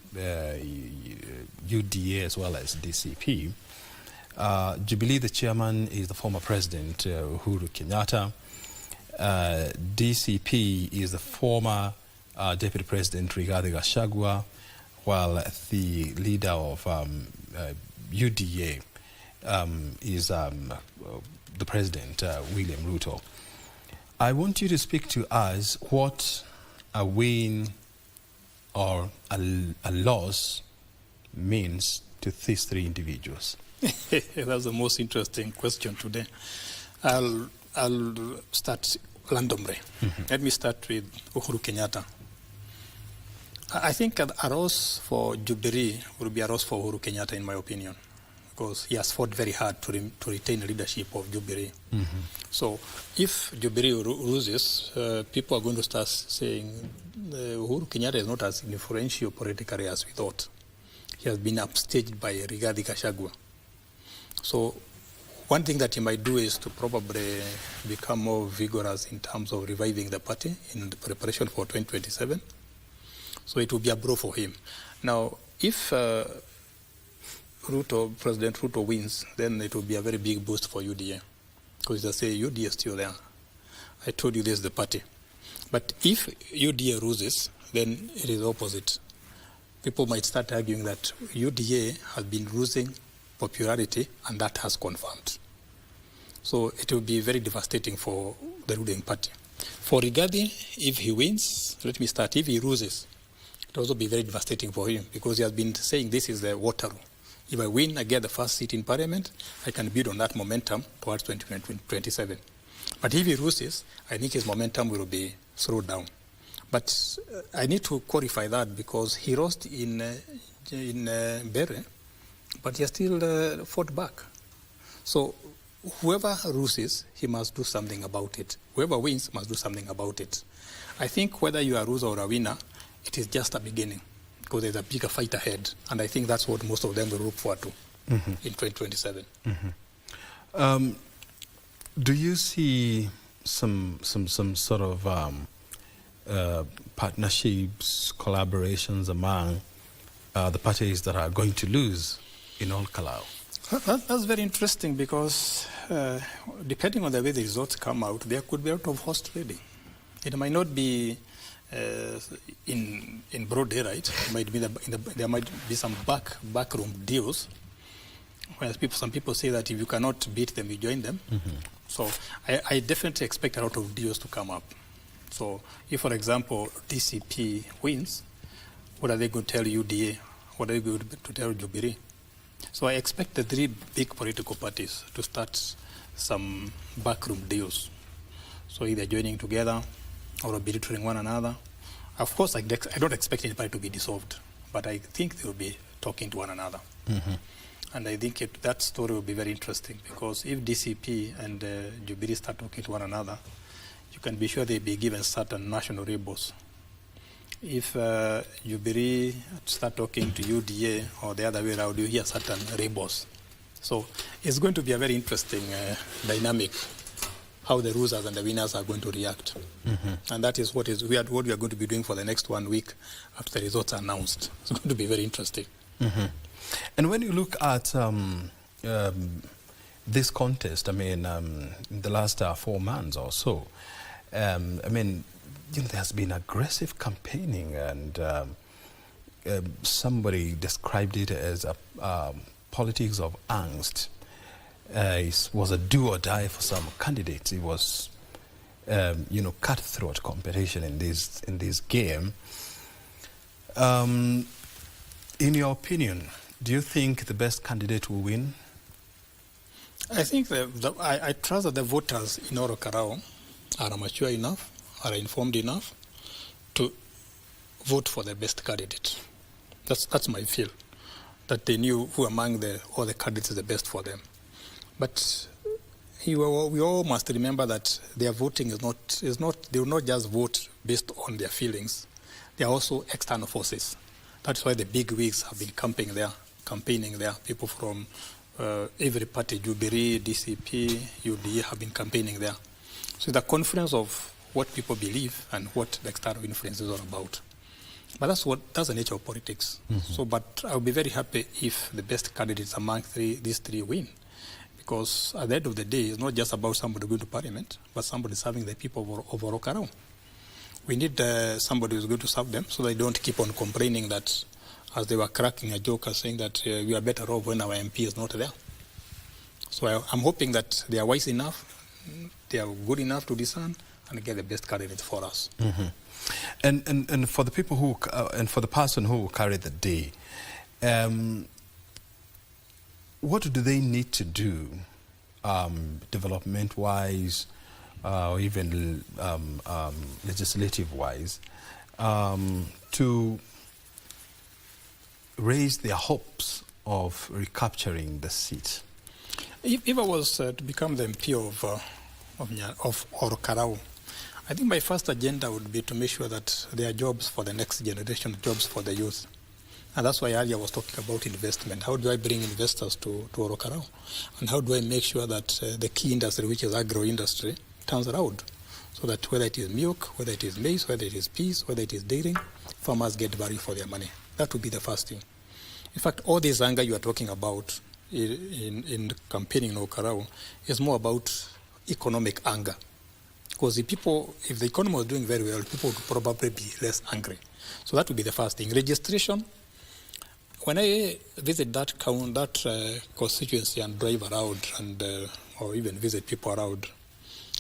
UDA, as well as DCP. Jubilee, the chairman, is the former president, Uhuru Kenyatta. DCP is the former deputy president, Rigathi Gachagua, while the leader of UDA is the president, William Ruto. I want you to speak to us what a win or a loss means to these three individuals. That's the most interesting question today. I'll start randomly. Mm-hmm. Let me start with Uhuru Kenyatta. I think a loss for Jubilee will be a loss for Uhuru Kenyatta, in my opinion, because he has fought very hard to retain leadership of Jubilee. Mm-hmm. So if Jubilee loses, people are going to start saying Uhuru Kenyatta is not as influential politically as we thought. He has been upstaged by Rigathi Gachagua. So one thing that he might do is to probably become more vigorous in terms of reviving the party in the preparation for 2027. So it will be a blow for him. Now, if President Ruto wins, then it will be a very big boost for UDA. Because they say UDA is still there. I told you this is the party. But if UDA loses, then it is opposite. People might start arguing that UDA has been losing popularity, and that has confirmed. So it will be very devastating for the ruling party. For Rigathi, if he wins, let me start, if he loses, it will also be very devastating for him, because he has been saying this is the Waterloo. If I win, I get the first seat in Parliament, I can build on that momentum towards 2027. But if he loses, I think his momentum will be slowed down. But I need to qualify that, because he lost in Bere, but he has still fought back. So whoever loses, he must do something about it. Whoever wins must do something about it. I think whether you are a loser or a winner, it is just a beginning, because there's a bigger fight ahead. And I think that's what most of them will look forward to in 2027. Mm-hmm. Do you see some sort of partnerships, collaborations among the parties that are going to lose in all Kalau? That's very interesting because depending on the way the results come out, there could be a lot of horse trading. It might not be in broad daylight. It might be there might be some backroom deals. Whereas some people say that if you cannot beat them, you join them. Mm-hmm. So I definitely expect a lot of deals to come up. So if, for example, DCP wins, what are they going to tell UDA? What are they going to tell Jubilee? So I expect the three big political parties to start some backroom deals. So either joining together or belittling one another. Of course, I don't expect anybody to be dissolved, but I think they will be talking to one another. Mm-hmm. And I think that story will be very interesting because if DCP and Jubilee start talking to one another, you can be sure they'll be given certain national labels. If Jubilee start talking to UDA or the other way around, you hear certain labels. So it's going to be a very interesting dynamic, how the losers and the winners are going to react. Mm-hmm. And that is what we are going to be doing for the next 1 week after the results are announced. It's going to be very interesting. Mm-hmm. And when you look at this contest, I mean, in the last 4 months or so, I mean, there has been aggressive campaigning, and somebody described it as a politics of angst. It was a do or die for some candidates. It was, cutthroat competition in this game. In your opinion, do you think the best candidate will win? I think I trust that the voters in Orokarao are mature enough, are informed enough to vote for the best candidate. That's my feel, that they knew who among all the candidates is the best for them. But we all must remember that their voting is not. They will not just vote based on their feelings. There are also external forces. That's why the big wigs have been campaigning there. People from every party, Jubilee, DCP, UDA, have been campaigning there. So the confluence of what people believe and what the external influence is all about. But that's the nature of politics. Mm-hmm. So, but I'll be very happy if the best candidates among these three win. Because at the end of the day, it's not just about somebody going to parliament, but somebody serving the people of Orokarao. We need somebody who's going to serve them so they don't keep on complaining that, as they were cracking a joke, saying that we are better off when our MP is not there. So I'm hoping that they are wise enough, they are good enough to discern and get the best candidate for us. Mm-hmm. And for the people who and for the person who carried the day, what do they need to do, development-wise, or even legislative-wise, to raise their hopes of recapturing the seat? If I was to become the MP of Orokarao, I think my first agenda would be to make sure that there are jobs for the next generation, jobs for the youth. And that's why earlier I was talking about investment. How do I bring investors to Orokarao? And how do I make sure that the key industry, which is agro-industry, turns around? So that whether it is milk, whether it is maize, whether it is peas, whether it is dairy, farmers get value for their money. That would be the first thing. In fact, all this anger you are talking about in campaigning in Orokarao is more about economic anger. Because if the economy was doing very well, people would probably be less angry. So that would be the first thing. Registration. When I visit that constituency and drive around or even visit people around,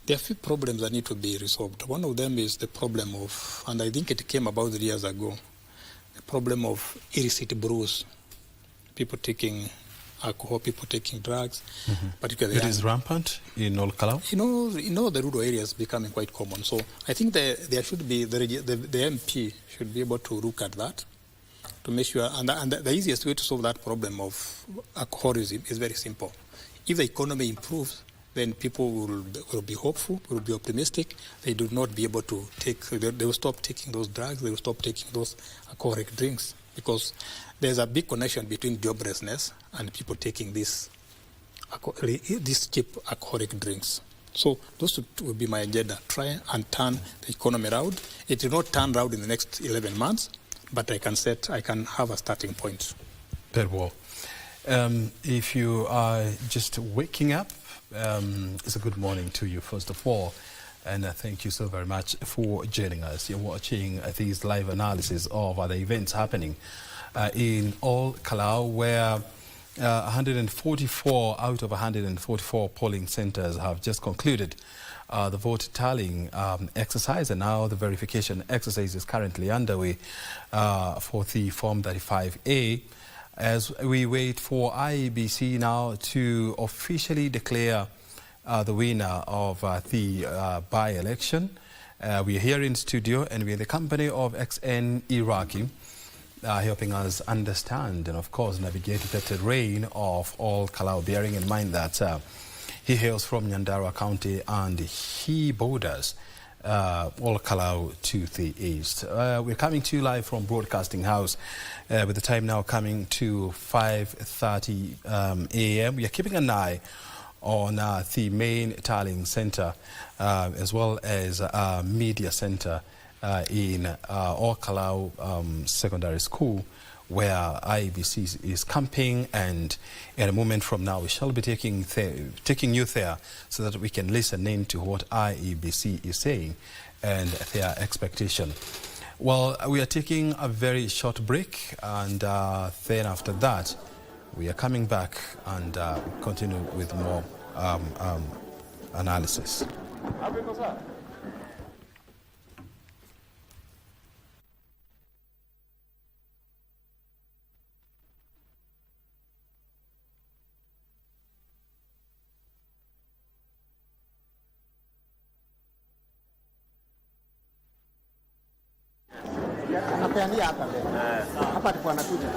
there are a few problems that need to be resolved. One of them is the problem of, and I think it came about 3 years ago, the problem of illicit brews. People taking alcohol, people taking drugs. Mm-hmm. Particularly it is rampant in all Kalau? The rural areas becoming quite common. So I think there should be, the MP should be able to look at that to make sure, and the easiest way to solve that problem of alcoholism is very simple. If the economy improves, then people will be hopeful, will be optimistic. They do not be able to they will stop taking those drugs, they will stop taking those alcoholic drinks, because there's a big connection between joblessness and people taking these cheap alcoholic drinks. So those will be my agenda, try and turn the economy around. It will not turn around in the next 11 months, but I can have a starting point. Very well. If you are just waking up, it's a good morning to you, first of all. And thank you so very much for joining us. You're watching these live analysis of the events happening in all Kalou, where 144 out of 144 polling centers have just concluded the vote tallying exercise, and now the verification exercise is currently underway for the Form 35A, as we wait for IEBC now to officially declare the winner of the by-election. We are here in studio, and we're in the company of XN Iraqi, helping us understand and, of course, navigate the terrain of all Kalou, bearing in mind that he hails from Nyandarua County and he borders all Kalou to the east. We're coming to you live from Broadcasting House with the time now coming to 5:30 a.m. We are keeping an eye on the main tallying center as well as media center in Kalou Secondary School, where IEBC is camping, and in a moment from now we shall be taking you there so that we can listen in to what IEBC is saying and their expectation. Well, we are taking a very short break, and then after that we are coming back and continue with more analysis. Hapa ndipo anakuja.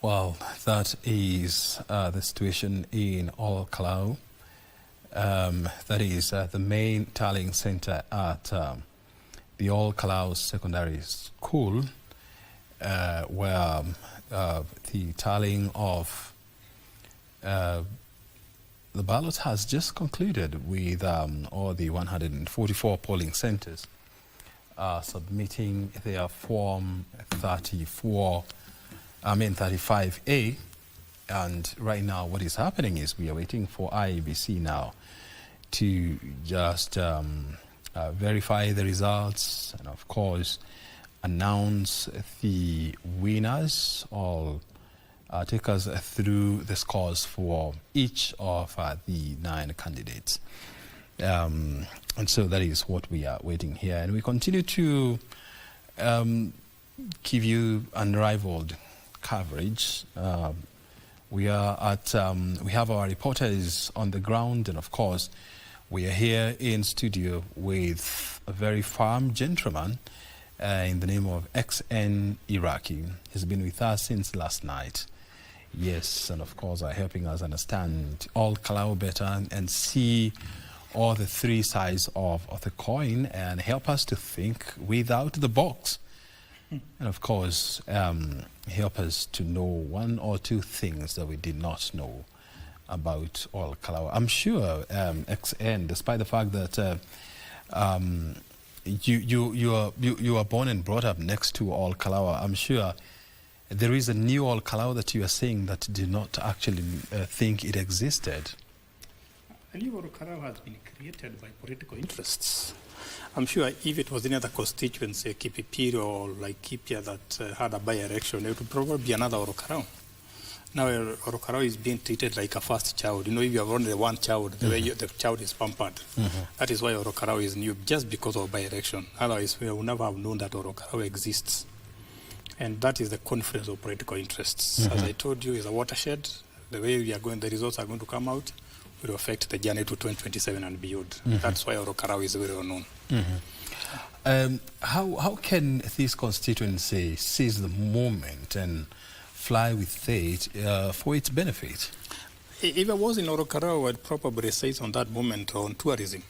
Well, that is the situation in Kalou. That is the main tallying center at the Kalou Secondary School, where the tallying of the ballot has just concluded, with all the 144 polling centers submitting their Form 35A. And right now what is happening is we are waiting for IEBC now to just verify the results and, of course, announce the winners. All take us through the scores for each of the 9 candidates. And so that is what we are waiting here. And we continue to give you unrivaled coverage. We are at, we have our reporters on the ground, and of course, we are here in studio with a very firm gentleman in the name of XN Iraqi. He's been with us since last night. Yes, and of course, are helping us understand Kalou better and see all the 3 sides of the coin and help us to think without the box. And of course, help us to know 1 or 2 things that we did not know about Kalou. I'm sure, XN, despite the fact that you are born and brought up next to Kalou, I'm sure there is a new Kalou that you are saying that did not actually think it existed. The new Kalou has been created by political interests. I'm sure if it was any other constituency, Kipipiri or like Kipia, that had a by-election, it would probably be another Kalou. Now Kalou is being treated like a first child. You know, if you have only 1 child, the way the child is pampered. That is why Kalou is new, just because of by-election. Otherwise, we would never have known that Kalou exists. And that is the confluence of political interests. As I told you, it's a watershed. The way we are going, the results are going to come out will affect the journey to 2027 and beyond. That's why Kalou is very well known. How can this constituency seize the moment and fly with it for its benefit? If I was in Kalou, I'd probably seize on that moment on tourism.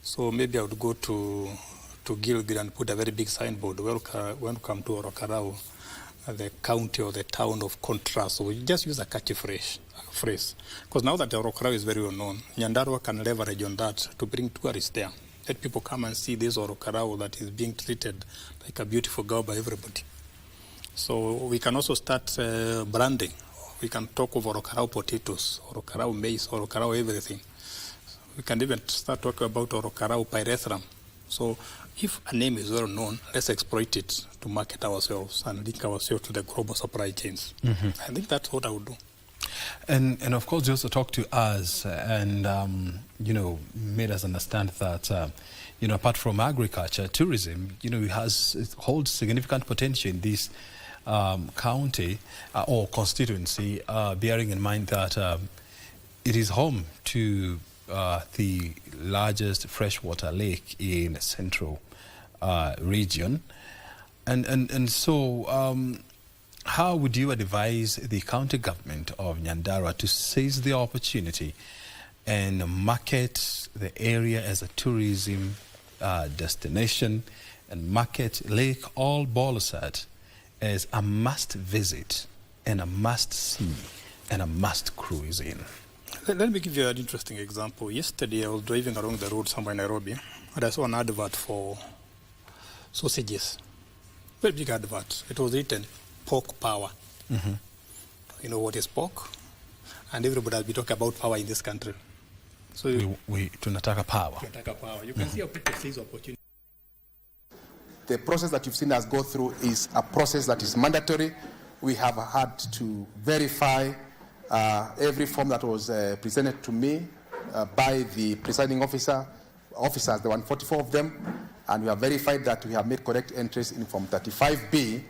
So maybe I would go to Gilgil and put a very big signboard, welcome to Kalou, the county or the town of contrast. So we just use a catchy phrase. Because now that Kalou is very well known, Nyandarua can leverage on that to bring tourists there. Let people come and see this Kalou that is being treated like a beautiful girl by everybody. So we can also start branding. We can talk of Kalou potatoes, Kalou maize, Kalou everything. We can even start talking about Kalou pyrethrum. So if a name is well known, let's exploit it to market ourselves and link ourselves to the global supply chains. I think that's what I would do. And of course, you also talked to us and, you know, made us understand that, you know, apart from agriculture, tourism, you know, it holds significant potential in this county or constituency, bearing in mind that it is home to the largest freshwater lake in central region. And so how would you advise the county government of Nyandarua to seize the opportunity and market the area as a tourism destination and market Lake Bolusat as a must visit and a must see and a must cruise in? Let me give you an interesting example. Yesterday I was driving along the road somewhere in Nairobi and I saw an advert for sausages. Very big advert. It was written pork power. You know what is pork? And everybody has been talking about power in this country. So we tunataka power. Tunataka power. You can see how people seize opportunity. The process that you've seen us go through is a process that is mandatory. We have had to verify every form that was presented to me by the presiding officers, there were 144 of them, and we have verified that we have made correct entries in Form 35B,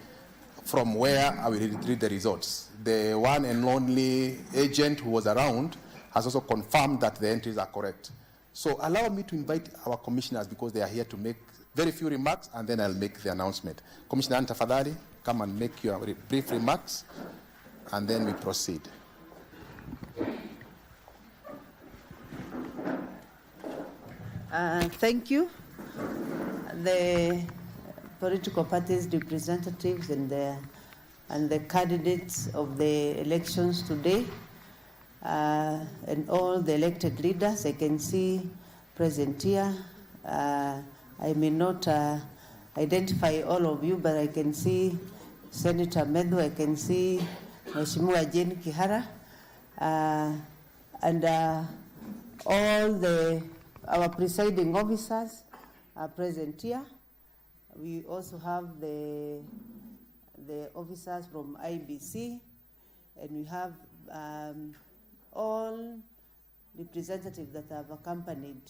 from where I will read the results. The one and only agent who was around has also confirmed that the entries are correct. So allow me to invite our commissioners, because they are here to make very few remarks, and then I'll make the announcement. Commissioner Antafadhali, come and make your brief remarks. and then we proceed. Thank you. The political parties representatives and the candidates of the elections today, and all the elected leaders. I can see present here. I may not identify all of you, but I can see Senator Medhu, I can see Mheshimiwa Jane Kihara, and all our presiding officers are present here. We also have the officers from IBC, and we have all representatives that have accompanied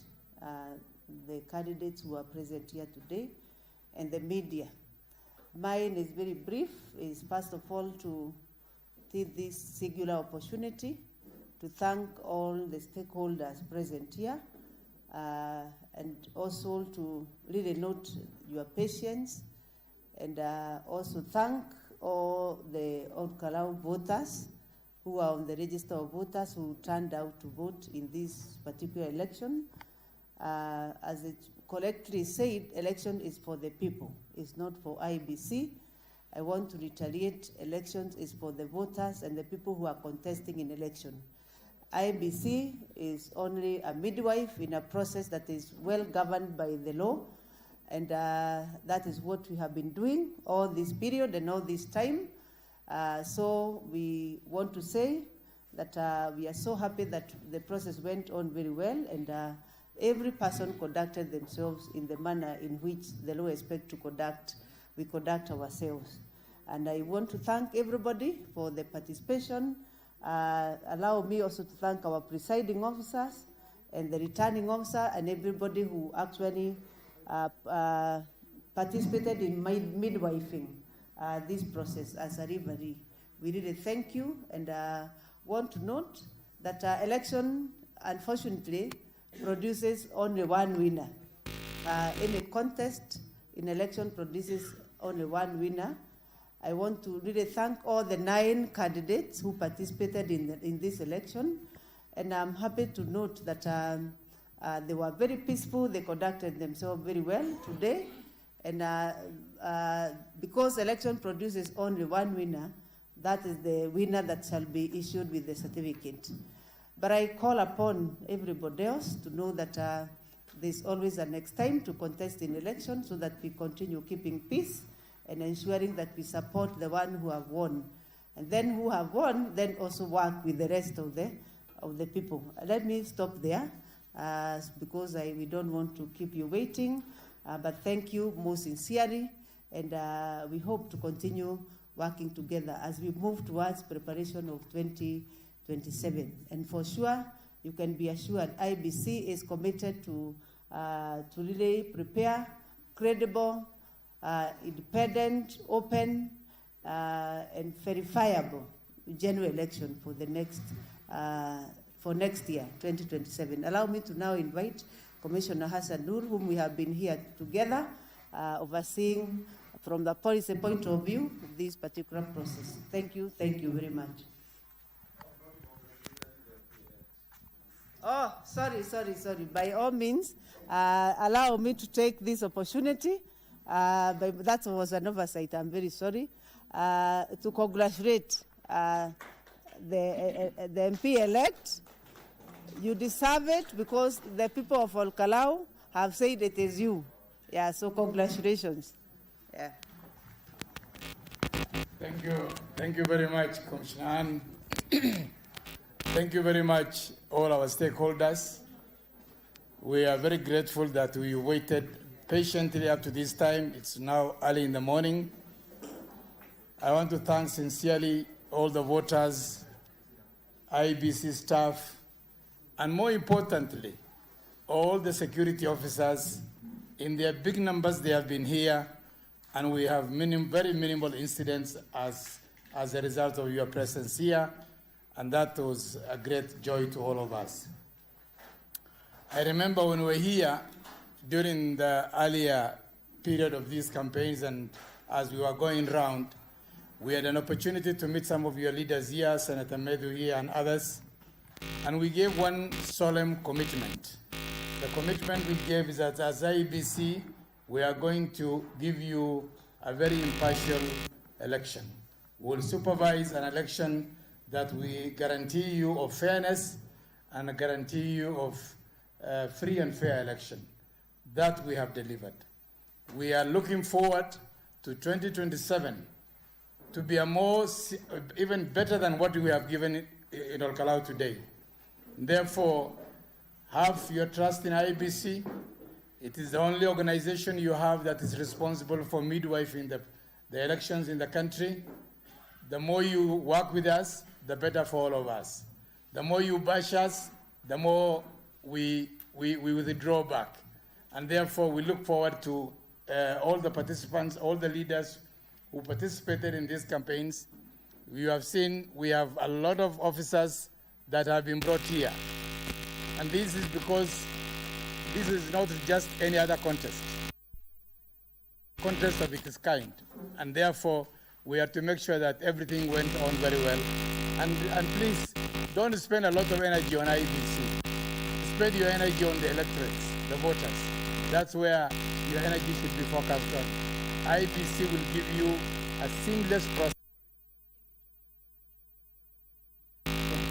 the candidates who are present here today, and the media. Mine is very brief, is first of all to take this singular opportunity to thank all the stakeholders present here, and also to really note your patience, and also thank all the Old Kalau voters who are on the register of voters who turned out to vote in this particular election. As it correctly said, election is for the people, it's not for IBC. I want to reiterate, elections is for the voters and the people who are contesting in election. IBC is only a midwife in a process that is well governed by the law, and that is what we have been doing all this period and all this time. So we want to say that we are so happy that the process went on very well, and every person conducted themselves in the manner in which the law expects to conduct. We conduct ourselves. And I want to thank everybody for the participation. Allow me also to thank our presiding officers and the returning officer and everybody who actually participated in midwifing this process as a referee. We really thank you, and want to note that election, unfortunately, produces only one winner. Any contest in election produces only one winner. I want to really thank all the 9 candidates who participated in this election, and I'm happy to note that they were very peaceful. They conducted themselves very well today, and because election produces only one winner, that is the winner that shall be issued with the certificate. But I call upon everybody else to know that there's always a next time to contest in election, so that we continue keeping peace and ensuring that we support the one who have won. And then who have won, then also work with the rest of the people. Let me stop there, because we don't want to keep you waiting. But thank you most sincerely, and we hope to continue working together as we move towards preparation of 2027. And for sure, you can be assured IBC is committed to really prepare credible, independent, open, and verifiable general election for the next year, 2027. Allow me to now invite Commissioner Hassan Nur, whom we have been here together, overseeing from the policy point of view this particular process. Thank you very much. Oh, sorry. By all means, allow me to take this opportunity, but that was an oversight, I'm very sorry, to congratulate the MP-elect. You deserve it because the people of Old Kalau have said it is you. Yeah, so congratulations. Yeah. Thank you very much, Commissioner Ann. Thank you very much, all our stakeholders. We are very grateful that we waited patiently up to this time. It's now early in the morning. I want to thank sincerely all the voters, IBC staff, and more importantly, all the security officers. In their big numbers, they have been here, and we have very minimal incidents as a result of your presence here, and that was a great joy to all of us. I remember when we were here during the earlier period of these campaigns, and as we were going round, We had an opportunity to meet some of your leaders here, Senator Medu here and others, and we gave one solemn commitment. The commitment we gave is that as IEBC, we are going to give you a very impartial election. We'll supervise an election that we guarantee you of fairness and guarantee you of free and fair election. That we have delivered. We are looking forward to 2027 to be a more, even better than what we have given in Olkalau today. Therefore, have your trust in IEBC. It is the only organization you have that is responsible for midwifing the elections in the country. The more you work with us, the better for all of us. The more you bash us, the more we withdraw back. And therefore, we look forward to all the participants, all the leaders who participated in these campaigns. You have seen we have a lot of officers that have been brought here. And this is because this is not just any other contest of its kind. And therefore, we have to make sure that everything went on very well. And please, don't spend a lot of energy on IEBC. Spend your energy on the electorates, the voters. That's where your energy should be focused on. IEBC will give you a seamless process.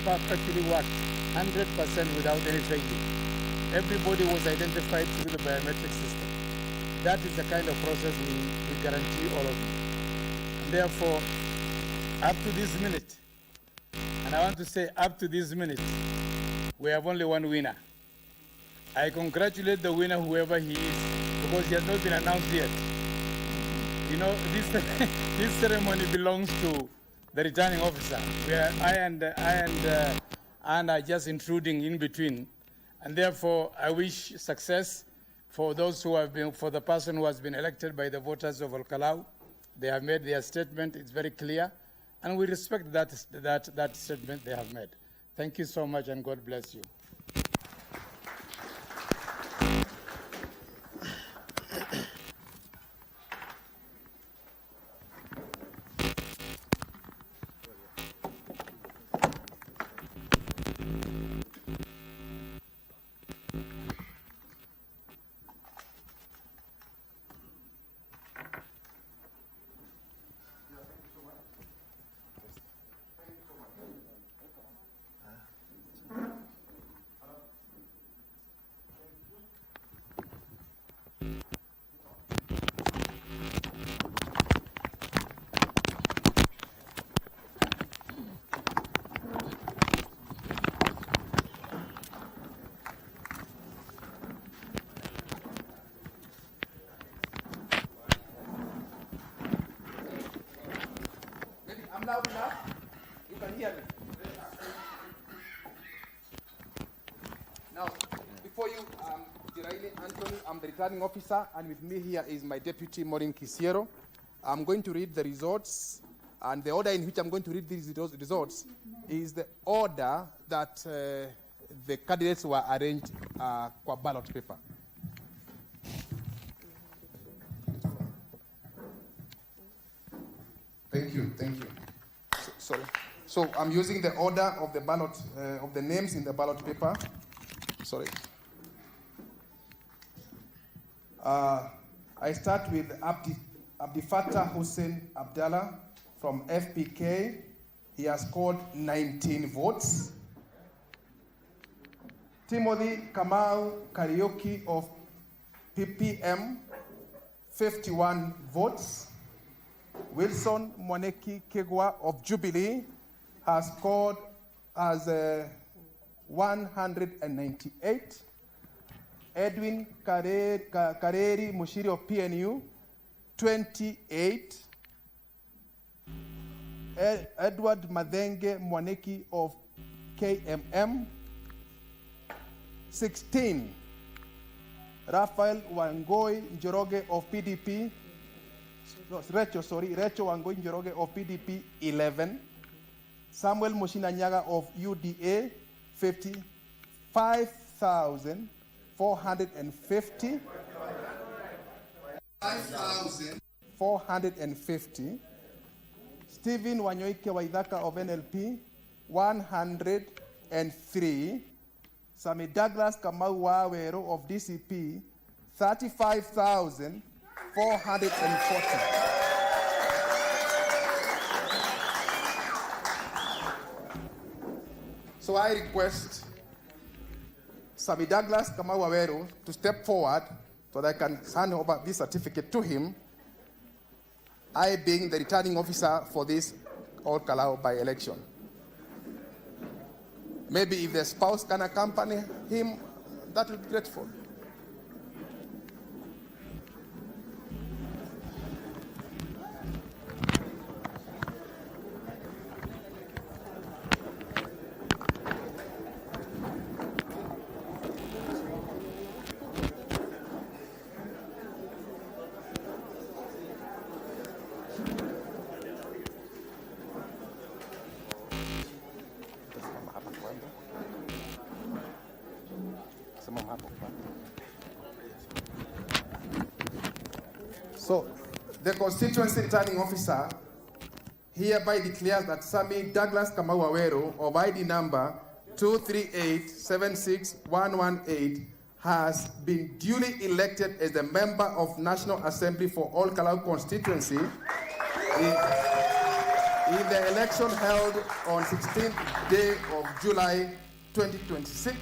Actually worked 100% without any training. Everybody was identified through the biometric system. That is the kind of process we guarantee all of you. And therefore, up to this minute, and I want to say up to this minute, we have only one winner. I congratulate the winner, whoever he is, because he has not been announced yet. You know, this ceremony belongs to the returning officer, where I and are just intruding in between. And therefore, I wish success for those who have been, for the person who has been elected by the voters of Olkalau. They have made their statement, it's very clear, and we respect that statement they have made. Thank you so much, and God bless you. I'm loud enough? You can hear me? Now, before you, Jiraili Anthony, I'm the returning officer, and with me here is my deputy, Maureen Kisiero. I'm going to read the results, and the order in which I'm going to read these results is the order that the candidates were arranged for ballot paper. Thank you. So I'm using the order of the ballot, of the names in the ballot paper. Sorry. I start with Abdifatah Hussein Abdallah from FPK. He has scored 19 votes. Timothy Kamau Karaoke of PPM, 51 votes. Wilson Mwaneki Kegwa of Jubilee has scored as 198. Edwin Kareri Mushiri of PNU, 28. Edward Madenge Mwaneki of KMM, 16. Raphael Wangoi Njoroge of PDP, Rachel Wangoi Njoroge of PDP, 11. Samuel Mushinanyaga of UDA, 55,450. 5,450. Stephen Wanyoike Waithaka of NLP, 103. Sami Douglas Kamau Wawero of DCP, 35,440. So I request Sami Douglas Kamau Wawero to step forward so that I can hand over this certificate to him, I being the returning officer for this Old Kalau by-election. Maybe if the spouse can accompany him, that would be grateful. So, the constituency returning officer hereby declares that Sami Douglas Kamau Wawero of ID number 238-76118 has been duly elected as a member of National Assembly for All Kalau constituency in the election held on 16th day of July 2026,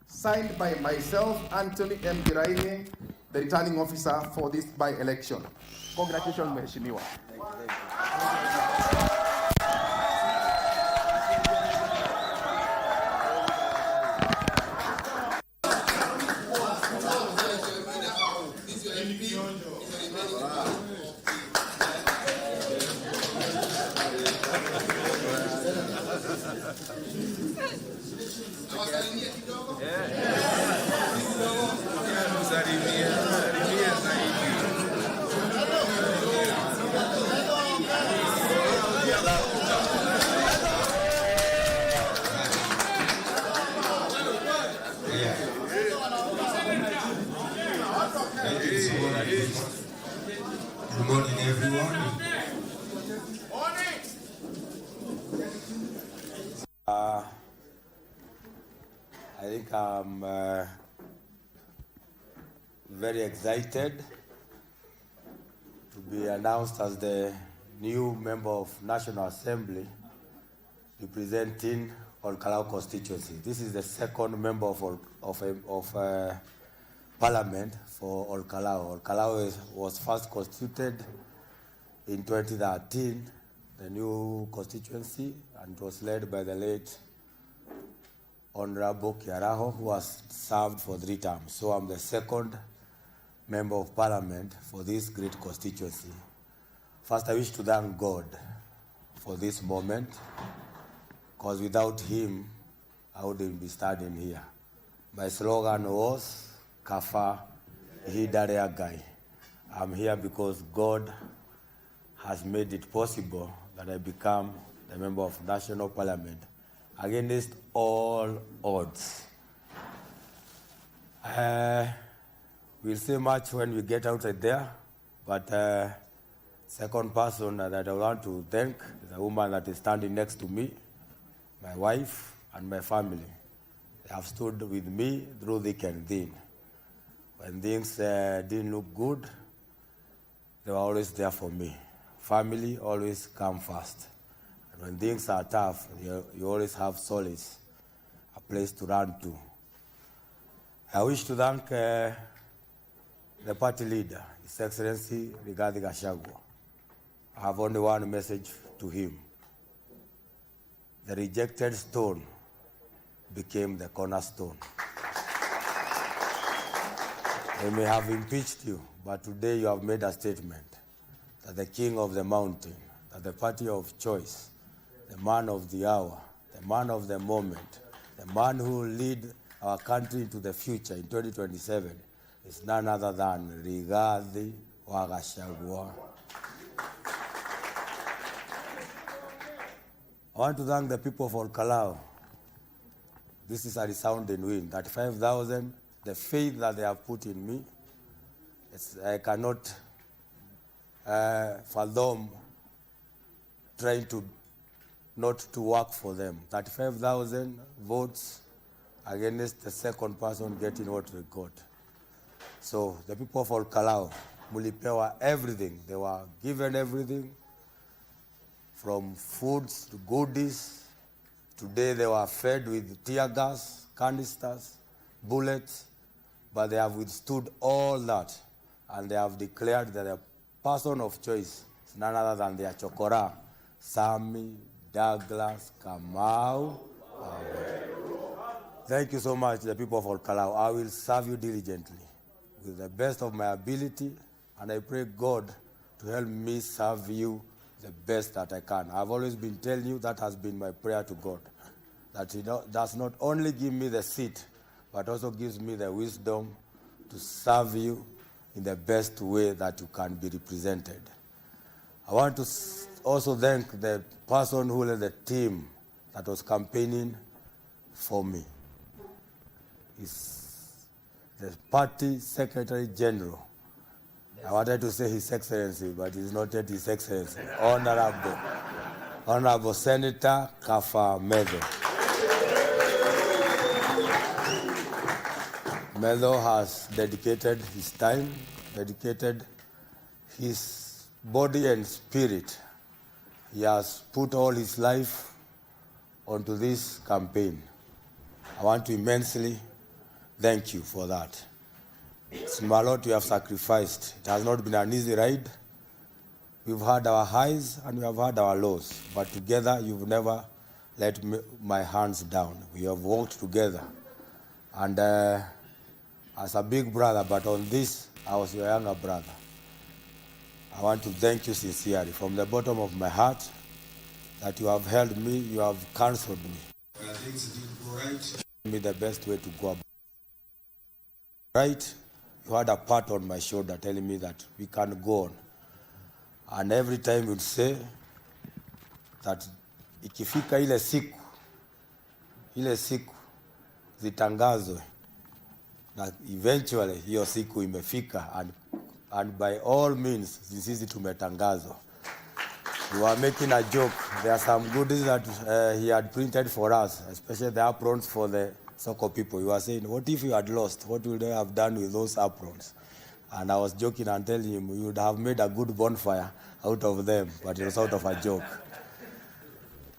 signed by myself, Anthony M. Giraini, the returning officer for this by-election. Congratulations, Mheshimiwa. Good morning, everyone. I think I'm very excited to be announced as the new member of National Assembly representing Old Kalau constituency. This is the second member of Parliament for Old Kalau. Old Kalau was first constituted in 2013, the new constituency, and was led by the late Honorable Kiaraho, who has served for 3 terms. So I'm the second member of Parliament for this great constituency. First, I wish to thank God for this moment, because without him, I wouldn't be standing here. My slogan was, Kafa Hidarea Guy. I'm here because God has made it possible that I become the member of National Parliament against all odds. We'll say much when we get outside there, but second person that I want to thank is a woman that is standing next to me, my wife and my family. They have stood with me through thick and thin. When things didn't look good, they were always there for me. Family always come first. And when things are tough, you always have solace, a place to run to. I wish to thank the party leader, His Excellency Rigathi Gachagua. I have only one message to him. The rejected stone became the cornerstone. They may have impeached you, but today you have made a statement that the king of the mountain, that the party of choice, the man of the hour, the man of the moment, the man who will lead our country into the future in 2027 is none other than Rigathi Gachagua. I want to thank the people of Old Kalau. This is a resounding win. 35,000, the faith that they have put in me, I cannot fathom trying to not to work for them. 35,000 votes against the second person getting what they got. So the people of Kalou, mulipewa everything. They were given everything, from foods to goodies. Today they were fed with tear gas, canisters, bullets, but they have withstood all that, and they have declared that their person of choice is none other than their chokora, Sami, Douglas, Kamau. Thank you so much, the people of Kalou. I will serve you diligently with the best of my ability, and I pray God to help me serve you the best that I can. I've always been telling you that has been my prayer to God, that He does not only give me the seat, but also gives me the wisdom to serve you in the best way that you can be represented. I want to also thank the person who led the team that was campaigning for me. He's the party secretary general. I wanted to say His Excellency, but he's not yet His Excellency. Honorable Senator Kafa Medo. Medo has dedicated his time, dedicated his body and spirit. He has put all his life onto this campaign. I want to immensely thank you for that. It's a lot you have sacrificed. It has not been an easy ride. We've had our highs and we have had our lows, but together you've never let my hands down. We have walked together. And as a big brother, but on this, I was your younger brother. I want to thank you sincerely from the bottom of my heart that you have held me, you have counseled me. Where things didn't go right, me the best way to go about. Right, you had a pat on my shoulder telling me that we can go on. And every time you'd say that ikifika ile siku zitangazwe, na eventually hiyo siku imefika, and by all means sisi tumetangazwa. You are making a joke. There are some goodies that he had printed for us, especially the aprons for the soccer people. You are saying, what if you had lost? What would they have done with those aprons? And I was joking and telling him, you would have made a good bonfire out of them, but it was out of a joke.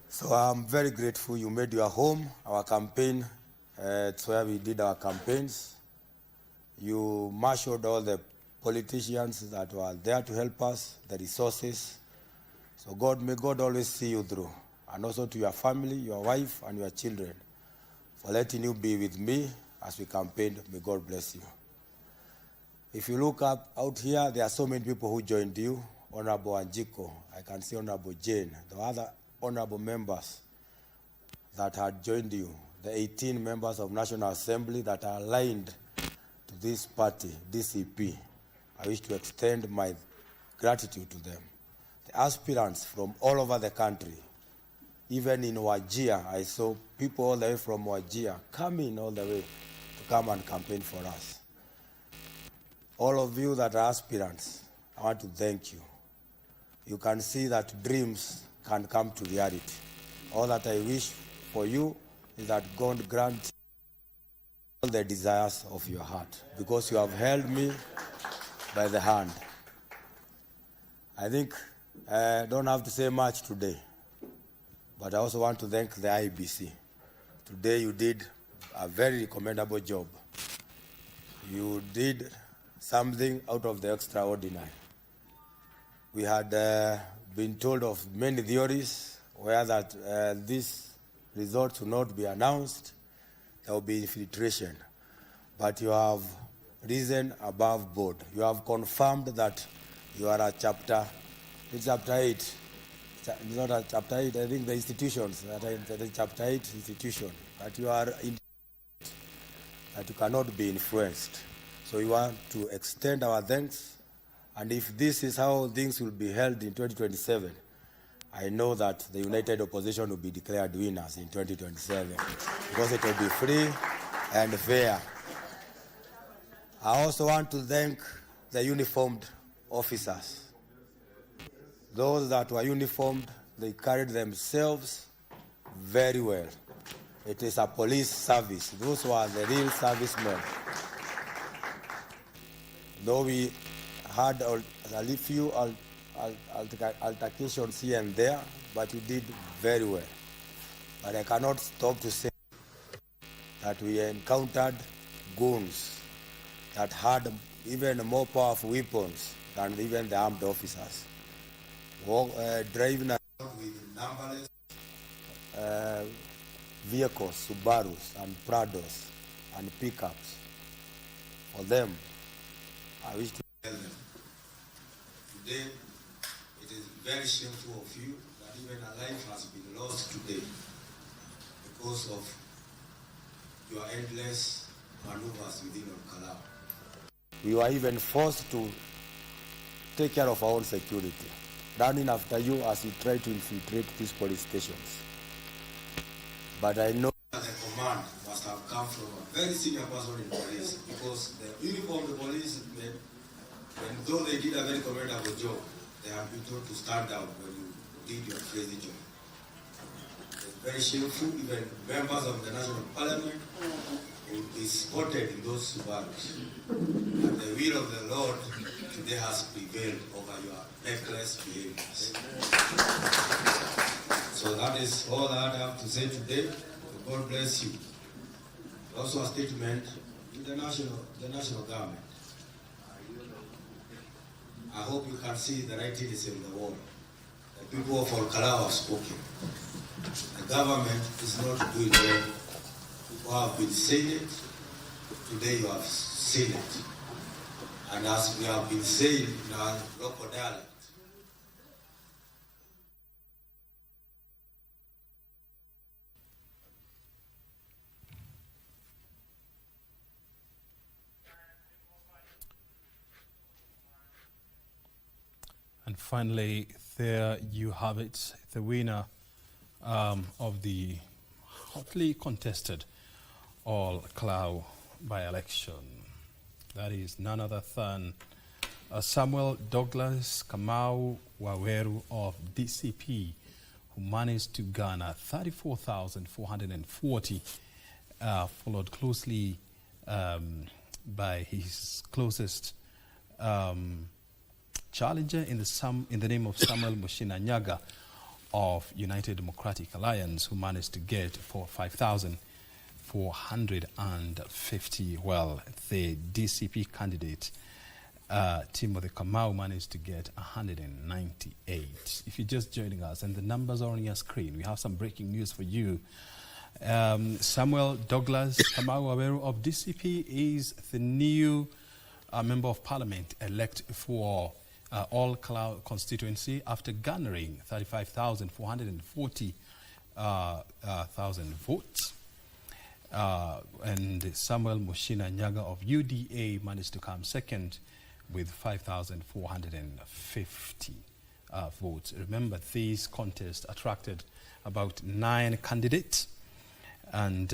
So I'm very grateful you made your home, our campaign. It's where we did our campaigns. You marshaled all the politicians that were there to help us, the resources. So may God always see you through. And also to your family, your wife, and your children, for letting you be with me as we campaigned. May God bless you. If you look up out here, there are so many people who joined you. Honorable Anjiko, I can see Honorable Jane, the other honorable members that had joined you, the 18 members of National Assembly that are aligned to this party, DCP. I wish to extend my gratitude to them. The aspirants from all over the country, even in Wajir, I saw people all the way from Wajir coming all the way to come and campaign for us. All of you that are aspirants, I want to thank you. You can see that dreams can come to reality. All that I wish for you is that God grant all the desires of your heart, because you have held me by the hand. I think I don't have to say much today, but I also want to thank the IBC. Today you did a very commendable job. You did something out of the extraordinary. We had been told of many theories where that these results will not be announced, there will be infiltration. But you have risen above board. You have confirmed that you are a chapter, it's chapter 8. It's not a chapter 8, I think the institutions, that are chapter 8 institution, that you are in, that you cannot be influenced. So we want to extend our thanks, and if this is how things will be held in 2027, I know that the united opposition will be declared winners in 2027, because it will be free and fair. I also want to thank the uniformed officers, those that were uniformed, they carried themselves very well. It is a police service. Those were the real servicemen. Though we had a few altercations here and there, but you did very well. But I cannot stop to say that we encountered goons that had even more powerful weapons than even the armed officers. Driving around with numberless vehicles, Subarus and Prados and pickups. For them, I wish to tell them, today it is very shameful of you that even a life has been lost today because of your endless maneuvers within Kalau. We were even forced to take care of our own security, running after you as you try to infiltrate these police stations. But I know that the command must have come from a very senior person in police, because the uniformed policemen, though they did a very commendable job, they have been told to stand down when you did your crazy job. It's very shameful. Even members of the National Parliament would be spotted in those Subarus. And the will of the Lord today has prevailed over your reckless behaviors. So that is all that I have to say today. God bless you. Also a statement to the national government. I hope you can see the writings in the wall. The people of Kalau have spoken. The government is not doing well. People have been saying it. Today you have seen it. And as we have been saying in our local dialect, and finally, there you have it, the winner of the hotly contested All Kalau by-election. That is none other than Samuel Douglas Kamau Waweru of DCP, who managed to garner 34,440, followed closely by his closest challenger in the name of Samuel Mushina Nyaga of United Democratic Alliance, who managed to get 5,450. Well, the DCP candidate, Timothy Kamau, managed to get 198. If you're just joining us, and the numbers are on your screen, we have some breaking news for you. Samuel Douglas Kamau Waweru of DCP is the new Member of Parliament elect for All Kalau constituency after garnering 35,440 votes. And Samuel Mushina Nyaga of UDA managed to come second with 5,450 votes. Remember, this contest attracted about 9 candidates, and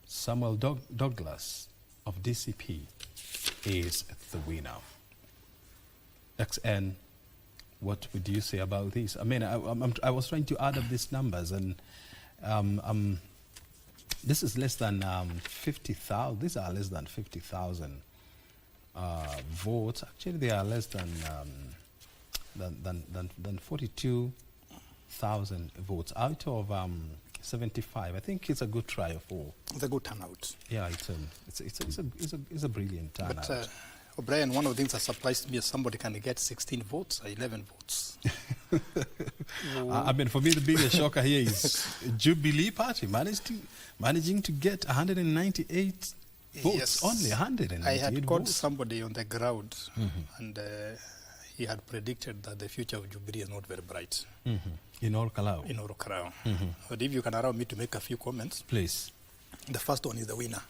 Samuel Douglas of DCP is the winner. XN, what would you say about this? I mean, I was trying to add up these numbers, and this is less than 50,000. These are less than 50,000 votes. Actually, they are less than 42,000 votes out of 75. I think it's a good trial for. It's a good turnout. Yeah, it's a brilliant turnout. But O'Brien, one of the things that surprised me is somebody can get 16 votes or 11 votes. I mean, for me, the biggest shocker here is Jubilee Party managing to get 198 votes. Yes. Only 198 I had caught votes. somebody on the ground, and he had predicted that the future of Jubilee is not very bright. In All Kalau. In All Kalau. But if you can allow me to make a few comments. Please. The first one is the winner.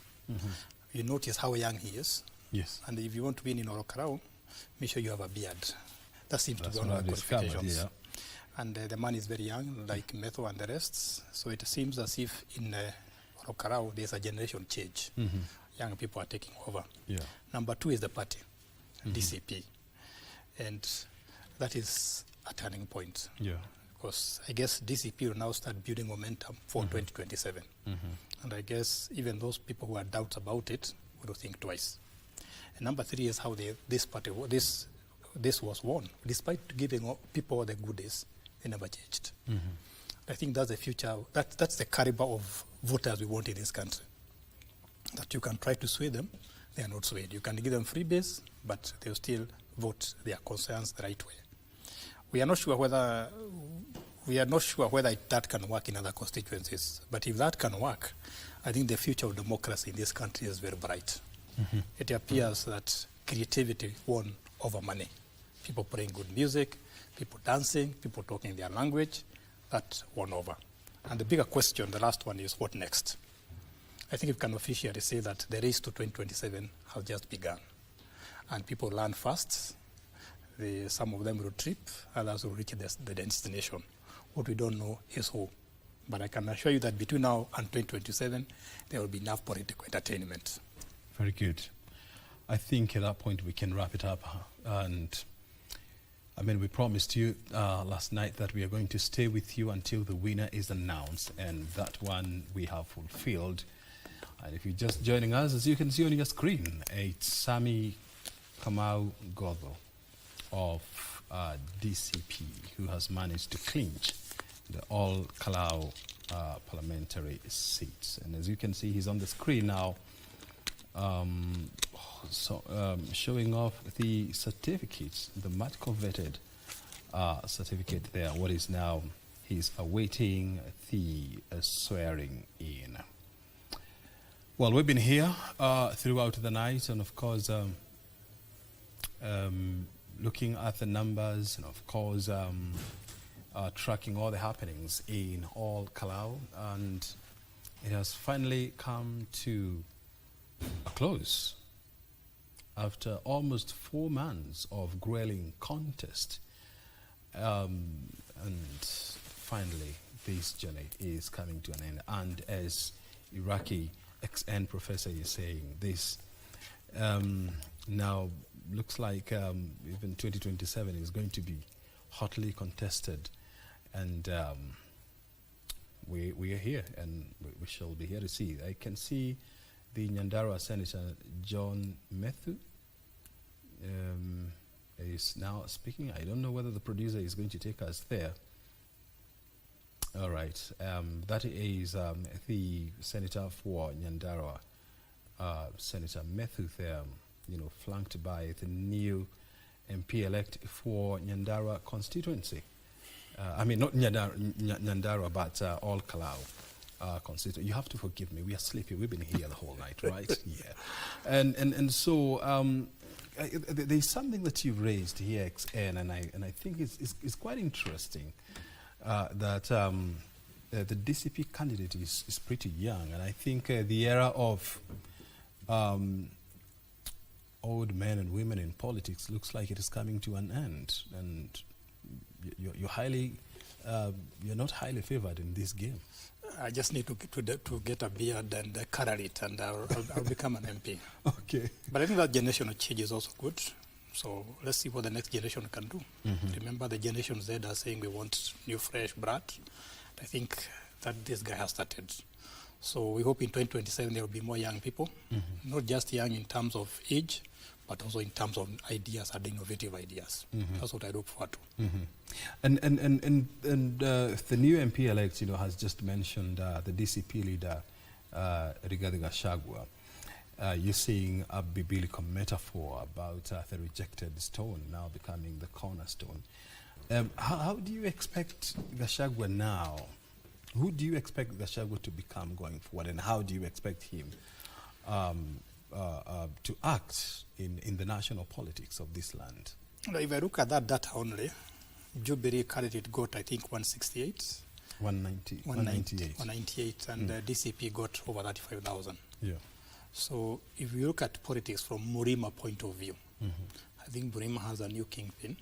You notice how young he is. Yes. And if you want to win in All Kalau, make sure you have a beard. That seems to be one of the qualifications. Yeah. And the man is very young, like Metho and the rest. So it seems as if in All Kalau there's a generation change. Young people are taking over. Yeah. Number 2 is the party, DCP. And that is a turning point. Yeah. Because I guess DCP will now start building momentum for 2027. And I guess even those people who had doubts about it will think twice. And number three is how this was won. Despite giving people all the goodies, they never changed. I think that's the future. That's the caliber of voters we want in this country. That you can try to sway them, they are not swayed. You can give them freebies, but they'll still vote their concerns the right way. We are not sure whether that can work in other constituencies. But if that can work, I think the future of democracy in this country is very bright. It appears that creativity won over money. People playing good music, people dancing, people talking their language, that won over. And the bigger question, the last one, is what next? I think we can officially say that the race to 2027 has just begun. And people learn fast. Some of them will trip, others will reach the destination. What we don't know is who. But I can assure you that between now and 2027, there will be enough political entertainment. Very good. I think at that point we can wrap it up. And I mean, we promised you last night that we are going to stay with you until the winner is announced. And that one we have fulfilled. And if you're just joining us, as you can see on your screen, it's Sami Kamau Godho of DCP, who has managed to clinch the all-Kalau parliamentary seats. And as you can see, he's on the screen now, showing off the certificates, the much coveted certificate there. What is now, he's awaiting the swearing in. Well, we've been here throughout the night, and of course, looking at the numbers, and of course, tracking all the happenings in all Kalau, and it has finally come to a close after almost 4 months of grueling contest, and finally this journey is coming to an end. And as Iraqi XN professor is saying, this now looks like even 2027 is going to be hotly contested, and we are here, and we shall be here to see. I can see the Nyandarua Senator John Methu is now speaking. I don't know whether the producer is going to take us there. All right, that is the senator for Nyandarua, Senator Methu there, flanked by the new MP-elect for Nyandarua constituency. I mean, not Nyandarua, but all Kalau constituency. You have to forgive me. We are sleepy. We've been here the whole night, right? Yeah. And so there's something that you raised here, XN, and I think it's quite interesting. That the DCP candidate is pretty young, and I think the era of old men and women in politics looks like it is coming to an end, and you're not highly favored in this game. I just need to get a beard and color it, and I'll become an MP. Okay. But I think that generational change is also good. So let's see what the next generation can do. Remember, the Generation Z are saying we want new, fresh blood. I think that this guy has started. So we hope in 2027 there will be more young people, not just young in terms of age, but also in terms of ideas and innovative ideas. That's what I look forward to. And the new MP-elect, has just mentioned the DCP leader, Rigathi Gachagua. You're seeing a biblical metaphor about the rejected stone now becoming the cornerstone. How do you expect Gachagua now? Who do you expect Gachagua to become going forward, and how do you expect him to act in the national politics of this land? If I look at that data only, Jubilee candidate got, I think, 168. 198, and DCP got over 35,000. Yeah. So if you look at politics from Murima point of view, I think Murima has a new kingpin,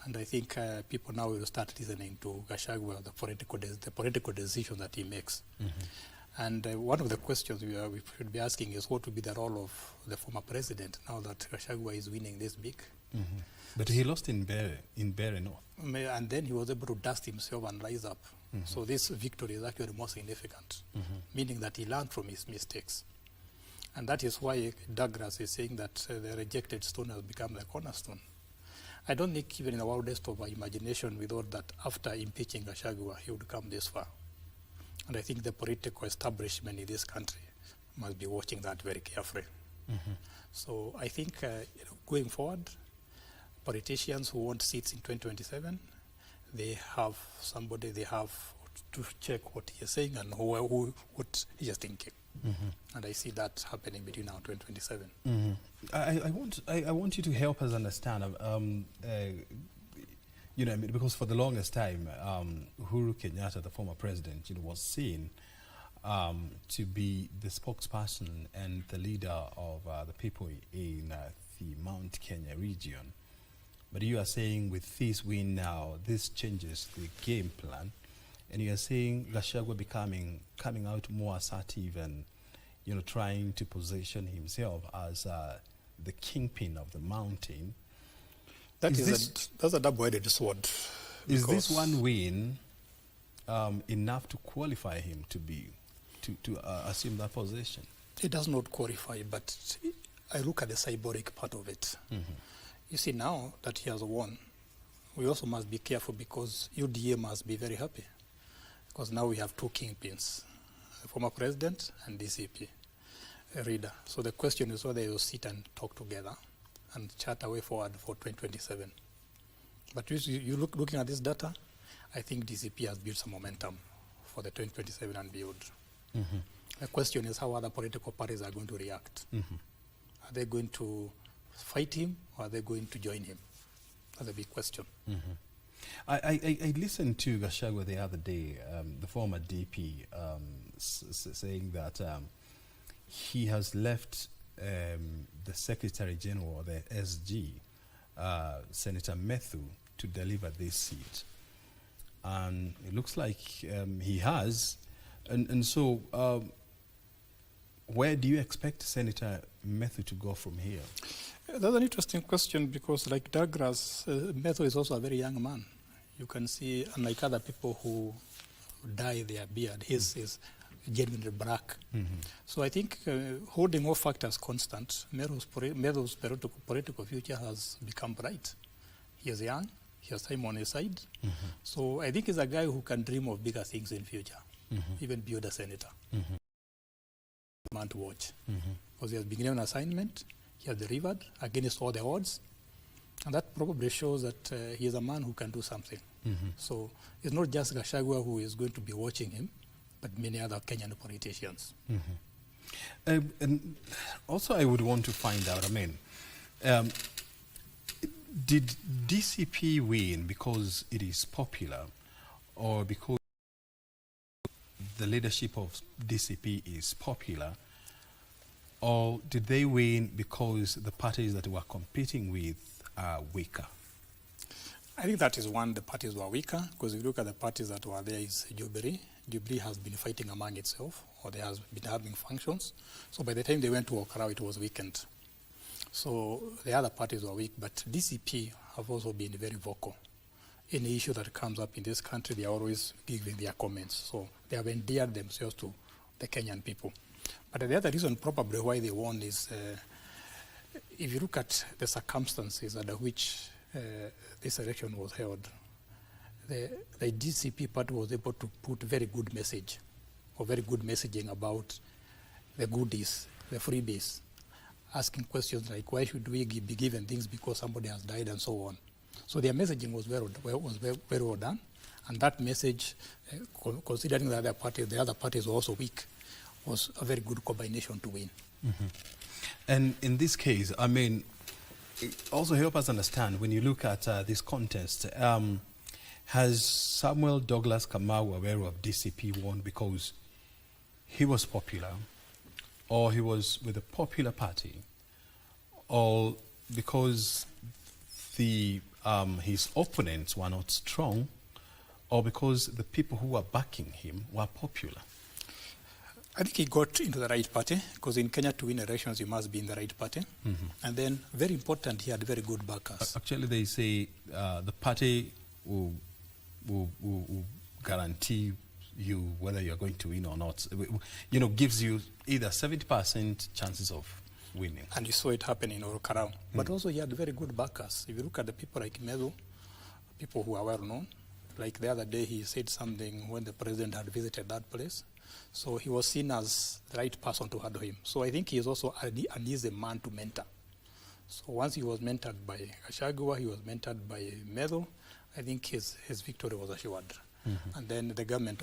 and I think people now will start listening to Gachagua, the political decision that he makes. And one of the questions we should be asking is what will be the role of the former president now that Gachagua is winning this big? But he lost in Berry North. And then he was able to dust himself and rise up. So this victory is actually more significant, meaning that he learned from his mistakes. And that is why Douglas is saying that the rejected stone has become the cornerstone. I don't think even in the wildest of our imagination we thought that after impeaching Gachagua he would come this far. And I think the political establishment in this country must be watching that very carefully. So I think going forward, politicians who want seats in 2027, they have somebody they have to check what he is saying and what he is thinking. And I see that happening between now and 2027. I want you to help us understand, you know, because for the longest time, Uhuru Kenyatta, the former president, you know, was seen to be the spokesperson and the leader of the people in the Mount Kenya region. But you are saying with this win now, this changes the game plan, and you are saying Gachagua coming out more assertive and, you know, trying to position himself as the kingpin of the mountain. That's a double-edged sword. Is this one win enough to qualify him to assume that position? It does not qualify, but I look at the symbolic part of it. You see, now that he has won, we also must be careful because UDA must be very happy because now we have two kingpins, the former president and DCP leader. So the question is whether they will sit and talk together and chart a way forward for 2027. But looking at this data, I think DCP has built some momentum for the 2027 and beyond. The question is how other political parties are going to react. Are they going to fight him or are they going to join him? That's a big question. I listened to Gachagua the other day, the former DP, saying that he has left the Secretary General, the SG, Senator Methu, to deliver this seat. And it looks like he has. And so where do you expect Senator Methu to go from here? That's an interesting question because like Douglas, Methu is also a very young man. You can see, unlike other people who dye their beard, his is genuinely black. So I think holding all factors constant, Methu's political future has become bright. He is young, he has time on his side. So I think he's a guy who can dream of bigger things in future, even beyond a senator. Man to watch. Because he has been given an assignment, he has delivered against all the odds, and that probably shows that he is a man who can do something. So it's not just Gachagua who is going to be watching him, but many other Kenyan politicians. And also I would want to find out, I mean, did DCP win because it is popular or because the leadership of DCP is popular, or did they win because the parties that were competing with are weaker? I think that is one, the parties were weaker, because if you look at the parties that were there is Jubilee. Jubilee has been fighting among itself, or they has been having functions. So by the time they went to Okara, it was weakened. So the other parties were weak, but DCP have also been very vocal. Any issue that comes up in this country, they are always giving their comments. So they have endeared themselves to the Kenyan people. But the other reason probably why they won is if you look at the circumstances under which this election was held, the DCP party was able to put very good message or very good messaging about the goodies, the freebies, asking questions like why should we be given things because somebody has died and so on. So their messaging was very well done, and that message, considering the other parties were also weak, was a very good combination to win. And in this case, I mean, also help us understand, when you look at this contest, has Samuel Douglas Kamau aware of DCP won because he was popular, or he was with a popular party, or because his opponents were not strong, or because the people who were backing him were popular? I think he got into the right party, because in Kenya to win elections you must be in the right party. And then, very important, he had very good backers. Actually, they say the party will guarantee you whether you're going to win or not. You know, gives you either 70% chances of winning. And you saw it happen in Orokarao. But also he had very good backers. If you look at the people like Medu, people who are well known, like the other day he said something when the president had visited that place. So he was seen as the right person to handle him. So I think he is also an easy man to mentor. So once he was mentored by Gachagua, he was mentored by Medu, I think his victory was assured. And then the government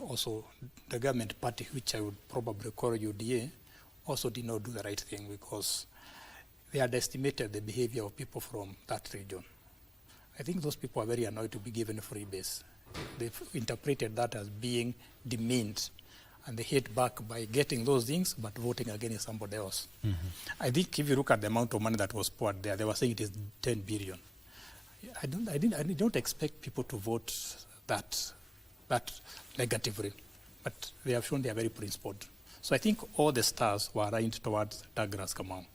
party, which I would probably call UDA, also did not do the right thing, because they had estimated the behavior of people from that region. I think those people are very annoyed to be given a free base. They've interpreted that as being demeaned, and they hit back by getting those things but voting against somebody else. I think if you look at the amount of money that was poured there, they were saying it is 10 billion. I don't expect people to vote that negatively, but they have shown they are very principled. So I think all the stars were aligned towards Douglas Kamau.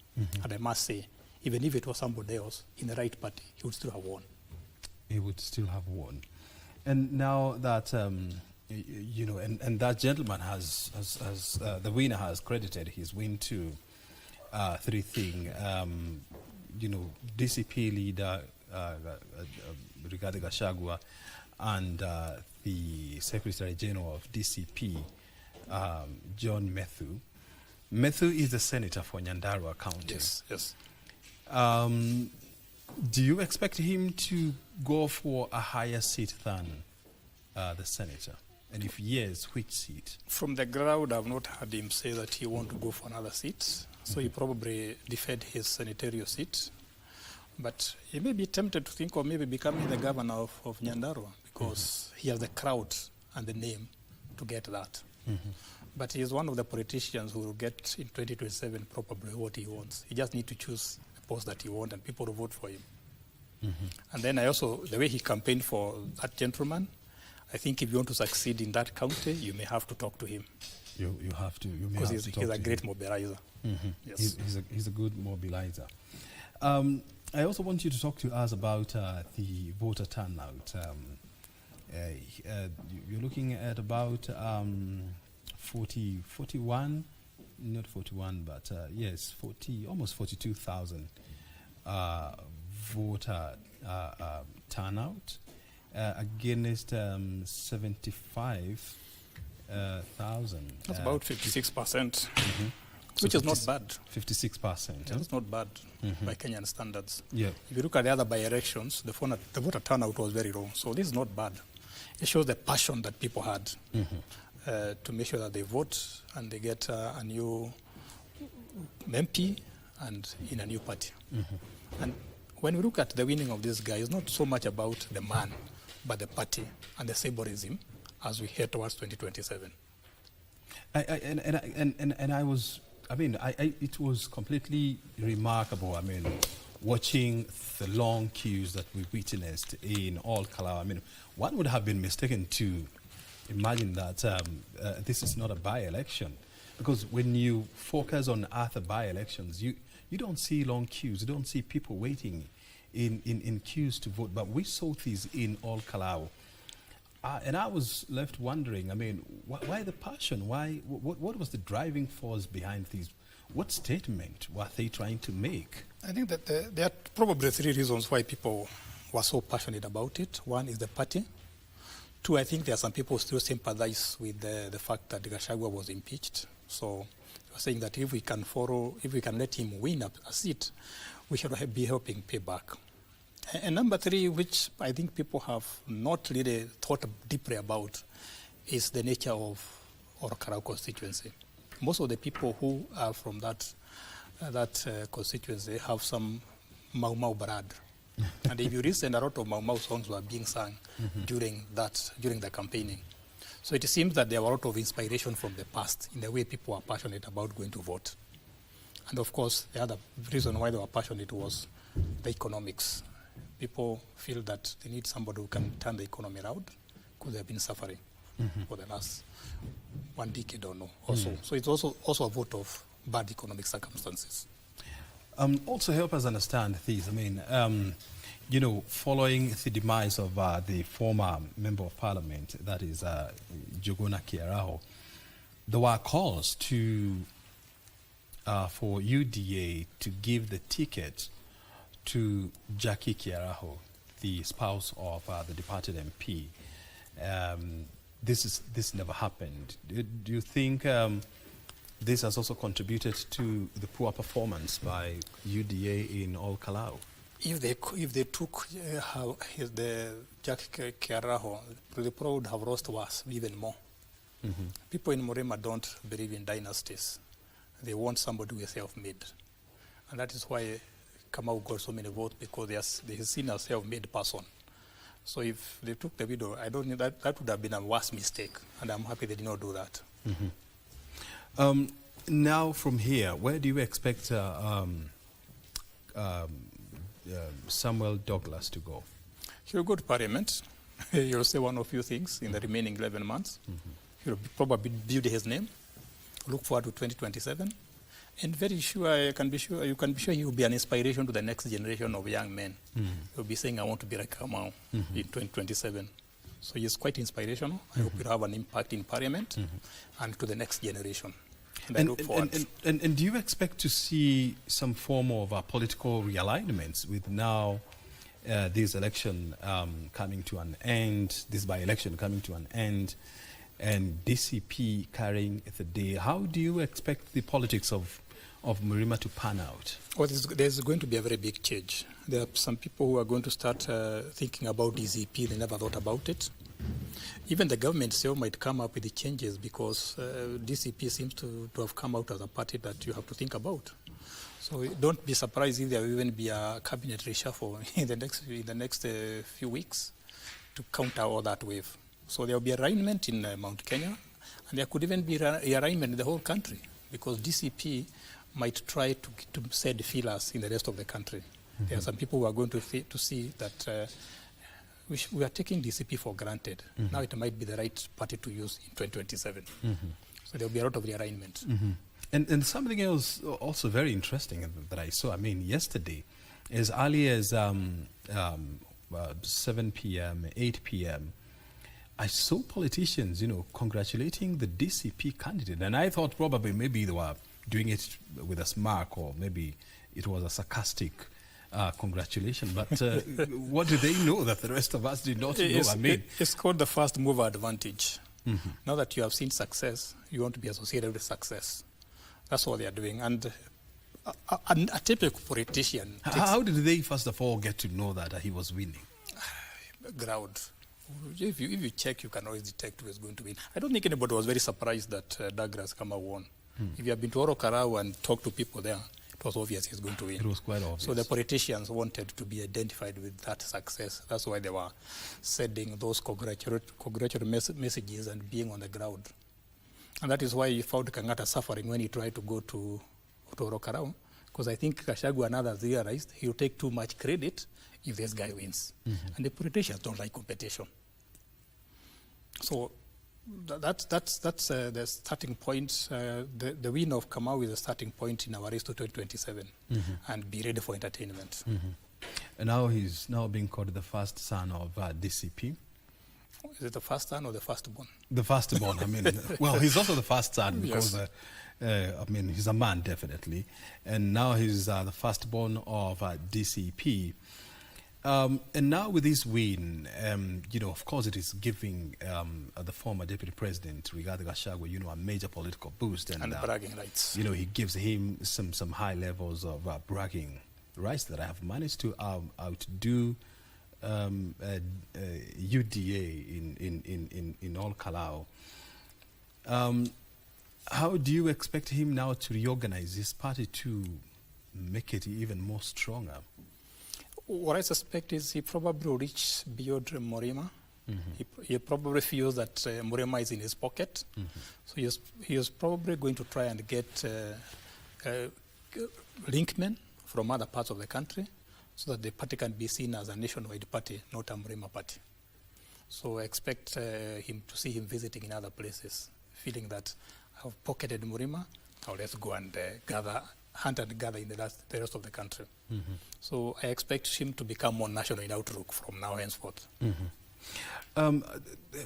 And I must say, even if it was somebody else in the right party, he would still have won. He would still have won. And now that, you know, and that gentleman has the winner has credited his win to three things. You know, DCP leader Rigathi Gachagua and the Secretary General of DCP, John Methu. Methu is the senator for Nyandarua County. Yes. Do you expect him to go for a higher seat than the senator? And if yes, which seat? From the ground, I've not heard him say that he wants to go for another seat. So he probably defend his senatorial seat. But he may be tempted to think of maybe becoming the governor of Nyandarua, because he has the crowd and the name to get that. But he is one of the politicians who will get in 2027 probably what he wants. He just needs to choose the post that he wants and people will vote for him. And then the way he campaigned for that gentleman, I think if you want to succeed in that county, you may have to talk to him. You have to. Because he's a great mobilizer. Yes. He's a good mobilizer. I also want you to talk to us about the voter turnout. You're looking at about 41, not 41, but yes, almost 42,000 voter turnout against 75,000. That's about 56%. Which is not bad. 56%. That's not bad by Kenyan standards. Yeah. If you look at the other by-elections, the voter turnout was very low. So this is not bad. It shows the passion that people had to make sure that they vote and they get a new MP and in a new party. And when we look at the winning of this guy, it's not so much about the man, but the party and the symbolism as we head towards 2027. It was completely remarkable. I mean, watching the long queues that we witnessed in all Kalau. I mean, one would have been mistaken to imagine that this is not a by-election, because when you focus on other by-elections, you don't see long queues. You don't see people waiting in queues to vote. But we saw this in all Kalau. And I was left wondering, I mean, why the passion? What was the driving force behind these? What statement were they trying to make? I think that there are probably three reasons why people were so passionate about it. One is the party. Two, I think there are some people who still sympathize with the fact that Gachagua was impeached. So they were saying that if we can let him win a seat, we should be helping pay back. And number three, which I think people have not really thought deeply about, is the nature of Orokarao constituency. Most of the people who are from that constituency have some Mau Mau blood. And if you listen, a lot of Mau Mau songs were being sung during the campaigning. So it seems that there were a lot of inspiration from the past in the way people are passionate about going to vote. And of course, the other reason why they were passionate was the economics. People feel that they need somebody who can turn the economy around because they've been suffering for the last 1 decade or no, also. So it's also a vote of bad economic circumstances. Also help us understand this. I mean, you know, following the demise of the former member of parliament, that is Jogona Kiaraho, there were calls to for UDA to give the ticket to Jackie Kiaraho, the spouse of the departed MP. This never happened. Do you think this has also contributed to the poor performance by UDA in All Kalau? If they took the Jackie Kiaraho, they probably would have lost worse, even more. Mm-hmm. People in Murima don't believe in dynasties. They want somebody who is self-made. And that is why Kamau got so many votes, because they are seen as a self-made person. So if they took the widow, I don't think that would have been a worse mistake. And I'm happy they did not do that. Mm-hmm. Now from here, where do you expect Samuel Douglas to go? He'll go to Parliament. He'll say one or few things in the remaining 11 months. Mm-hmm. He'll probably build his name. Look forward to 2027. And very sure, you can be sure he will be an inspiration to the next generation of young men. Mm-hmm. He'll be saying, I want to be like Kamau in 2027. So he's quite inspirational. I hope he'll have an impact in Parliament and to the next generation. And I look forward. And do you expect to see some form of political realignments with now this election coming to an end, this by-election coming to an end, and DCP carrying the day? How do you expect the politics of Murima to pan out? Well, there's going to be a very big change. There are some people who are going to start thinking about DCP. They never thought about it. Even the government still might come up with the changes, because DCP seems to have come out as a party that you have to think about. So don't be surprised if there will even be a cabinet reshuffle in the next few weeks to counter all that wave. So there will be alignment in Mount Kenya, and there could even be alignment in the whole country, because DCP might try to set feelers in the rest of the country. Mm-hmm. There are some people who are going to see that we are taking DCP for granted. Mm-hmm. Now it might be the right party to use in 2027. Mm-hmm. So there will be a lot of realignment. Mm-hmm. And something else also very interesting that I saw, I mean, yesterday, as early as 7 p.m., 8 p.m., I saw politicians, congratulating the DCP candidate. And I thought probably maybe they were doing it with a smirk, or maybe it was a sarcastic congratulation. But what do they know that the rest of us did not know? It's called the first mover advantage. Mm-hmm. Now that you have seen success, you want to be associated with success. That's what they are doing. And a typical politician... How did they, first of all, get to know that he was winning? Ground. If you check, you can always detect who is going to win. I don't think anybody was very surprised that Douglas Kamau won. If you have been to Orokarau and talked to people there, it was obvious he's going to win. It was quite obvious. So the politicians wanted to be identified with that success. That's why they were sending those congratulatory messages and being on the ground. And that is why you found Kangata suffering when he tried to go to Orokarau, because I think Gachagua and others realized he'll take too much credit if this guy wins. Mm-hmm. And the politicians don't like competition. So that's the starting point. The win of Kamau is the starting point in our race to 2027, and be ready for entertainment. Mm-hmm. And now he's being called the first son of DCP. Is it the first son or the firstborn? The firstborn. I mean, well, he's also the first son because, he's a man, definitely. And now he's the firstborn of DCP. And now with this win, of course it is giving the former deputy president, Rigathi Gachagua, a major political boost. And bragging rights. He gives him some high levels of bragging rights that have managed to outdo UDA in All Kalau. How do you expect him now to reorganize his party to make it even more stronger? What I suspect is he probably will reach beyond Murima. Mm-hmm. He probably feels that Murima is in his pocket. Mm-hmm. So he is probably going to try and get linkmen from other parts of the country, so that the party can be seen as a nationwide party, not a Murima party. So I expect to see him visiting in other places, feeling that I've pocketed Murima, now let's go and hunt and gather in the rest of the country. Mm-hmm. So I expect him to become more national in outlook from now henceforth. Mm-hmm.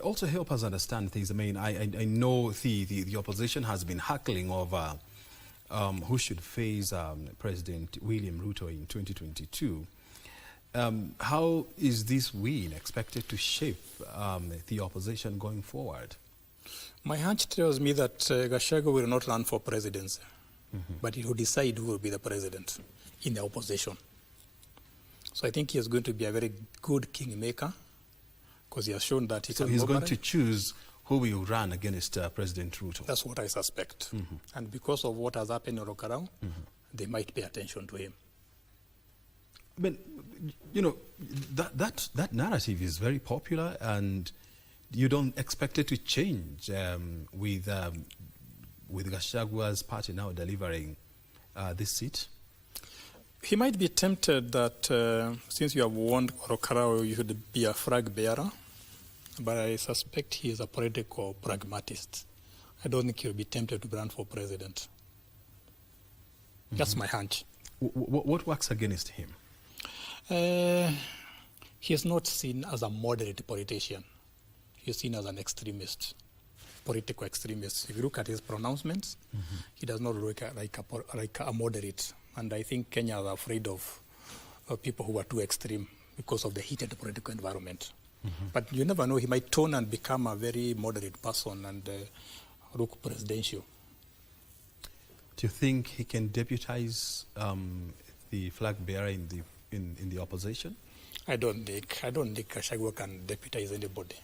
Also help us understand things. I mean, I know the opposition has been haggling over who should face President William Ruto in 2022. How is this win expected to shape the opposition going forward? My hunch tells me that Gachagua will not run for presidency, but he will decide who will be the president in the opposition. So I think he is going to be a very good kingmaker because he has shown that he can he's going to choose who will run against President Ruto. That's what I suspect. And because of what has happened in Orokarao, they might pay attention to him. But, you know, that narrative is very popular, and you don't expect it to change with Gachagua's party now delivering this seat? He might be tempted that since you have won Orokarao, you should be a flag bearer, but I suspect he is a political pragmatist. I don't think he'll be tempted to run for president. That's my hunch. What works against him? He is not seen as a moderate politician. He is seen as an extremist, political extremist. If you look at his pronouncements, he does not look like a moderate. And I think Kenya is afraid of people who are too extreme because of the heated political environment. But you never know, he might turn and become a very moderate person and look presidential. Do you think he can deputize the flag bearer in the opposition? I don't think Gachagua can deputize anybody.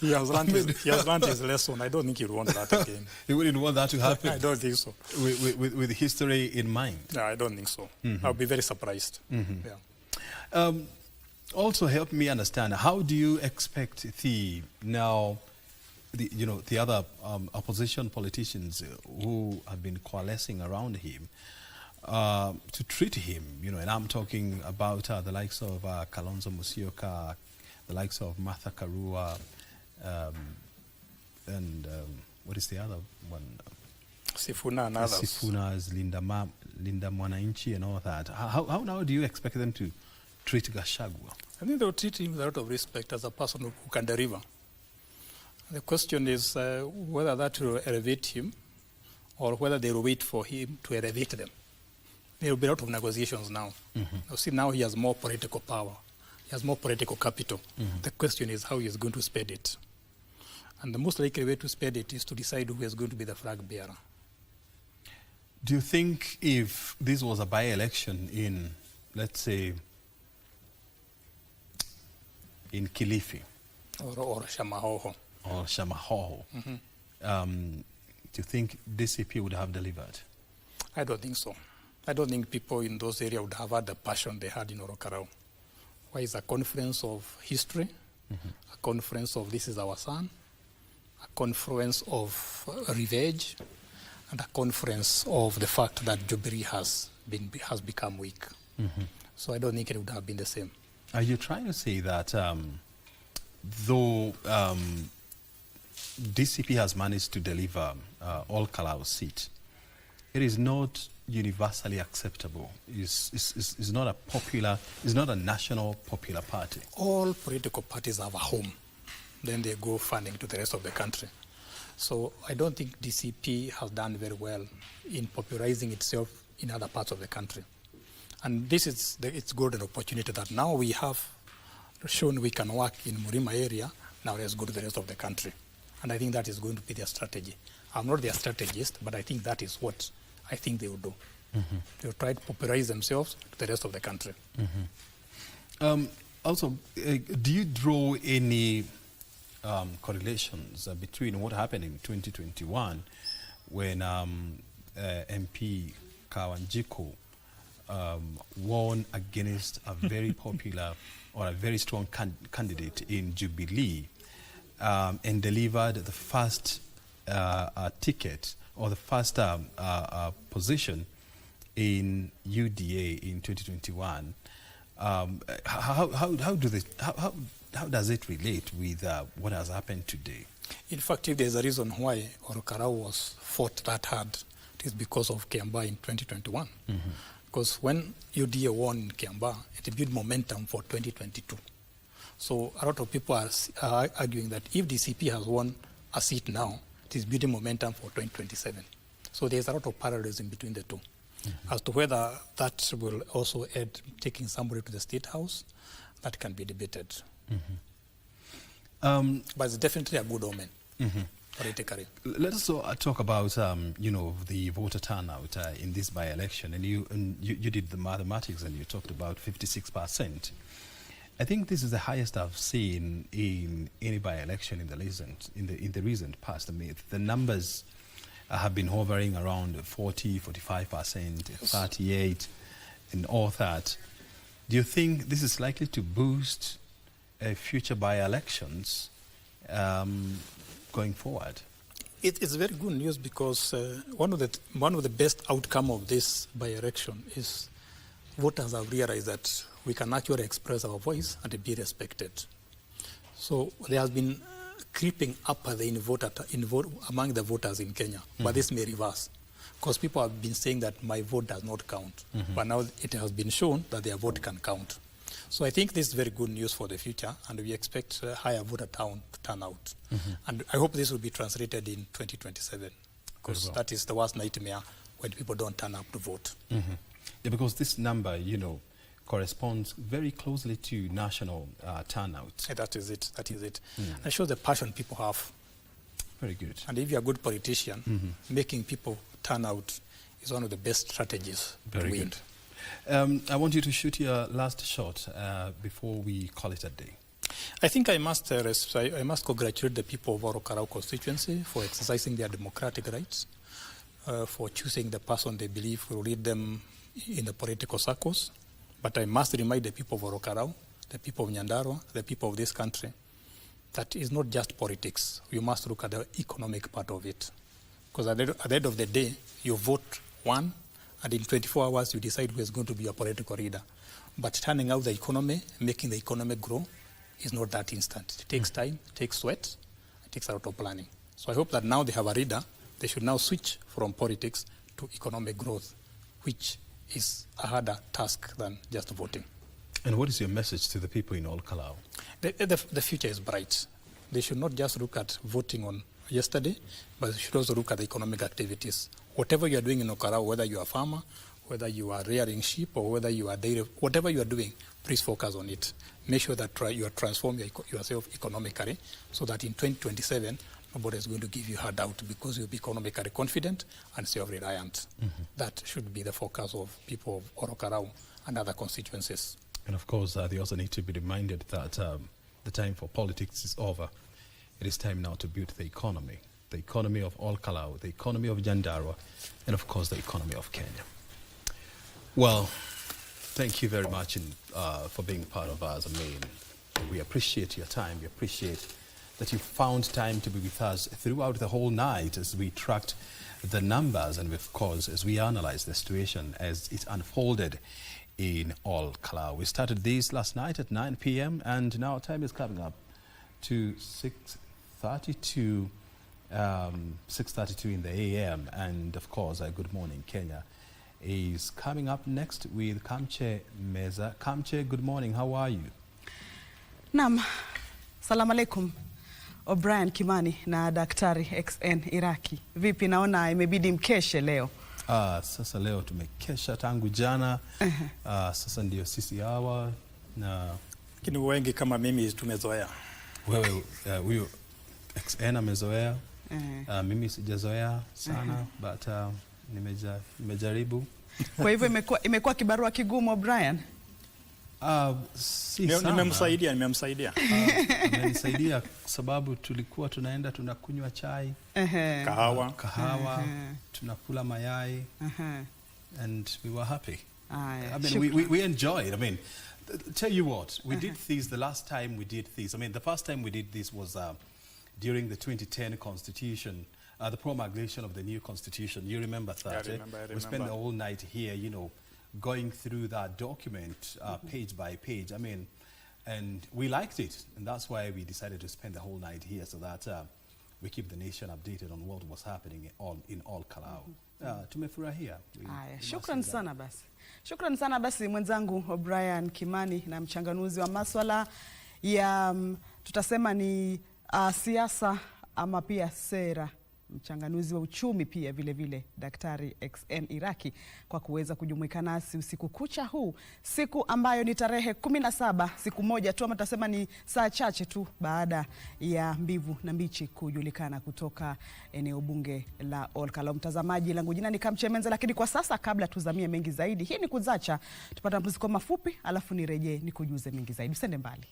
He has learned his lesson. I don't think he would want that again. He wouldn't want that to happen? I don't think so. With history in mind? No, I don't think so. I'll be very surprised. Yeah. Also, help me understand, how do you expect the other opposition politicians who have been coalescing around him to treat him? And I'm talking about the likes of Kalonzo Musyoka, the likes of Martha Karua, and what is the other one? Sifuna and others. Sifuna's Linda Mwananchi and all that. How now do you expect them to treat Gachagua? I think they will treat him with a lot of respect as a person who can deliver. The question is whether that will elevate him or whether they will wait for him to elevate them. There will be a lot of negotiations now. You see, now he has more political power. He has more political capital. The question is how he is going to spend it. And the most likely way to spend it is to decide who is going to be the flag bearer. Do you think if this was a by-election in, let's say, in Kilifi or Shamahoho, do you think DCP would have delivered? I don't think so. I don't think people in those areas would have had the passion they had in Orokarao. Why is a conference of history, a conference of this is our son, a conference of revenge, and a conference of the fact that Jubilee has become weak. So I don't think it would have been the same. Are you trying to say that though DCP has managed to deliver all Kalou seat, it is not universally acceptable? It's not a popular, it's not a national popular party? All political parties have a home. Then they go funding to the rest of the country. So I don't think DCP has done very well in popularizing itself in other parts of the country. And this is its golden opportunity that now we have shown we can work in Murima area, now let's go to the rest of the country. And I think that is going to be their strategy. I'm not their strategist, but I think that is what I think they will do. They will try to popularize themselves to the rest of the country. Also, do you draw any correlations between what happened in 2021 when MP Kawanjiko won against a very popular or a very strong candidate in Jubilee and delivered the first ticket or the first position in UDA in 2021? How does it relate with what has happened today? In fact, if there's a reason why Orokarau was fought that hard, it is because of Kiambaa in 2021. Because when UDA won in Kiambaa, it built momentum for 2022. So a lot of people are arguing that if DCP has won a seat now, it is building momentum for 2027. So there's a lot of parallelism between the two. As to whether that will also add taking somebody to the State House, that can be debated. But it's definitely a good omen. Politically. Let us talk about the voter turnout in this by-election, and you did the mathematics and you talked about 56%. I think this is the highest I've seen in any by-election in the recent past. I mean, the numbers have been hovering around 40, 45%, 38, and all that. Do you think this is likely to boost future by-elections going forward? It's very good news because one of the best outcome of this by-election is voters have realized that we can actually express our voice and be respected. So there has been creeping up among the voters in Kenya, but this may reverse because people have been saying that my vote does not count, but now it has been shown that their vote can count. So I think this is very good news for the future, and we expect higher voter turnout. And I hope this will be translated in 2027, because that is the worst nightmare when people don't turn up to vote. Yeah, because this number, corresponds very closely to national turnout. Yeah, that is it. That shows the passion people have. Very good. And if you're a good politician, making people turn out is one of the best strategies to win. Good. I want you to shoot your last shot before we call it a day. I think I must congratulate the people of Orokarau constituency for exercising their democratic rights, for choosing the person they believe will lead them in the political circles. But I must remind the people of Orokarau, the people of Nyandarua, the people of this country, that is not just politics. You must look at the economic part of it. Because at the end of the day, you vote one, and in 24 hours you decide who is going to be your political leader. But turning out the economy, making the economy grow, is not that instant. It takes time, it takes sweat, it takes a lot of planning. So I hope that now they have a leader, they should now switch from politics to economic growth, which is a harder task than just voting. And what is your message to the people in all Kalau? The future is bright. They should not just look at voting on yesterday, but they should also look at the economic activities. Whatever you are doing in Kalau, whether you are a farmer, whether you are rearing sheep, or whether you are dairy, whatever you are doing, please focus on it. Make sure that you are transforming yourself economically so that in 2027, nobody is going to give you hard out because you'll be economically confident and self-reliant. That should be the focus of people of Orokarau and other constituencies. And of course, they also need to be reminded that the time for politics is over. It is time now to build the economy of all Kalau, the economy of Nyandarua, and of course the economy of Kenya. Well, thank you very much for being part of us. We appreciate your time. We appreciate that you found time to be with us throughout the whole night as we tracked the numbers and, of course, as we analyzed the situation as it unfolded in all Kalau. We started this last night at 9 p.m. and now time is coming up to 6:32 in the a.m. And, of course, Good Morning Kenya is coming up next with Kamche Meza. Kamche, good morning. How are you? Naam, salamu alaikum. O'Brien Kimani na Daktari XN Iraki. Vipi, naona imebidi mkeshe leo? Sasa leo tumekesha tangu jana. Sasa ndio sisi hawa na lakini wengi kama mimi tumezoea. Wewe huyo XN amezoea. Mimi sijazoea sana but nimejaribu. Kwa hivyo imekuwa kibarua kigumu O'Brien? Si sana. Nimemsaidia. Amenisaidia sababu tulikuwa tunaenda tunakunywa chai, kahawa, tunakula mayai, and we were happy. I mean, we enjoyed. I mean, tell you what, we did this the last time we did this. I mean, the first time we did this was during the 2010 Constitution, the promulgation of the new Constitution. You remember that? I remember. We spent the whole night here, going through that document page by page. I mean, And we liked it, and that's why we decided to spend the whole night here so that we keep the nation updated on what was happening in all Kalau. Tumefurahia. Shukran sana basi. Shukran sana basi mwenzangu O'Brien Kimani na mchanganuzi wa maswala ya tutasema ni siasa ama pia sera, mchanganuzi wa uchumi pia vile vile Daktari XN Iraki kwa kuweza kujumuika nasi usiku kucha huu, siku ambayo ni tarehe 17, siku moja tu ama tutasema ni saa chache tu baada ya mbivu na mbichi kujulikana kutoka eneo bunge la Olkalau. Mtazamaji, langu jina ni Kamchemenza, lakini kwa sasa kabla tuzamie mengi zaidi, hii ni Kuzacha, tupata mapumziko mafupi alafu nirejee nikujuze mengi zaidi. Usende mbali.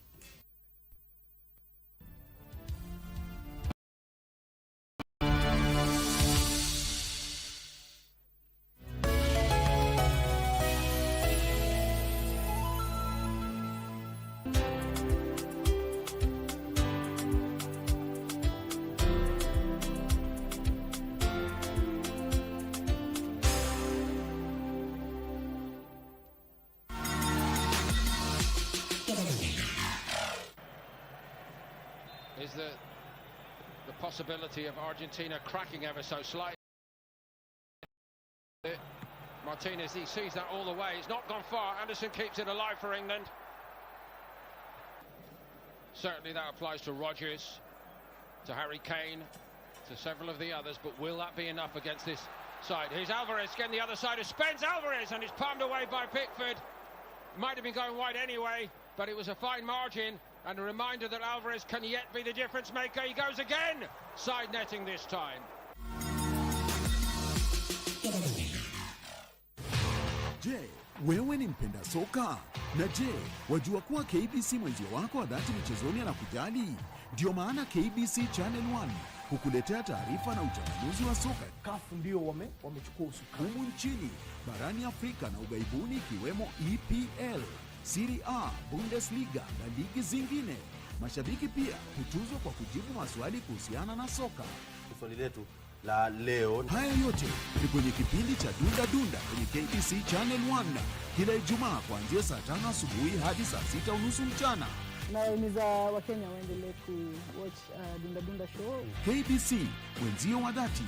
Is the possibility of Argentina cracking ever so slightly. Martinez, he sees that all the way. It's not gone far. Anderson keeps it alive for England. Certainly that applies to Rodgers, to Harry Kane, to several of the others, but will that be enough against this side? Here's Alvarez getting the other side of Spence Alvarez, and it's palmed away by Pickford. Might have been going wide anyway, but it was a fine margin. And a reminder that Alvarez can yet be the difference maker. He goes again, side netting this time. Je, wewe ni mpenda soka? Na je, wajua kuwa KBC mwenzio wako wa dhati michezoni anakujali? Ndio maana KBC Channel 1 hukuletea taarifa na uchambuzi wa soka. CAF ndio wamechukua usukani humu nchini, barani Afrika na ugaibuni, ikiwemo EPL, Serie A, Bundesliga na ligi zingine. Mashabiki pia hutuzwa kwa kujibu maswali kuhusiana na soka. Swali letu la leo. Haya yote ni kwenye kipindi cha Dunda Dunda kwenye KBC Channel 1 kila Ijumaa kuanzia saa 5 asubuhi hadi saa 6:30 mchana. Nawahimiza Wakenya waendelee ku watch Dunda Dunda show. KBC, wenzio wa dhati.